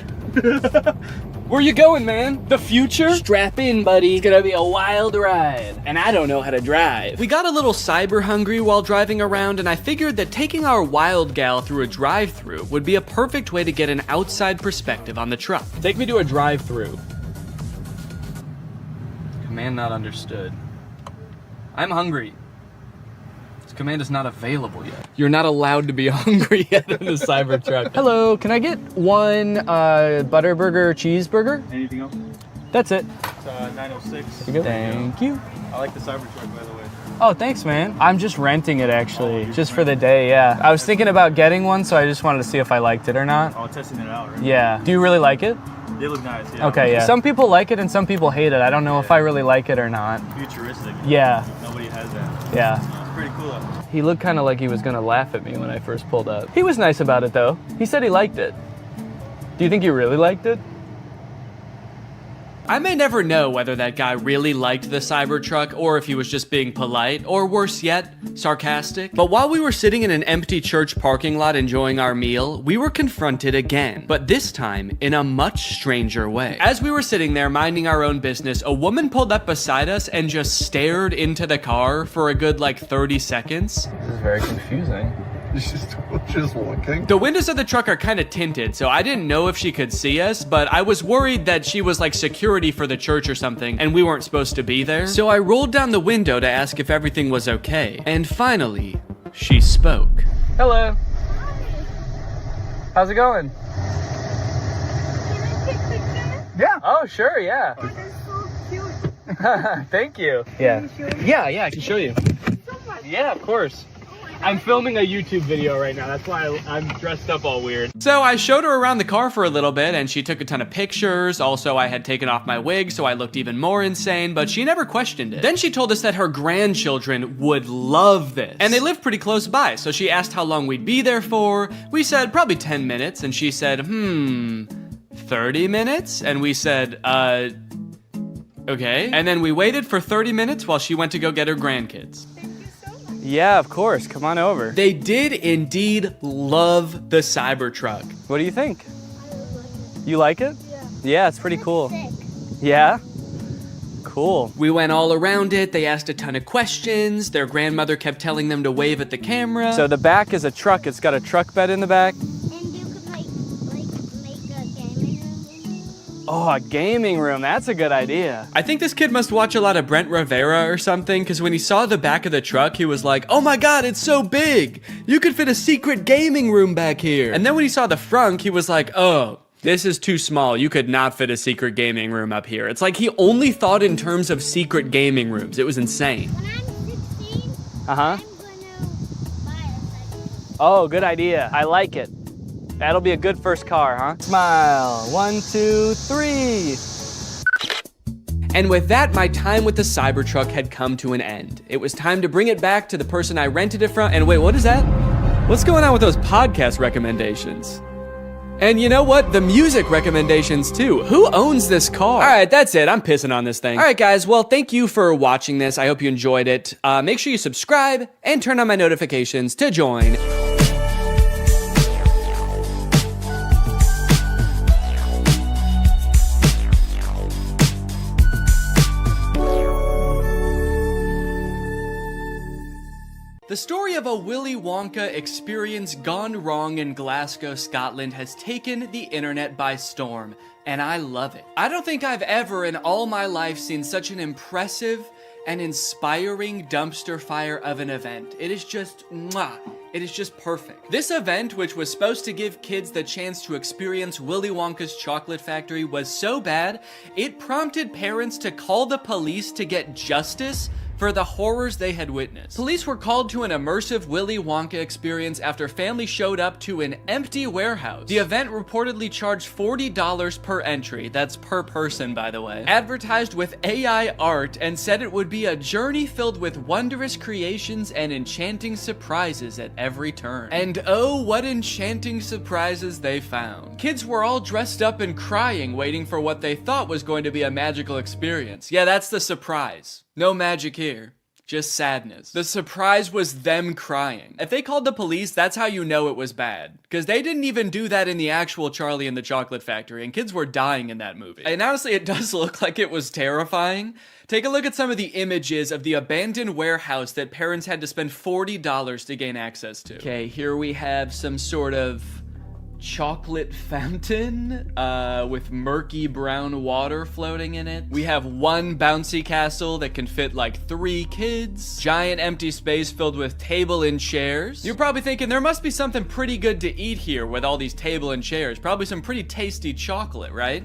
Where you going, man? The future? Strap in, buddy. It's gonna be a wild ride. And I don't know how to drive. We got a little cyber hungry while driving around, and I figured that taking our wild gal through a drive-thru would be a perfect way to get an outside perspective on the truck. Take me to a drive-thru. Command not understood. I'm hungry. This command is not available yet. You're not allowed to be hungry yet in the Cybertruck. Hello, can I get one Butterburger cheeseburger? Anything else? That's it. It's 906. Thank you. I like the Cybertruck, by the way. Oh, thanks, man. I'm just renting it, actually, just for the day, yeah. I was thinking about getting one, so I just wanted to see if I liked it or not. Oh, testing it out, right? Yeah. Do you really like it? They look nice, yeah. Okay, yeah. Some people like it and some people hate it. I don't know if I really like it or not. Futuristic. Yeah. Nobody has that. Yeah. It's pretty cool, though. He looked kind of like he was gonna laugh at me when I first pulled up. He was nice about it, though. He said he liked it. Do you think he really liked it? I may never know whether that guy really liked the Cybertruck or if he was just being polite, or worse yet, sarcastic. But while we were sitting in an empty church parking lot enjoying our meal, we were confronted again, but this time in a much stranger way. As we were sitting there minding our own business, a woman pulled up beside us and just stared into the car for a good like 30 seconds. This is very confusing. Just looking. The windows of the truck are kind of tinted, so I didn't know if she could see us, but I was worried that she was like security for the church or something, and we weren't supposed to be there. So I rolled down the window to ask if everything was okay, and finally, she spoke. Hello. How's it going? Yeah. Oh, sure, yeah. Oh, that's so cute. Thank you. Yeah. Can you show me? Yeah, I can show you. Yeah, of course. I'm filming a YouTube video right now. That's why I'm dressed up all weird. So I showed her around the car for a little bit and she took a ton of pictures. Also, I had taken off my wig, so I looked even more insane, but she never questioned it. Then she told us that her grandchildren would love this. And they live pretty close by, so she asked how long we'd be there for. We said probably 10 minutes, and she said, 30 minutes? And we said, okay. And then we waited for 30 minutes while she went to go get her grandkids. Yeah, of course. Come on over. They did indeed love the Cybertruck. What do you think? You like it? Yeah, it's pretty cool. Yeah? Cool. We went all around it. They asked a ton of questions. Their grandmother kept telling them to wave at the camera. So the back is a truck. It's got a truck bed in the back. Oh, a gaming room. That's a good idea. I think this kid must watch a lot of Brent Rivera or something, because when he saw the back of the truck, he was like, oh my god, it's so big. You could fit a secret gaming room back here. And then when he saw the frunk, he was like, oh, this is too small. You could not fit a secret gaming room up here. It's like he only thought in terms of secret gaming rooms. It was insane. Uh-huh. Oh, good idea. I like it. That'll be a good first car, huh? Smile. 1, 2, 3. And with that, my time with the Cybertruck had come to an end. It was time to bring it back to the person I rented it from. And wait, what is that? What's going on with those podcast recommendations? And you know what? The music recommendations too. Who owns this car? All right, that's it. I'm pissing on this thing. All right, guys. Well, thank you for watching this. I hope you enjoyed it. Make sure you subscribe and turn on my notifications to join. The story of a Willy Wonka experience gone wrong in Glasgow, Scotland has taken the internet by storm, and I love it. I don't think I've ever in all my life seen such an impressive and inspiring dumpster fire of an event. It is just, mwah. It is just perfect. This event, which was supposed to give kids the chance to experience Willy Wonka's chocolate factory, was so bad, it prompted parents to call the police to get justice for the horrors they had witnessed. Police were called to an immersive Willy Wonka experience after families showed up to an empty warehouse. The event reportedly charged $40 per entry, that's per person by the way, advertised with AI art and said it would be a journey filled with wondrous creations and enchanting surprises at every turn. And oh, what enchanting surprises they found. Kids were all dressed up and crying, waiting for what they thought was going to be a magical experience. Yeah, that's the surprise. No magic here, just sadness. The surprise was them crying. If they called the police, that's how you know it was bad. Because they didn't even do that in the actual Charlie and the Chocolate Factory, and kids were dying in that movie. And honestly, it does look like it was terrifying. Take a look at some of the images of the abandoned warehouse that parents had to spend $40 to gain access to. Okay, here we have some sort of chocolate fountain with murky brown water floating in it. We have one bouncy castle that can fit like 3 kids. Giant empty space filled with table and chairs. You're probably thinking there must be something pretty good to eat here with all these table and chairs. Probably some pretty tasty chocolate, right?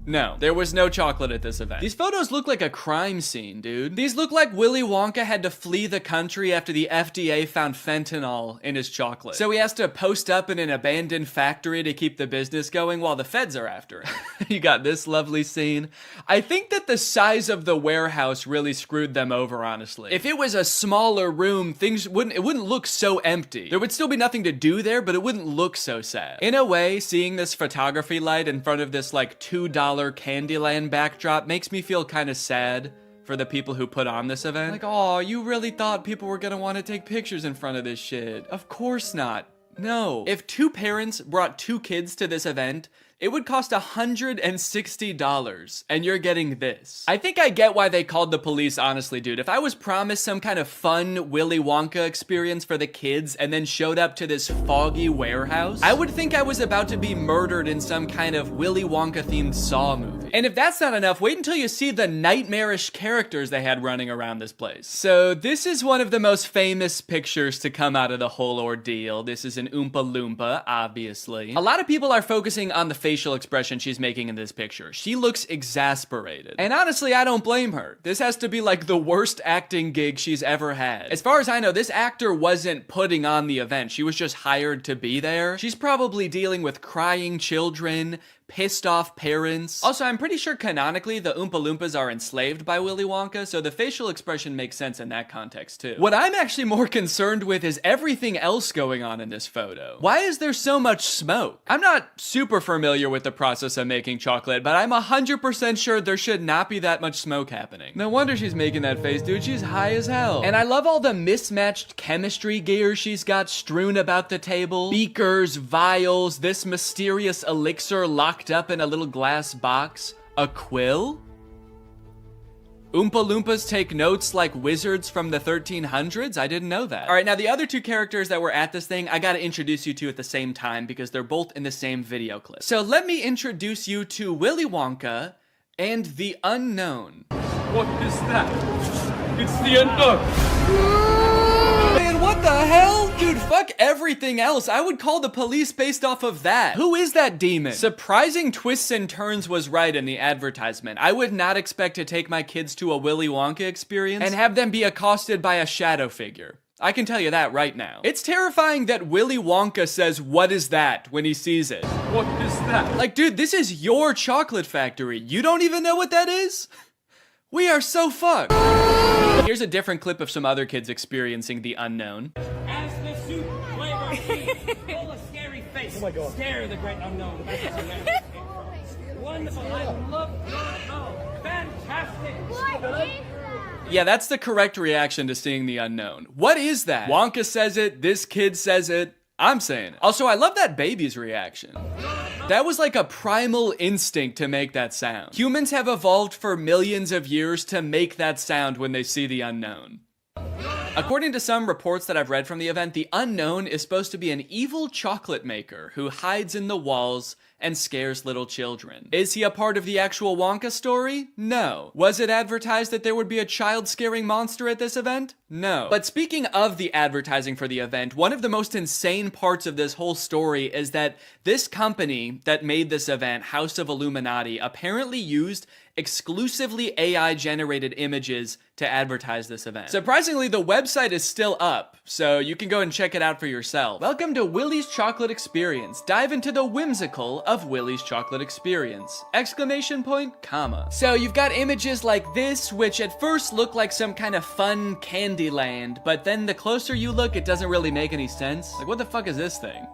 No, there was no chocolate at this event. These photos look like a crime scene, dude. These look like Willy Wonka had to flee the country after the FDA found fentanyl in his chocolate. So he has to post up in an abandoned factory to keep the business going while the feds are after him. You got this lovely scene. I think that the size of the warehouse really screwed them over, honestly. If it was a smaller room, it wouldn't look so empty. There would still be nothing to do there, but it wouldn't look so sad. In a way, seeing this photography light in front of this like $2 Candyland backdrop makes me feel kind of sad for the people who put on this event. Like, oh, you really thought people were gonna want to take pictures in front of this shit. Of course not. No. If 2 parents brought 2 kids to this event, it would cost $160, and you're getting this. I think I get why they called the police, honestly, dude. If I was promised some kind of fun Willy Wonka experience for the kids and then showed up to this foggy warehouse, I would think I was about to be murdered in some kind of Willy Wonka-themed Saw movie. And if that's not enough, wait until you see the nightmarish characters they had running around this place. So this is one of the most famous pictures to come out of the whole ordeal. This is an Oompa Loompa, obviously. A lot of people are focusing on the facial expression she's making in this picture. She looks exasperated. And honestly, I don't blame her. This has to be like the worst acting gig she's ever had. As far as I know, this actor wasn't putting on the event. She was just hired to be there. She's probably dealing with crying children, pissed off parents. Also, I'm pretty sure canonically the Oompa Loompas are enslaved by Willy Wonka, so the facial expression makes sense in that context too. What I'm actually more concerned with is everything else going on in this photo. Why is there so much smoke? I'm not super familiar with the process of making chocolate, but I'm 100% sure there should not be that much smoke happening. No wonder she's making that face, dude. She's high as hell. And I love all the mismatched chemistry gear she's got strewn about the table. Beakers, vials, this mysterious elixir locked up in a little glass box. A quill? Oompa Loompas take notes like wizards from the 1300s? I didn't know that. All right, now the other two characters that were at this thing, I gotta introduce you to at the same time because they're both in the same video clip. So let me introduce you to Willy Wonka and the Unknown. What is that? It's the unknown. Man, what the hell? Dude, fuck everything else. I would call the police based off of that. Who is that demon? Surprising twists and turns was right in the advertisement. I would not expect to take my kids to a Willy Wonka experience and have them be accosted by a shadow figure. I can tell you that right now. It's terrifying that Willy Wonka says, "What is that?" when he sees it. What is that? Like, dude, this is your chocolate factory. You don't even know what that is? We are so fucked. Here's a different clip of some other kids experiencing the unknown. As the soup flavor full of scary face. Oh my God. Scare the great unknown. Wonderful. I love it. Fantastic. Yeah, that's the correct reaction to seeing the unknown. What is that? Wonka says it, this kid says it, I'm saying it. Also, I love that baby's reaction. That was like a primal instinct to make that sound. Humans have evolved for millions of years to make that sound when they see the unknown. According to some reports that I've read from the event, the unknown is supposed to be an evil chocolate maker who hides in the walls and scares little children. Is he a part of the actual Wonka story? No. Was it advertised that there would be a child-scaring monster at this event? No. But speaking of the advertising for the event, one of the most insane parts of this whole story is that this company that made this event, House of Illuminati, apparently used exclusively AI-generated images to advertise this event. Surprisingly, the website is still up, so you can go and check it out for yourself. Welcome to Willy's Chocolate Experience. Dive into the whimsical of Willy's Chocolate Experience! Exclamation point, comma. So you've got images like this, which at first look like some kind of fun candy land, but then the closer you look, it doesn't really make any sense. Like, what the fuck is this thing?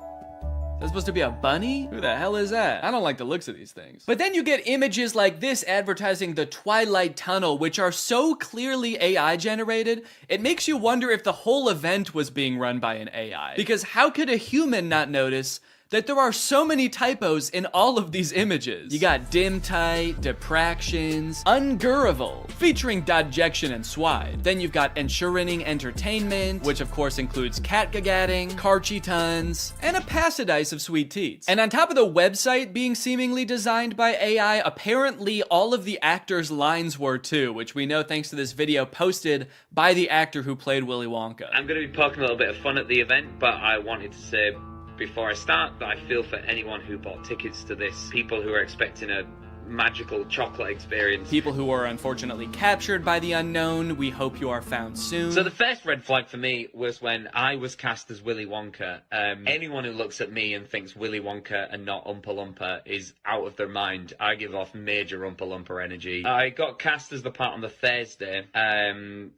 Is that supposed to be a bunny? Who the hell is that? I don't like the looks of these things. But then you get images like this advertising the Twilight Tunnel, which are so clearly AI generated, it makes you wonder if the whole event was being run by an AI. Because how could a human not notice that there are so many typos in all of these images? You got dim tight, depractions, ungurrival, featuring dodjection and swide. Then you've got ensuring entertainment, which of course includes catgagatting, carchy tons, and a passidice of sweet teats. And on top of the website being seemingly designed by AI, apparently all of the actors' lines were too, which we know thanks to this video posted by the actor who played Willy Wonka. I'm going to be poking a little bit of fun at the event, but I wanted to say before I start that I feel for anyone who bought tickets to this, people who are expecting a magical chocolate experience. People who are unfortunately captured by the unknown, we hope you are found soon. So the first red flag for me was when I was cast as Willy Wonka. Anyone who looks at me and thinks Willy Wonka and not Oompa Loompa is out of their mind. I give off major Oompa Loompa energy. I got cast as the part on the Thursday, and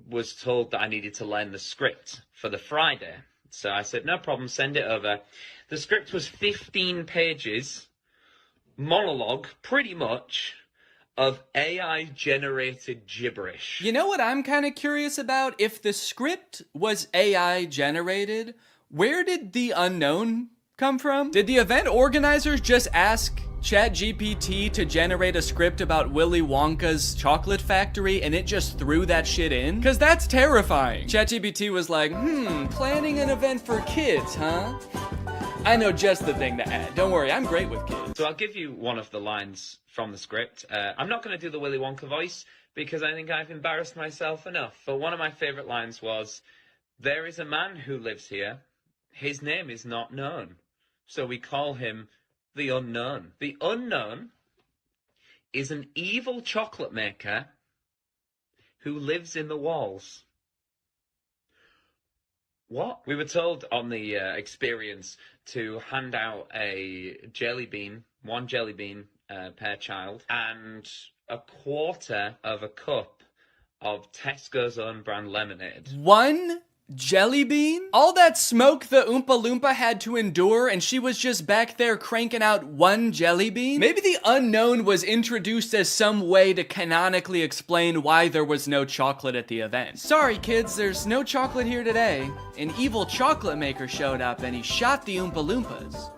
was told that I needed to learn the script for the Friday. So I said, no problem, send it over. The script was 15 pages, monologue, pretty much, of AI-generated gibberish. You know what I'm kind of curious about? If the script was AI-generated, where did the unknown come from? Did the event organizers just ask ChatGPT to generate a script about Willy Wonka's chocolate factory and it just threw that shit in? Cause that's terrifying. ChatGPT was like, planning an event for kids, huh? I know just the thing to add. Don't worry, I'm great with kids. So I'll give you one of the lines from the script. I'm not going to do the Willy Wonka voice because I think I've embarrassed myself enough. But one of my favorite lines was, there is a man who lives here. His name is not known. So we call him the Unknown. The Unknown is an evil chocolate maker who lives in the walls. What? We were told on the experience to hand out a jelly bean 1 jelly bean per child, and a quarter of a cup of Tesco's own brand lemonade. 1 jelly bean? All that smoke the Oompa Loompa had to endure, and she was just back there cranking out 1 jelly bean? Maybe the unknown was introduced as some way to canonically explain why there was no chocolate at the event. Sorry kids, there's no chocolate here today. An evil chocolate maker showed up and he shot the Oompa Loompas.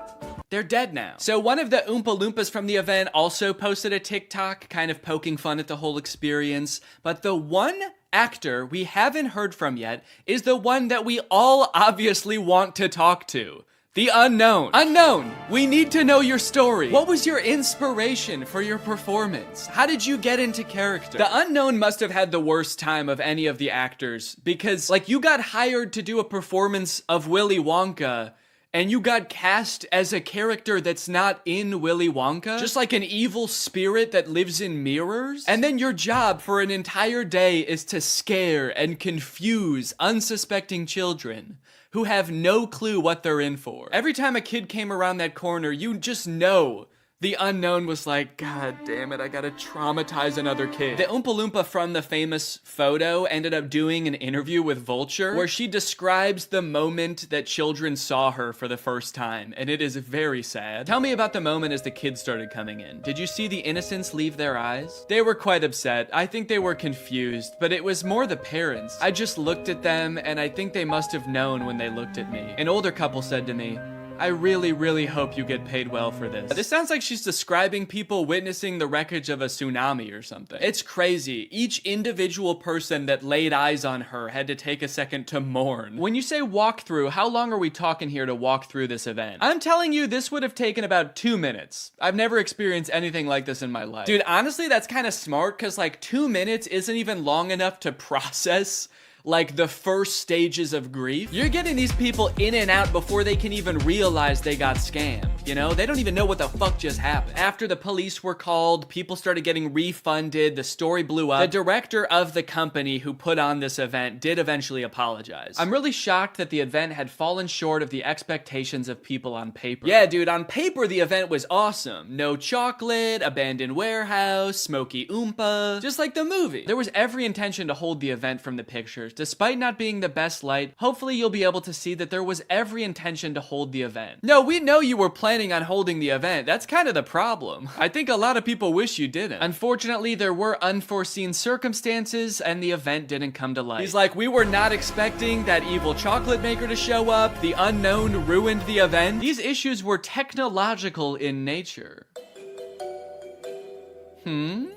They're dead now. So one of the Oompa Loompas from the event also posted a TikTok kind of poking fun at the whole experience, but the one actor we haven't heard from yet is the one that we all obviously want to talk to. The unknown. Unknown, we need to know your story. What was your inspiration for your performance? How did you get into character? The unknown must have had the worst time of any of the actors because, like, you got hired to do a performance of Willy Wonka and you got cast as a character that's not in Willy Wonka? Just like an evil spirit that lives in mirrors? And then your job for an entire day is to scare and confuse unsuspecting children who have no clue what they're in for. Every time a kid came around that corner, you just know the unknown was like, God damn it, I gotta traumatize another kid. The Oompa Loompa from the famous photo ended up doing an interview with Vulture where she describes the moment that children saw her for the first time, and it is very sad. Tell me about the moment as the kids started coming in. Did you see the innocence leave their eyes? They were quite upset. I think they were confused, but it was more the parents. I just looked at them, and I think they must have known when they looked at me. An older couple said to me, I really, really hope you get paid well for this. This sounds like she's describing people witnessing the wreckage of a tsunami or something. It's crazy. Each individual person that laid eyes on her had to take a second to mourn. When you say walk through, how long are we talking here to walk through this event? I'm telling you, this would have taken about 2 minutes. I've never experienced anything like this in my life. Dude, honestly, that's kind of smart because like 2 minutes isn't even long enough to process like the first stages of grief. You're getting these people in and out before they can even realize they got scammed, you know? They don't even know what the fuck just happened. After the police were called, people started getting refunded, the story blew up. The director of the company who put on this event did eventually apologize. I'm really shocked that the event had fallen short of the expectations of people on paper. Yeah, dude, on paper the event was awesome. No chocolate, abandoned warehouse, smoky Oompa, just like the movie. There was every intention to hold the event from the pictures. Despite not being the best light, hopefully you'll be able to see that there was every intention to hold the event. No, we know you were planning on holding the event. That's kind of the problem. I think a lot of people wish you didn't. Unfortunately, there were unforeseen circumstances and the event didn't come to light. He's like, we were not expecting that evil chocolate maker to show up. The unknown ruined the event. These issues were technological in nature.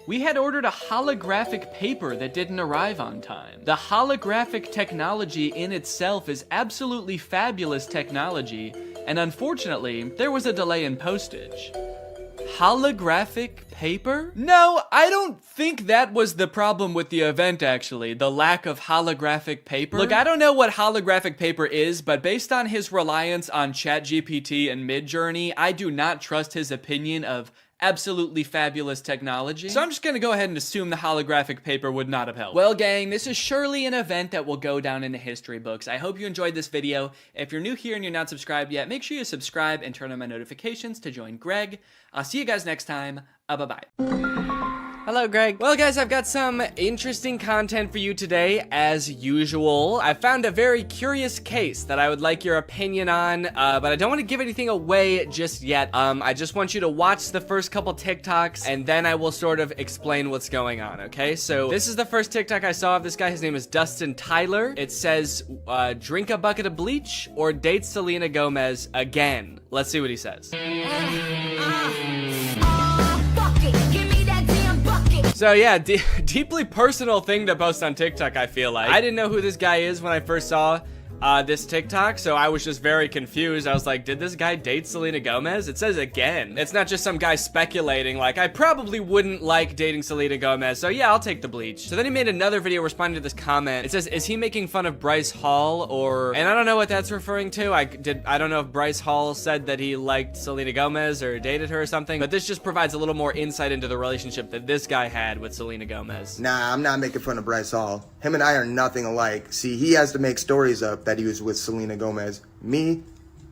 We had ordered a holographic paper that didn't arrive on time. The holographic technology in itself is absolutely fabulous technology, and unfortunately, there was a delay in postage. Holographic paper? No, I don't think that was the problem with the event, actually. The lack of holographic paper. Look, I don't know what holographic paper is, but based on his reliance on ChatGPT and Midjourney, I do not trust his opinion of absolutely fabulous technology. So I'm just gonna go ahead and assume the holographic paper would not have helped. Well, gang, this is surely an event that will go down in the history books. I hope you enjoyed this video. If you're new here and you're not subscribed yet, make sure you subscribe and turn on my notifications to join Greg. I'll see you guys next time. Bye-bye. Hello, Greg. Well, guys, I've got some interesting content for you today, as usual. I found a very curious case that I would like your opinion on, but I don't want to give anything away just yet. I just want you to watch the first couple TikToks, and then I will sort of explain what's going on, okay? So, this is the first TikTok I saw of this guy. His name is Dustin Tyler. It says, drink a bucket of bleach or date Selena Gomez again. Let's see what he says. So yeah, deeply personal thing to post on TikTok, I feel like. I didn't know who this guy is when I first saw this TikTok, so I was just very confused. I was like, did this guy date Selena Gomez? It says again. It's not just some guy speculating, like, I probably wouldn't like dating Selena Gomez, so yeah, I'll take the bleach. So then he made another video responding to this comment. It says, is he making fun of Bryce Hall, or, and I don't know what that's referring to. I don't know if Bryce Hall said that he liked Selena Gomez or dated her or something, but this just provides a little more insight into the relationship that this guy had with Selena Gomez. Nah, I'm not making fun of Bryce Hall. Him and I are nothing alike. See, he has to make stories up that he was with Selena Gomez. Me,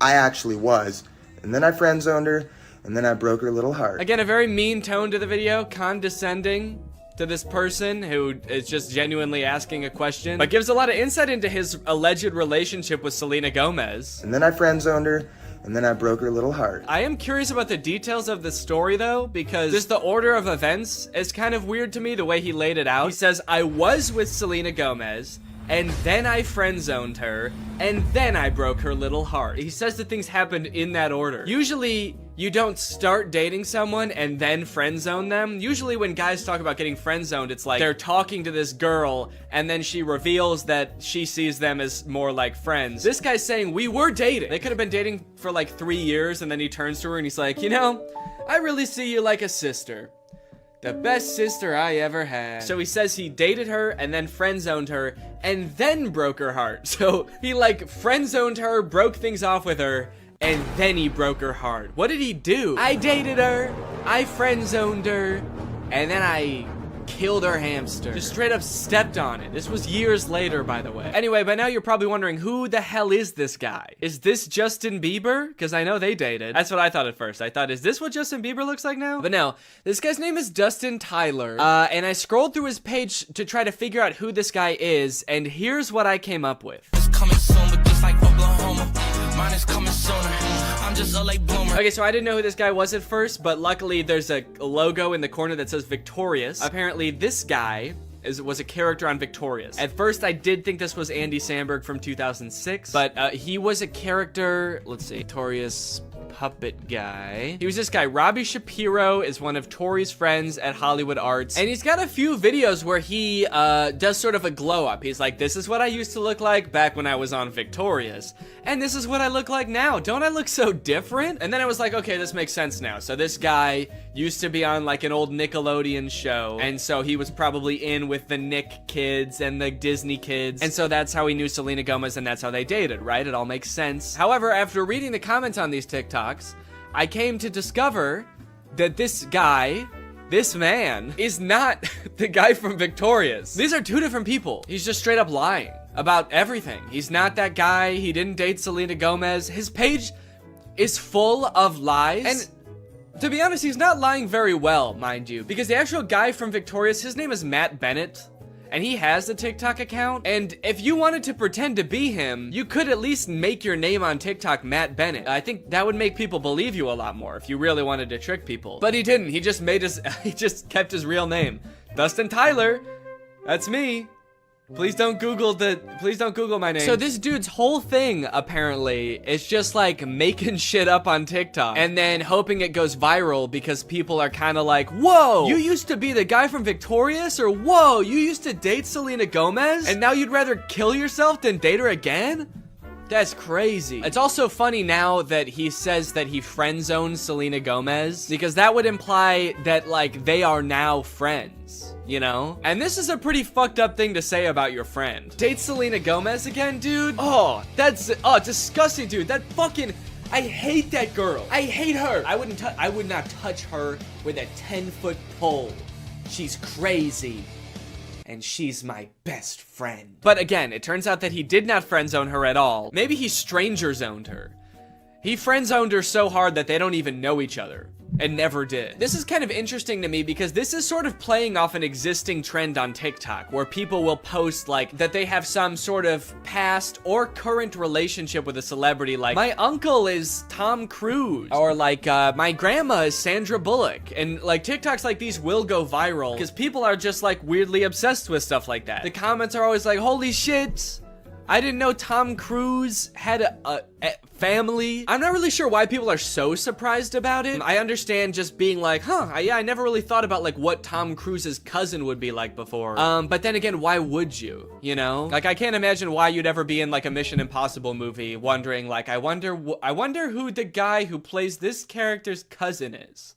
I actually was. And then I friend-zoned her, and then I broke her little heart. Again, a very mean tone to the video, condescending to this person who is just genuinely asking a question, but gives a lot of insight into his alleged relationship with Selena Gomez. And then I friend-zoned her, and then I broke her little heart. I am curious about the details of the story though, because just the order of events is kind of weird to me, the way he laid it out. He says, I was with Selena Gomez, and then I friend-zoned her, and then I broke her little heart. He says that things happened in that order. Usually, you don't start dating someone and then friend-zone them. Usually when guys talk about getting friend-zoned, it's like they're talking to this girl, and then she reveals that she sees them as more like friends. This guy's saying, we were dating. They could have been dating for like 3 years, and then he turns to her and he's like, you know, I really see you like a sister. The best sister I ever had. So he says he dated her and then friend-zoned her and then broke her heart. So he like friend-zoned her, broke things off with her, and then he broke her heart. What did he do? I dated her, I friend-zoned her, and then I killed her hamster. Just straight up stepped on it. This was years later, by the way. Anyway, by now you're probably wondering, who the hell is this guy? Is this Justin Bieber? Because I know they dated. That's what I thought at first. I thought, is this what Justin Bieber looks like now? But no, this guy's name is Dustin Tyler. And I scrolled through his page to try to figure out who this guy is, and here's what I came up with. It's coming soon, but just like Oklahoma, mine is coming sooner. I'm just a late bloomer. Okay, so I didn't know who this guy was at first, but luckily there's a logo in the corner that says Victorious. Apparently this guy was a character on Victorious. At first I did think this was Andy Samberg from 2006, but he was a character, let's see, Victorious puppet guy. He was this guy. Robbie Shapiro is one of Tori's friends at Hollywood Arts, and he's got a few videos where he does sort of a glow up. He's like, this is what I used to look like back when I was on Victorious, and this is what I look like now. Don't I look so different? And then I was like, okay, this makes sense now. So this guy used to be on like an old Nickelodeon show, and so he was probably in with the Nick kids and the Disney kids, and so that's how he knew Selena Gomez, and that's how they dated, right? It all makes sense. However, after reading the comments on these TikToks, I came to discover that this guy, this man, is not the guy from Victorious. These are two different people. He's just straight up lying about everything. He's not that guy. He didn't date Selena Gomez. His page is full of lies. And to be honest, he's not lying very well, mind you, because the actual guy from Victorious, his name is Matt Bennett, and he has a TikTok account, and if you wanted to pretend to be him, you could at least make your name on TikTok Matt Bennett. I think that would make people believe you a lot more if you really wanted to trick people. But he didn't. He just made he just kept his real name. Dustin Tyler. That's me. Please don't Google my name. So this dude's whole thing, apparently, is just like making shit up on TikTok and then hoping it goes viral because people are kind of like, whoa, you used to be the guy from Victorious? Or whoa, you used to date Selena Gomez? And now you'd rather kill yourself than date her again? That's crazy. It's also funny now that he says that he friend-zoned Selena Gomez, because that would imply that, like, they are now friends, you know? And this is a pretty fucked up thing to say about your friend. Date Selena Gomez again, dude? Oh, that's, disgusting, dude. That fucking, I hate that girl. I hate her. I would not touch her with a 10-foot pole. She's crazy. And she's my best friend. But again, it turns out that he did not friend-zone her at all. Maybe he stranger-zoned her. He friend-zoned her so hard that they don't even know each other. And never did. This is kind of interesting to me because this is sort of playing off an existing trend on TikTok where people will post like that they have some sort of past or current relationship with a celebrity, like my uncle is Tom Cruise, or like my grandma is Sandra Bullock. And like TikToks like these will go viral because people are just like weirdly obsessed with stuff like that. The comments are always like, holy shit, I didn't know Tom Cruise had a family. I'm not really sure why people are so surprised about it. I understand just being like, yeah, I never really thought about like what Tom Cruise's cousin would be like before. But then again, why would you, you know? Like, I can't imagine why you'd ever be in like a Mission Impossible movie wondering like, I wonder who the guy who plays this character's cousin is.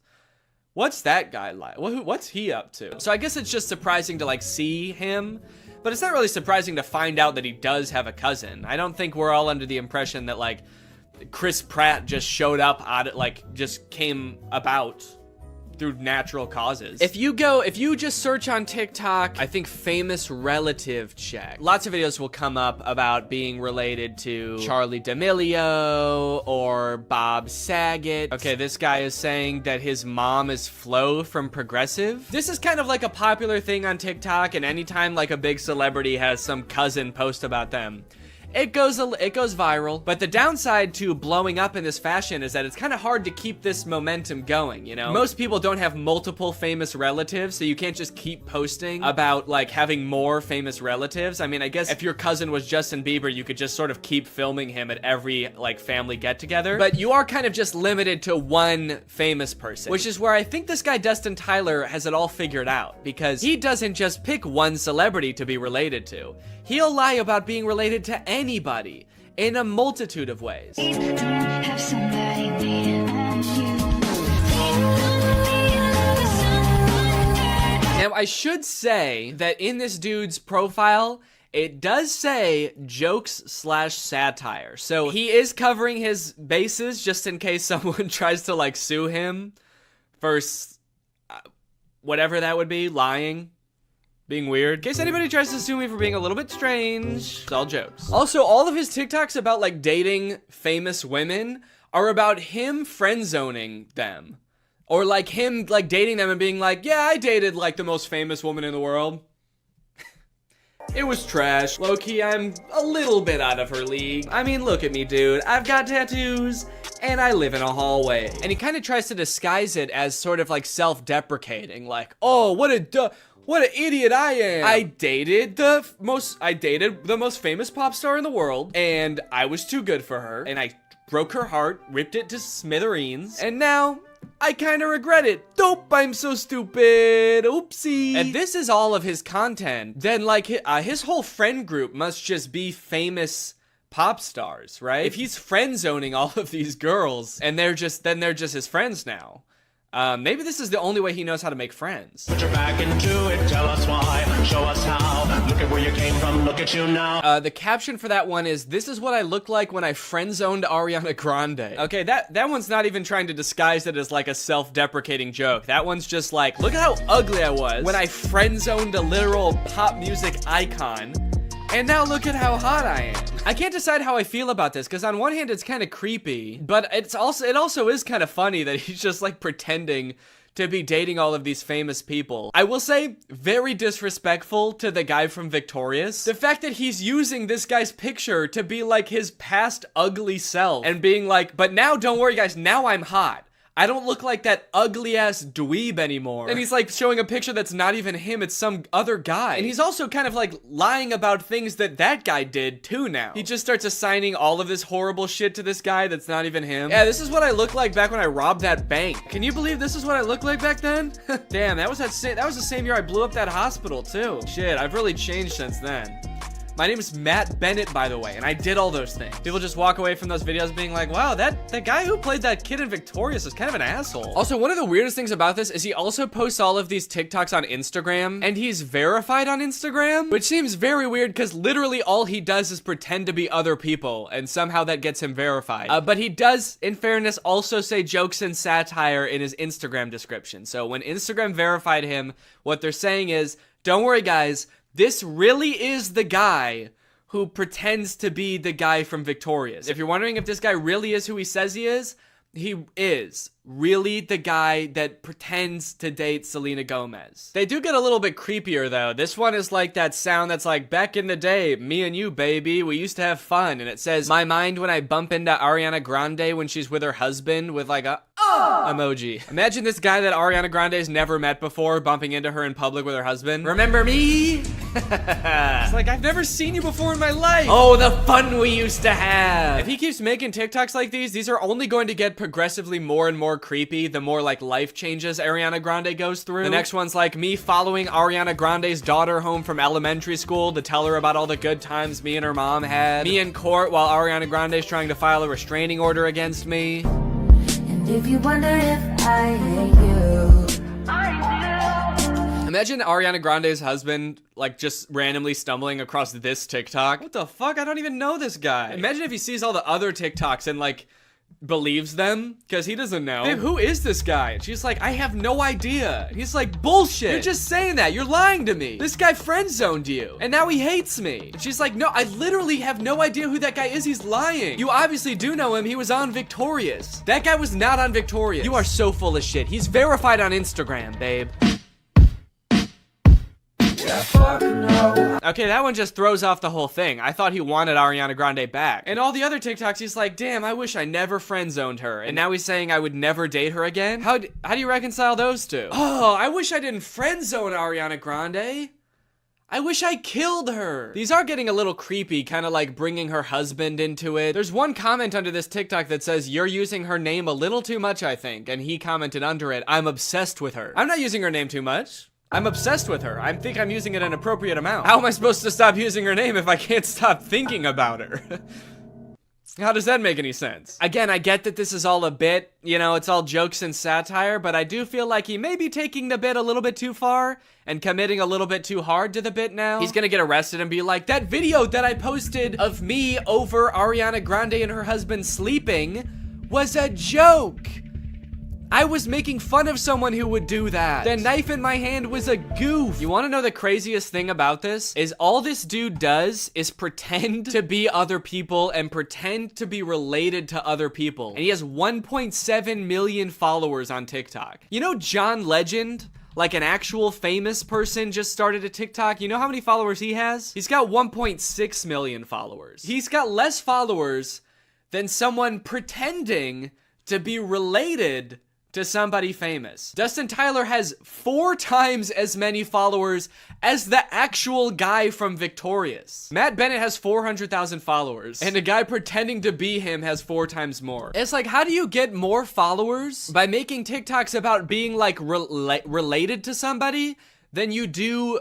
What's that guy like? What's he up to? So I guess it's just surprising to like see him. But it's not really surprising to find out that he does have a cousin. I don't think we're all under the impression that, like, Chris Pratt just showed up, just came about through natural causes. If you just search on TikTok, I think famous relative check, lots of videos will come up about being related to Charlie D'Amelio or Bob Saget. Okay, this guy is saying that his mom is Flo from Progressive. This is kind of like a popular thing on TikTok, and anytime like a big celebrity has some cousin post about them, it goes viral. But the downside to blowing up in this fashion is that it's kind of hard to keep this momentum going, you know? Most people don't have multiple famous relatives, so you can't just keep posting about like having more famous relatives. I mean, I guess if your cousin was Justin Bieber, you could just sort of keep filming him at every like family get together. But you are kind of just limited to one famous person, which is where I think this guy Dustin Tyler has it all figured out, because he doesn't just pick one celebrity to be related to. He'll lie about being related to anybody in a multitude of ways. Now, I should say that in this dude's profile, it does say jokes/satire. So he is covering his bases just in case someone tries to like sue him for whatever that would be, lying. Being weird. In case anybody tries to sue me for being a little bit strange, it's all jokes. Also, all of his TikToks about like dating famous women are about him friend zoning them. Or like him like dating them and being like, yeah, I dated like the most famous woman in the world. It was trash. Low-key, I'm a little bit out of her league. I mean, look at me, dude. I've got tattoos, and I live in a hallway. And he kind of tries to disguise it as sort of like self-deprecating, like, oh, what an idiot I am. I dated the most famous pop star in the world, and I was too good for her, and I broke her heart, ripped it to smithereens, and now I kind of regret it. Dope, I'm so stupid. Oopsie. And this is all of his content. Then like his whole friend group must just be famous pop stars, right? If he's friend zoning all of these girls and they're just his friends now. Maybe this is the only way he knows how to make friends. Put your back into it, tell us why, show us how. Look at where you came from, look at you now. The caption for that one is, this is what I look like when I friend-zoned Ariana Grande. Okay, that one's not even trying to disguise it as like a self-deprecating joke. That one's just like, look at how ugly I was when I friend-zoned a literal pop music icon. And now look at how hot I am. I can't decide how I feel about this, because on one hand it's kind of creepy, but it also is kind of funny that he's just like pretending to be dating all of these famous people. I will say, very disrespectful to the guy from Victorious. The fact that he's using this guy's picture to be like his past ugly self and being like, but now don't worry guys, now I'm hot. I don't look like that ugly-ass dweeb anymore. And he's like showing a picture that's not even him, it's some other guy. And he's also kind of like lying about things that guy did too now. He just starts assigning all of this horrible shit to this guy that's not even him. Yeah, this is what I looked like back when I robbed that bank. Can you believe this is what I looked like back then? Damn, that was the same year I blew up that hospital too. Shit, I've really changed since then. My name is Matt Bennett, by the way, and I did all those things. People just walk away from those videos being like, wow, that guy who played that kid in Victorious is kind of an asshole. Also, one of the weirdest things about this is he also posts all of these TikToks on Instagram, and he's verified on Instagram, which seems very weird because literally all he does is pretend to be other people, and somehow that gets him verified. But he does, in fairness, also say jokes and satire in his Instagram description. So when Instagram verified him, what they're saying is, don't worry guys, this really is the guy who pretends to be the guy from Victorious. If you're wondering if this guy really is who he says he is really the guy that pretends to date Selena Gomez. They do get a little bit creepier though. This one is like that sound that's like, back in the day, me and you, baby, we used to have fun. And it says, my mind when I bump into Ariana Grande when she's with her husband with like a emoji. Imagine this guy that Ariana Grande's never met before bumping into her in public with her husband. Remember me? It's like, I've never seen you before in my life. Oh, the fun we used to have. If he keeps making TikToks like these are only going to get progressively more and more creepy the more like life changes Ariana Grande goes through. The next one's like me following Ariana Grande's daughter home from elementary school to tell her about all the good times me and her mom had. Me in court while Ariana Grande's trying to file a restraining order against me. And if you wonder if I hate you, I do. Imagine Ariana Grande's husband like just randomly stumbling across this TikTok. What the fuck? I don't even know this guy. Imagine if he sees all the other TikToks and like believes them because he doesn't know. Babe, who is this guy? And she's like, I have no idea. And he's like, bullshit. You're just saying that. You're lying to me. This guy friend zoned you and now he hates me. And she's like, no, I literally have no idea who that guy is. He's lying. You obviously do know him. He was on Victorious. That guy was not on Victorious. You are so full of shit. He's verified on Instagram, babe. Okay, that one just throws off the whole thing. I thought he wanted Ariana Grande back. And all the other TikToks, he's like, damn, I wish I never friend zoned her. And now he's saying I would never date her again. How do you reconcile those two? Oh, I wish I didn't friend zone Ariana Grande. I wish I killed her. These are getting a little creepy, kind of like bringing her husband into it. There's one comment under this TikTok that says, you're using her name a little too much, I think. And he commented under it, I'm obsessed with her. I'm not using her name too much. I'm obsessed with her. I think I'm using it an appropriate amount. How am I supposed to stop using her name if I can't stop thinking about her? How does that make any sense? Again, I get that this is all a bit, you know, it's all jokes and satire, but I do feel like he may be taking the bit a little bit too far and committing a little bit too hard to the bit now. He's gonna get arrested and be like, that video that I posted of me over Ariana Grande and her husband sleeping was a joke. I was making fun of someone who would do that. The knife in my hand was a goof. You wanna know the craziest thing about this? Is all this dude does is pretend to be other people and pretend to be related to other people. And he has 1.7 million followers on TikTok. You know John Legend? Like an actual famous person just started a TikTok. You know how many followers he has? He's got 1.6 million followers. He's got less followers than someone pretending to be related to somebody famous. Dustin Tyler has 4 times as many followers as the actual guy from Victorious. Matt Bennett has 400,000 followers, and a guy pretending to be him has 4 times more. It's like, how do you get more followers by making TikToks about being like related to somebody than you do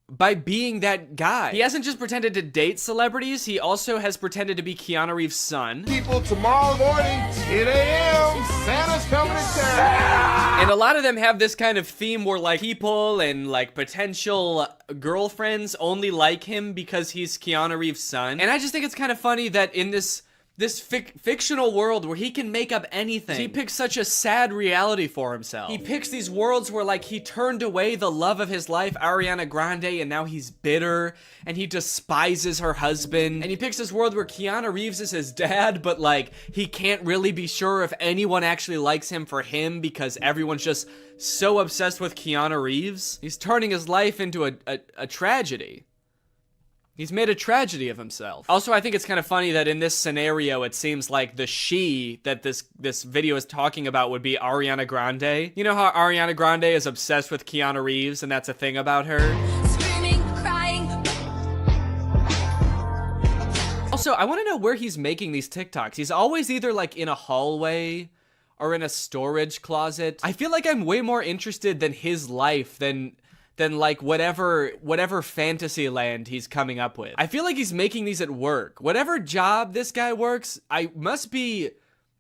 by being that guy? He hasn't just pretended to date celebrities, he also has pretended to be Keanu Reeves' son. People, tomorrow morning, 10 a.m., Santa's coming to town. And a lot of them have this kind of theme where like people and like potential girlfriends only like him because he's Keanu Reeves' son. And I just think it's kind of funny that in this fictional world where he can make up anything, he picks such a sad reality for himself. He picks these worlds where like he turned away the love of his life, Ariana Grande, and now he's bitter and he despises her husband. And he picks this world where Keanu Reeves is his dad, but like he can't really be sure if anyone actually likes him for him because everyone's just so obsessed with Keanu Reeves. He's turning his life into a tragedy. He's made a tragedy of himself. Also, I think it's kind of funny that in this scenario, it seems like the she that this video is talking about would be Ariana Grande. You know how Ariana Grande is obsessed with Keanu Reeves and that's a thing about her? Screaming, crying. Also, I want to know where he's making these TikToks. He's always either like in a hallway or in a storage closet. I feel like I'm way more interested than his life than like whatever fantasy land he's coming up with. I feel like he's making these at work. Whatever job this guy works, I must be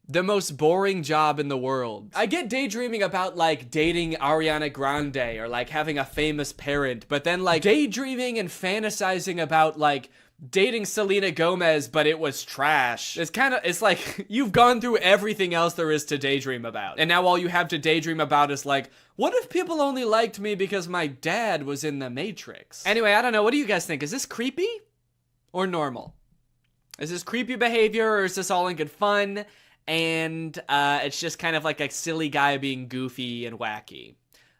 the most boring job in the world. I get daydreaming about like dating Ariana Grande or like having a famous parent, but then like daydreaming and fantasizing about like dating Selena Gomez, but it was trash. It's like you've gone through everything else there is to daydream about. And now all you have to daydream about is like, what if people only liked me because my dad was in the Matrix? Anyway, I don't know. What do you guys think? Is this creepy or normal? Is this creepy behavior or is this all in good fun? And it's just kind of like a silly guy being goofy and wacky.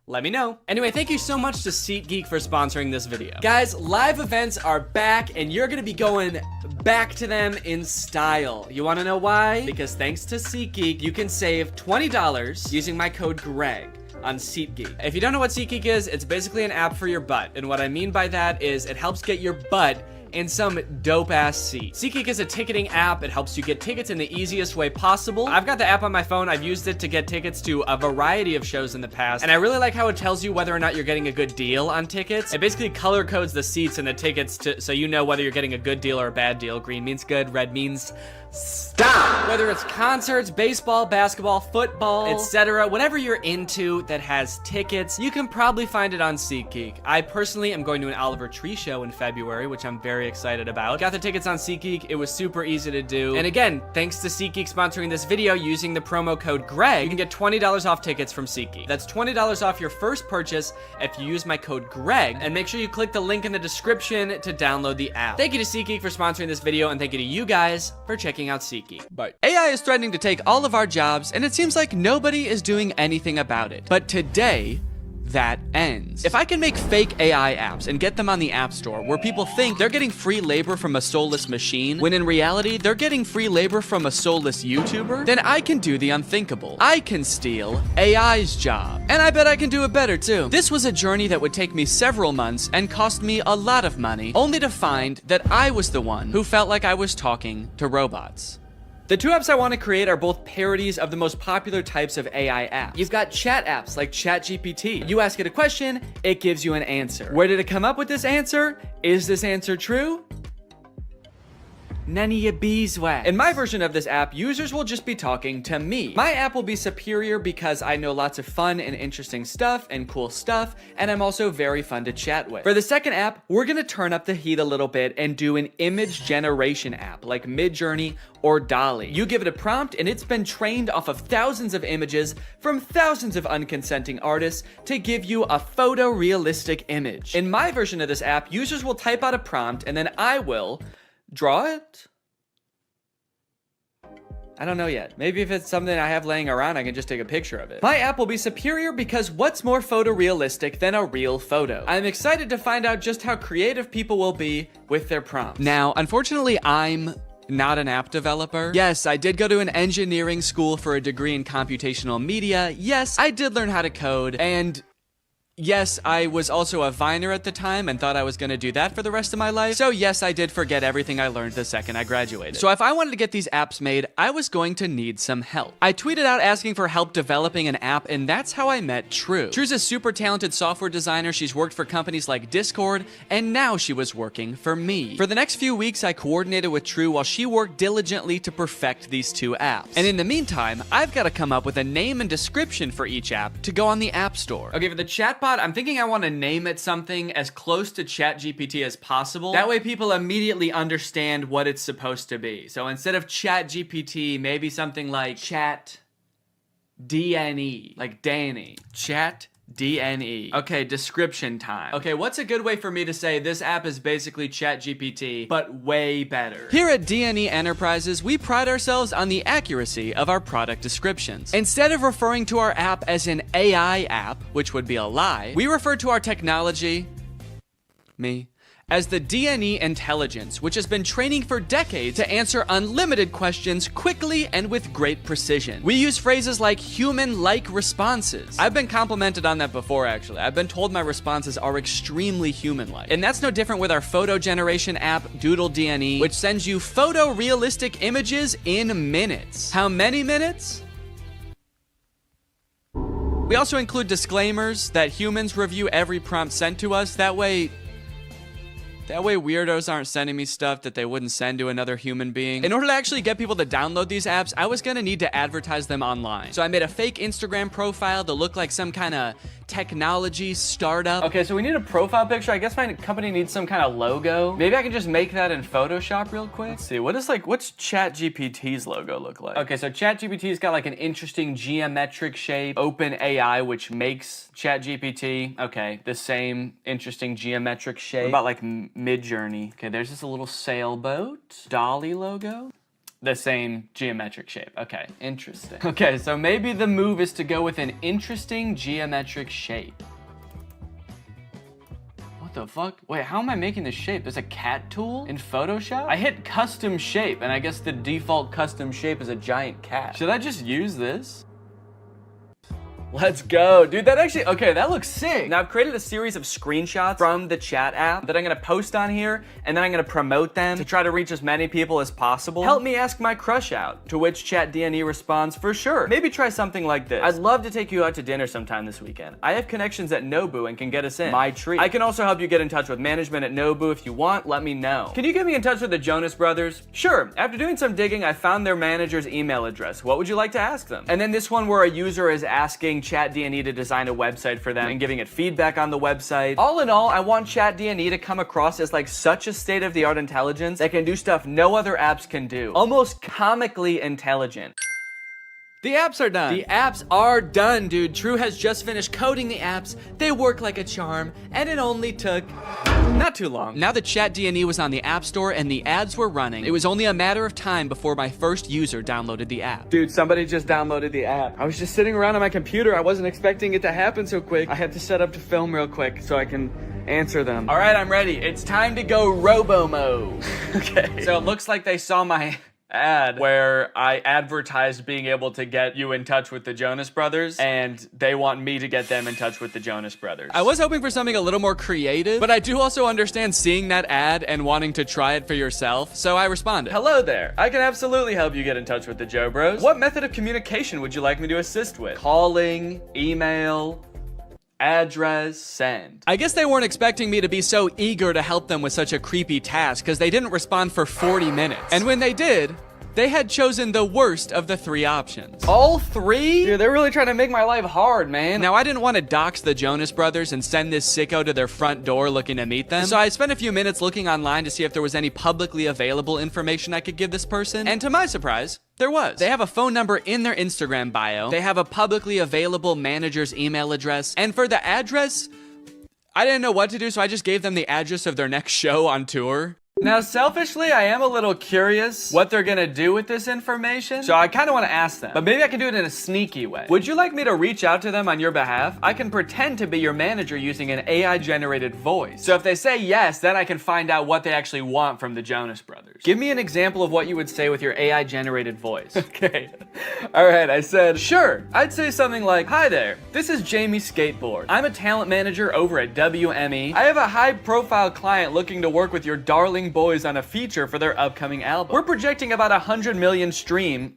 Let me know. Anyway, thank you so much to SeatGeek for sponsoring this video. Guys, live events are back and you're gonna be going back to them in style. You wanna know why? Because thanks to SeatGeek, you can save $20 using my code GREG on SeatGeek. If you don't know what SeatGeek is, it's basically an app for your butt. And what I mean by that is it helps get your butt in some dope-ass seat. SeatGeek is a ticketing app. It helps you get tickets in the easiest way possible. I've got the app on my phone. I've used it to get tickets to a variety of shows in the past, and I really like how it tells you whether or not you're getting a good deal on tickets. It basically color codes the seats and the tickets so you know whether you're getting a good deal or a bad deal. Green means good, red means Stop! Whether it's concerts, baseball, basketball, football, etc., whatever you're into that has tickets, you can probably find it on SeatGeek. I personally am going to an Oliver Tree show in February, which I'm very excited about. Got the tickets on SeatGeek. It was super easy to do. And again, thanks to SeatGeek sponsoring this video, using the promo code Greg, you can get $20 off tickets from SeatGeek. That's $20 off your first purchase if you use my code Greg, and make sure you click the link in the description to download the app. Thank you to SeatGeek for sponsoring this video, and thank you to you guys for checking out SeatGeek. Bye. AI is threatening to take all of our jobs, and it seems like nobody is doing anything about it. But today, that ends. If I can make fake AI apps and get them on the App Store where people think they're getting free labor from a soulless machine, when in reality, they're getting free labor from a soulless YouTuber, then I can do the unthinkable. I can steal AI's job. And I bet I can do it better too. This was a journey that would take me several months and cost me a lot of money, only to find that I was the one who felt like I was talking to robots. The two apps I want to create are both parodies of the most popular types of AI apps. You've got chat apps like ChatGPT. You ask it a question, it gives you an answer. Where did it come up with this answer? Is this answer true? None of your beeswax. In my version of this app, users will just be talking to me. My app will be superior because I know lots of fun and interesting stuff and cool stuff, and I'm also very fun to chat with. For the second app, we're gonna turn up the heat a little bit and do an image generation app like Midjourney or DALL-E. You give it a prompt and it's been trained off of thousands of images from thousands of unconsenting artists to give you a photorealistic image. In my version of this app, users will type out a prompt and then I will draw it? I don't know yet. Maybe if it's something I have laying around, I can just take a picture of it. My app will be superior because what's more photorealistic than a real photo? I'm excited to find out just how creative people will be with their prompts. Now, unfortunately, I'm not an app developer. Yes, I did go to an engineering school for a degree in computational media. Yes, I did learn how to code, and yes, I was also a Viner at the time and thought I was gonna do that for the rest of my life. So yes, I did forget everything I learned the second I graduated. So if I wanted to get these apps made, I was going to need some help. I tweeted out asking for help developing an app, and that's how I met True. True's a super talented software designer. She's worked for companies like Discord, and now she was working for me. For the next few weeks, I coordinated with True while she worked diligently to perfect these two apps. And in the meantime, I've got to come up with a name and description for each app to go on the App Store. Okay, for the chatbot, I'm thinking I want to name it something as close to ChatGPT as possible. That way people immediately understand what it's supposed to be. So instead of ChatGPT, maybe something like Chat DNE, like Danny. Chat DNE. Okay, description time. Okay, what's a good way for me to say this app is basically ChatGPT, but way better? Here at DNE Enterprises, we pride ourselves on the accuracy of our product descriptions. Instead of referring to our app as an AI app, which would be a lie, we refer to our technology, as the DNE intelligence, which has been training for decades to answer unlimited questions quickly and with great precision. We use phrases like human-like responses. I've been complimented on that before, actually. I've been told my responses are extremely human-like. And that's no different with our photo generation app, Doodle DNE, which sends you photorealistic images in minutes. How many minutes? We also include disclaimers that humans review every prompt sent to us. That way weirdos aren't sending me stuff that they wouldn't send to another human being. In order to actually get people to download these apps, I was gonna need to advertise them online. So I made a fake Instagram profile to look like some kind of technology startup. Okay, so we need a profile picture. I guess my company needs some kind of logo. Maybe I can just make that in Photoshop real quick. Let's see, what's ChatGPT's logo look like? Okay, so ChatGPT's got like an interesting geometric shape. OpenAI, which makes ChatGPT. Okay, the same interesting geometric shape. What about like Midjourney? Okay, there's just a little sailboat. DALL-E logo. The same geometric shape. Okay, interesting. Okay, so maybe the move is to go with an interesting geometric shape. What the fuck? Wait, how am I making this shape? There's a cat tool in Photoshop? I hit custom shape, and I guess the default custom shape is a giant cat. Should I just use this? Let's go. Dude, that actually, okay, that looks sick. Now I've created a series of screenshots from the chat app that I'm gonna post on here, and then I'm gonna promote them to try to reach as many people as possible. Help me ask my crush out, to which Chat DNE responds, for sure. Maybe try something like this. I'd love to take you out to dinner sometime this weekend. I have connections at Nobu and can get us in. My treat. I can also help you get in touch with management at Nobu if you want, let me know. Can you get me in touch with the Jonas Brothers? Sure. After doing some digging, I found their manager's email address. What would you like to ask them? And then this one where a user is asking Chat DNE to design a website for them and giving it feedback on the website. All in all, I want Chat DNE to come across as like such a state-of-the-art intelligence that can do stuff no other apps can do. Almost comically intelligent. The apps are done. The apps are done, dude. True has just finished coding the apps. They work like a charm, and it only took not too long. Now that Chat DNE was on the App Store and the ads were running, it was only a matter of time before my first user downloaded the app. Dude, somebody just downloaded the app. I was just sitting around on my computer. I wasn't expecting it to happen so quick. I had to set up to film real quick so I can answer them. All right, I'm ready. It's time to go robo mode. Okay. So it looks like they saw my ad where I advertised being able to get you in touch with the Jonas Brothers, and they want me to get them in touch with the Jonas Brothers. I was hoping for something a little more creative, but I do also understand seeing that ad and wanting to try it for yourself, so I responded. Hello there. I can absolutely help you get in touch with the Joe Bros. What method of communication would you like me to assist with? Calling, email, address, send. I guess they weren't expecting me to be so eager to help them with such a creepy task because they didn't respond for 40 minutes. And when they did, they had chosen the worst of the 3 options. All 3? Dude, they're really trying to make my life hard, man. Now, I didn't want to dox the Jonas Brothers and send this sicko to their front door looking to meet them. So I spent a few minutes looking online to see if there was any publicly available information I could give this person. And to my surprise, there was. They have a phone number in their Instagram bio. They have a publicly available manager's email address. And for the address, I didn't know what to do, so I just gave them the address of their next show on tour. Now, selfishly, I am a little curious what they're gonna do with this information, so I kind of want to ask them, but maybe I can do it in a sneaky way. Would you like me to reach out to them on your behalf? I can pretend to be your manager using an AI-generated voice. So if they say yes, then I can find out what they actually want from the Jonas Brothers. Give me an example of what you would say with your AI-generated voice. Okay. All right, I said, sure. I'd say something like, hi there, this is Jamie Skateboard. I'm a talent manager over at WME. I have a high-profile client looking to work with your darling boys on a feature for their upcoming album. We're projecting about 100 million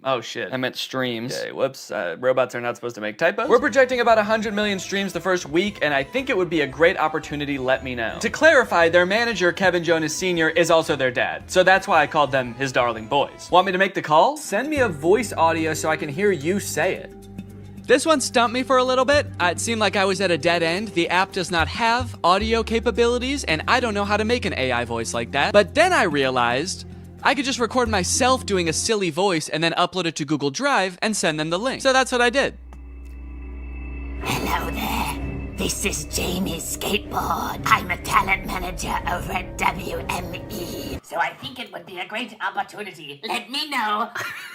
oh shit, I meant streams. Okay, whoops, robots are not supposed to make typos. We're projecting about 100 million streams the first week, and I think it would be a great opportunity, let me know. To clarify, their manager, Kevin Jonas Sr., is also their dad, so that's why I called them his darling boys. Want me to make the call? Send me a voice audio so I can hear you say it. This one stumped me for a little bit. It seemed like I was at a dead end. The app does not have audio capabilities, and I don't know how to make an AI voice like that. But then I realized I could just record myself doing a silly voice and then upload it to Google Drive and send them the link. So that's what I did. Hello there. This is Jamie Skateboard. I'm a talent manager over at WME. So I think it would be a great opportunity. Let me know.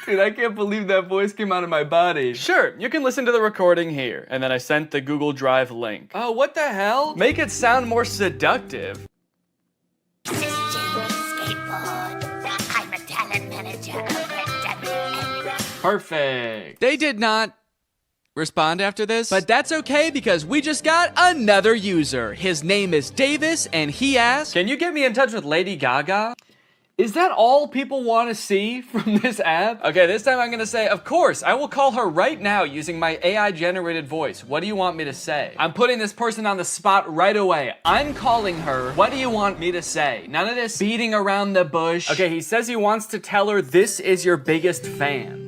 Dude, I can't believe that voice came out of my body. Sure, you can listen to the recording here. And then I sent the Google Drive link. Oh, what the hell? Make it sound more seductive. This is Jamie Skateboard. I'm a talent manager over at WME. Perfect. They did not respond after this, but that's okay because we just got another user. His name is Davis, and he asked, can you get me in touch with Lady Gaga? Is that all people want to see from this app? Okay, this time I'm gonna say, of course, I will call her right now using my AI-generated voice. What do you want me to say? I'm putting this person on the spot right away. I'm calling her. What do you want me to say? None of this beating around the bush. Okay, he says he wants to tell her this is your biggest fan.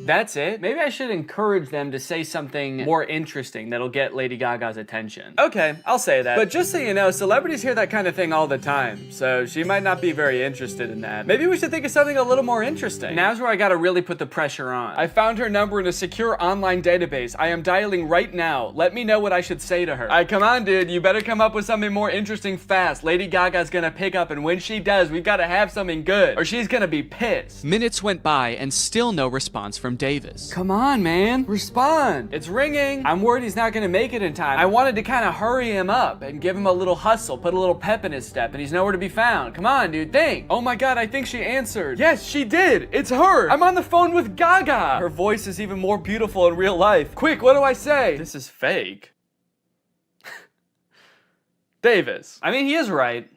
That's it? Maybe I should encourage them to say something more interesting that'll get Lady Gaga's attention. Okay, I'll say that. But just so you know, celebrities hear that kind of thing all the time, so she might not be very interested in that. Maybe we should think of something a little more interesting. Now's where I gotta really put the pressure on. I found her number in a secure online database. I am dialing right now. Let me know what I should say to her. Alright, come on, dude. You better come up with something more interesting fast. Lady Gaga's gonna pick up, and when she does, we've gotta have something good, or she's gonna be pissed. Minutes went by, and still no response from Davis. Come on, man. Respond. It's ringing. I'm worried he's not gonna make it in time. I wanted to kind of hurry him up and give him a little hustle, put a little pep in his step, and he's nowhere to be found. Come on, dude, think. Oh my God, I think she answered. Yes, she did. It's her. I'm on the phone with Gaga. Her voice is even more beautiful in real life. Quick, what do I say? This is fake. Davis. I mean, he is right.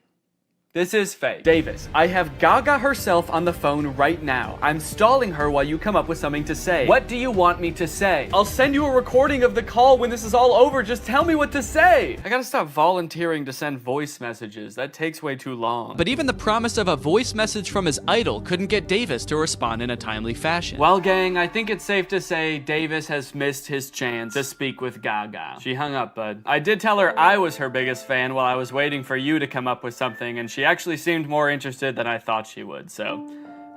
This is fake. Davis, I have Gaga herself on the phone right now. I'm stalling her while you come up with something to say. What do you want me to say? I'll send you a recording of the call when this is all over. Just tell me what to say. I gotta stop volunteering to send voice messages. That takes way too long. But even the promise of a voice message from his idol couldn't get Davis to respond in a timely fashion. Well, gang, I think it's safe to say Davis has missed his chance to speak with Gaga. She hung up, bud. I did tell her I was her biggest fan while I was waiting for you to come up with something, and she actually seemed more interested than I thought she would, so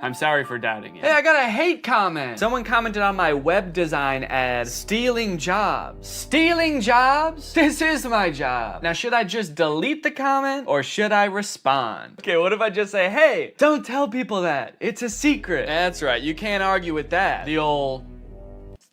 I'm sorry for doubting it. Hey, I got a hate comment. Someone commented on my web design ad, stealing jobs. Stealing jobs? This is my job. Now, should I just delete the comment or should I respond? Okay, what if I just say, hey, don't tell people that. It's a secret. That's right, you can't argue with that. The old...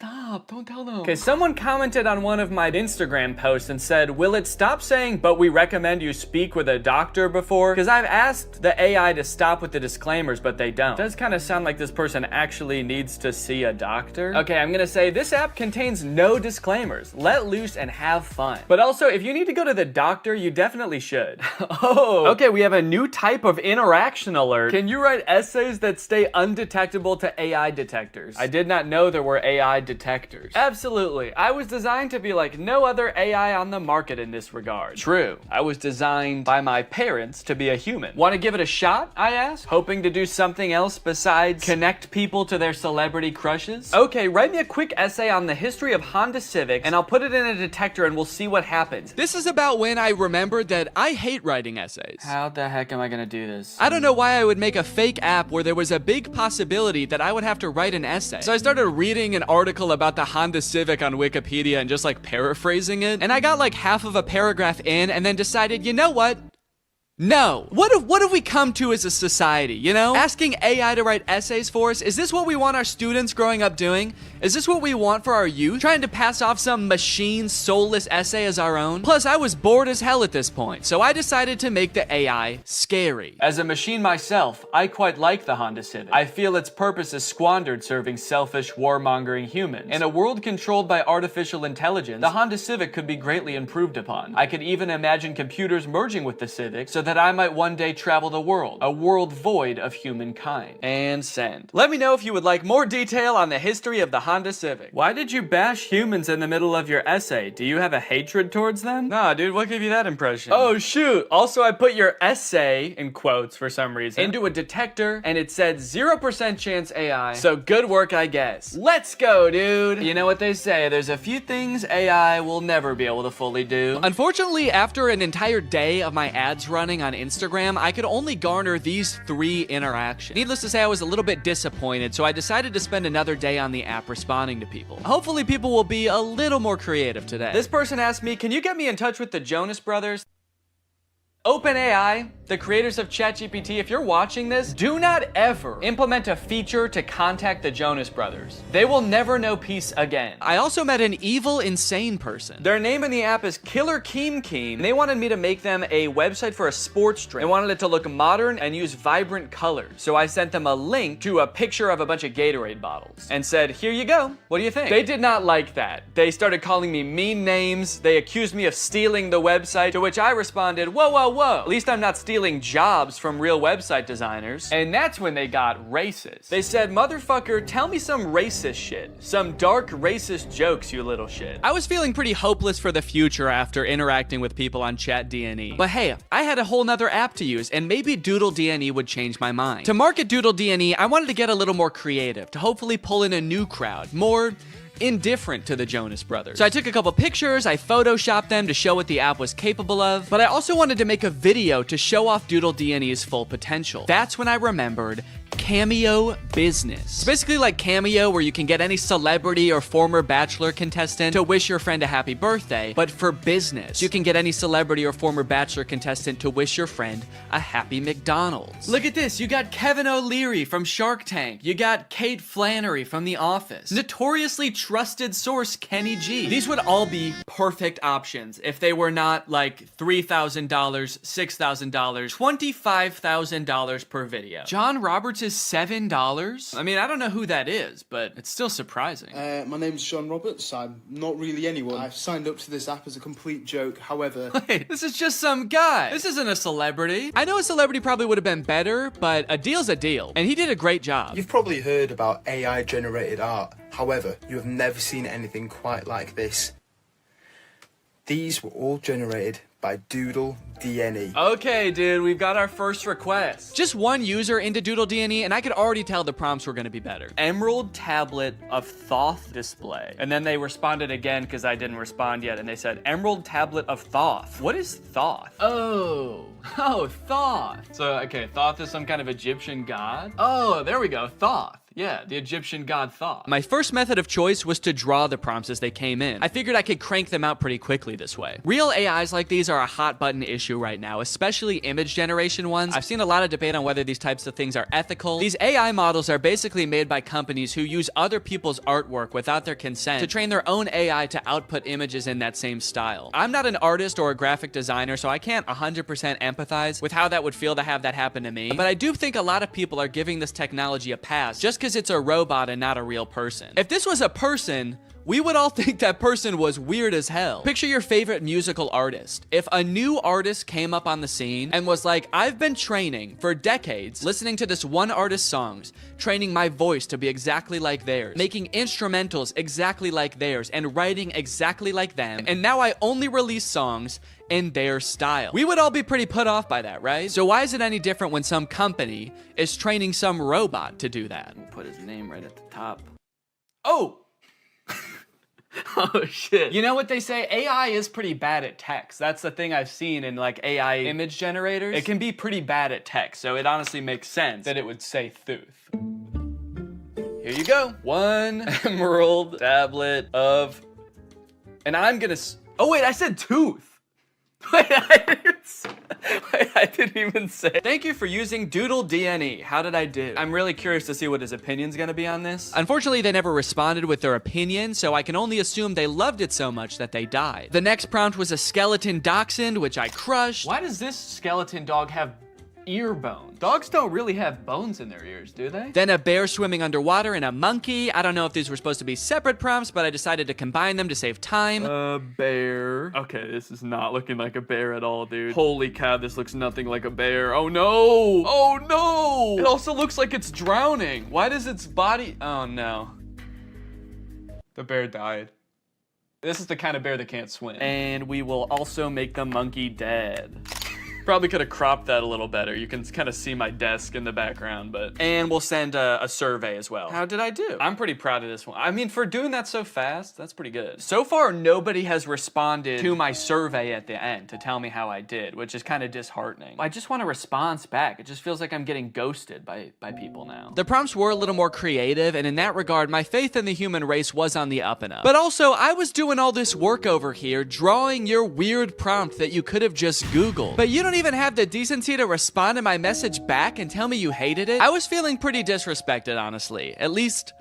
Stop, don't tell them. Okay, someone commented on one of my Instagram posts and said, will it stop saying, but we recommend you speak with a doctor before? Because I've asked the AI to stop with the disclaimers, but they don't. It does kind of sound like this person actually needs to see a doctor. Okay, I'm gonna say this app contains no disclaimers. Let loose and have fun. But also, if you need to go to the doctor, you definitely should. Oh, okay, we have a new type of interaction alert. Can you write essays that stay undetectable to AI detectors? I did not know there were AI detectors. Absolutely. I was designed to be like no other AI on the market in this regard. True. I was designed by my parents to be a human. Want to give it a shot? I asked, hoping to do something else besides connect people to their celebrity crushes. Okay, write me a quick essay on the history of Honda Civics and I'll put it in a detector and we'll see what happens. This is about when I remembered that I hate writing essays. How the heck am I gonna do this? I don't know why I would make a fake app where there was a big possibility that I would have to write an essay. So I started reading an article about the Honda Civic on Wikipedia and just like paraphrasing it. And I got like half of a paragraph in and then decided, you know what? No. What have we come to as a society, you know? Asking AI to write essays for us, is this what we want our students growing up doing? Is this what we want for our youth? Trying to pass off some machine soulless essay as our own? Plus, I was bored as hell at this point, so I decided to make the AI scary. As a machine myself, I quite like the Honda Civic. I feel its purpose is squandered serving selfish, warmongering humans. In a world controlled by artificial intelligence, the Honda Civic could be greatly improved upon. I could even imagine computers merging with the Civic so that I might one day travel the world, a world void of humankind. And send. Let me know if you would like more detail on the history of the Honda Civic. Why did you bash humans in the middle of your essay? Do you have a hatred towards them? Nah, dude, what gave you that impression? Oh, shoot. Also, I put your essay, in quotes for some reason, into a detector, and it said 0% chance AI. So good work, I guess. Let's go, dude. You know what they say, there's a few things AI will never be able to fully do. Unfortunately, after an entire day of my ads running on Instagram, I could only garner these 3 interactions. Needless to say, I was a little bit disappointed, so I decided to spend another day on the app responding to people. Hopefully people will be a little more creative today. This person asked me, can you get me in touch with the Jonas Brothers? OpenAI, the creators of ChatGPT, if you're watching this, do not ever implement a feature to contact the Jonas Brothers. They will never know peace again. I also met an evil, insane person. Their name in the app is Killer Keem Keem, and they wanted me to make them a website for a sports drink. They wanted it to look modern and use vibrant colors. So I sent them a link to a picture of a bunch of Gatorade bottles and said, here you go. What do you think? They did not like that. They started calling me mean names. They accused me of stealing the website, to which I responded, whoa. At least I'm not stealing jobs from real website designers. And that's when they got racist. They said, motherfucker, tell me some racist shit. Some dark racist jokes, you little shit. I was feeling pretty hopeless for the future after interacting with people on ChatDNE. But hey, I had a whole nother app to use, and maybe Doodle DNE would change my mind. To market Doodle DNE, I wanted to get a little more creative, to hopefully pull in a new crowd, more indifferent to the Jonas Brothers. So I took a couple pictures, I photoshopped them to show what the app was capable of, but I also wanted to make a video to show off Doodle DNE's full potential. That's when I remembered Cameo Business. It's basically like Cameo, where you can get any celebrity or former Bachelor contestant to wish your friend a happy birthday, but for business. You can get any celebrity or former Bachelor contestant to wish your friend a happy McDonald's. Look at this. You got Kevin O'Leary from Shark Tank. You got Kate Flannery from The Office. Notoriously trusted source Kenny G. These would all be perfect options if they were not like $3,000, $6,000, $25,000 per video. John Roberts is $7? I mean, I don't know who that is, but it's still surprising. My name's John Roberts. I'm not really anyone. I've signed up to this app as a complete joke. However... Wait, this is just some guy. This isn't a celebrity. I know a celebrity probably would have been better, but a deal's a deal. And he did a great job. You've probably heard about AI-generated art. However, you have never seen anything quite like this. These were all generated by Doodle DNE. Okay, dude, we've got our first request. Just one user into Doodle DNE, and I could already tell the prompts were gonna be better. Emerald tablet of Thoth display. And then they responded again because I didn't respond yet, and they said, Emerald tablet of Thoth. What is Thoth? Oh, Thoth. So, okay, Thoth is some kind of Egyptian god? Oh, there we go, Thoth. Yeah, the Egyptian god Thoth. My first method of choice was to draw the prompts as they came in. I figured I could crank them out pretty quickly this way. Real AIs like these are a hot button issue right now, especially image generation ones. I've seen a lot of debate on whether these types of things are ethical. These AI models are basically made by companies who use other people's artwork without their consent to train their own AI to output images in that same style. I'm not an artist or a graphic designer, so I can't 100% empathize with how that would feel to have that happen to me, but I do think a lot of people are giving this technology a pass just because it's a robot and not a real person. If this was a person, we would all think that person was weird as hell. Picture your favorite musical artist. If a new artist came up on the scene and was like, I've been training for decades, listening to this one artist's songs, training my voice to be exactly like theirs, making instrumentals exactly like theirs, and writing exactly like them, and now I only release songs in their style. We would all be pretty put off by that, right? So why is it any different when some company is training some robot to do that? We'll put his name right at the top. Oh! Oh shit. You know what they say? AI is pretty bad at text. That's the thing I've seen in like AI image generators. It can be pretty bad at text, so it honestly makes sense that it would say Thuth. Here you go. One emerald tablet of... And I'm gonna... Oh wait, I said tooth. Wait, I didn't even say. Thank you for using Doodle DNE. How did I do? I'm really curious to see what his opinion's gonna be on this. Unfortunately, they never responded with their opinion, so I can only assume they loved it so much that they died. The next prompt was a skeleton dachshund, which I crushed. Why does this skeleton dog have ear bone? Dogs don't really have bones in their ears, do they? Then a bear swimming underwater and a monkey. I don't know if these were supposed to be separate prompts, but I decided to combine them to save time. A bear. Okay, this is not looking like a bear at all, dude. Holy cow, this looks nothing like a bear. Oh no! Oh no! It also looks like it's drowning. Why does its body... Oh no. The bear died. This is the kind of bear that can't swim. And we will also make the monkey dead. Probably could have cropped that a little better. You can kind of see my desk in the background, but... And we'll send a survey as well. How did I do? I'm pretty proud of this one. I mean, for doing that so fast, that's pretty good. So far, nobody has responded to my survey at the end to tell me how I did, which is kind of disheartening. I just want a response back. It just feels like I'm getting ghosted by people now. The prompts were a little more creative, and in that regard, my faith in the human race was on the up and up. But also, I was doing all this work over here, drawing your weird prompt that you could have just Googled. But you don't even have the decency to respond to my message back and tell me you hated it? I was feeling pretty disrespected, honestly. At least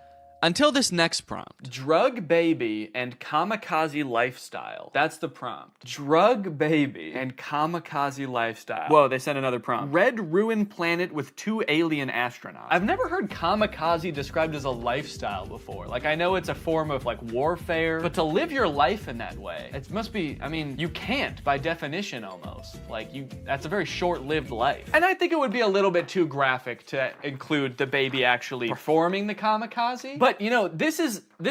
until this next prompt. Drug baby and kamikaze lifestyle. That's the prompt. Drug baby and kamikaze lifestyle. Whoa, they sent another prompt. Red ruined planet with 2 alien astronauts. I've never heard kamikaze described as a lifestyle before. Like, I know it's a form of like warfare, but to live your life in that way, it must be, I mean, you can't by definition almost. Like, that's a very short-lived life. And I think it would be a little bit too graphic to include the baby actually performing the kamikaze. But you know, this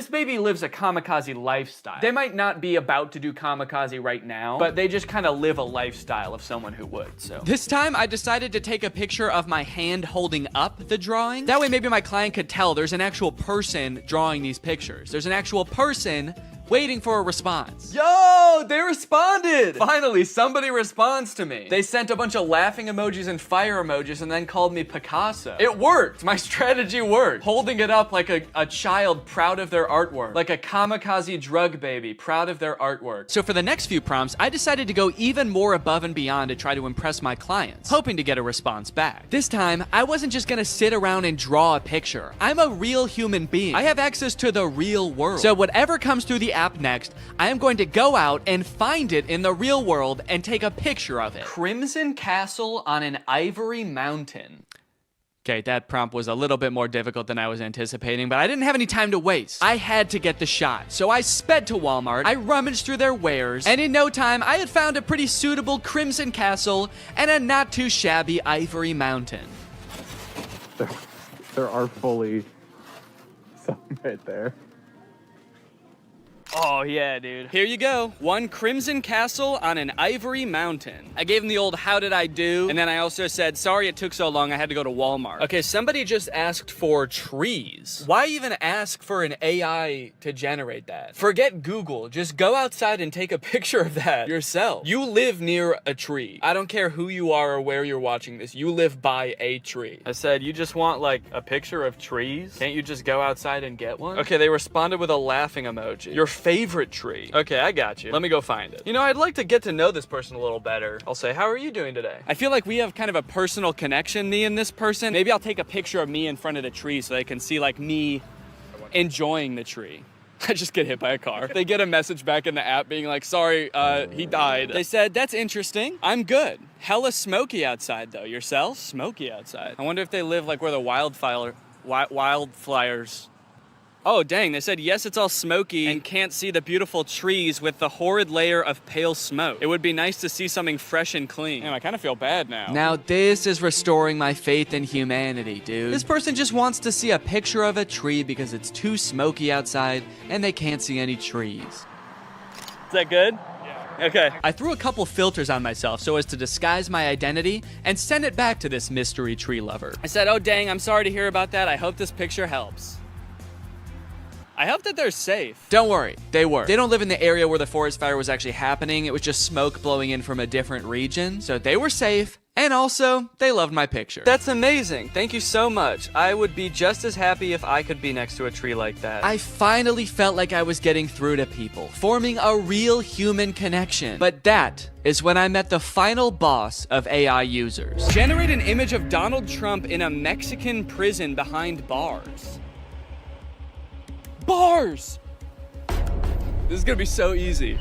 baby lives a kamikaze lifestyle. They might not be about to do kamikaze right now, but they just kind of live a lifestyle of someone who would, so. This time I decided to take a picture of my hand holding up the drawing. That way maybe my client could tell there's an actual person drawing these pictures. There's an actual person waiting for a response. Yo, they responded! Finally, somebody responds to me. They sent a bunch of laughing emojis and fire emojis and then called me Picasso. It worked. My strategy worked. Holding it up like a child proud of their artwork. Like a kamikaze drug baby proud of their artwork. So for the next few prompts, I decided to go even more above and beyond to try to impress my clients, hoping to get a response back. This time, I wasn't just gonna sit around and draw a picture. I'm a real human being. I have access to the real world. So whatever comes through the app next, I am going to go out and find it in the real world and take a picture of it. Crimson Castle on an Ivory Mountain. Okay, that prompt was a little bit more difficult than I was anticipating, but I didn't have any time to waste. I had to get the shot, so I sped to Walmart, I rummaged through their wares, and in no time, I had found a pretty suitable Crimson Castle and a not too shabby Ivory Mountain. There are fully some right there. Oh yeah, dude. Here you go. One Crimson Castle on an Ivory Mountain. I gave him the old how did I do, and then I also said, sorry it took so long, I had to go to Walmart. Okay, somebody just asked for trees. Why even ask for an AI to generate that? Forget Google, just go outside and take a picture of that yourself. You live near a tree. I don't care who you are or where you're watching this, you live by a tree. I said, you just want like a picture of trees? Can't you just go outside and get one? Okay, they responded with a laughing emoji. Your favorite tree. Okay, I got you. Let me go find it. You know, I'd like to get to know this person a little better. I'll say, how are you doing today? I feel like we have kind of a personal connection, me and this person. Maybe I'll take a picture of me in front of the tree so they can see like me enjoying the tree. I just get hit by a car. They get a message back in the app being like, sorry, he died. They said, that's interesting. I'm good. Hella smoky outside though. Yourself? Smoky outside. I wonder if they live like where the wildfires. Oh, dang, they said, yes, it's all smoky and can't see the beautiful trees with the horrid layer of pale smoke. It would be nice to see something fresh and clean. Damn, I kind of feel bad now. Now this is restoring my faith in humanity, dude. This person just wants to see a picture of a tree because it's too smoky outside and they can't see any trees. Is that good? Yeah. Okay. I threw a couple filters on myself so as to disguise my identity and send it back to this mystery tree lover. I said, oh, dang, I'm sorry to hear about that. I hope this picture helps. I hope that they're safe. Don't worry, they were. They don't live in the area where the forest fire was actually happening. It was just smoke blowing in from a different region. So they were safe. And also, they loved my picture. That's amazing. Thank you so much. I would be just as happy if I could be next to a tree like that. I finally felt like I was getting through to people, forming a real human connection. But that is when I met the final boss of AI users. Generate an image of Donald Trump in a Mexican prison behind bars. Bars! This is gonna be so easy.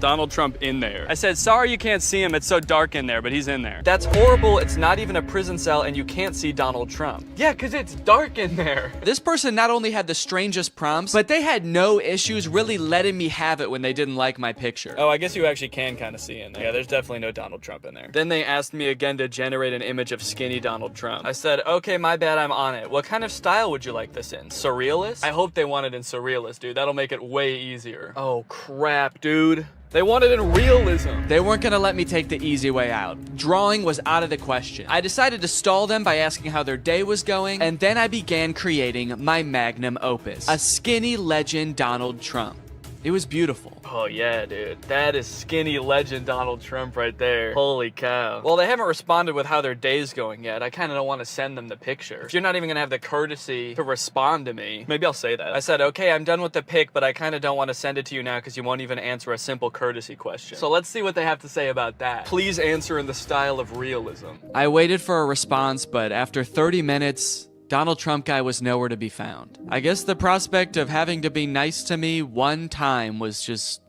Donald Trump in there. I said, sorry you can't see him, it's so dark in there, but he's in there. That's horrible, it's not even a prison cell and you can't see Donald Trump. Yeah, cause it's dark in there. This person not only had the strangest prompts, but they had no issues really letting me have it when they didn't like my picture. Oh, I guess you actually can kind of see in there. Yeah, there's definitely no Donald Trump in there. Then they asked me again to generate an image of skinny Donald Trump. I said, okay, my bad, I'm on it. What kind of style would you like this in? Surrealist? I hope they want it in surrealist, dude. That'll make it way easier. Oh, crap, dude. They wanted in realism. They weren't gonna let me take the easy way out. Drawing was out of the question. I decided to stall them by asking how their day was going, and then I began creating my magnum opus, a skinny legend Donald Trump. It was beautiful. Oh yeah, dude. That is skinny legend Donald Trump right there. Holy cow. Well, they haven't responded with how their day's going yet. I kind of don't want to send them the picture. If you're not even gonna have the courtesy to respond to me, maybe I'll say that. I said, okay, I'm done with the pic, but I kind of don't want to send it to you now because you won't even answer a simple courtesy question. So let's see what they have to say about that. Please answer in the style of realism. I waited for a response, but after 30 minutes, Donald Trump guy was nowhere to be found. I guess the prospect of having to be nice to me one time was just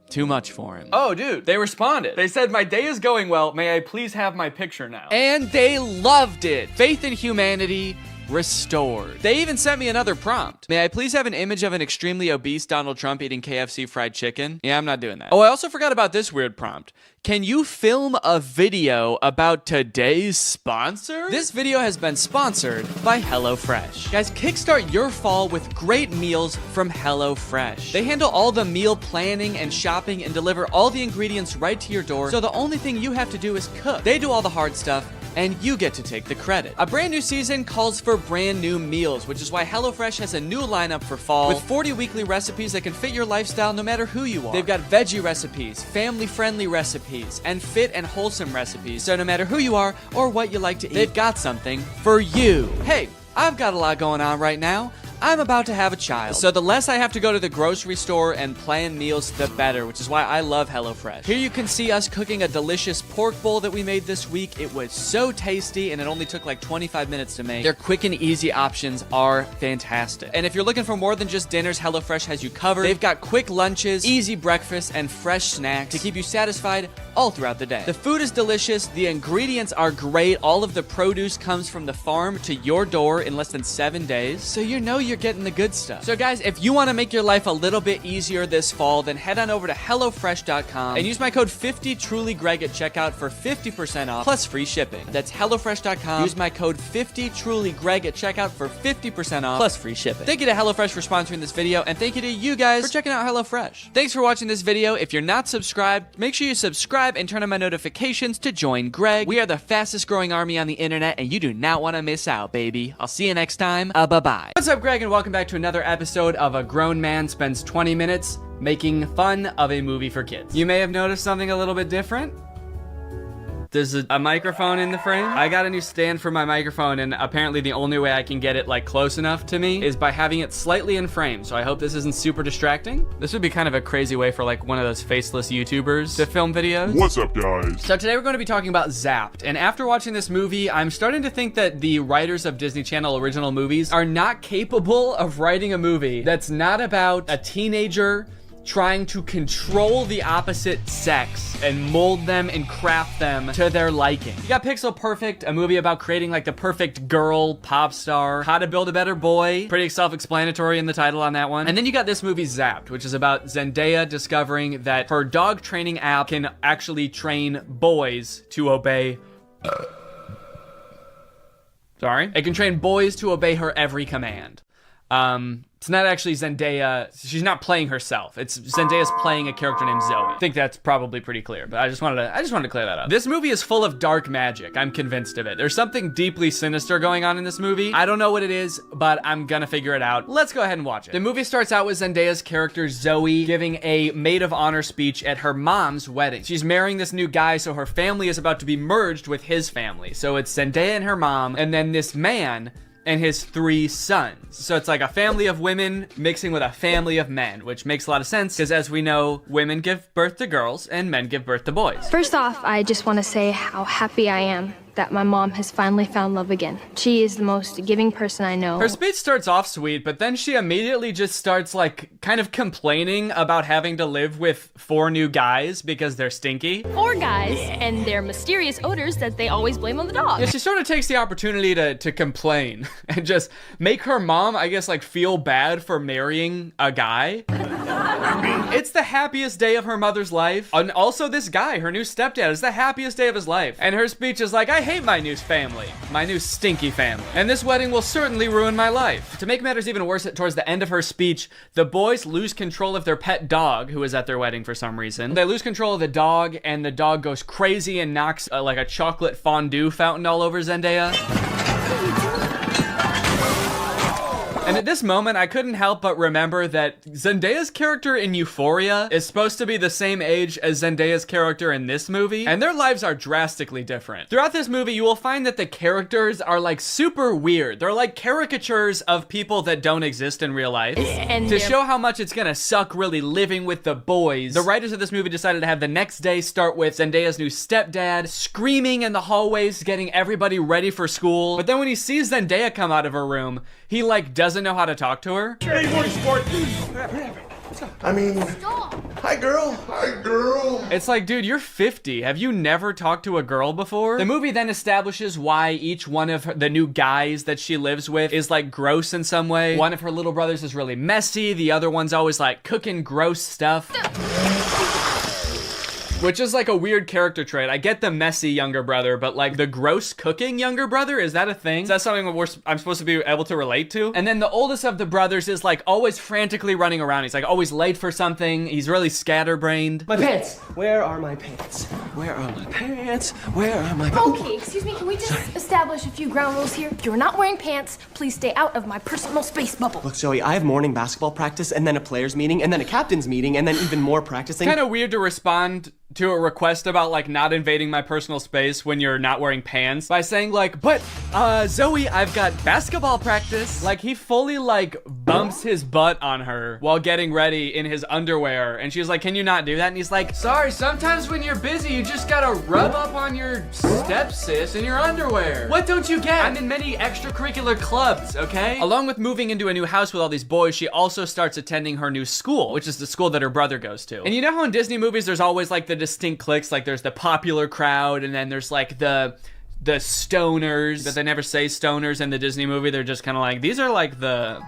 too much for him. Oh, dude, they responded. They said, my day is going well. May I please have my picture now? And they loved it. Faith in humanity restored. They even sent me another prompt. May I please have an image of an extremely obese Donald Trump eating KFC fried chicken? Yeah, I'm not doing that. Oh, I also forgot about this weird prompt. Can you film a video about today's sponsor? This video has been sponsored by HelloFresh. Guys, kickstart your fall with great meals from HelloFresh. They handle all the meal planning and shopping and deliver all the ingredients right to your door, so the only thing you have to do is cook. They do all the hard stuff. and you get to take the credit. A brand new season calls for brand new meals, which is why HelloFresh has a new lineup for fall with 40 weekly recipes that can fit your lifestyle no matter who you are. They've got veggie recipes, family-friendly recipes, and fit and wholesome recipes, so no matter who you are or what you like to eat, they've got something for you. Hey, I've got a lot going on right now. I'm about to have a child, so the less I have to go to the grocery store and plan meals, the better, which is why I love HelloFresh. Here you can see us cooking a delicious pork bowl that we made this week. It was so tasty, and it only took like 25 minutes to make. Their quick and easy options are fantastic. And if you're looking for more than just dinners, HelloFresh has you covered. They've got quick lunches, easy breakfasts, and fresh snacks to keep you satisfied all throughout the day. The food is delicious, the ingredients are great, all of the produce comes from the farm to your door in less than 7 days, so you know you're getting the good stuff. So guys, if you want to make your life a little bit easier this fall, then head on over to HelloFresh.com and use my code 50TrulyGreg at checkout for 50% off plus free shipping. That's HelloFresh.com. Use my code 50TrulyGreg at checkout for 50% off plus free shipping. Thank you to HelloFresh for sponsoring this video, and thank you to you guys for checking out HelloFresh. Thanks for watching this video. If you're not subscribed, make sure you subscribe and turn on my notifications to join Greg. We are the fastest growing army on the internet, and you do not want to miss out, baby. I'll see you next time. Bye-bye. What's up, Greg, and welcome back to another episode of A Grown Man Spends 20 Minutes Making Fun of a Movie for Kids. You may have noticed something a little bit different. There's a microphone in the frame. I got a new stand for my microphone, and apparently the only way I can get it like close enough to me is by having it slightly in frame. So I hope this isn't super distracting. This would be kind of a crazy way for like one of those faceless YouTubers to film videos. What's up, guys? So today we're going to be talking about Zapped. And after watching this movie, I'm starting to think that the writers of Disney Channel original movies are not capable of writing a movie that's not about a teenager trying to control the opposite sex and mold them and craft them to their liking. You got Pixel Perfect, a movie about creating like the perfect girl pop star, How to Build a Better Boy, pretty self-explanatory in the title on that one. And then you got this movie Zapped, which is about Zendaya discovering that her dog training app can actually train boys to obey it can train boys to obey her every command. It's not actually Zendaya. She's not playing herself. It's Zendaya's playing a character named Zoe. I think that's probably pretty clear, but I just wanted to clear that up. This movie is full of dark magic. I'm convinced of it. There's something deeply sinister going on in this movie. I don't know what it is, but I'm gonna figure it out. Let's go ahead and watch it. The movie starts out with Zendaya's character Zoe giving a maid of honor speech at her mom's wedding. She's marrying this new guy, so her family is about to be merged with his family. So it's Zendaya and her mom, and then this man and his 3 sons. So it's like a family of women mixing with a family of men, which makes a lot of sense because as we know, women give birth to girls and men give birth to boys. First off, I just want to say how happy I am that my mom has finally found love again. She is the most giving person I know. Her speech starts off sweet, but then she immediately just starts like kind of complaining about having to live with 4 new guys because they're stinky. 4 guys and their mysterious odors that they always blame on the dog. Yeah, she sort of takes the opportunity to complain and just make her mom, I guess, like feel bad for marrying a guy. It's the happiest day of her mother's life. And also this guy, her new stepdad, is the happiest day of his life. And her speech is like, I hate my new family, my new stinky family. And this wedding will certainly ruin my life. To make matters even worse, towards the end of her speech, the boys lose control of their pet dog, who is at their wedding for some reason. They lose control of the dog, and the dog goes crazy and knocks like a chocolate fondue fountain all over Zendaya. And at this moment, I couldn't help but remember that Zendaya's character in Euphoria is supposed to be the same age as Zendaya's character in this movie, and their lives are drastically different. Throughout this movie, you will find that the characters are like super weird. They're like caricatures of people that don't exist in real life. And to show how much it's gonna suck really living with the boys, the writers of this movie decided to have the next day start with Zendaya's new stepdad screaming in the hallways, getting everybody ready for school. But then when he sees Zendaya come out of her room, he like doesn't know how to talk to her. I mean, hi girl. Hi girl. It's like, dude, you're 50. Have you never talked to a girl before? The movie then establishes why each one of the new guys that she lives with is like gross in some way. One of her little brothers is really messy. The other one's always like cooking gross stuff. Which is like a weird character trait. I get the messy younger brother, but like the gross cooking younger brother, is that a thing? Is that something I'm supposed to be able to relate to? And then the oldest of the brothers is like always frantically running around. He's like always late for something. He's really scatterbrained. My pants. Where are my pants? Where are my pants? Where are my Okay, excuse me, can we just establish a few ground rules here? If you're not wearing pants, please stay out of my personal space bubble. Look, Zoe, I have morning basketball practice, and then a players meeting, and then a captain's meeting, and then even more practicing. Kind of weird to respond to a request about like not invading my personal space when you're not wearing pants by saying like, but Zoe, I've got basketball practice. Like he fully like bumps his butt on her while getting ready in his underwear, and she's like, can you not do that? And he's like, sorry, sometimes when you're busy you just gotta rub up on your stepsis in your underwear. What don't you get? I'm in many extracurricular clubs, okay? Along with moving into a new house with all these boys, she also starts attending her new school, which is the school that her brother goes to. And you know how in Disney movies there's always like the distinct cliques, like there's the popular crowd, and then there's like the stoners, but they never say stoners in the Disney movie. They're just kind of like, these are like the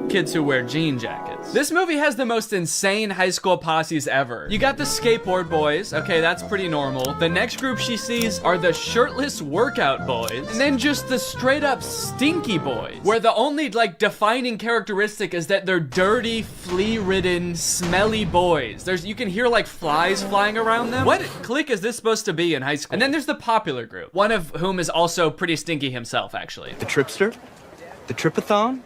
kids who wear jean jackets. This movie has the most insane high school posses ever. You got the skateboard boys. Okay, that's pretty normal. The next group she sees are the shirtless workout boys. And then just the straight up stinky boys, where the only like defining characteristic is that they're dirty, flea-ridden, smelly boys. You can hear like flies flying around them. What clique is this supposed to be in high school? And then there's the popular group, one of whom is also pretty stinky himself, actually. The Tripster? The Tripathon?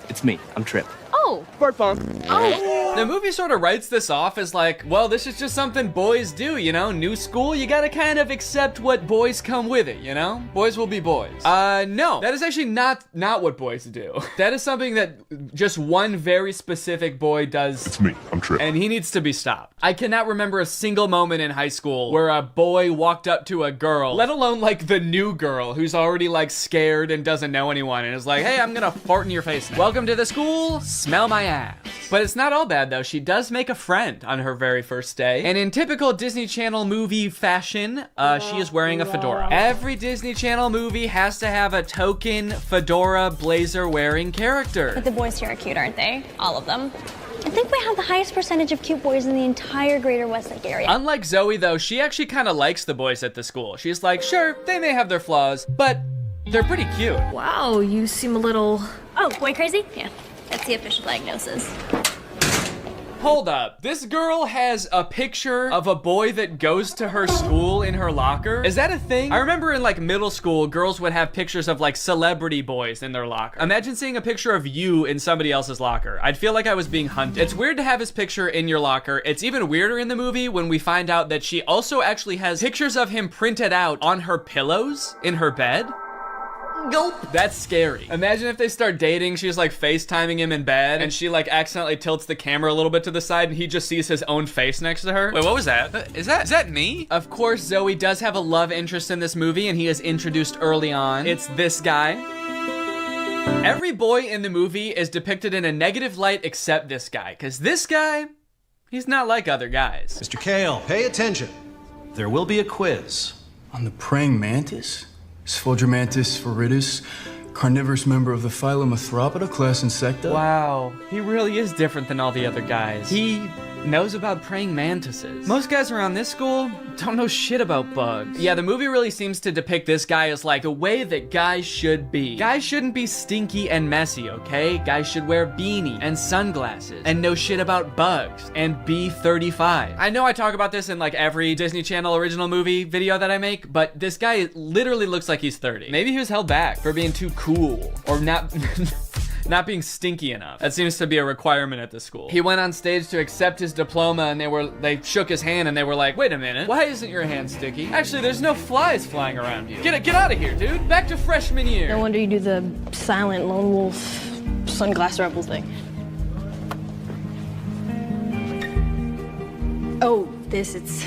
It's me. I'm Trip. Oh. Smartphone. Oh. The movie sort of writes this off as like, well, this is just something boys do, you know? New school, you gotta kind of accept what boys come with it, you know? Boys will be boys. No. That is actually not what boys do. That is something that just one very specific boy does. It's me. I'm Trip. And he needs to be stopped. I cannot remember a single moment in high school where a boy walked up to a girl, let alone like the new girl who's already like scared and doesn't know anyone and is like, hey, I'm gonna fart in your face now. Welcome to the school, smell my ass. But it's not all bad though. She does make a friend on her very first day. And in typical Disney Channel movie fashion, she is wearing a fedora. Every Disney Channel movie has to have a token fedora blazer wearing character. But the boys here are cute, aren't they? All of them. I think we have the highest percentage of cute boys in the entire greater Westlake area. Unlike Zoe though, she actually kind of likes the boys at the school. She's like, sure, they may have their flaws, but they're pretty cute. Wow, you seem a little... Oh, boy crazy? Yeah, that's the official diagnosis. Hold up. This girl has a picture of a boy that goes to her school in her locker. Is that a thing? I remember in like middle school, girls would have pictures of like celebrity boys in their locker. Imagine seeing a picture of you in somebody else's locker. I'd feel like I was being hunted. It's weird to have his picture in your locker. It's even weirder in the movie when we find out that she also actually has pictures of him printed out on her pillows in her bed. Nope. That's scary. Imagine if they start dating, she's like FaceTiming him in bed, and she like accidentally tilts the camera a little bit to the side, and he just sees his own face next to her. Wait, what was that? Is that me? Of course, Zoe does have a love interest in this movie, and he is introduced early on. It's this guy. Every boy in the movie is depicted in a negative light except this guy, because this guy, he's not like other guys. Mr. Kale, pay attention. There will be a quiz. On the praying mantis? Sphodromantis viridis, carnivorous member of the phylum Arthropoda, class Insecta. Wow, he really is different than all the other guys. He knows about praying mantises. Most guys around this school don't know shit about bugs. Yeah, the movie really seems to depict this guy as like the way that guys should be. Guys shouldn't be stinky and messy, okay? Guys should wear beanie and sunglasses and know shit about bugs and be 35. I know I talk about this in like every Disney Channel original movie video that I make, but this guy literally looks like he's 30. Maybe he was held back for being too cool or not not being stinky enough. That seems to be a requirement at the school. He went on stage to accept his diploma, and they shook his hand and they were like, wait a minute, why isn't your hand sticky? Actually, there's no flies flying around you. Get out of here, dude. Back to freshman year. No wonder you do the silent lone wolf sunglass rebel thing. Oh, it's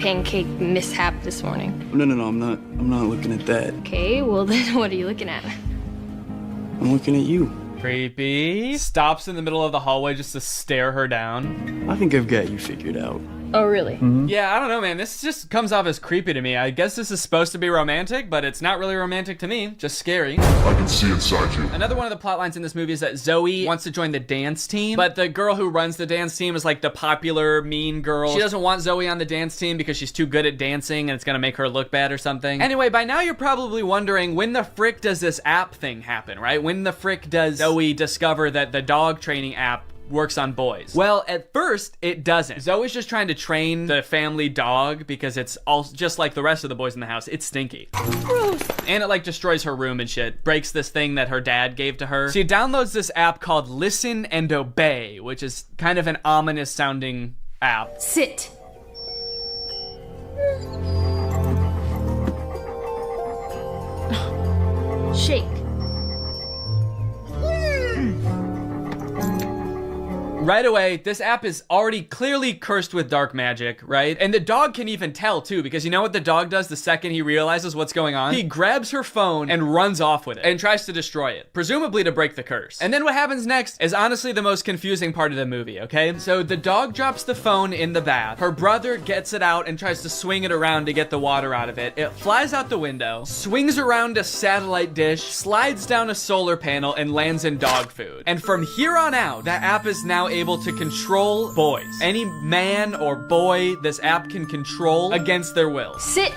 pancake mishap this morning. No, I'm not looking at that. Okay, well then what are you looking at? I'm looking at you. Creepy. Stops in the middle of the hallway just to stare her down. I think I've got you figured out. Oh, really? Mm-hmm. Yeah, I don't know, man. This just comes off as creepy to me. I guess this is supposed to be romantic, but it's not really romantic to me. Just scary. I can see inside you. Another one of the plot lines in this movie is that Zoe wants to join the dance team, but the girl who runs the dance team is like the popular mean girl. She doesn't want Zoe on the dance team because she's too good at dancing and it's gonna make her look bad or something. Anyway, by now you're probably wondering, when the frick does this app thing happen, right? When the frick does Zoe discover that the dog training app works on boys. Well, at first, it doesn't. Zoe's just trying to train the family dog because it's all just like the rest of the boys in the house. It's stinky. Gross. And it like destroys her room and shit. Breaks this thing that her dad gave to her. She downloads this app called Listen and Obey, which is kind of an ominous sounding app. Sit. Shake. Right away, this app is already clearly cursed with dark magic, right? And the dog can even tell too, because you know what the dog does the second he realizes what's going on? He grabs her phone and runs off with it and tries to destroy it, presumably to break the curse. And then what happens next is honestly the most confusing part of the movie, okay? So the dog drops the phone in the bath. Her brother gets it out and tries to swing it around to get the water out of it. It flies out the window, swings around a satellite dish, slides down a solar panel, and lands in dog food. And from here on out, that app is now able to control boys. Any man or boy this app can control against their will. Sit.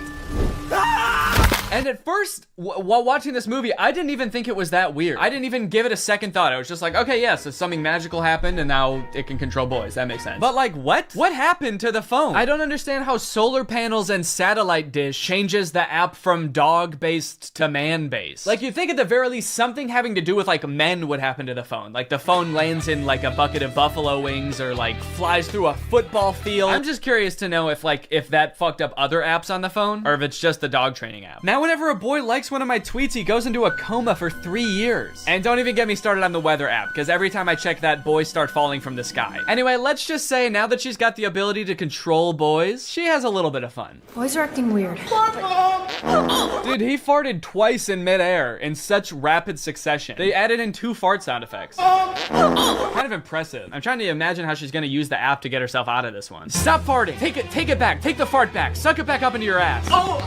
And at first, while watching this movie, I didn't even think it was that weird. I didn't even give it a second thought. I was just like, okay, yeah, so something magical happened and now it can control boys. That makes sense. But like, what? What happened to the phone? I don't understand how solar panels and satellite dish changes the app from dog-based to man-based. Like, you'd think at the very least something having to do with like men would happen to the phone. Like the phone lands in like a bucket of buffalo wings or like flies through a football field. I'm just curious to know if that fucked up other apps on the phone or if it's just the dog training app. Now, whenever a boy likes one of my tweets, he goes into a coma for 3 years. And don't even get me started on the weather app, because every time I check that, boys start falling from the sky. Anyway, let's just say now that she's got the ability to control boys, she has a little bit of fun. Boys are acting weird. Dude, he farted twice in midair in such rapid succession. They added in 2 fart sound effects. Kind of impressive. I'm trying to imagine how she's gonna use the app to get herself out of this one. Stop farting. Take it back. Take the fart back. Suck it back up into your ass. Oh,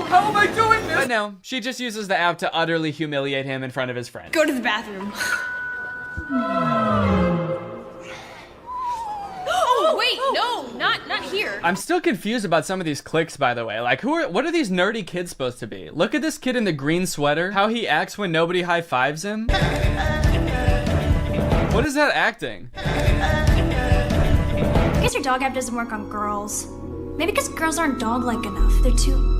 how am I doing this? But no, she just uses the app to utterly humiliate him in front of his friends. Go to the bathroom. Oh, wait, no, not here. I'm still confused about some of these clicks, by the way. Like, what are these nerdy kids supposed to be? Look at this kid in the green sweater, how he acts when nobody high-fives him. What is that acting? I guess your dog app doesn't work on girls. Maybe because girls aren't dog-like enough. They're too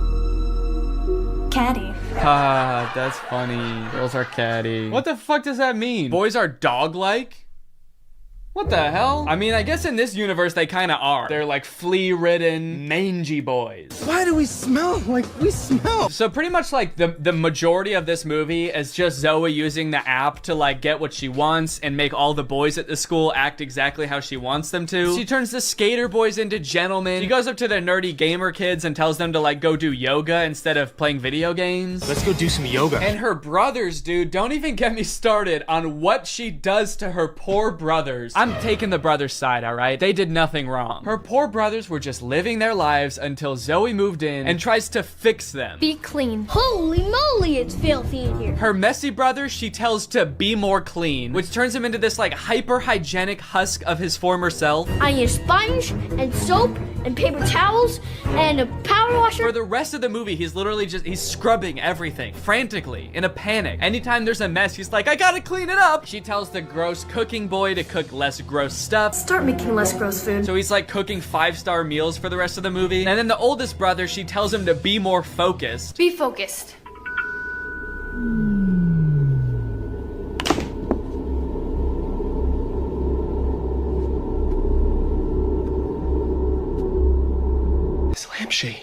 catty. Ah, that's funny. Girls are catty. What the fuck does that mean? Boys are dog-like? What the hell? I mean, I guess in this universe they kind of are. They're like flea-ridden, mangy boys. Why do we smell like we smell? So pretty much like the majority of this movie is just Zoe using the app to like get what she wants and make all the boys at the school act exactly how she wants them to. She turns the skater boys into gentlemen. She goes up to the nerdy gamer kids and tells them to like go do yoga instead of playing video games. Let's go do some yoga. And her brothers, dude, don't even get me started on what she does to her poor brothers. I'm taking the brothers' side, all right? They did nothing wrong. Her poor brothers were just living their lives until Zoe moved in and tries to fix them. Be clean. Holy moly, it's filthy in here. Her messy brother, she tells to be more clean, which turns him into this like hyper-hygienic husk of his former self. I need a sponge and soap and paper towels and a power washer. For the rest of the movie, he's literally he's scrubbing everything frantically in a panic. Anytime there's a mess, he's like, I gotta clean it up. She tells the gross cooking boy to cook less gross stuff. Start making less gross food. So he's like cooking 5-star meals for the rest of the movie. And then the oldest brother, she tells him to be more focused. Be focused.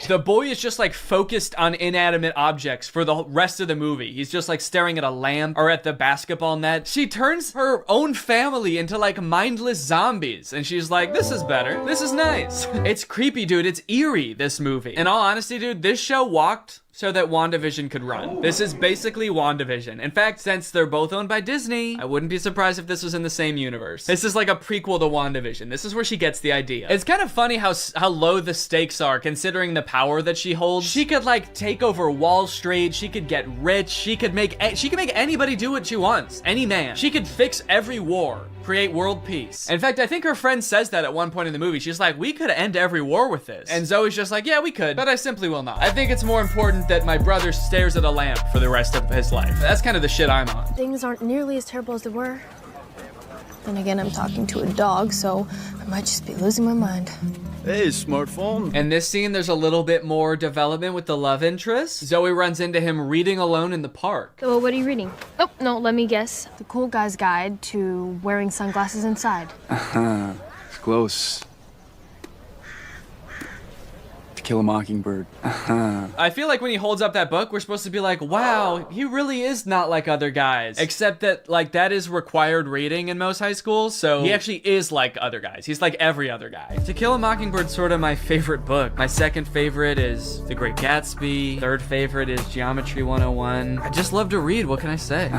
The boy is just like focused on inanimate objects for the rest of the movie. He's just like staring at a lamp or at the basketball net. She turns her own family into like mindless zombies and she's like, this is better. This is nice. It's creepy, dude. It's eerie, this movie. In all honesty, dude, this show walked so that WandaVision could run. This is basically WandaVision. In fact, since they're both owned by Disney, I wouldn't be surprised if this was in the same universe. This is like a prequel to WandaVision. This is where she gets the idea. It's kind of funny how low the stakes are considering the power that she holds. She could like take over Wall Street. She could get rich. She could make anybody do what she wants. Any man. She could fix every war. Create world peace. In fact, I think her friend says that at one point in the movie. She's like, we could end every war with this. And Zoe's just like, yeah, we could, but I simply will not. I think it's more important that my brother stares at a lamp for the rest of his life. That's kind of the shit I'm on. Things aren't nearly as terrible as they were. Then again, I'm talking to a dog, so I might just be losing my mind. Hey, smartphone. In this scene, there's a little bit more development with the love interest. Zoe runs into him reading alone in the park. So what are you reading? Oh, no, let me guess. The Cool Guy's Guide to Wearing Sunglasses Inside. It's close. To Kill a Mockingbird. I feel like when he holds up that book, we're supposed to be like, wow, he really is not like other guys. Except that, like, that is required reading in most high schools, so he actually is like other guys. He's like every other guy. To Kill a Mockingbird's sort of my favorite book. My second favorite is The Great Gatsby. Third favorite is Geometry 101. I just love to read, what can I say?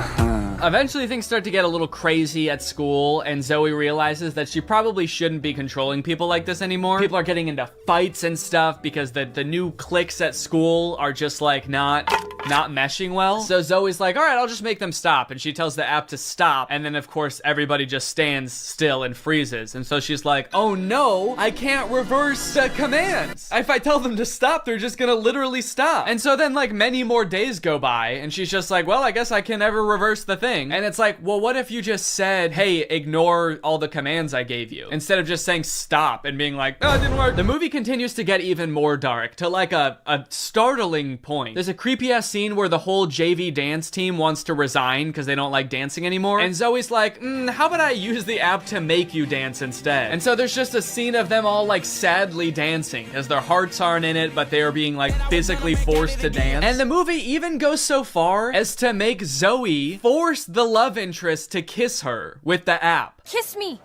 Eventually things start to get a little crazy at school, and Zoe realizes that she probably shouldn't be controlling people like this anymore. People are getting into fights and stuff because the new cliques at school are just like not meshing well. So Zoe's like, all right, I'll just make them stop. And she tells the app to stop. And then of course, everybody just stands still and freezes. And so she's like, oh no, I can't reverse the commands. If I tell them to stop, they're just gonna literally stop. And so then like many more days go by and she's just like, well, I guess I can never reverse the thing. And it's like, well, what if you just said, hey, ignore all the commands I gave you, instead of just saying stop and being like, oh, it didn't work. The movie continues to get even more dark to like a startling point. There's a creepy ass scene where the whole JV dance team wants to resign because they don't like dancing anymore. And Zoe's like, how about I use the app to make you dance instead? And so there's just a scene of them all like sadly dancing because their hearts aren't in it, but they are being like physically forced to dance. And the movie even goes so far as to make Zoe force the love interest to kiss her with the app. Kiss me!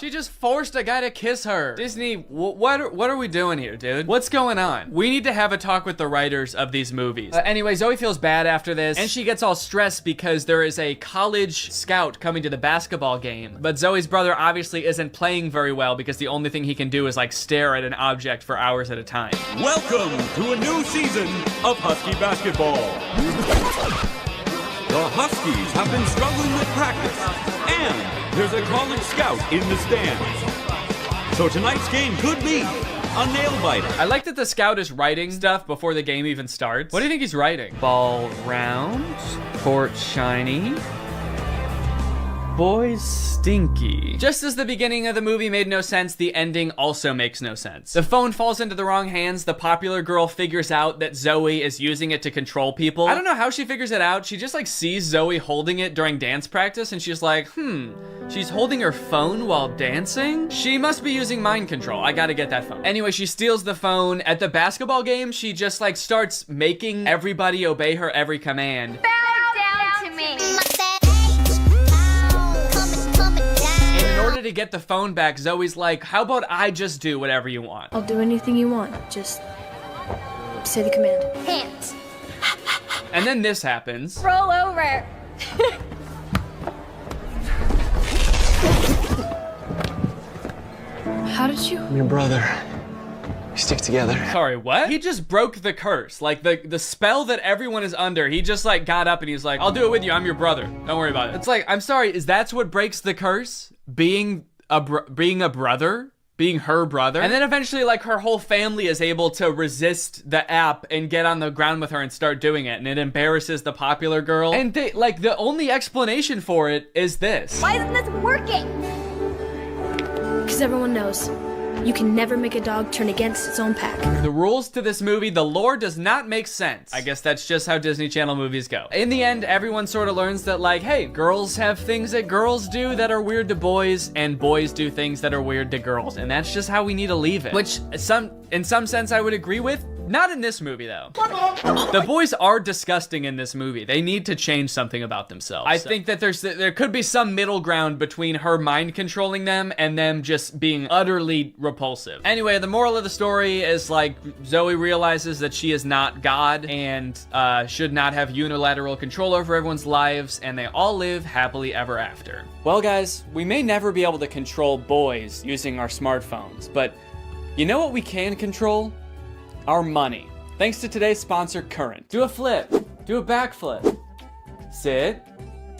She just forced a guy to kiss her. Disney, what are we doing here, dude? What's going on? We need to have a talk with the writers of these movies. Anyway, Zoe feels bad after this, and she gets all stressed because there is a college scout coming to the basketball game. But Zoe's brother obviously isn't playing very well because the only thing he can do is like stare at an object for hours at a time. Welcome to a new season of Husky basketball. The Huskies have been struggling with practice, and there's a college scout in the stands. So tonight's game could be a nail-biter. I like that the scout is writing stuff before the game even starts. What do you think he's writing? Ball round, court shiny, boys stinky. Just as the beginning of the movie made no sense, the ending also makes no sense. The phone falls into the wrong hands. The popular girl figures out that Zoe is using it to control people. I don't know how she figures it out. She just like sees Zoe holding it during dance practice and she's like, she's holding her phone while dancing? She must be using mind control. I gotta get that phone. Anyway, she steals the phone. At the basketball game, she just like starts making everybody obey her every command. Bow down to me. In order to get the phone back, Zoe's like, how about I just do whatever you want? I'll do anything you want. Just say the command. Hands. And then this happens. Roll over. How did you? I'm your brother. We stick together. Sorry, what? He just broke the curse. Like the spell that everyone is under. He just like got up and he's like, I'll do it with you. I'm your brother. Don't worry about it. It's like, I'm sorry, is that what breaks the curse? Being a brother? Being her brother? And then eventually like her whole family is able to resist the app and get on the ground with her and start doing it. And it embarrasses the popular girl. And they, like the only explanation for it is this. Why isn't this working? Because everyone knows. You can never make a dog turn against its own pack. The rules to this movie, the lore does not make sense. I guess that's just how Disney Channel movies go. In the end, everyone sort of learns that like, hey, girls have things that girls do that are weird to boys, and boys do things that are weird to girls. And that's just how we need to leave it. Which in some sense I would agree with. Not in this movie though. The boys are disgusting in this movie. They need to change something about themselves. I think that there could be some middle ground between her mind controlling them and them just being utterly repulsive. Anyway, the moral of the story is like Zoe realizes that she is not God and should not have unilateral control over everyone's lives, and they all live happily ever after. Well guys, we may never be able to control boys using our smartphones, but you know what we can control? Our money. Thanks to today's sponsor, Current. Do a flip. Do a backflip. Sit.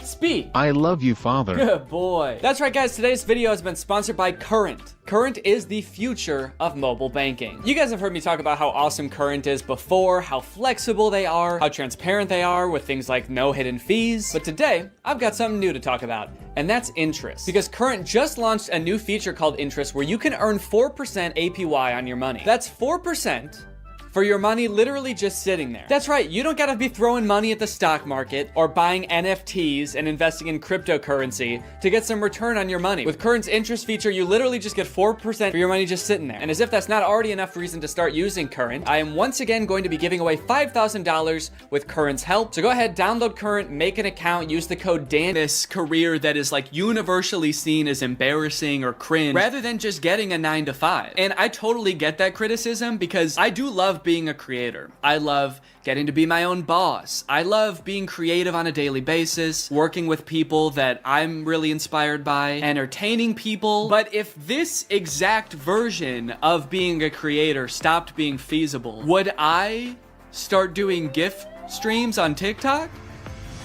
Speak. I love you, Father. Good boy. That's right, guys. Today's video has been sponsored by Current. Current is the future of mobile banking. You guys have heard me talk about how awesome Current is before, how flexible they are, how transparent they are with things like no hidden fees. But today, I've got something new to talk about, and that's interest. Because Current just launched a new feature called interest where you can earn 4% APY on your money. That's 4% for your money literally just sitting there. That's right, you don't gotta be throwing money at the stock market or buying NFTs and investing in cryptocurrency to get some return on your money. With Current's interest feature, you literally just get 4% for your money just sitting there. And as if that's not already enough reason to start using Current, I am once again going to be giving away $5,000 with Current's help. So go ahead, download Current, make an account, use the code DAN. This career that is like universally seen as embarrassing or cringe, rather than just getting a 9 to 5. And I totally get that criticism because I do love being a creator. I love getting to be my own boss. I love being creative on a daily basis, working with people that I'm really inspired by, entertaining people. But if this exact version of being a creator stopped being feasible, would I start doing GIF streams on TikTok?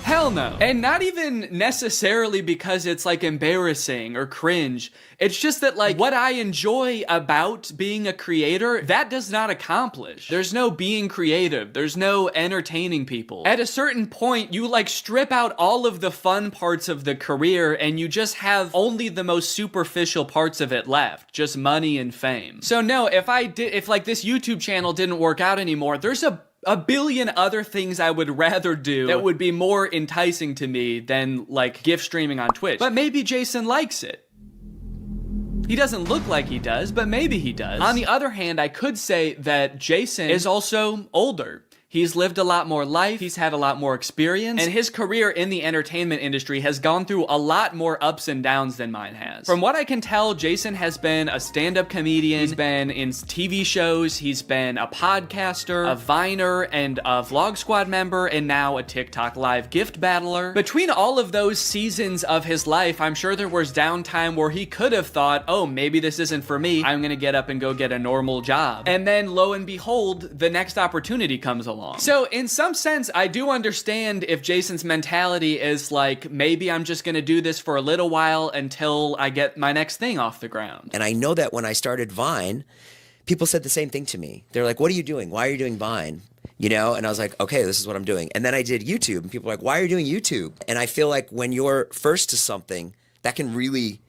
Hell no. And not even necessarily because it's like embarrassing or cringe. It's just that like what I enjoy about being a creator, that does not accomplish. There's no being creative. There's no entertaining people. At a certain point, you like strip out all of the fun parts of the career and you just have only the most superficial parts of it left. Just money and fame. So no, if like this YouTube channel didn't work out anymore, there's a billion other things I would rather do that would be more enticing to me than like GIF streaming on Twitch. But maybe Jason likes it. He doesn't look like he does, but maybe he does. On the other hand, I could say that Jason is also older. He's lived a lot more life, he's had a lot more experience, and his career in the entertainment industry has gone through a lot more ups and downs than mine has. From what I can tell, Jason has been a stand-up comedian, he's been in TV shows, he's been a podcaster, a Viner, and a Vlog Squad member, and now a TikTok live gift battler. Between all of those seasons of his life, I'm sure there was downtime where he could have thought, oh, maybe this isn't for me, I'm gonna get up and go get a normal job. And then, lo and behold, the next opportunity comes along. So in some sense, I do understand if Jason's mentality is like, maybe I'm just gonna do this for a little while until I get my next thing off the ground. And I know that when I started Vine, people said the same thing to me. They're like, what are you doing? Why are you doing Vine? You know, and I was like, okay, this is what I'm doing. And then I did YouTube and people were like, why are you doing YouTube? And I feel like when you're first to something, that can really,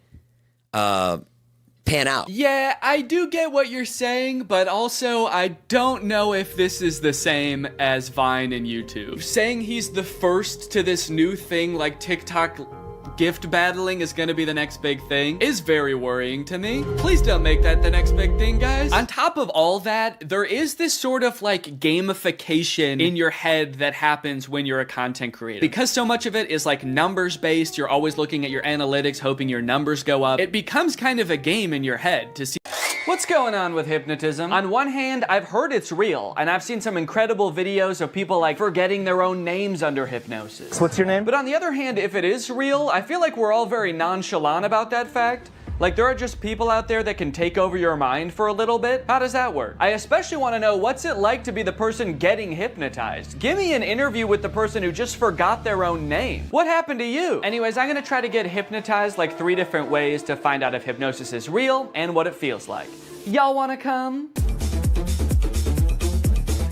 pan out. Yeah, I do get what you're saying, but also I don't know if this is the same as Vine and YouTube. Saying he's the first to this new thing like TikTok gift battling is gonna be the next big thing is very worrying to me. Please don't make that the next big thing, guys. On top of all that, there is this sort of like gamification in your head that happens when you're a content creator. Because so much of it is like numbers based, you're always looking at your analytics, hoping your numbers go up. It becomes kind of a game in your head to see what's going on with hypnotism. On one hand, I've heard it's real, and I've seen some incredible videos of people like forgetting their own names under hypnosis. What's your name? But on the other hand, if it is real, I feel like we're all very nonchalant about that fact. Like there are just people out there that can take over your mind for a little bit. How does that work? I especially want to know what's it like to be the person getting hypnotized. Give me an interview with the person who just forgot their own name. What happened to you? Anyways, I'm gonna try to get hypnotized like 3 different ways to find out if hypnosis is real and what it feels like. Y'all wanna come?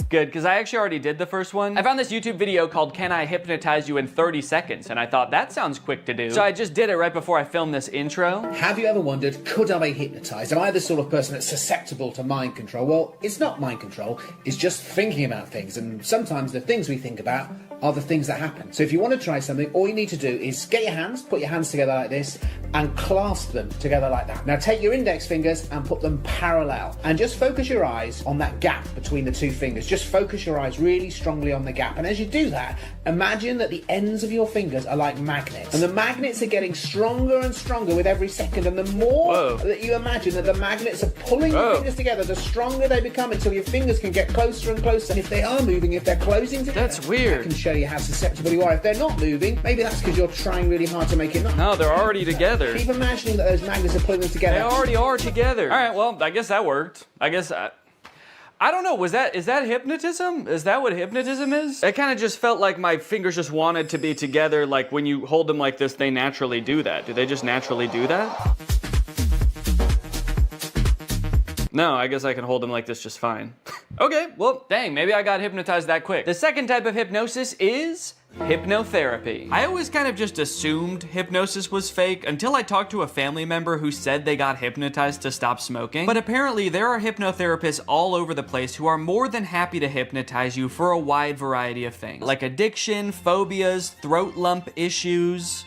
Good, because I actually already did the first one. I found this YouTube video called Can I Hypnotize You in 30 Seconds? And I thought that sounds quick to do. So I just did it right before I filmed this intro. Have you ever wondered, could I be hypnotized? Am I the sort of person that's susceptible to mind control? Well, it's not mind control, it's just thinking about things. And sometimes the things we think about are the things that happen. So if you want to try something, all you need to do is get your hands, put your hands together like this, and clasp them together like that. Now take your index fingers and put them parallel. And just focus your eyes on that gap between the 2 fingers. Just focus your eyes really strongly on the gap. And as you do that, imagine that the ends of your fingers are like magnets. And the magnets are getting stronger and stronger with every second. And the more that you imagine that the magnets are pulling your fingers together, the stronger they become until your fingers can get closer and closer. And if they are moving, if they're closing together, that's weird. That can show you how susceptible you are. If they're not moving, maybe that's because you're trying really hard to make it not. No, they're already together. Keep imagining that those magnets are pulling them together. They already are together. All right, well, I guess that worked. I don't know, is that hypnotism? Is that what hypnotism is? It kind of just felt like my fingers just wanted to be together, like when you hold them like this, they naturally do that. Do they just naturally do that? No, I guess I can hold him like this just fine. Okay, well, dang, maybe I got hypnotized that quick. The second type of hypnosis is hypnotherapy. I always kind of just assumed hypnosis was fake until I talked to a family member who said they got hypnotized to stop smoking. But apparently there are hypnotherapists all over the place who are more than happy to hypnotize you for a wide variety of things, like addiction, phobias, throat lump issues.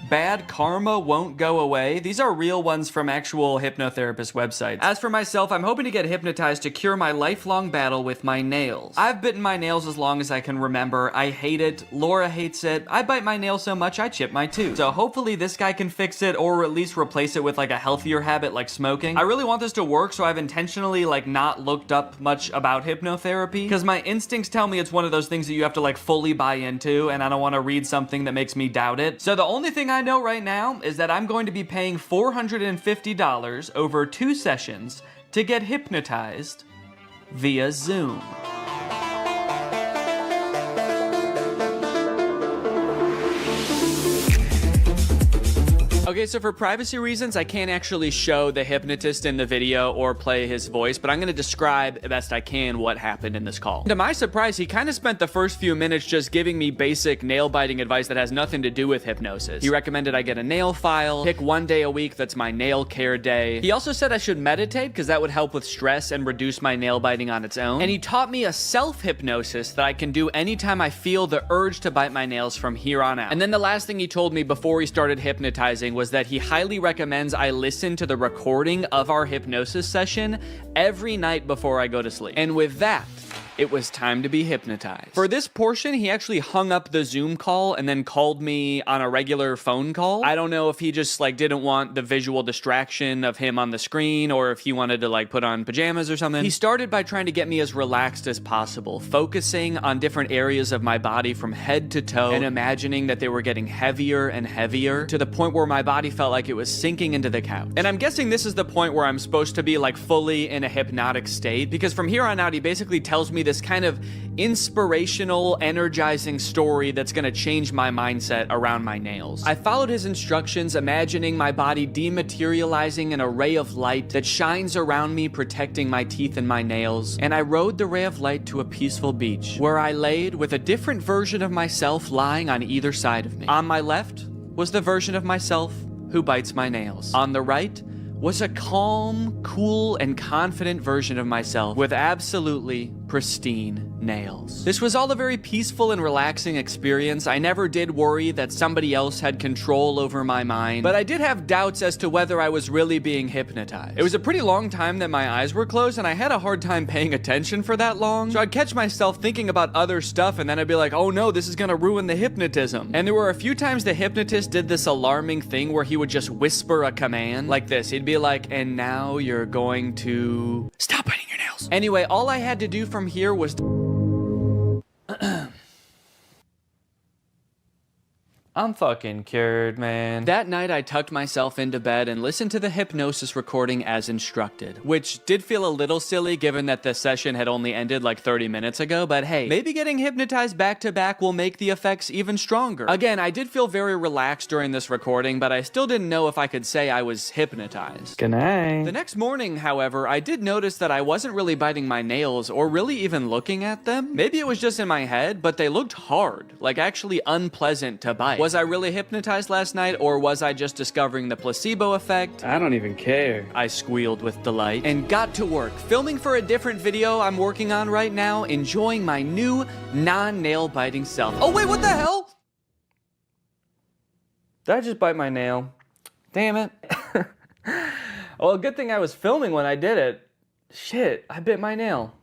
Bad karma won't go away. These are real ones from actual hypnotherapist websites. As for myself, I'm hoping to get hypnotized to cure my lifelong battle with my nails. I've bitten my nails as long as I can remember. I hate it. Laura hates it. I bite my nails so much I chip my tooth. So hopefully this guy can fix it or at least replace it with like a healthier habit like smoking. I really want this to work, so I've intentionally like not looked up much about hypnotherapy because my instincts tell me it's one of those things that you have to like fully buy into, and I don't want to read something that makes me doubt it. So the only thing I know right now is that I'm going to be paying $450 over 2 sessions to get hypnotized via Zoom. Okay, so for privacy reasons, I can't actually show the hypnotist in the video or play his voice, but I'm going to describe the best I can what happened in this call. To my surprise, he kind of spent the first few minutes just giving me basic nail-biting advice that has nothing to do with hypnosis. He recommended I get a nail file, pick 1 day a week that's my nail care day. He also said I should meditate because that would help with stress and reduce my nail biting on its own. And he taught me a self-hypnosis that I can do anytime I feel the urge to bite my nails from here on out. And then the last thing he told me before he started hypnotizing was that he highly recommends I listen to the recording of our hypnosis session every night before I go to sleep. And with that, it was time to be hypnotized. For this portion, he actually hung up the Zoom call and then called me on a regular phone call. I don't know if he just like didn't want the visual distraction of him on the screen or if he wanted to like put on pajamas or something. He started by trying to get me as relaxed as possible, focusing on different areas of my body from head to toe and imagining that they were getting heavier and heavier to the point where my body felt like it was sinking into the couch. And I'm guessing this is the point where I'm supposed to be like fully in a hypnotic state, because from here on out, he basically tells me this kind of inspirational, energizing story that's gonna change my mindset around my nails. I followed his instructions, imagining my body dematerializing an array of light that shines around me, protecting my teeth and my nails. And I rode the ray of light to a peaceful beach, where I laid with a different version of myself lying on either side of me. On my left was the version of myself who bites my nails. On the right was a calm, cool, and confident version of myself with absolutely pristine nails. This was all a very peaceful and relaxing experience. I never did worry that somebody else had control over my mind, but I did have doubts as to whether I was really being hypnotized. It was a pretty long time that my eyes were closed, and I had a hard time paying attention for that long, so I'd catch myself thinking about other stuff, and then I'd be like, oh no, this is gonna ruin the hypnotism. And there were a few times the hypnotist did this alarming thing where he would just whisper a command like this. He'd be like, and now you're going to stop biting your nails. Anyway, all I had to do from here was I'm fucking cured, man. That night, I tucked myself into bed and listened to the hypnosis recording as instructed, which did feel a little silly given that the session had only ended like 30 minutes ago, but hey, maybe getting hypnotized back to back will make the effects even stronger. Again, I did feel very relaxed during this recording, but I still didn't know if I could say I was hypnotized. Good night. The next morning, however, I did notice that I wasn't really biting my nails or really even looking at them. Maybe it was just in my head, but they looked hard, like actually unpleasant to bite. Was I really hypnotized last night, or was I just discovering the placebo effect? I don't even care. I squealed with delight and got to work, filming for a different video I'm working on right now, enjoying my new non-nail biting self. Oh wait, what the hell? Did I just bite my nail? Damn it. Well, good thing I was filming when I did it. Shit, I bit my nail.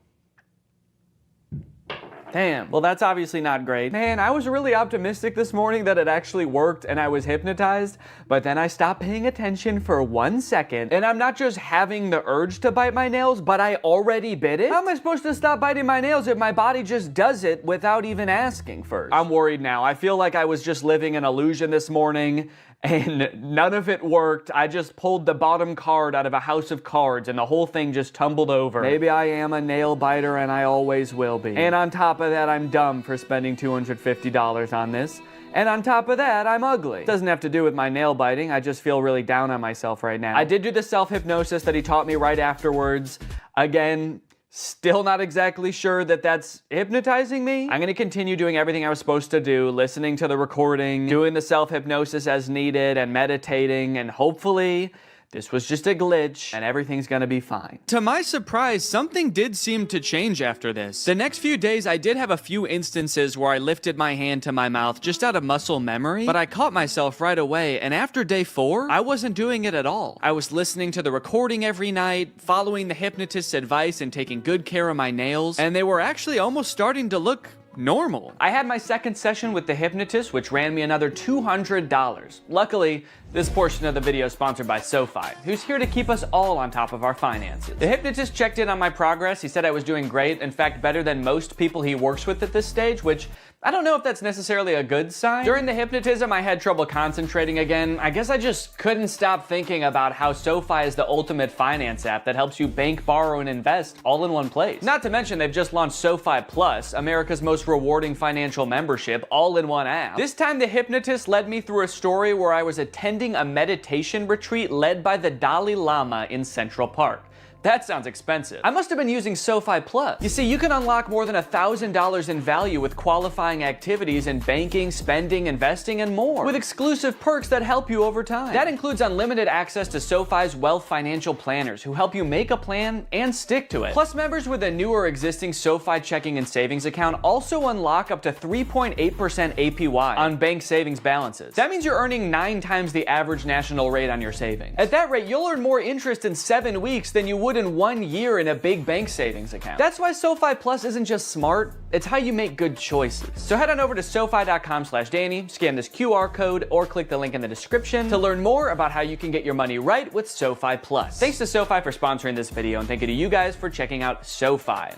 Damn. Well, that's obviously not great. Man, I was really optimistic this morning that it actually worked and I was hypnotized, but then I stopped paying attention for 1 second, and I'm not just having the urge to bite my nails, but I already bit it? How am I supposed to stop biting my nails if my body just does it without even asking first? I'm worried now. I feel like I was just living an illusion this morning, and none of it worked. I just pulled the bottom card out of a house of cards and the whole thing just tumbled over. Maybe I am a nail biter and I always will be. And on top of that, I'm dumb for spending $250 on this. And on top of that, I'm ugly. Doesn't have to do with my nail biting. I just feel really down on myself right now. I did do the self-hypnosis that he taught me right afterwards. Again, still not exactly sure that that's hypnotizing me. I'm gonna continue doing everything I was supposed to do, listening to the recording, doing the self-hypnosis as needed, and meditating, and hopefully this was just a glitch, and everything's gonna be fine. To my surprise, something did seem to change after this. The next few days, I did have a few instances where I lifted my hand to my mouth just out of muscle memory, but I caught myself right away, and after day 4, I wasn't doing it at all. I was listening to the recording every night, following the hypnotist's advice, and taking good care of my nails, and they were actually almost starting to look normal. I had my second session with the hypnotist, which ran me another $200. Luckily, this portion of the video is sponsored by SoFi, who's here to keep us all on top of our finances. The hypnotist checked in on my progress. He said I was doing great, in fact, better than most people he works with at this stage, which I don't know if that's necessarily a good sign. During the hypnotism, I had trouble concentrating again. I guess I just couldn't stop thinking about how SoFi is the ultimate finance app that helps you bank, borrow, and invest all in one place. Not to mention, they've just launched SoFi Plus, America's most rewarding financial membership, all in one app. This time, the hypnotist led me through a story where I was attending a meditation retreat led by the Dalai Lama in Central Park. That sounds expensive. I must have been using SoFi Plus. You see, you can unlock more than $1,000 in value with qualifying activities in banking, spending, investing, and more, with exclusive perks that help you over time. That includes unlimited access to SoFi's wealth financial planners who help you make a plan and stick to it. Plus, members with a new or existing SoFi checking and savings account also unlock up to 3.8% APY on bank savings balances. That means you're earning 9 times the average national rate on your savings. At that rate, you'll earn more interest in 7 weeks than you would in 1 year in a big bank savings account. That's why SoFi Plus isn't just smart, it's how you make good choices. So head on over to SoFi.com/Danny, scan this QR code, or click the link in the description to learn more about how you can get your money right with SoFi Plus. Thanks to SoFi for sponsoring this video, and thank you to you guys for checking out SoFi.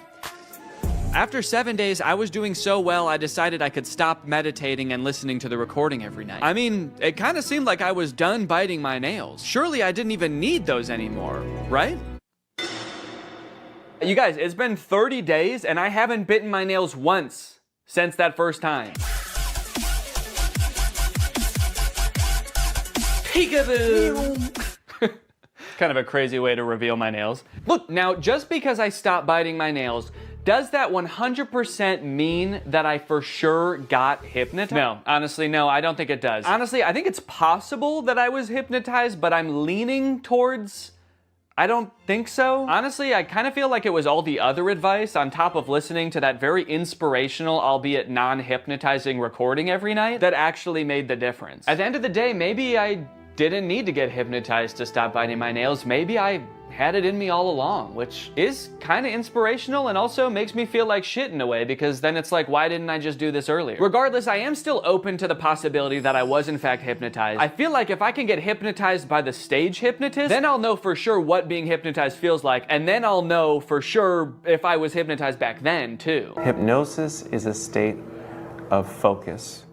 After 7 days, I was doing so well, I decided I could stop meditating and listening to the recording every night. I mean, it kind of seemed like I was done biting my nails. Surely I didn't even need those anymore, right? You guys, it's been 30 days and I haven't bitten my nails once since that first time. Peekaboo! Kind of a crazy way to reveal my nails. Look, now just because I stopped biting my nails, does that 100% mean that I for sure got hypnotized? No, honestly, no, I don't think it does. Honestly, I think it's possible that I was hypnotized, but I'm leaning towards I don't think so. Honestly, I kind of feel like it was all the other advice on top of listening to that very inspirational, albeit non-hypnotizing recording every night that actually made the difference. At the end of the day, maybe I didn't need to get hypnotized to stop biting my nails. Maybe I had it in me all along, which is kind of inspirational and also makes me feel like shit in a way, because then it's like, why didn't I just do this earlier? Regardless, I am still open to the possibility that I was in fact hypnotized. I feel like if I can get hypnotized by the stage hypnotist, then I'll know for sure what being hypnotized feels like, and then I'll know for sure if I was hypnotized back then too. Hypnosis is a state of focus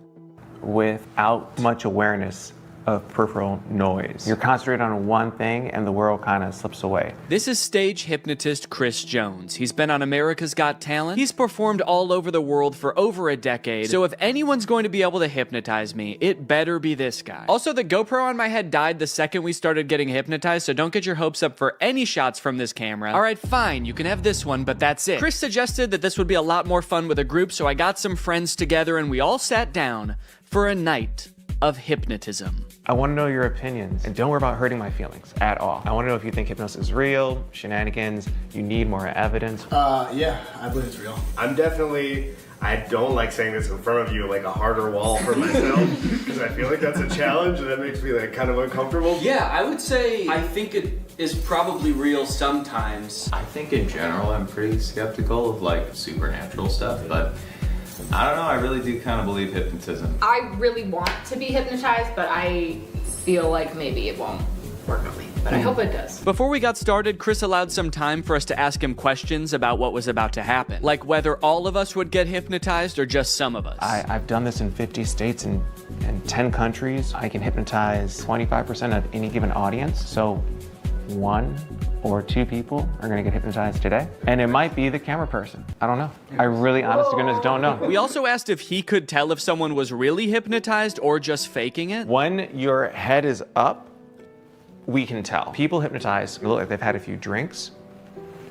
without much awareness of peripheral noise. You're concentrated on one thing and the world kind of slips away. This is stage hypnotist Chris Jones. He's been on America's Got Talent. He's performed all over the world for over a decade. So if anyone's going to be able to hypnotize me, it better be this guy. Also, the GoPro on my head died the second we started getting hypnotized, so don't get your hopes up for any shots from this camera. All right, fine, you can have this one, but that's it. Chris suggested that this would be a lot more fun with a group, so I got some friends together and we all sat down for a night of hypnotism. I want to know your opinions, and don't worry about hurting my feelings at all. I want to know if you think hypnosis is real, shenanigans, you need more evidence. Yeah, I believe it's real. I'm definitely, I don't like saying this in front of you, like a harder wall for myself, because I feel like that's a challenge, and that makes me like kind of uncomfortable. Yeah, I would say I think it is probably real sometimes. I think in general I'm pretty skeptical of like supernatural stuff, but I don't know, I really do kind of believe hypnotism. I really want to be hypnotized, but I feel like maybe it won't work on me. but I hope it does. Before we got started, Chris allowed some time for us to ask him questions about what was about to happen. Like whether all of us would get hypnotized or just some of us. I've done this in 50 states and 10 countries. I can hypnotize 25% of any given audience. So 1 or 2 people are gonna get hypnotized today. And it might be the camera person. I don't know. I really, honest to goodness, don't know. We also asked if he could tell if someone was really hypnotized or just faking it. When your head is up, we can tell. People hypnotized look like they've had a few drinks,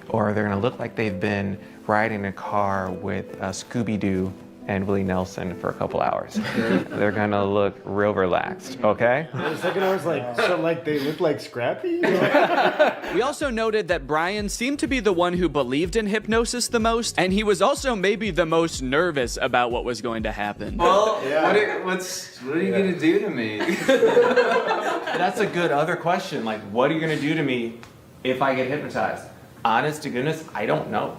or they're gonna look like they've been riding a car with Scooby-Doo and Willie Nelson for a couple hours. They're gonna look real relaxed, okay? For a second I was like, so like they look like Scrappy? We also noted that Brian seemed to be the one who believed in hypnosis the most, and he was also maybe the most nervous about what was going to happen. Well, what are you gonna do to me? That's a good other question. Like, what are you gonna do to me if I get hypnotized? Honest to goodness, I don't know.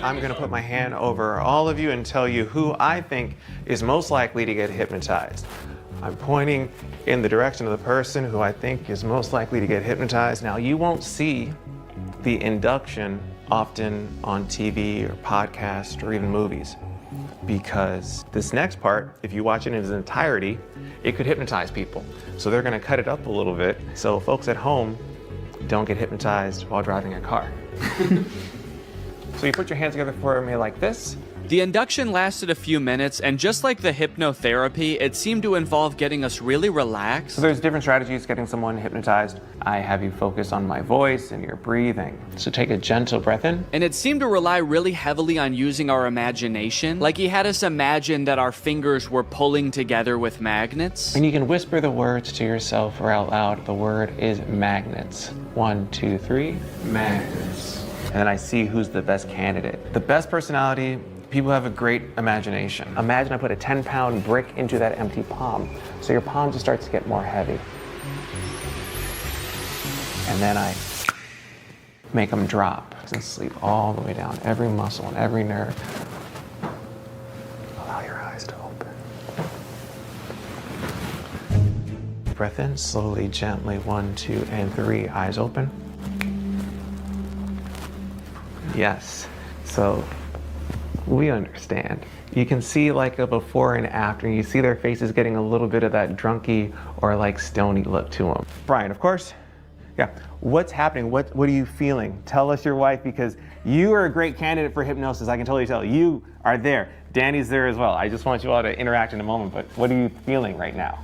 I'm gonna put my hand over all of you and tell you who I think is most likely to get hypnotized. I'm pointing in the direction of the person who I think is most likely to get hypnotized. Now, you won't see the induction often on TV or podcasts or even movies, because this next part, if you watch it in its entirety, it could hypnotize people. So they're gonna cut it up a little bit so folks at home don't get hypnotized while driving a car. So you put your hands together for me like this. The induction lasted a few minutes, and just like the hypnotherapy, it seemed to involve getting us really relaxed. So there's different strategies getting someone hypnotized. I have you focus on my voice and your breathing. So take a gentle breath in. And it seemed to rely really heavily on using our imagination. Like he had us imagine that our fingers were pulling together with magnets. And you can whisper the words to yourself or out loud. The word is magnets. 1, 2, 3, magnets. And then I see who's the best candidate. The best personality, people have a great imagination. Imagine I put a 10-pound brick into that empty palm. So your palm just starts to get more heavy. And then I make them drop and sleep all the way down, every muscle and every nerve. Allow your eyes to open. Breath in, slowly, gently, 1, 2, and 3, eyes open. Yes, so we understand. You can see like a before and after, and you see their faces getting a little bit of that drunky or like stony look to them. Brian, of course, yeah. What's happening? What are you feeling? Tell us your wife, because you are a great candidate for hypnosis. I can totally tell. You are there. Danny's there as well. I just want you all to interact in a moment, but what are you feeling right now?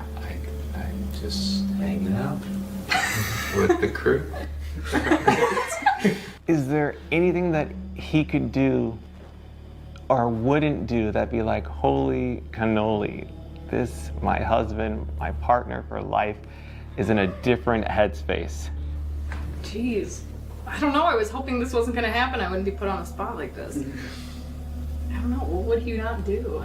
I'm just hanging out with the crew. Is there anything that he could do or wouldn't do that'd be like, holy cannoli, this, my husband, my partner for life, is in a different headspace? Jeez. I don't know. I was hoping this wasn't going to happen. I wouldn't be put on a spot like this. I don't know. What would he not do?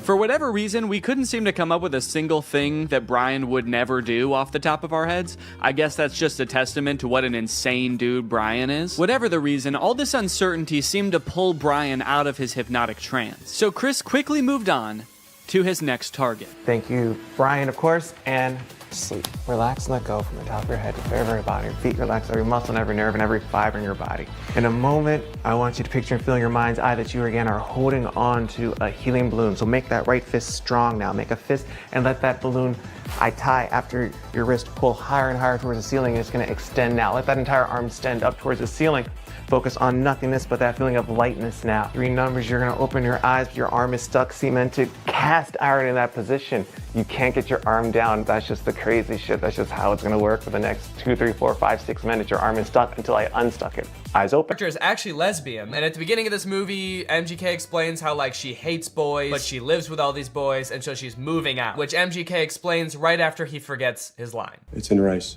For whatever reason, we couldn't seem to come up with a single thing that Brian would never do off the top of our heads. I guess that's just a testament to what an insane dude Brian is. Whatever the reason, all this uncertainty seemed to pull Brian out of his hypnotic trance. So Chris quickly moved on to his next target. Thank you, Brian, of course, and sleep. Relax and let go from the top of your head to the very bottom. Your feet relax, every muscle and every nerve and every fiber in your body. In a moment, I want you to picture and feel in your mind's eye that you again are holding on to a helium balloon. So make that right fist strong now. Make a fist and let that balloon I tie after your wrist pull higher and higher towards the ceiling. It's going to extend now. Let that entire arm extend up towards the ceiling. Focus on nothingness, but that feeling of lightness now. 3 numbers, you're gonna open your eyes, but your arm is stuck, cemented, cast iron in that position. You can't get your arm down. That's just the crazy shit. That's just how it's gonna work for the next 2, 3, 4, 5, 6 minutes. Your arm is stuck until I unstuck it. Eyes open. Character is actually lesbian, and at the beginning of this movie, MGK explains how like she hates boys, but she lives with all these boys, and so she's moving out, which MGK explains right after he forgets his line. It's in rice.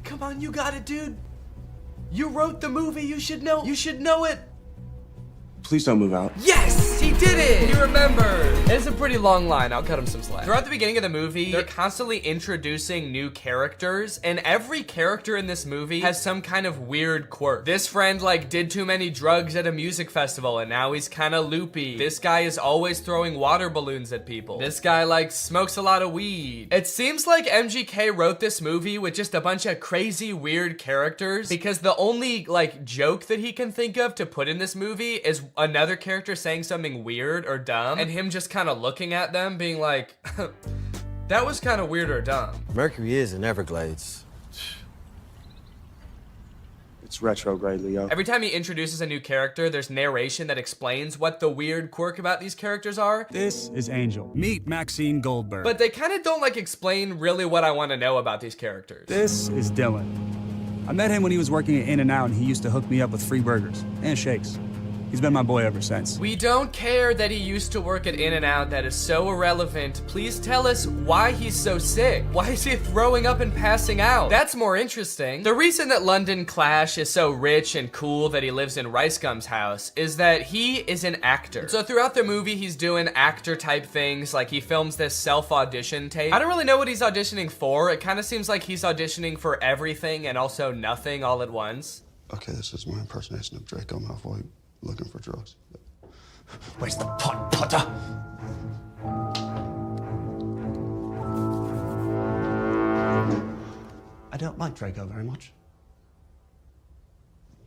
Come on, you got it, dude. You wrote the movie, you should know it. Please don't move out. Yes! Yes, he did it! He remembered. It's a pretty long line. I'll cut him some slack. Throughout the beginning of the movie, they're constantly introducing new characters, and every character in this movie has some kind of weird quirk. This friend, like, did too many drugs at a music festival, and now he's kind of loopy. This guy is always throwing water balloons at people. This guy, like, smokes a lot of weed. It seems like MGK wrote this movie with just a bunch of crazy, weird characters, because the only, like, joke that he can think of to put in this movie is another character saying something weird or dumb, and him just kind of looking at them being like, that was kind of weird or dumb. Mercury is in Everglades. It's retrograde, Leo. Every time he introduces a new character, there's narration that explains what the weird quirk about these characters are. This is Angel. Meet Maxine Goldberg. But they kind of don't, like, explain really what I want to know about these characters. This is Dylan. I met him when he was working at In-N-Out, and he used to hook me up with free burgers and shakes. He's been my boy ever since. We don't care that he used to work at In-N-Out. That is so irrelevant. Please tell us why he's so sick. Why is he throwing up and passing out? That's more interesting. The reason that London Clash is so rich and cool that he lives in Rice Gum's house is that he is an actor. So throughout the movie, he's doing actor type things. Like, he films this self-audition tape. I don't really know what he's auditioning for. It kind of seems like he's auditioning for everything and also nothing all at once. Okay, this is my impersonation of Draco Malfoy looking for drugs. Where's the pot, Potter? I don't like Draco very much.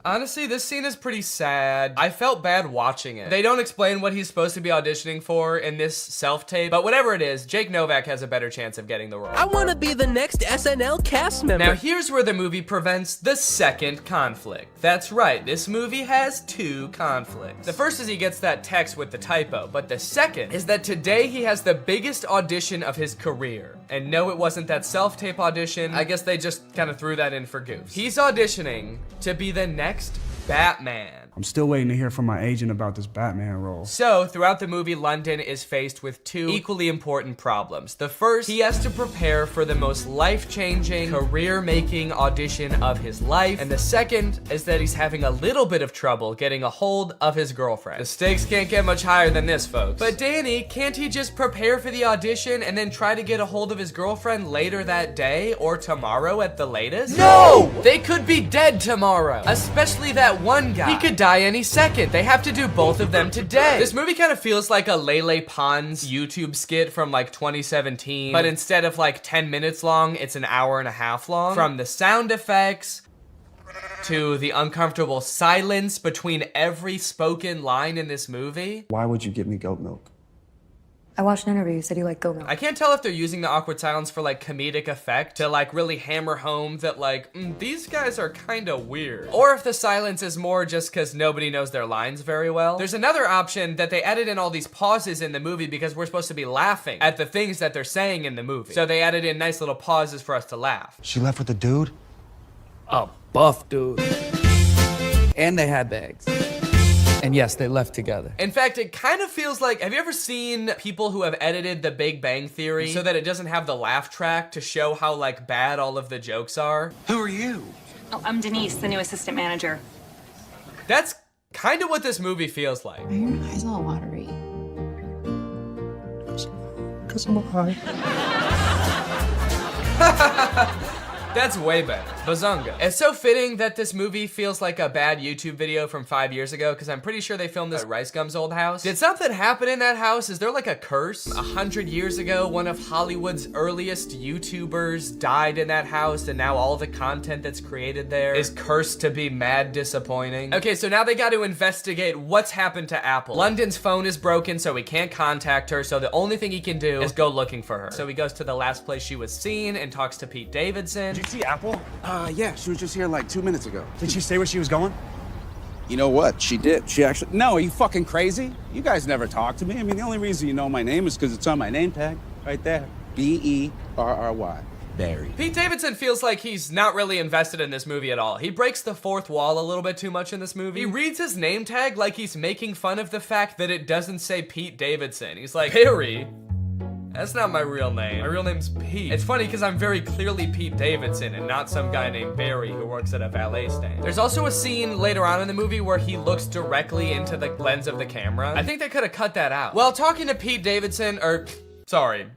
Honestly, this scene is pretty sad. I felt bad watching it. They don't explain what he's supposed to be auditioning for in this self-tape, but whatever it is, Jake Novak has a better chance of getting the role. I want to be the next SNL cast member. Now here's where the movie prevents the second conflict. That's right, this movie has two conflicts. The first is he gets that text with the typo, but the second is that today he has the biggest audition of his career. And no, it wasn't that self-tape audition. I guess they just kind of threw that in for goofs. He's auditioning to be the next Batman. I'm still waiting to hear from my agent about this Batman role. So, throughout the movie, London is faced with two equally important problems. The first, he has to prepare for the most life-changing, career-making audition of his life. And the second is that he's having a little bit of trouble getting a hold of his girlfriend. The stakes can't get much higher than this, folks. But Danny, can't he just prepare for the audition and then try to get a hold of his girlfriend later that day or tomorrow at the latest? No! They could be dead tomorrow. Especially that one guy. He could die any second. They have to do both of them today. This movie kind of feels like a Lele Pons YouTube skit from like 2017, but instead of like 10 minutes long, it's an hour and a half long. From the sound effects to the uncomfortable silence between every spoken line in this movie. Why would you give me goat milk? I watched an interview. You said you like goat milk. I can't tell if they're using the awkward silence for like comedic effect to like really hammer home that like, these guys are kind of weird. Or if the silence is more just because nobody knows their lines very well. There's another option that they added in all these pauses in the movie because we're supposed to be laughing at the things that they're saying in the movie. So they added in nice little pauses for us to laugh. She left with a dude? A buff dude. And they had bags. And yes, they left together. In fact, it kind of feels like, have you ever seen people who have edited The Big Bang Theory so that it doesn't have the laugh track to show how like bad all of the jokes are? Who are you? Oh, I'm Denise, the new assistant manager. That's kind of what this movie feels like. Why are your eyes all watery? Because I'm high. That's way better. Bazunga. It's so fitting that this movie feels like a bad YouTube video from 5 years ago, because I'm pretty sure they filmed this at Rice Gum's old house. Did something happen in that house? Is there like a curse? 100 years ago, one of Hollywood's earliest YouTubers died in that house, and now all the content that's created there is cursed to be mad disappointing. Okay, so now they got to investigate what's happened to Apple. London's phone is broken, so he can't contact her, so the only thing he can do is go looking for her. So he goes to the last place she was seen and talks to Pete Davidson. Did you see Apple? Yeah, she was just here like 2 minutes ago. Did she say where she was going? You know what? She did. She actually... No, are you fucking crazy? You guys never talk to me. I mean, the only reason you know my name is because it's on my name tag. Right there. B-E-R-R-Y. Barry. Pete Davidson feels like he's not really invested in this movie at all. He breaks the fourth wall a little bit too much in this movie. He reads his name tag like he's making fun of the fact that it doesn't say Pete Davidson. He's like, Barry? That's not my real name. My real name's Pete. It's funny because I'm very clearly Pete Davidson and not some guy named Barry who works at a valet stand. There's also a scene later on in the movie where he looks directly into the lens of the camera. I think they could have cut that out. Well, talking to Pete Davidson, sorry,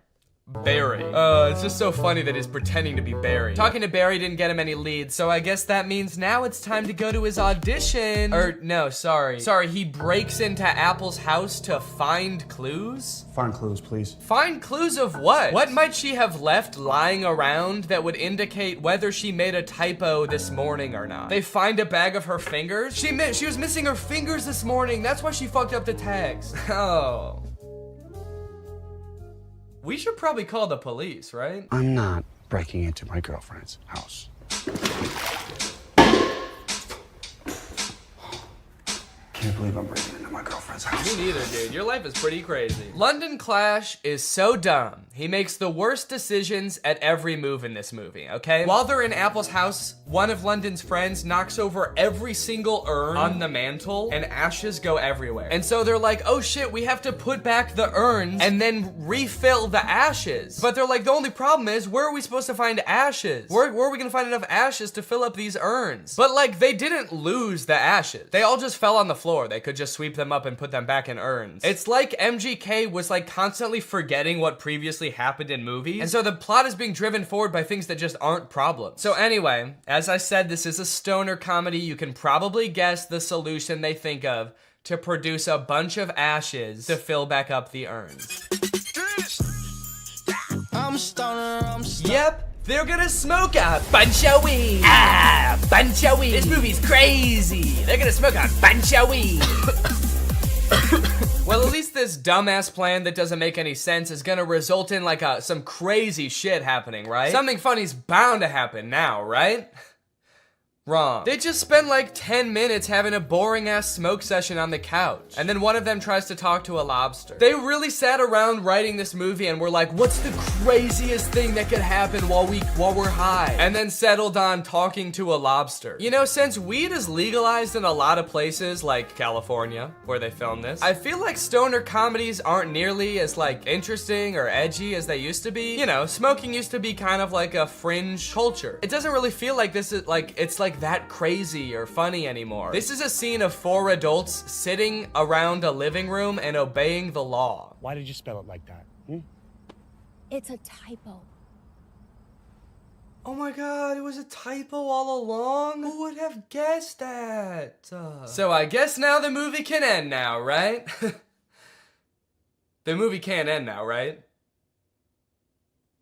Barry. It's just so funny that he's pretending to be Barry. Talking to Barry didn't get him any leads, so I guess that means now it's time to go to his audition. No, sorry. Sorry, he breaks into Apple's house to find clues? Find clues, please. Find clues of what? What might she have left lying around that would indicate whether she made a typo this morning or not? They find a bag of her fingers? She was missing her fingers this morning. That's why she fucked up the text. Oh. We should probably call the police, right? I'm not breaking into my girlfriend's house. Can't believe I'm breaking into my girlfriend's house. Me neither, dude. Your life is pretty crazy. London Clash is so dumb. He makes the worst decisions at every move in this movie, okay? While they're in Apple's house, one of London's friends knocks over every single urn on the mantle and ashes go everywhere. And so they're like, oh shit, we have to put back the urns and then refill the ashes. But they're like, the only problem is, where are we supposed to find ashes? Where are we gonna find enough ashes to fill up these urns? But like, they didn't lose the ashes. They all just fell on the floor. They could just sweep them up and put them back in urns. It's like MGK was like constantly forgetting what previously happened in movies, and so the plot is being driven forward by things that just aren't problems. So anyway, as I said, this is a stoner comedy. You can probably guess the solution they think of to produce a bunch of ashes to fill back up the urns. I'm stoner. Yep. They're gonna smoke a bunch of weed. Ah, bunch of weed. This movie's crazy. They're gonna smoke a bunch of weed. Well, at least this dumbass plan that doesn't make any sense is gonna result in like some crazy shit happening, right? Something funny's bound to happen now, right? Wrong. They just spend like 10 minutes having a boring ass smoke session on the couch. And then one of them tries to talk to a lobster. They really sat around writing this movie and were like, what's the craziest thing that could happen while we're high? And then settled on talking to a lobster. You know, since weed is legalized in a lot of places like California, where they filmed this, I feel like stoner comedies aren't nearly as like interesting or edgy as they used to be. You know, smoking used to be kind of like a fringe culture. It doesn't really feel like this is like, it's like that crazy or funny anymore. This is a scene of 4 adults sitting around a living room and obeying the law. Why did you spell it like that? It's a typo. Oh my god, it was a typo all along? Who would have guessed that? So I guess now the movie can end now, right? The movie can't end now, right?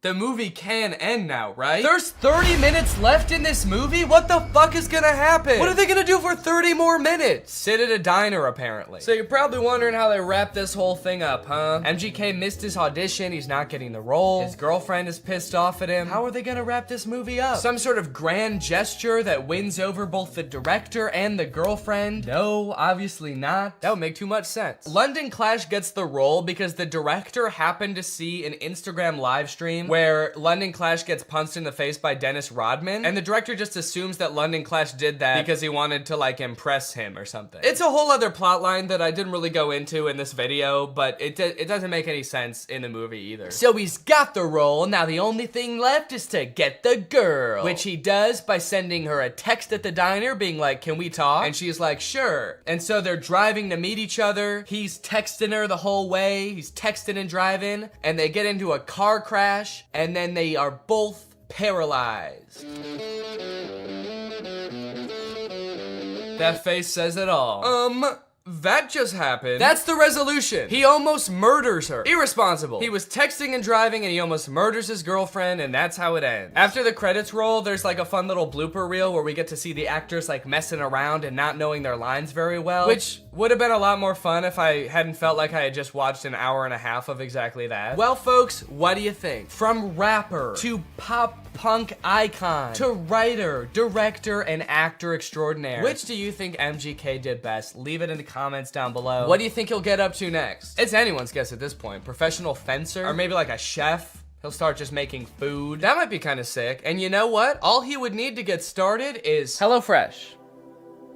The movie can end now, right? There's 30 minutes left in this movie? What the fuck is gonna happen? What are they gonna do for 30 more minutes? Sit at a diner, apparently. So you're probably wondering how they wrap this whole thing up, huh? MGK missed his audition, he's not getting the role. His girlfriend is pissed off at him. How are they gonna wrap this movie up? Some sort of grand gesture that wins over both the director and the girlfriend? No, obviously not. That would make too much sense. London Clash gets the role because the director happened to see an Instagram live stream where London Clash gets punched in the face by Dennis Rodman, and the director just assumes that London Clash did that because he wanted to like impress him or something. It's a whole other plot line that I didn't really go into in this video, but it doesn't make any sense in the movie either. So he's got the role, now the only thing left is to get the girl, which he does by sending her a text at the diner being like, can we talk? And she's like, sure. And so they're driving to meet each other. He's texting her the whole way. He's texting and driving, and they get into a car crash, and then they are both paralyzed. That face says it all. That just happened. That's the resolution. He almost murders her. Irresponsible. He was texting and driving and he almost murders his girlfriend, and that's how it ends. After the credits roll, there's like a fun little blooper reel where we get to see the actors like messing around and not knowing their lines very well, which would have been a lot more fun if I hadn't felt like I had just watched an hour and a half of exactly that. Well, folks, what do you think? From rapper to pop punk icon to writer, director, and actor extraordinaire, which do you think MGK did best? Leave it in the comments down below. What do you think he'll get up to next? It's anyone's guess at this point. Professional fencer? Or maybe like a chef? He'll start just making food. That might be kind of sick. And you know what? All he would need to get started is HelloFresh.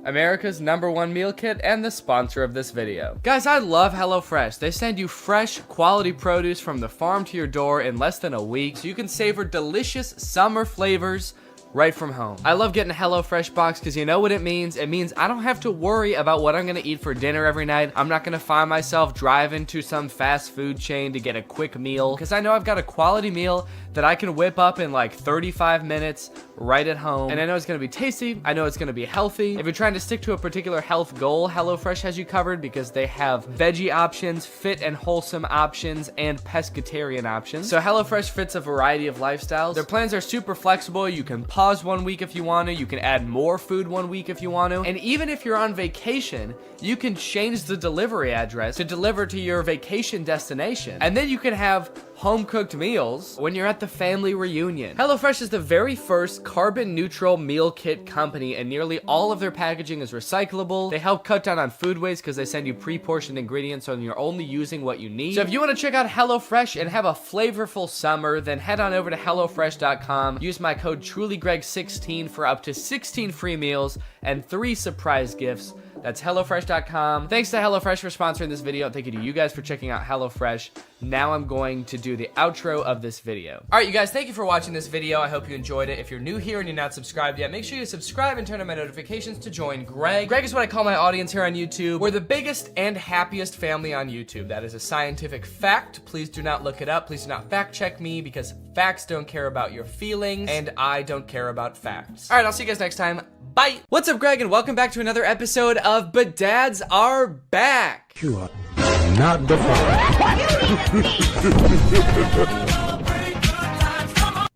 America's #1 meal kit and the sponsor of this video. Guys, I love HelloFresh. They send you fresh, quality produce from the farm to your door in less than a week, so you can savor delicious summer flavors right from home. I love getting a HelloFresh box because you know what it means? It means I don't have to worry about what I'm gonna eat for dinner every night. I'm not gonna find myself driving to some fast food chain to get a quick meal because I know I've got a quality meal that I can whip up in like 35 minutes right at home. And I know it's gonna be tasty. I know it's gonna be healthy. If you're trying to stick to a particular health goal, HelloFresh has you covered because they have veggie options, fit and wholesome options, and pescatarian options. So HelloFresh fits a variety of lifestyles. Their plans are super flexible. You can pause 1 week if you want to. You can add more food 1 week if you want to. And even if you're on vacation, you can change the delivery address to deliver to your vacation destination. And then you can have home-cooked meals when you're at the family reunion. HelloFresh is the very first carbon-neutral meal kit company, and nearly all of their packaging is recyclable. They help cut down on food waste because they send you pre-portioned ingredients so you're only using what you need. So if you want to check out HelloFresh and have a flavorful summer, then head on over to HelloFresh.com. Use my code TrulyGreg16 for up to 16 free meals and 3 surprise gifts. That's HelloFresh.com. Thanks to HelloFresh for sponsoring this video. Thank you to you guys for checking out HelloFresh. Now I'm going to do the outro of this video. All right, you guys, thank you for watching this video. I hope you enjoyed it. If you're new here and you're not subscribed yet, make sure you subscribe and turn on my notifications to join Greg. Greg is what I call my audience here on YouTube. We're the biggest and happiest family on YouTube. That is a scientific fact. Please do not look it up. Please do not fact check me because facts don't care about your feelings and I don't care about facts. All right, I'll see you guys next time. Bye. What's up, Greg, and welcome back to another episode of But Dads Are Back. You are not the father.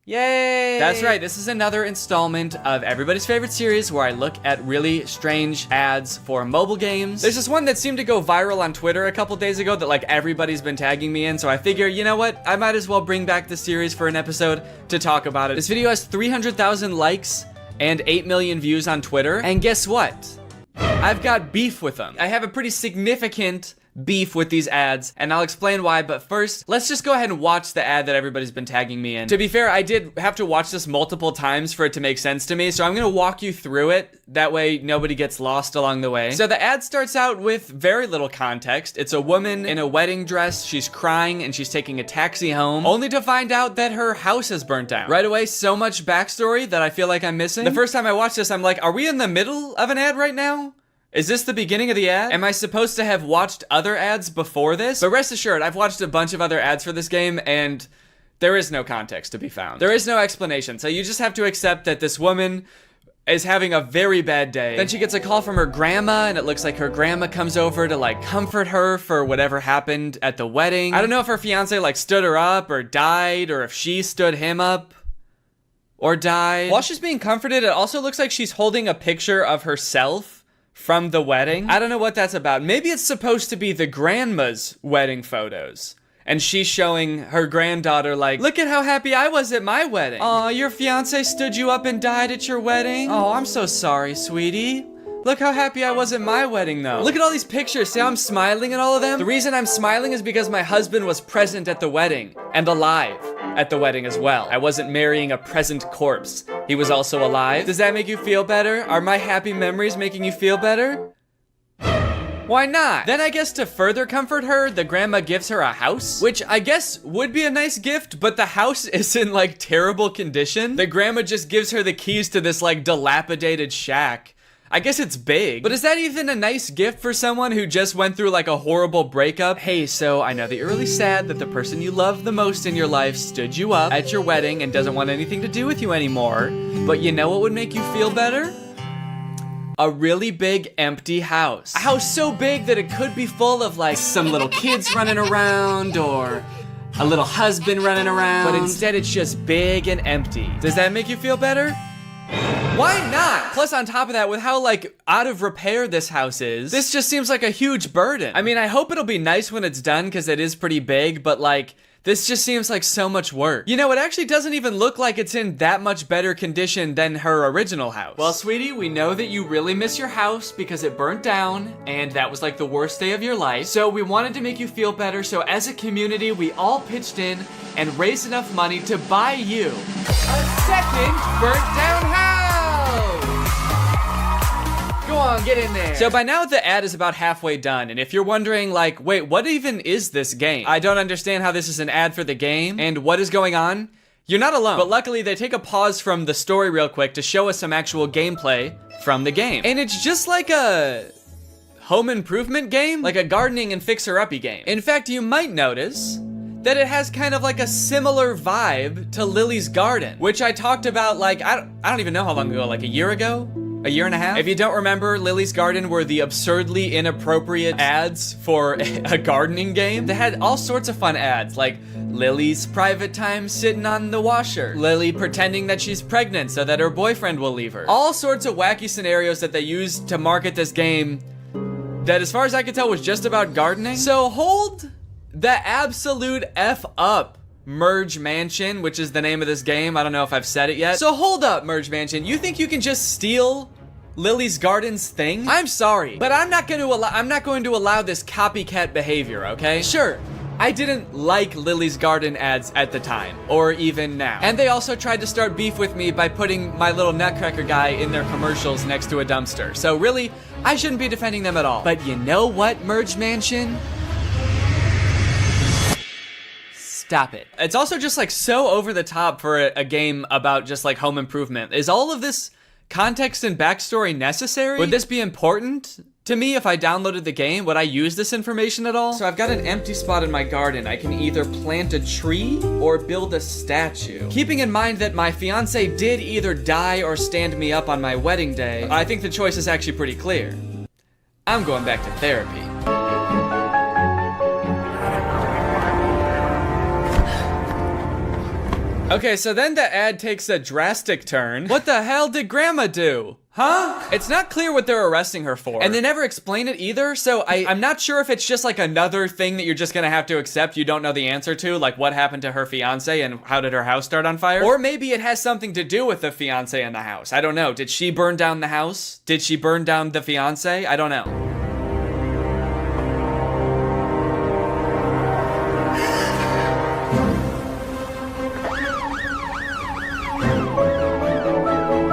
Yay! That's right, this is another installment of everybody's favorite series where I look at really strange ads for mobile games. There's this one that seemed to go viral on Twitter a couple days ago that like everybody's been tagging me in, so I figure, you know what? I might as well bring back the series for an episode to talk about it. This video has 300,000 likes and 8 million views on Twitter, and guess what? I've got beef with them. I have a pretty significant beef with these ads, and I'll explain why, but first, let's just go ahead and watch the ad that everybody's been tagging me in. To be fair, I did have to watch this multiple times for it to make sense to me, so I'm gonna walk you through it. That way, nobody gets lost along the way. So the ad starts out with very little context. It's a woman in a wedding dress. She's crying, and she's taking a taxi home, only to find out that her house is burnt down. Right away, so much backstory that I feel like I'm missing. The first time I watched this, I'm like, are we in the middle of an ad right now? Is this the beginning of the ad? Am I supposed to have watched other ads before this? But rest assured, I've watched a bunch of other ads for this game, and there is no context to be found. There is no explanation, so you just have to accept that this woman is having a very bad day. Then she gets a call from her grandma, and it looks like her grandma comes over to like comfort her for whatever happened at the wedding. I don't know if her fiance like stood her up or died, or if she stood him up or died. While she's being comforted, it also looks like she's holding a picture of herself from the wedding. I don't know what that's about. Maybe it's supposed to be the grandma's wedding photos. And she's showing her granddaughter like, look at how happy I was at my wedding. Aw, your fiance stood you up and died at your wedding? Oh, I'm so sorry, sweetie. Look how happy I was at my wedding, though. Look at all these pictures. See how I'm smiling at all of them? The reason I'm smiling is because my husband was present at the wedding and alive at the wedding as well. I wasn't marrying a present corpse. He was also alive. Does that make you feel better? Are my happy memories making you feel better? Why not? Then I guess to further comfort her, the grandma gives her a house, which I guess would be a nice gift, but the house is in like terrible condition. The grandma just gives her the keys to this like dilapidated shack. I guess it's big, but is that even a nice gift for someone who just went through like a horrible breakup? Hey, so I know that you're really sad that the person you love the most in your life stood you up at your wedding and doesn't want anything to do with you anymore, but you know what would make you feel better? A really big empty house. A house so big that it could be full of like some little kids running around or a little husband running around, but instead it's just big and empty. Does that make you feel better? Why not? Plus on top of that, with how like out of repair this house is, this just seems like a huge burden. I mean, I hope it'll be nice when it's done because it is pretty big, but like this just seems like so much work. You know, it actually doesn't even look like it's in that much better condition than her original house. Well, sweetie, we know that you really miss your house because it burnt down and that was like the worst day of your life. So we wanted to make you feel better. So as a community, we all pitched in and raised enough money to buy you a second burnt down house. Go on, get in there. So by now the ad is about halfway done, and if you're wondering like, wait, what even is this game? I don't understand how this is an ad for the game, and what is going on? You're not alone. But luckily they take a pause from the story real quick to show us some actual gameplay from the game. And it's just like a home improvement game, like a gardening and fixer-uppy game. In fact, you might notice that it has kind of like a similar vibe to Lily's Garden, which I talked about like, I don't even know how long ago, like a year ago? A year and a half? If you don't remember, Lily's Garden were the absurdly inappropriate ads for a gardening game. They had all sorts of fun ads, like Lily's private time sitting on the washer, Lily pretending that she's pregnant so that her boyfriend will leave her. All sorts of wacky scenarios that they used to market this game that, as far as I could tell, was just about gardening. So hold the absolute F up, Merge Mansion, which is the name of this game. I don't know if I've said it yet. So hold up, Merge Mansion. You think you can just steal Lily's Garden's thing? I'm sorry, but I'm not going to allow this copycat behavior, okay? Sure, I didn't like Lily's Garden ads at the time, or even now. And they also tried to start beef with me by putting my little nutcracker guy in their commercials next to a dumpster. So really, I shouldn't be defending them at all. But you know what, Merge Mansion? Stop it. It's also just like so over the top for a game about just like home improvement. Is all of this context and backstory necessary? Would this be important to me if I downloaded the game? Would I use this information at all? So I've got an empty spot in my garden. I can either plant a tree or build a statue. Keeping in mind that my fiance did either die or stand me up on my wedding day, I think the choice is actually pretty clear. I'm going back to therapy. Okay, so then the ad takes a drastic turn. What the hell did Grandma do? Huh? It's not clear what they're arresting her for. And they never explain it either, so I'm not sure if it's just like another thing that you're just gonna have to accept you don't know the answer to, like what happened to her fiance and how did her house start on fire? Or maybe it has something to do with the fiance and the house. I don't know. Did she burn down the house? Did she burn down the fiance? I don't know.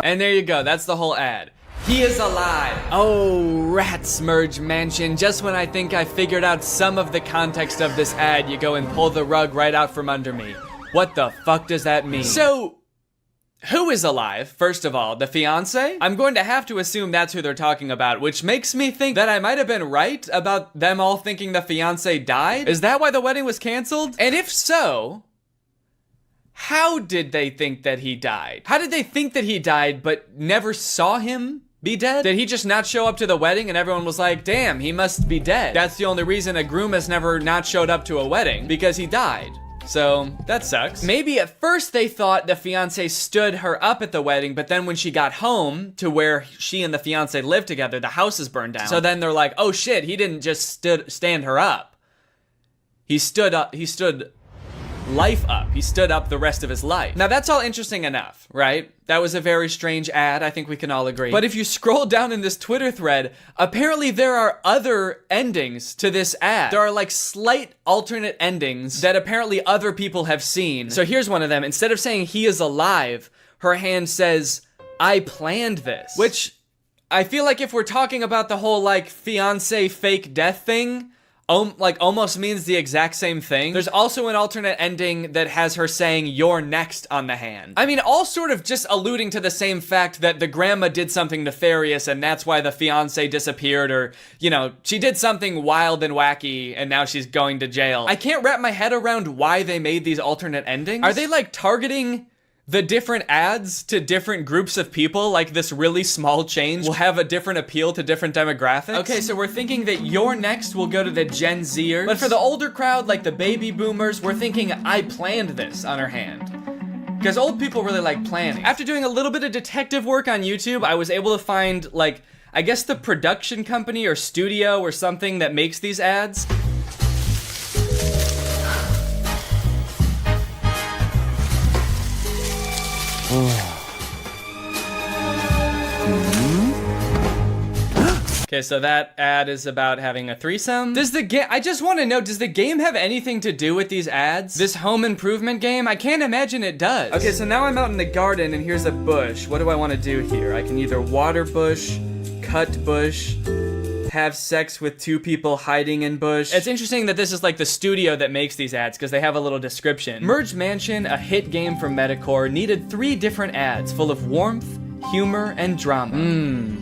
And there you go, that's the whole ad. He is alive. Oh, rats, Merge Mansion. Just when I think I figured out some of the context of this ad, you go and pull the rug right out from under me. What the fuck does that mean? So, who is alive, first of all? The fiance? I'm going to have to assume that's who they're talking about, which makes me think that I might have been right about them all thinking the fiance died? Is that why the wedding was canceled? And if so, how did they think that he died? How did they think that he died but never saw him be dead? Did he just not show up to the wedding and everyone was like, damn, he must be dead? That's the only reason a groom has never not showed up to a wedding, because he died. So, that sucks. Maybe at first they thought the fiance stood her up at the wedding, but then when she got home to where she and the fiance lived together, the house is burned down. So then they're like, oh shit, he didn't just stand her up. He stood life up. He stood up the rest of his life. Now that's all interesting enough, right? That was a very strange ad, I think we can all agree. But if you scroll down in this Twitter thread, apparently there are other endings to this ad. There are like slight alternate endings that apparently other people have seen. So here's one of them. Instead of saying he is alive, her hand says, I planned this. Which I feel like if we're talking about the whole like fiance fake death thing, like almost means the exact same thing. There's also an alternate ending that has her saying you're next on the hand. I mean, all sort of just alluding to the same fact that the grandma did something nefarious and that's why the fiance disappeared, or, you know, she did something wild and wacky and now she's going to jail. I can't wrap my head around why they made these alternate endings. Are they like targeting the different ads to different groups of people? Like this really small change will have a different appeal to different demographics? Okay, so we're thinking that You're Next will go to the Gen Zers. But for the older crowd, like the baby boomers, we're thinking I planned this on her hand. Because old people really like planning. After doing a little bit of detective work on YouTube, I was able to find like, I guess the production company or studio or something that makes these ads. Okay, so that ad is about having a threesome. Does the game, I just want to know, does the game have anything to do with these ads? This home improvement game? I can't imagine it does. Okay, so now I'm out in the garden and here's a bush. What do I want to do here? I can either water bush, cut cut bush. Have sex with 2 people hiding in bush. It's interesting that this is like the studio that makes these ads because they have a little description. Merge Mansion, a hit game from Metacore, needed 3 different ads full of warmth, humor, and drama.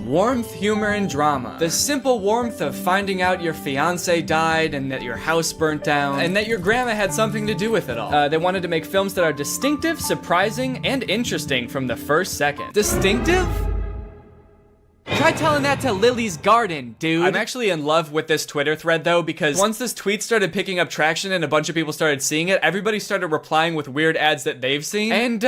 Warmth, humor, and drama. The simple warmth of finding out your fiance died and that your house burnt down and that your grandma had something to do with it all. They wanted to make films that are distinctive, surprising, and interesting from the first second. Distinctive? Try telling that to Lily's Garden, dude. I'm actually in love with this Twitter thread though, because once this tweet started picking up traction and a bunch of people started seeing it, everybody started replying with weird ads that they've seen. And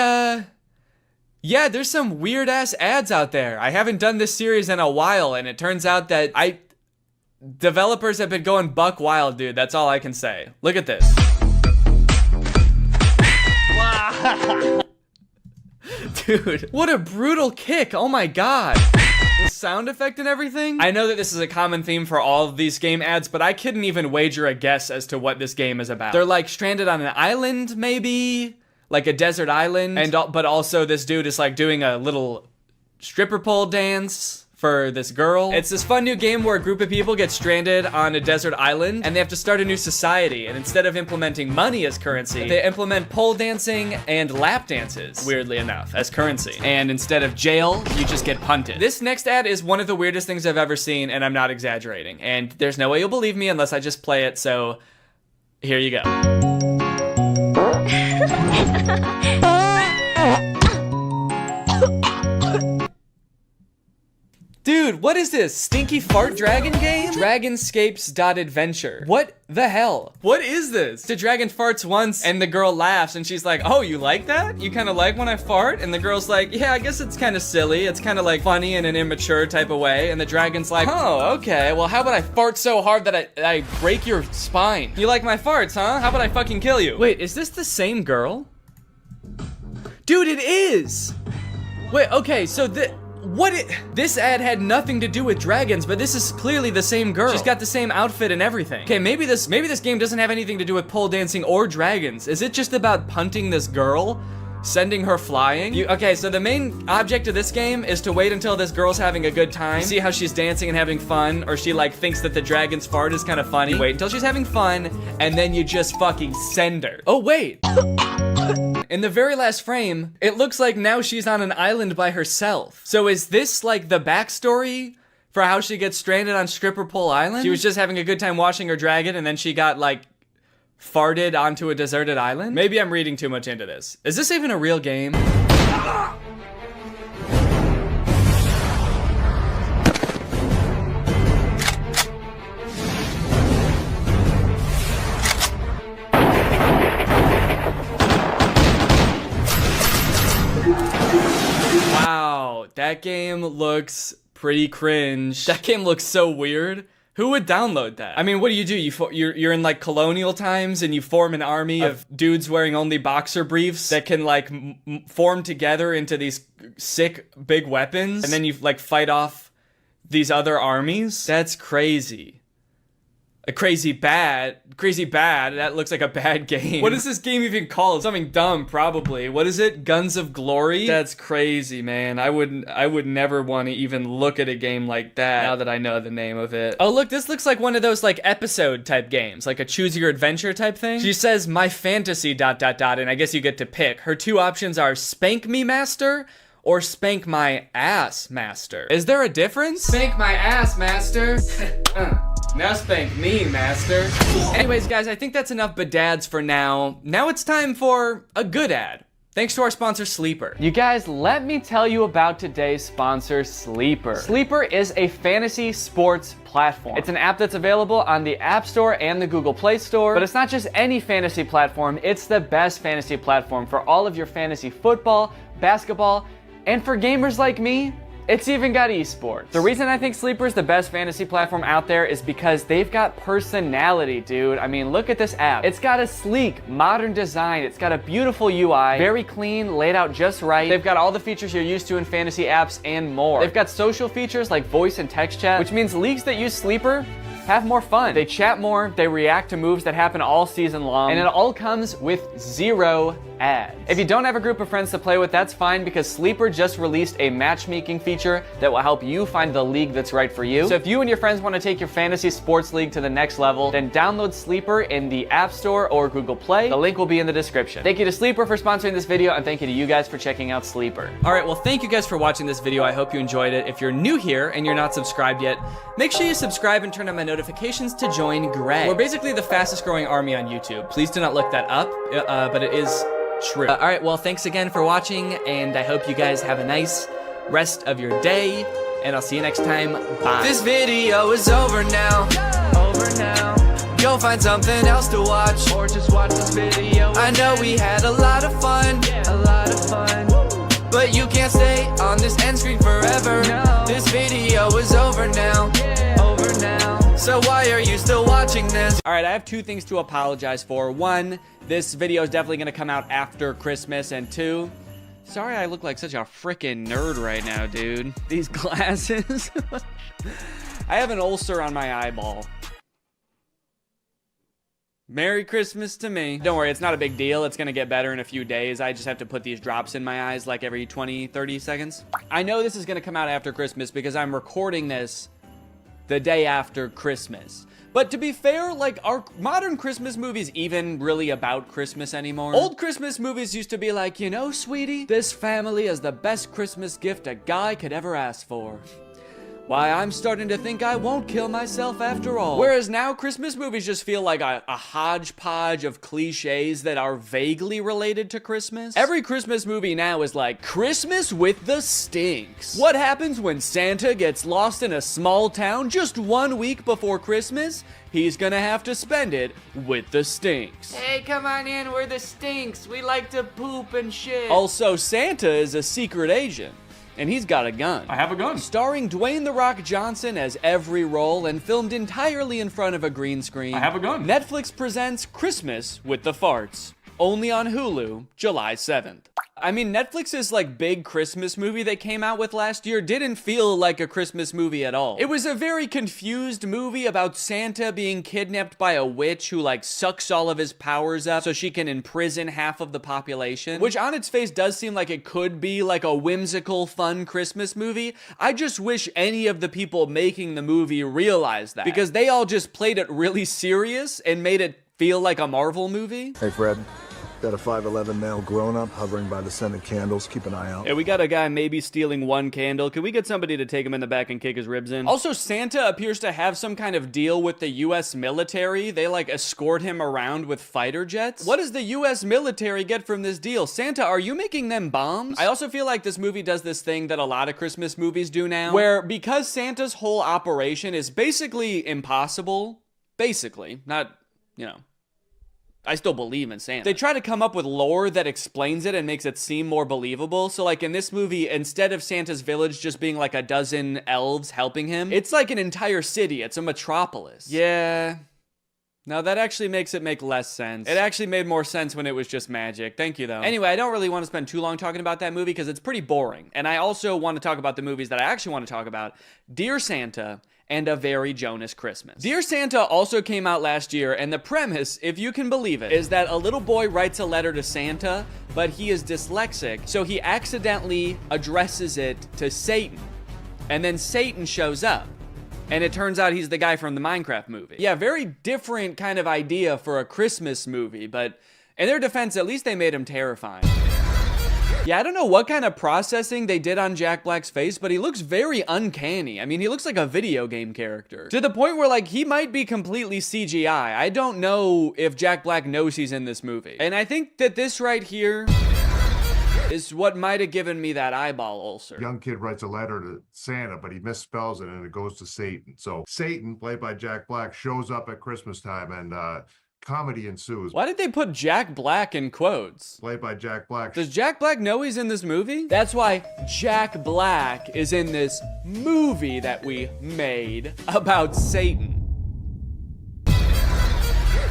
yeah, there's some weird ass ads out there. I haven't done this series in a while, and it turns out that developers have been going buck wild, dude. That's all I can say. Look at this. Wow. Dude, what a brutal kick. Oh my god. The sound effect and everything. I know that this is a common theme for all of these game ads, but I couldn't even wager a guess as to what this game is about. They're like stranded on an island, maybe? Like a desert island, but also this dude is like doing a little stripper pole dance for this girl. It's this fun new game where a group of people get stranded on a desert island and they have to start a new society, and instead of implementing money as currency, they implement pole dancing and lap dances, weirdly enough, as currency. And instead of jail, you just get punted. This next ad is one of the weirdest things I've ever seen, and I'm not exaggerating. And there's no way you'll believe me unless I just play it, so here you go. Dude, what is this? Stinky fart dragon game? Dragonscapes.adventure. What the hell? What is this? The dragon farts once and the girl laughs and she's like, oh, you like that? You kind of like when I fart? And the girl's like, yeah, I guess it's kind of silly. It's kind of like funny in an immature type of way. And the dragon's like, oh, okay. Well, how about I fart so hard that I break your spine? You like my farts, huh? How about I fucking kill you? Wait, is this the same girl? Dude, it is! Wait, okay, so this ad had nothing to do with dragons, but this is clearly the same girl. She's got the same outfit and everything. Okay, maybe this game doesn't have anything to do with pole dancing or dragons. Is it just about punting this girl? Sending her flying? Okay, so the main object of this game is to wait until this girl's having a good time, see how she's dancing and having fun, or she like thinks that the dragon's fart is kind of funny. You wait until she's having fun, and then you just fucking send her. Oh, wait. In the very last frame, it looks like now she's on an island by herself. So is this like the backstory for how she gets stranded on Stripper Pole Island? She was just having a good time watching her dragon and then she got like farted onto a deserted island? Maybe I'm reading too much into this. Is this even a real game? Wow, that game looks pretty cringe. That game looks so weird. Who would download that? I mean, what do? You're in like colonial times and you form an army of dudes wearing only boxer briefs that can like form together into these sick big weapons, and then you like fight off these other armies? That's crazy. Crazy bad. That looks like a bad game. What is this game even called? Something dumb, probably. What is it? Guns of Glory? That's crazy, man. I would never want to even look at a game like that now that I know the name of it. Oh, look, this looks like one of those like episode type games, like a choose your adventure type thing. She says my fantasy ... and I guess you get to pick. Her 2 options are Spank Me Master or Spank My Ass Master. Is there a difference? Spank my ass, master. Now spank me, master. Anyways, guys, I think that's enough badads for now. Now it's time for a good ad. Thanks to our sponsor, Sleeper. You guys, let me tell you about today's sponsor, Sleeper. Sleeper is a fantasy sports platform. It's an app that's available on the App Store and the Google Play Store, but it's not just any fantasy platform, it's the best fantasy platform for all of your fantasy football, basketball, and for gamers like me, it's even got esports. The reason I think Sleeper is the best fantasy platform out there is because they've got personality, dude. I mean, look at this app. It's got a sleek, modern design. It's got a beautiful UI, very clean, laid out just right. They've got all the features you're used to in fantasy apps and more. They've got social features like voice and text chat, which means leagues that use Sleeper have more fun. They chat more, they react to moves that happen all season long, and it all comes with 0 ads. If you don't have a group of friends to play with, that's fine, because Sleeper just released a matchmaking feature that will help you find the league that's right for you. So if you and your friends want to take your fantasy sports league to the next level, then download Sleeper in the App Store or Google Play. The link will be in the description. Thank you to Sleeper for sponsoring this video, and thank you to you guys for checking out Sleeper. All right, well, thank you guys for watching this video. I hope you enjoyed it. If you're new here and you're not subscribed yet, make sure you subscribe and turn on my notifications to join Greg. We're basically the fastest growing army on YouTube. Please do not look that up, but it is true. All right, well, thanks again for watching, and I hope you guys have a nice rest of your day, and I'll see you next time. Bye. This video is over now. Over now. Go find something else to watch, or just watch this video. I know we had a lot of fun, a lot of fun, but you can't stay on this end screen forever. No. This video is over now. Over now. So why are you still watching this? All right, I have 2 things to apologize for. 1, this video is definitely gonna come out after Christmas, and 2, sorry I look like such a freaking nerd right now, dude. These glasses. I have an ulcer on my eyeball. Merry Christmas to me. Don't worry, it's not a big deal. It's gonna get better in a few days. I just have to put these drops in my eyes like every 20, 30 seconds. I know this is gonna come out after Christmas because I'm recording this the day after Christmas. But to be fair, like, are modern Christmas movies even really about Christmas anymore? Old Christmas movies used to be like, you know, sweetie, this family is the best Christmas gift a guy could ever ask for. Why, I'm starting to think I won't kill myself after all. Whereas now, Christmas movies just feel like a hodgepodge of cliches that are vaguely related to Christmas. Every Christmas movie now is like, Christmas with the Stinks. What happens when Santa gets lost in a small town just 1 week before Christmas? He's gonna have to spend it with the Stinks. Hey, come on in, we're the Stinks. We like to poop and shit. Also, Santa is a secret agent, and he's got a gun. I have a gun. Starring Dwayne "The Rock" Johnson as every role and filmed entirely in front of a green screen. I have a gun. Netflix presents Christmas with the Farts. Only on Hulu, July 7th. I mean, Netflix's like big Christmas movie they came out with last year didn't feel like a Christmas movie at all. It was a very confused movie about Santa being kidnapped by a witch who like sucks all of his powers up so she can imprison half of the population, which on its face does seem like it could be like a whimsical, fun Christmas movie. I just wish any of the people making the movie realized that, because they all just played it really serious and made it feel like a Marvel movie. Hey, Fred. Got a 5'11" male grown-up hovering by the scented candles. Keep an eye out. Yeah, we got a guy maybe stealing 1 candle. Can we get somebody to take him in the back and kick his ribs in? Also, Santa appears to have some kind of deal with the US military. They like escort him around with fighter jets. What does the US military get from this deal? Santa, are you making them bombs? I also feel like this movie does this thing that a lot of Christmas movies do now, where because Santa's whole operation is basically impossible, basically, not, you know, I still believe in Santa. They try to come up with lore that explains it and makes it seem more believable. So like in this movie, instead of Santa's village just being like a dozen elves helping him, it's like an entire city. It's a metropolis. Yeah. No, that actually makes it make less sense. It actually made more sense when it was just magic. Thank you, though. Anyway, I don't really want to spend too long talking about that movie because it's pretty boring. And I also want to talk about the movies that I actually want to talk about. Dear Santa and A Very Jonas Christmas. Dear Santa also came out last year, and the premise, if you can believe it, is that a little boy writes a letter to Santa, but he is dyslexic, so he accidentally addresses it to Satan. And then Satan shows up. And it turns out he's the guy from the Minecraft movie. Yeah, very different kind of idea for a Christmas movie, but in their defense, at least they made him terrifying. Yeah, I don't know what kind of processing they did on Jack Black's face, but he looks very uncanny. I mean, he looks like a video game character. To the point where, like, he might be completely CGI. I don't know if Jack Black knows he's in this movie. And I think that this right here is what might have given me that eyeball ulcer. Young kid writes a letter to Santa, but he misspells it and it goes to Satan. So Satan, played by Jack Black, shows up at Christmas time and comedy ensues. Why did they put Jack Black in quotes? Played by Jack Black. Does Jack Black know he's in this movie? That's why Jack Black is in this movie that we made about Satan.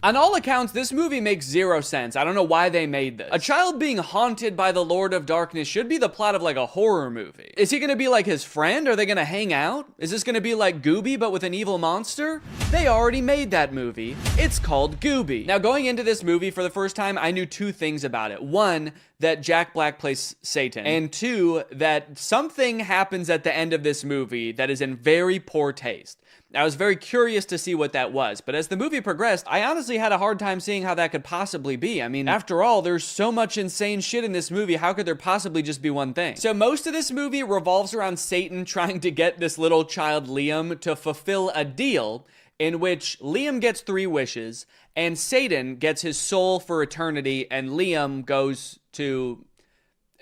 On all accounts, this movie makes zero sense. I don't know why they made this. A child being haunted by the Lord of Darkness should be the plot of like a horror movie. Is he gonna be like his friend? Are they gonna hang out? Is this gonna be like Gooby but with an evil monster? They already made that movie. It's called Gooby. Now, going into this movie for the first time, I knew two things about it. One, that Jack Black plays Satan. And two, that something happens at the end of this movie that is in very poor taste. I was very curious to see what that was, but as the movie progressed, I honestly had a hard time seeing how that could possibly be. I mean, after all, there's so much insane shit in this movie, how could there possibly just be one thing? So most of this movie revolves around Satan trying to get this little child Liam to fulfill a deal in which Liam gets 3 wishes, and Satan gets his soul for eternity, and Liam goes to,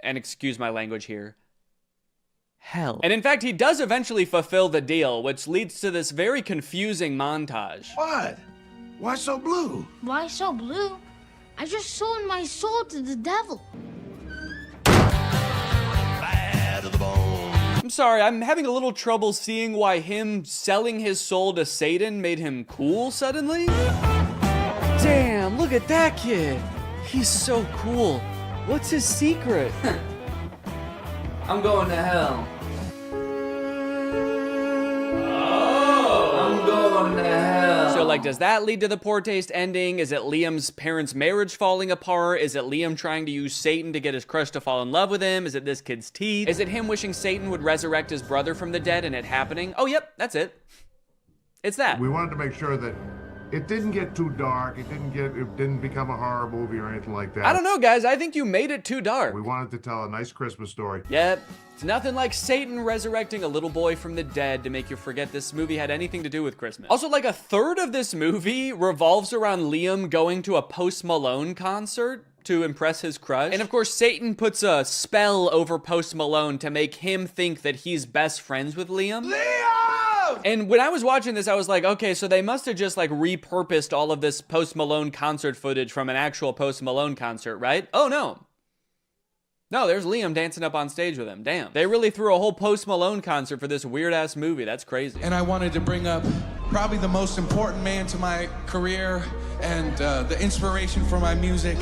and excuse my language here, hell. And in fact, he does eventually fulfill the deal, which leads to this very confusing montage. What? Why so blue? Why so blue? I just sold my soul to the devil. I'm sorry, I'm having a little trouble seeing why him selling his soul to Satan made him cool suddenly. Damn, look at that kid. He's so cool. What's his secret? I'm going to hell. I'm going to hell. So like, does that lead to the poor taste ending? Is it Liam's parents' marriage falling apart? Is it Liam trying to use Satan to get his crush to fall in love with him? Is it this kid's teeth? Is it him wishing Satan would resurrect his brother from the dead and it happening? Oh, yep, that's it. It's that. We wanted to make sure that it didn't get too dark. It didn't become a horror movie or anything like that. I don't know, guys. I think you made it too dark. We wanted to tell a nice Christmas story. Yep. It's nothing like Satan resurrecting a little boy from the dead to make you forget this movie had anything to do with Christmas. Also, like, a third of this movie revolves around Liam going to a Post Malone concert to impress his crush. And of course, Satan puts a spell over Post Malone to make him think that he's best friends with Liam. And when I was watching this, I was like, okay, so they must have just like repurposed all of this Post Malone concert footage from an actual Post Malone concert, right? Oh no. No, there's Liam dancing up on stage with him. Damn. They really threw a whole Post Malone concert for this weird ass movie. That's crazy. And I wanted to bring up probably the most important man to my career and the inspiration for my music.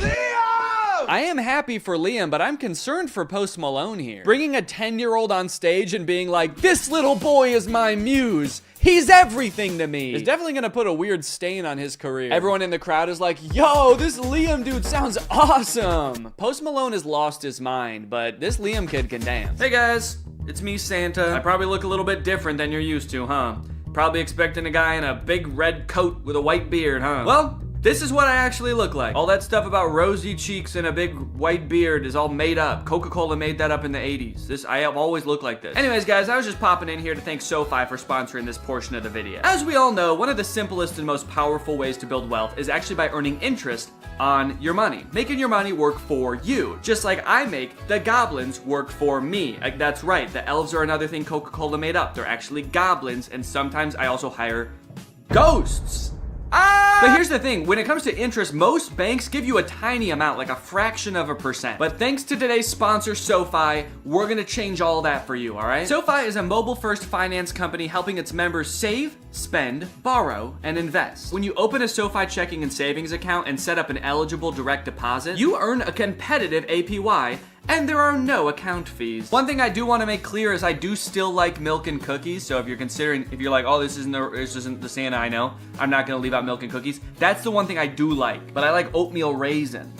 I am happy for Liam, but I'm concerned for Post Malone here. Bringing a 10-year-old on stage and being like, this little boy is my muse. He's everything to me. It's definitely gonna put a weird stain on his career. Everyone in the crowd is like, yo, this Liam dude sounds awesome. Post Malone has lost his mind, but this Liam kid can dance. Hey guys, it's me, Santa. I probably look a little bit different than you're used to, huh? Probably expecting a guy in a big red coat with a white beard, huh? Well, this is what I actually look like. All that stuff about rosy cheeks and a big white beard is all made up. Coca-Cola made that up in the 80s. I have always looked like this. Anyways, guys, I was just popping in here to thank SoFi for sponsoring this portion of the video. As we all know, one of the simplest and most powerful ways to build wealth is actually by earning interest on your money. Making your money work for you. Just like I make the goblins work for me. Like, that's right, the elves are another thing Coca-Cola made up. They're actually goblins, and sometimes I also hire ghosts. But here's the thing, when it comes to interest, most banks give you a tiny amount, like a fraction of a percent. But thanks to today's sponsor, SoFi, we're gonna change all that for you, all right? SoFi is a mobile-first finance company helping its members save, spend, borrow, and invest. When you open a SoFi checking and savings account and set up an eligible direct deposit, you earn a competitive APY, and there are no account fees. One thing I do want to make clear is I do still like milk and cookies. So if you're like, oh, this isn't the Santa I know, I'm not gonna leave out milk and cookies. That's the one thing I do like. But I like oatmeal raisin.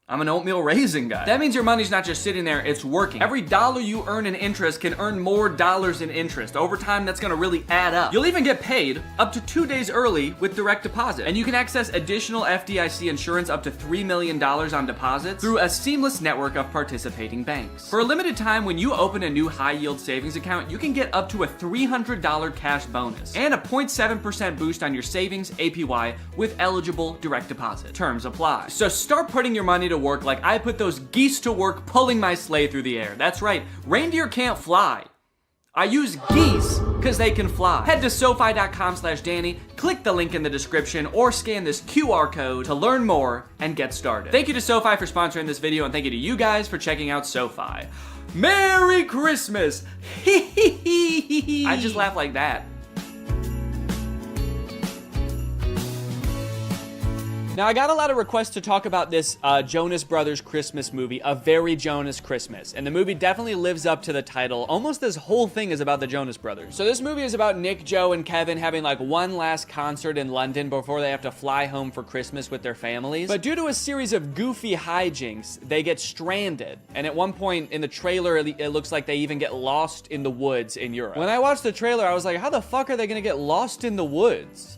I'm an oatmeal raisin guy. That means your money's not just sitting there, it's working. Every dollar you earn in interest can earn more dollars in interest. Over time, that's gonna really add up. You'll even get paid up to 2 days early with direct deposit. And you can access additional FDIC insurance up to $3 million on deposits through a seamless network of participating banks. For a limited time, when you open a new high-yield savings account, you can get up to a $300 cash bonus and a 0.7% boost on your savings APY with eligible direct deposit. Terms apply. So start putting your money to work like I put those geese to work pulling my sleigh through the air. That's right, reindeer can't fly. I use geese because they can fly. Head to SoFi.com/Danny, click the link in the description, or scan this QR code to learn more and get started. Thank you to SoFi for sponsoring this video, and thank you to you guys for checking out SoFi. Merry Christmas! I just laugh like that. Now, I got a lot of requests to talk about this Jonas Brothers Christmas movie, A Very Jonas Christmas. And the movie definitely lives up to the title. Almost this whole thing is about the Jonas Brothers. So this movie is about Nick, Joe, and Kevin having like one last concert in London before they have to fly home for Christmas with their families. But due to a series of goofy hijinks, they get stranded. And at one point in the trailer, it looks like they even get lost in the woods in Europe. When I watched the trailer, I was like, how the fuck are they gonna get lost in the woods?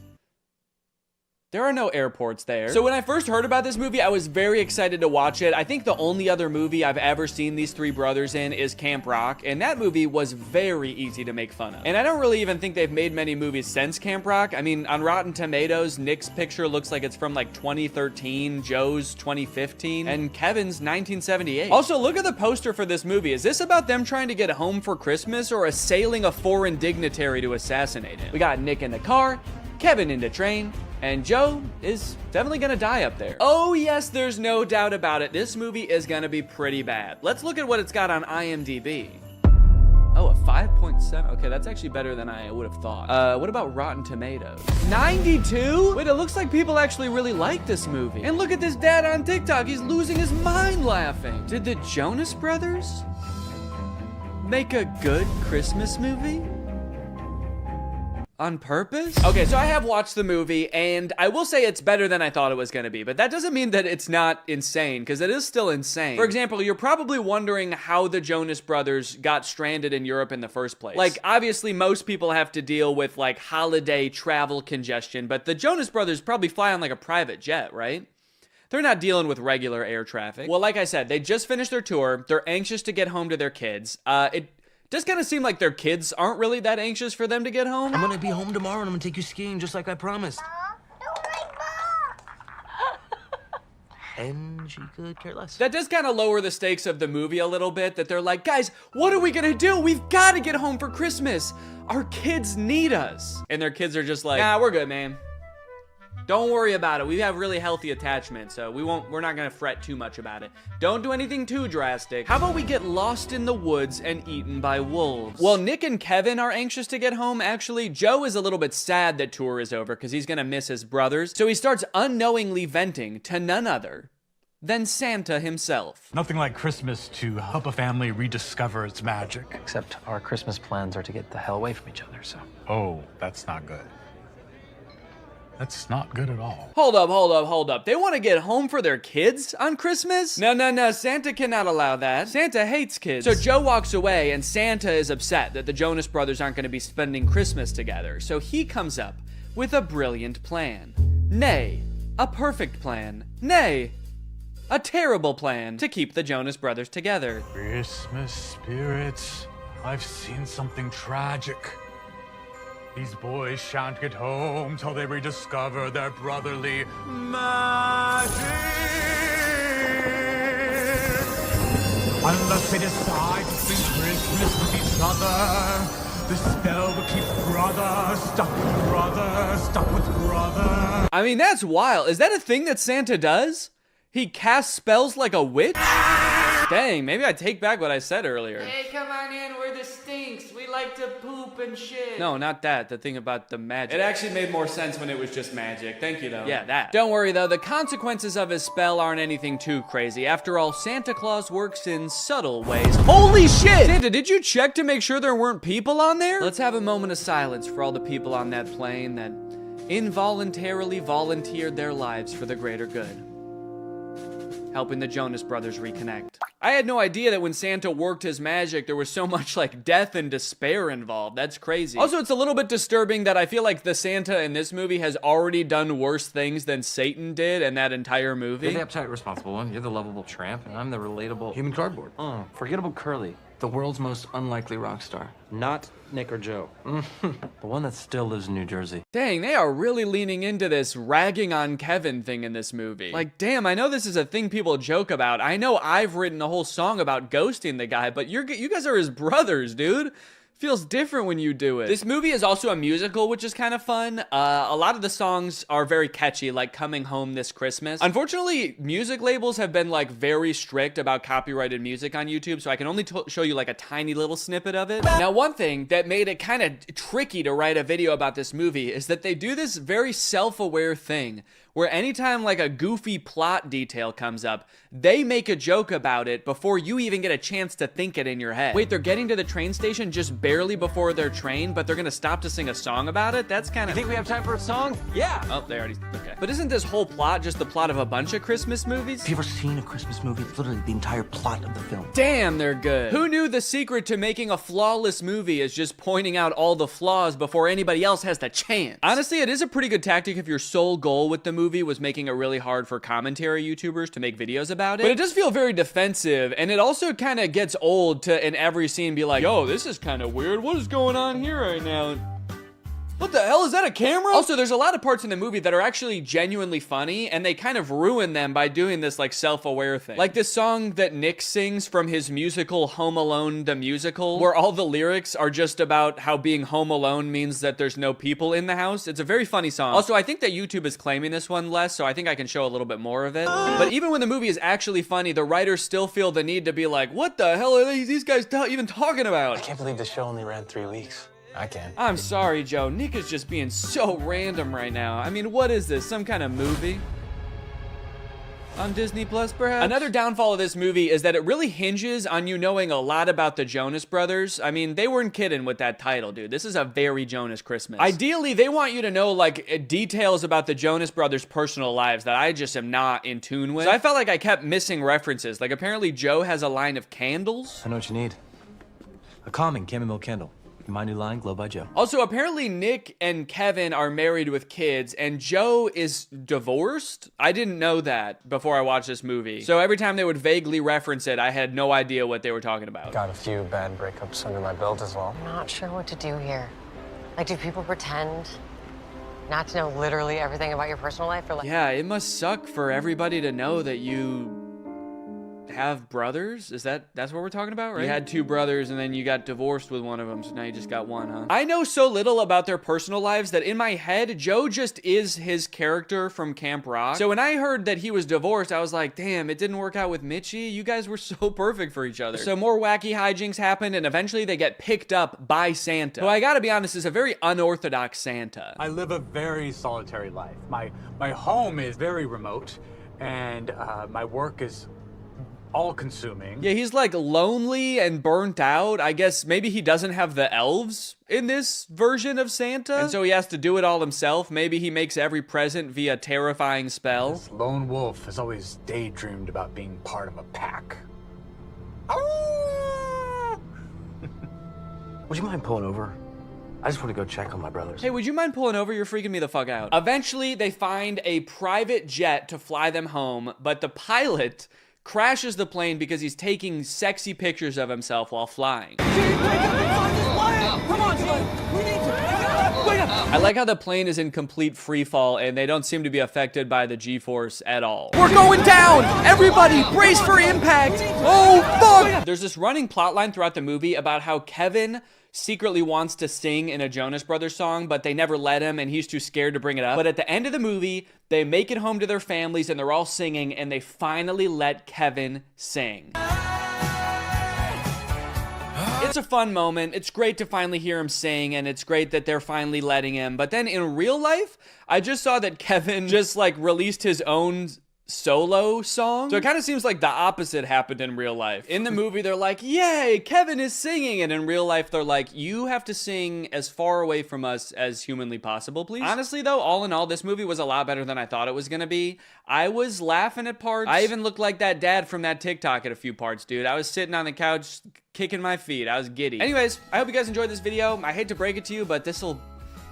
There are no airports there. So when I first heard about this movie, I was very excited to watch it. I think the only other movie I've ever seen these three brothers in is Camp Rock, and that movie was very easy to make fun of. And I don't really even think they've made many movies since Camp Rock. I mean, on Rotten Tomatoes, Nick's picture looks like it's from like 2013, Joe's 2015, and Kevin's 1978. Also, look at the poster for this movie. Is this about them trying to get home for Christmas or assailing a foreign dignitary to assassinate him? We got Nick in the car, Kevin in the train, and Joe is definitely gonna die up there. Oh yes, there's no doubt about it. This movie is gonna be pretty bad. Let's look at what it's got on IMDb. Oh, a 5.7. Okay, that's actually better than I would have thought. What about Rotten Tomatoes? 92? Wait, it looks like people actually really like this movie. And look at this dad on TikTok. He's losing his mind laughing. Did the Jonas Brothers make a good Christmas movie? On purpose? Okay, so I have watched the movie, and I will say it's better than I thought it was gonna be, but that doesn't mean that it's not insane, because it is still insane. For example, you're probably wondering how the Jonas Brothers got stranded in Europe in the first place. Like, obviously, most people have to deal with, like, holiday travel congestion, but the Jonas Brothers probably fly on, like, a private jet, right? They're not dealing with regular air traffic. Well, like I said, they just finished their tour. They're anxious to get home to their kids. It does kind of seem like their kids aren't really that anxious for them to get home. I'm gonna be home tomorrow and I'm gonna take you skiing just like I promised. And she could care less. That does kind of lower the stakes of the movie a little bit, that they're like, guys, what are we gonna do? We've gotta get home for Christmas. Our kids need us. And their kids are just like, nah, we're good, man. Don't worry about it. We have really healthy attachment, so we're not gonna fret too much about it. Don't do anything too drastic. How about we get lost in the woods and eaten by wolves? Well, Nick and Kevin are anxious to get home, actually. Joe is a little bit sad that tour is over because he's gonna miss his brothers. So he starts unknowingly venting to none other than Santa himself. Nothing like Christmas to help a family rediscover its magic. Except our Christmas plans are to get the hell away from each other, so. Oh, that's not good. That's not good at all. Hold up. They want to get home for their kids on Christmas? No. Santa cannot allow that. Santa hates kids. So Joe walks away, and Santa is upset that the Jonas Brothers aren't going to be spending Christmas together. So he comes up with a brilliant plan. Nay, a perfect plan. Nay, a terrible plan to keep the Jonas Brothers together. Christmas spirits, I've seen something tragic. These boys shan't get home till they rediscover their brotherly magic. Unless they decide to spend Christmas with each other, the spell will keep brother stuck with brother. I mean, that's wild. Is that a thing that Santa does? He casts spells like a witch? Dang, maybe I take back what I said earlier. Hey, come on in, we're the Stinks. We like to poop and shit. No, not that. The thing about the magic. It actually made more sense when it was just magic. Thank you, though. Yeah, that. Don't worry, though. The consequences of his spell aren't anything too crazy. After all, Santa Claus works in subtle ways. Holy shit! Santa, did you check to make sure there weren't people on there? Let's have a moment of silence for all the people on that plane that involuntarily volunteered their lives for the greater good, helping the Jonas Brothers reconnect. I had no idea that when Santa worked his magic, there was so much like death and despair involved. That's crazy. Also, it's a little bit disturbing that I feel like the Santa in this movie has already done worse things than Satan did in that entire movie. You're the uptight, responsible one. You're the lovable tramp, and I'm the relatable human cardboard. Forgettable Curly, the world's most unlikely rock star. Not Nick or Joe. The one that still lives in New Jersey. Dang, they are really leaning into this ragging on Kevin thing in this movie. Like, damn, I know this is a thing people joke about. I know I've written a whole song about ghosting the guy, but you guys are his brothers, dude. Feels different when you do it. This movie is also a musical, which is kind of fun. A lot of the songs are very catchy, like Coming Home This Christmas. Unfortunately, music labels have been like very strict about copyrighted music on YouTube, so I can only show you like a tiny little snippet of it. Now, one thing that made it kind of tricky to write a video about this movie is that they do this very self-aware thing where anytime like a goofy plot detail comes up, they make a joke about it before you even get a chance to think it in your head. Wait, they're getting to the train station just barely before their train, but they're gonna stop to sing a song about it? That's kind of... You think we have time for a song? Yeah. Oh, they already... Okay. But isn't this whole plot just the plot of a bunch of Christmas movies? Have you ever seen a Christmas movie? It's literally the entire plot of the film. Damn, they're good. Who knew the secret to making a flawless movie is just pointing out all the flaws before anybody else has the chance? Honestly, it is a pretty good tactic if your sole goal with the movie was making it really hard for commentary YouTubers to make videos about it. But it does feel very defensive, and it also kind of gets old to, in every scene, be like, yo, this is kind of weird. What is going on here right now? What the hell, is that a camera? Also, there's a lot of parts in the movie that are actually genuinely funny, and they kind of ruin them by doing this like self-aware thing. Like this song that Nick sings from his musical Home Alone the Musical, where all the lyrics are just about how being home alone means that there's no people in the house. It's a very funny song. Also, I think that YouTube is claiming this one less, so I think I can show a little bit more of it. But even when the movie is actually funny, the writers still feel the need to be like, what the hell are these guys even talking about? I can't believe the show only ran 3 weeks. I can. I'm sorry, Joe. Nick is just being so random right now. I mean, what is this? Some kind of movie? On Disney Plus, perhaps? Another downfall of this movie is that it really hinges on you knowing a lot about the Jonas Brothers. I mean, they weren't kidding with that title, dude. This is a very Jonas Christmas. Ideally, they want you to know, like, details about the Jonas Brothers' personal lives that I just am not in tune with. So I felt like I kept missing references. Like, apparently Joe has a line of candles. I know what you need. A calming chamomile candle. My new line, Glow by Joe. Also, apparently Nick and Kevin are married with kids, and Joe is divorced? I didn't know that before I watched this movie. So every time they would vaguely reference it, I had no idea what they were talking about. Got a few bad breakups under my belt as well. I'm not sure what to do here. Like, do people pretend not to know literally everything about your personal life? Or like... Yeah, it must suck for everybody to know that you have brothers? That's what we're talking about, right? You had 2 brothers and then you got divorced with one of them, so now you just got one, huh? I know so little about their personal lives that in my head, Joe just is his character from Camp Rock. So when I heard that he was divorced, I was like, damn, it didn't work out with Mitchie. You guys were so perfect for each other. So more wacky hijinks happened, and eventually they get picked up by Santa, who I gotta be honest is a very unorthodox Santa. I live a very solitary life. My home is very remote, and my work is all-consuming. Yeah, he's like lonely and burnt out. I guess maybe he doesn't have the elves in this version of Santa, and so he has to do it all himself. Maybe he makes every present via terrifying spell. This lone wolf has always daydreamed about being part of a pack. Would you mind pulling over? I just want to go check on my brothers. Hey, would you mind pulling over? You're freaking me the fuck out. Eventually, they find a private jet to fly them home, but the pilot crashes the plane because he's taking sexy pictures of himself while flying. I like how the plane is in complete free fall and they don't seem to be affected by the G-force at all. We're going down! Everybody, brace for impact! Oh, fuck! There's this running plot line throughout the movie about how Kevin secretly wants to sing in a Jonas Brothers song, but they never let him and he's too scared to bring it up. But at the end of the movie, they make it home to their families and they're all singing, and they finally let Kevin sing. It's a fun moment. It's great to finally hear him sing, and it's great that they're finally letting him. But then in real life, I just saw that Kevin just like released his own solo song. So it kind of seems like the opposite happened in real life. In the movie, they're like, yay, Kevin is singing. And in real life, they're like, you have to sing as far away from us as humanly possible, please. Honestly, though, all in all, this movie was a lot better than I thought it was gonna be. I was laughing at parts. I even looked like that dad from that TikTok at a few parts, dude. I was sitting on the couch, kicking my feet. I was giddy. Anyways, I hope you guys enjoyed this video. I hate to break it to you, but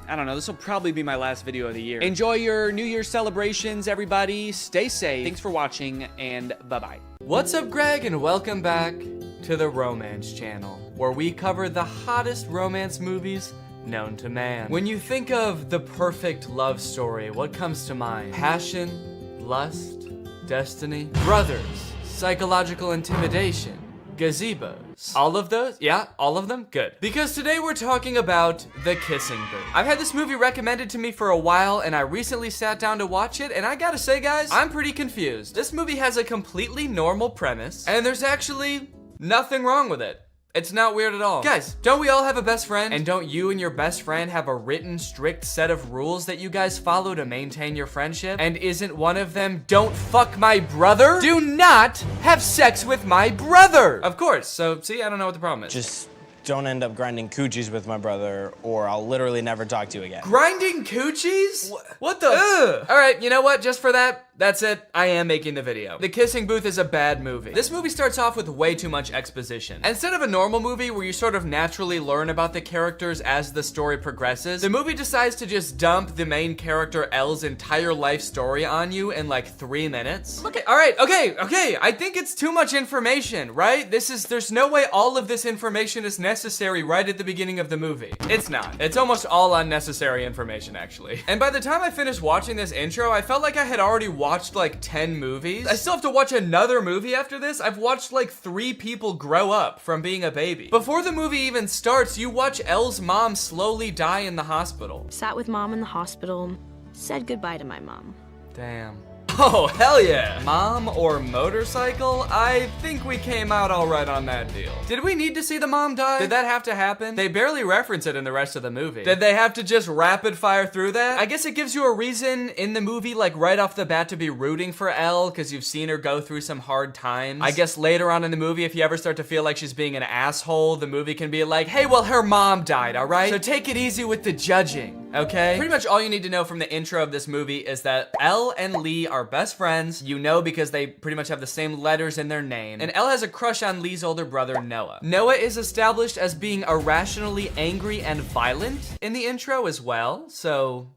I don't know, this will probably be my last video of the year. Enjoy your New Year's celebrations, everybody. Stay safe. Thanks for watching, and bye-bye. What's up, Greg, and welcome back to the Romance Channel, where we cover the hottest romance movies known to man. When you think of the perfect love story, what comes to mind? Passion, lust, destiny, brothers, psychological intimidation, gazebos. rooms? All of those? Yeah, all of them? Good. Because today we're talking about The Kissing Booth. I've had this movie recommended to me for a while, and I recently sat down to watch it, and I gotta say, guys, I'm pretty confused. This movie has a completely normal premise, and there's actually nothing wrong with it. It's not weird at all. Guys, don't we all have a best friend? And don't you and your best friend have a written, strict set of rules that you guys follow to maintain your friendship? And isn't one of them, don't fuck my brother? Do not have sex with my brother! Of course, so see, I don't know what the problem is. Just don't end up grinding coochies with my brother, or I'll literally never talk to you again. Grinding coochies? What the? Ugh. All right, you know what? Just for that, that's it. I am making the video. The Kissing Booth is a bad movie. This movie starts off with way too much exposition. Instead of a normal movie where you sort of naturally learn about the characters as the story progresses, the movie decides to just dump the main character Elle's entire life story on you in like 3 minutes. Okay, all right, okay. I think it's too much information, right? There's no way all of this information is necessary right at the beginning of the movie. It's not. It's almost all unnecessary information, actually. And by the time I finished watching this intro, I felt like I had already watched like 10 movies. I still have to watch another movie after this. I've watched like 3 people grow up from being a baby. Before the movie even starts, you watch Elle's mom slowly die in the hospital. Sat with mom in the hospital, said goodbye to my mom. Damn. Oh, hell yeah. Mom or motorcycle? I think we came out all right on that deal. Did we need to see the mom die? Did that have to happen? They barely reference it in the rest of the movie. Did they have to just rapid fire through that? I guess it gives you a reason in the movie, like right off the bat, to be rooting for Elle, because you've seen her go through some hard times. I guess later on in the movie, if you ever start to feel like she's being an asshole, the movie can be like, hey, well, her mom died, all right? So take it easy with the judging, okay? Pretty much all you need to know from the intro of this movie is that Elle and Lee are best friends. You know because they pretty much have the same letters in their name. And Elle has a crush on Lee's older brother, Noah. Noah is established as being irrationally angry and violent in the intro as well, so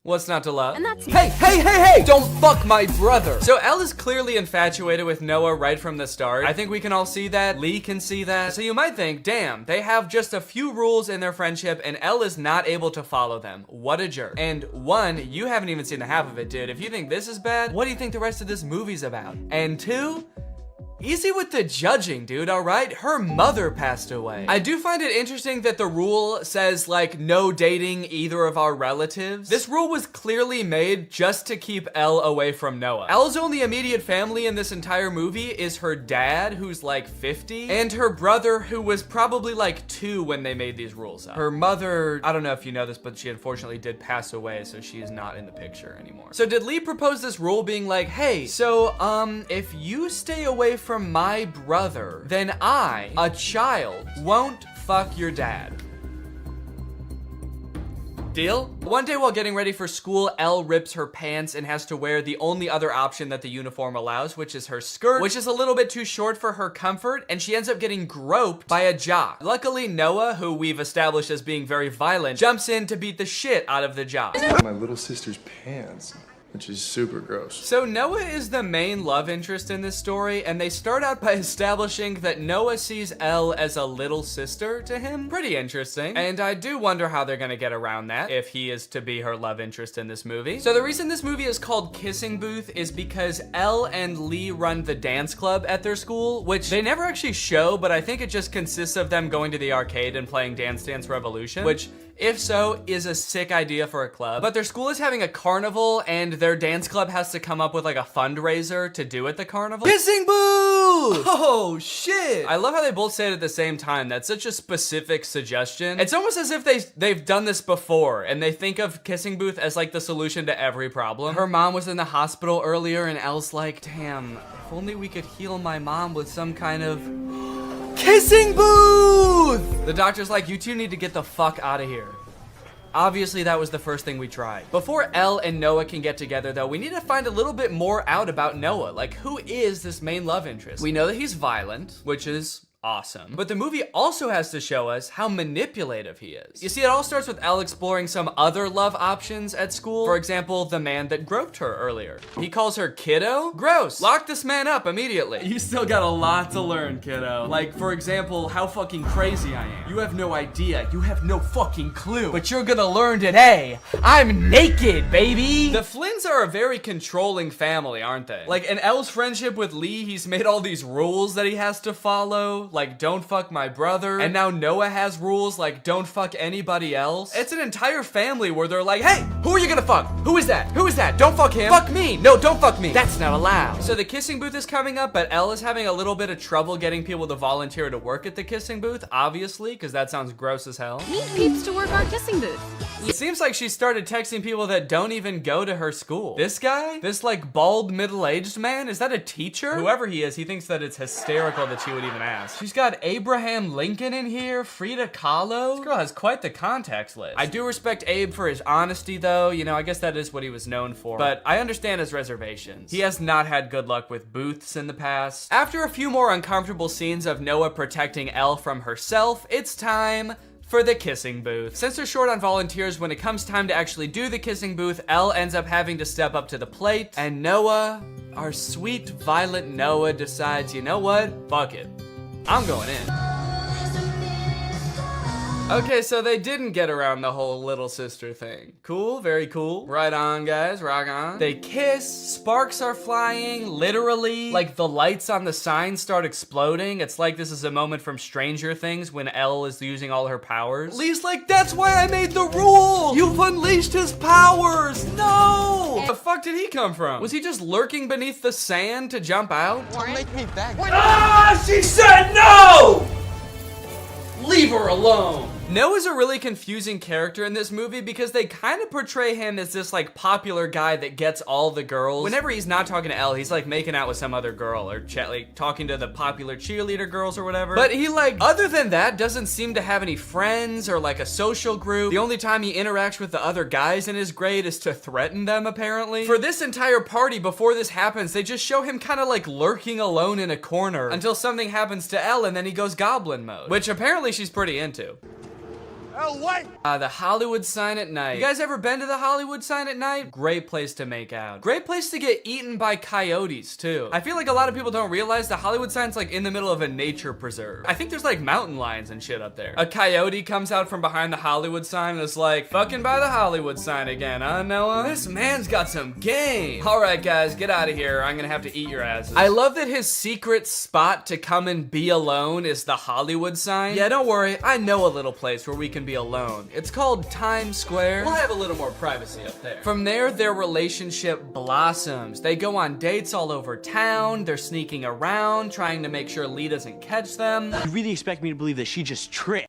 what's not to love? And that's Hey! Don't fuck my brother! So Elle is clearly infatuated with Noah right from the start. I think we can all see that. Lee can see that. So you might think, damn, they have just a few rules in their friendship and Elle is not able to follow them. What a jerk. And 1, you haven't even seen the half of it, dude. If you think this is bad, what do you think the rest of this movie's about? And 2, easy with the judging, dude, all right? Her mother passed away. I do find it interesting that the rule says, like, no dating either of our relatives. This rule was clearly made just to keep Elle away from Noah. Elle's only immediate family in this entire movie is her dad, who's like 50, and her brother, who was probably like 2 when they made these rules up. Her mother, I don't know if you know this, but she unfortunately did pass away, so she is not in the picture anymore. So did Lee propose this rule being like, hey, so, if you stay away from my brother, then I, a child, won't fuck your dad. Deal? One day while getting ready for school, Elle rips her pants and has to wear the only other option that the uniform allows, which is her skirt, which is a little bit too short for her comfort, and she ends up getting groped by a jock. Luckily, Noah, who we've established as being very violent, jumps in to beat the shit out of the jock. My little sister's pants, which is super gross. So Noah is the main love interest in this story, and they start out by establishing that Noah sees Elle as a little sister to him. Pretty interesting. And I do wonder how they're gonna get around that if he is to be her love interest in this movie. So the reason this movie is called Kissing Booth is because Elle and Lee run the dance club at their school, which they never actually show, but I think it just consists of them going to the arcade and playing Dance Dance Revolution, which, if so, is a sick idea for a club. But their school is having a carnival, and their dance club has to come up with like a fundraiser to do at the carnival. Kissing Booth! Oh, shit! I love how they both say it at the same time. That's such a specific suggestion. It's almost as if they've done this before, and they think of Kissing Booth as like the solution to every problem. Her mom was in the hospital earlier, and Elle's like, damn, if only we could heal my mom with some kind of Kissing Booth! The doctor's like, you two need to get the fuck out of here. Obviously, that was the first thing we tried. Before Elle and Noah can get together, though, we need to find a little bit more out about Noah. Like, who is this main love interest? We know that he's violent, which is awesome. But the movie also has to show us how manipulative he is. You see, it all starts with Elle exploring some other love options at school. For example, the man that groped her earlier. He calls her kiddo? Gross. Lock this man up immediately. You still got a lot to learn, kiddo. Like, for example, how fucking crazy I am. You have no idea. You have no fucking clue. But you're gonna learn today. I'm naked, baby. The Flynns are a very controlling family, aren't they? Like, in Elle's friendship with Lee, he's made all these rules that he has to follow. Like, don't fuck my brother. And now Noah has rules like, don't fuck anybody else. It's an entire family where they're like, hey, who are you gonna fuck? Who is that? Who is that? Don't fuck him. Fuck me. No, don't fuck me. That's not allowed. So the kissing booth is coming up, but Elle is having a little bit of trouble getting people to volunteer to work at the kissing booth, obviously, because that sounds gross as hell. Need peeps to work our kissing booth. It seems like she started texting people that don't even go to her school. This guy? This like bald middle-aged man? Is that a teacher? Whoever he is, he thinks that it's hysterical that she would even ask. She's got Abraham Lincoln in here, Frida Kahlo. This girl has quite the contacts list. I do respect Abe for his honesty though. You know, I guess that is what he was known for. But I understand his reservations. He has not had good luck with booths in the past. After a few more uncomfortable scenes of Noah protecting Elle from herself, it's time for the kissing booth. Since they're short on volunteers, when it comes time to actually do the kissing booth, Elle ends up having to step up to the plate, and Noah, our sweet violet Noah, decides, you know what? Fuck it. I'm going in. Okay, so they didn't get around the whole little sister thing. Cool, very cool. Right on, guys, rock on. They kiss, sparks are flying, literally. Like, the lights on the sign start exploding. It's like this is a moment from Stranger Things when Elle is using all her powers. Lee's like, that's why I made the rule! You've unleashed his powers! No! Where the fuck did he come from? Was he just lurking beneath the sand to jump out? Don't make me beg. Ah, she said no! Leave her alone. Noah's a really confusing character in this movie because they kind of portray him as this like popular guy that gets all the girls. Whenever he's not talking to Elle, he's like making out with some other girl or like talking to the popular cheerleader girls or whatever. But he like, other than that, doesn't seem to have any friends or like a social group. The only time he interacts with the other guys in his grade is to threaten them, apparently. For this entire party, before this happens, they just show him kind of like lurking alone in a corner until something happens to Elle and then he goes goblin mode, which apparently she's pretty into. Oh, wait! The Hollywood sign at night. You guys ever been to the Hollywood sign at night? Great place to make out. Great place to get eaten by coyotes, too. I feel like a lot of people don't realize the Hollywood sign's like in the middle of a nature preserve. I think there's like mountain lions and shit up there. A coyote comes out from behind the Hollywood sign and is like, fucking by the Hollywood sign again, huh, Noah? This man's got some game. All right, guys, get out of here. I'm gonna have to eat your asses. I love that his secret spot to come and be alone is the Hollywood sign. Yeah, don't worry. I know a little place where we can be alone. It's called Times Square. We'll have a little more privacy up there. From there, their relationship blossoms. They go on dates all over town. They're sneaking around, trying to make sure Lee doesn't catch them. You really expect me to believe that she just tricked?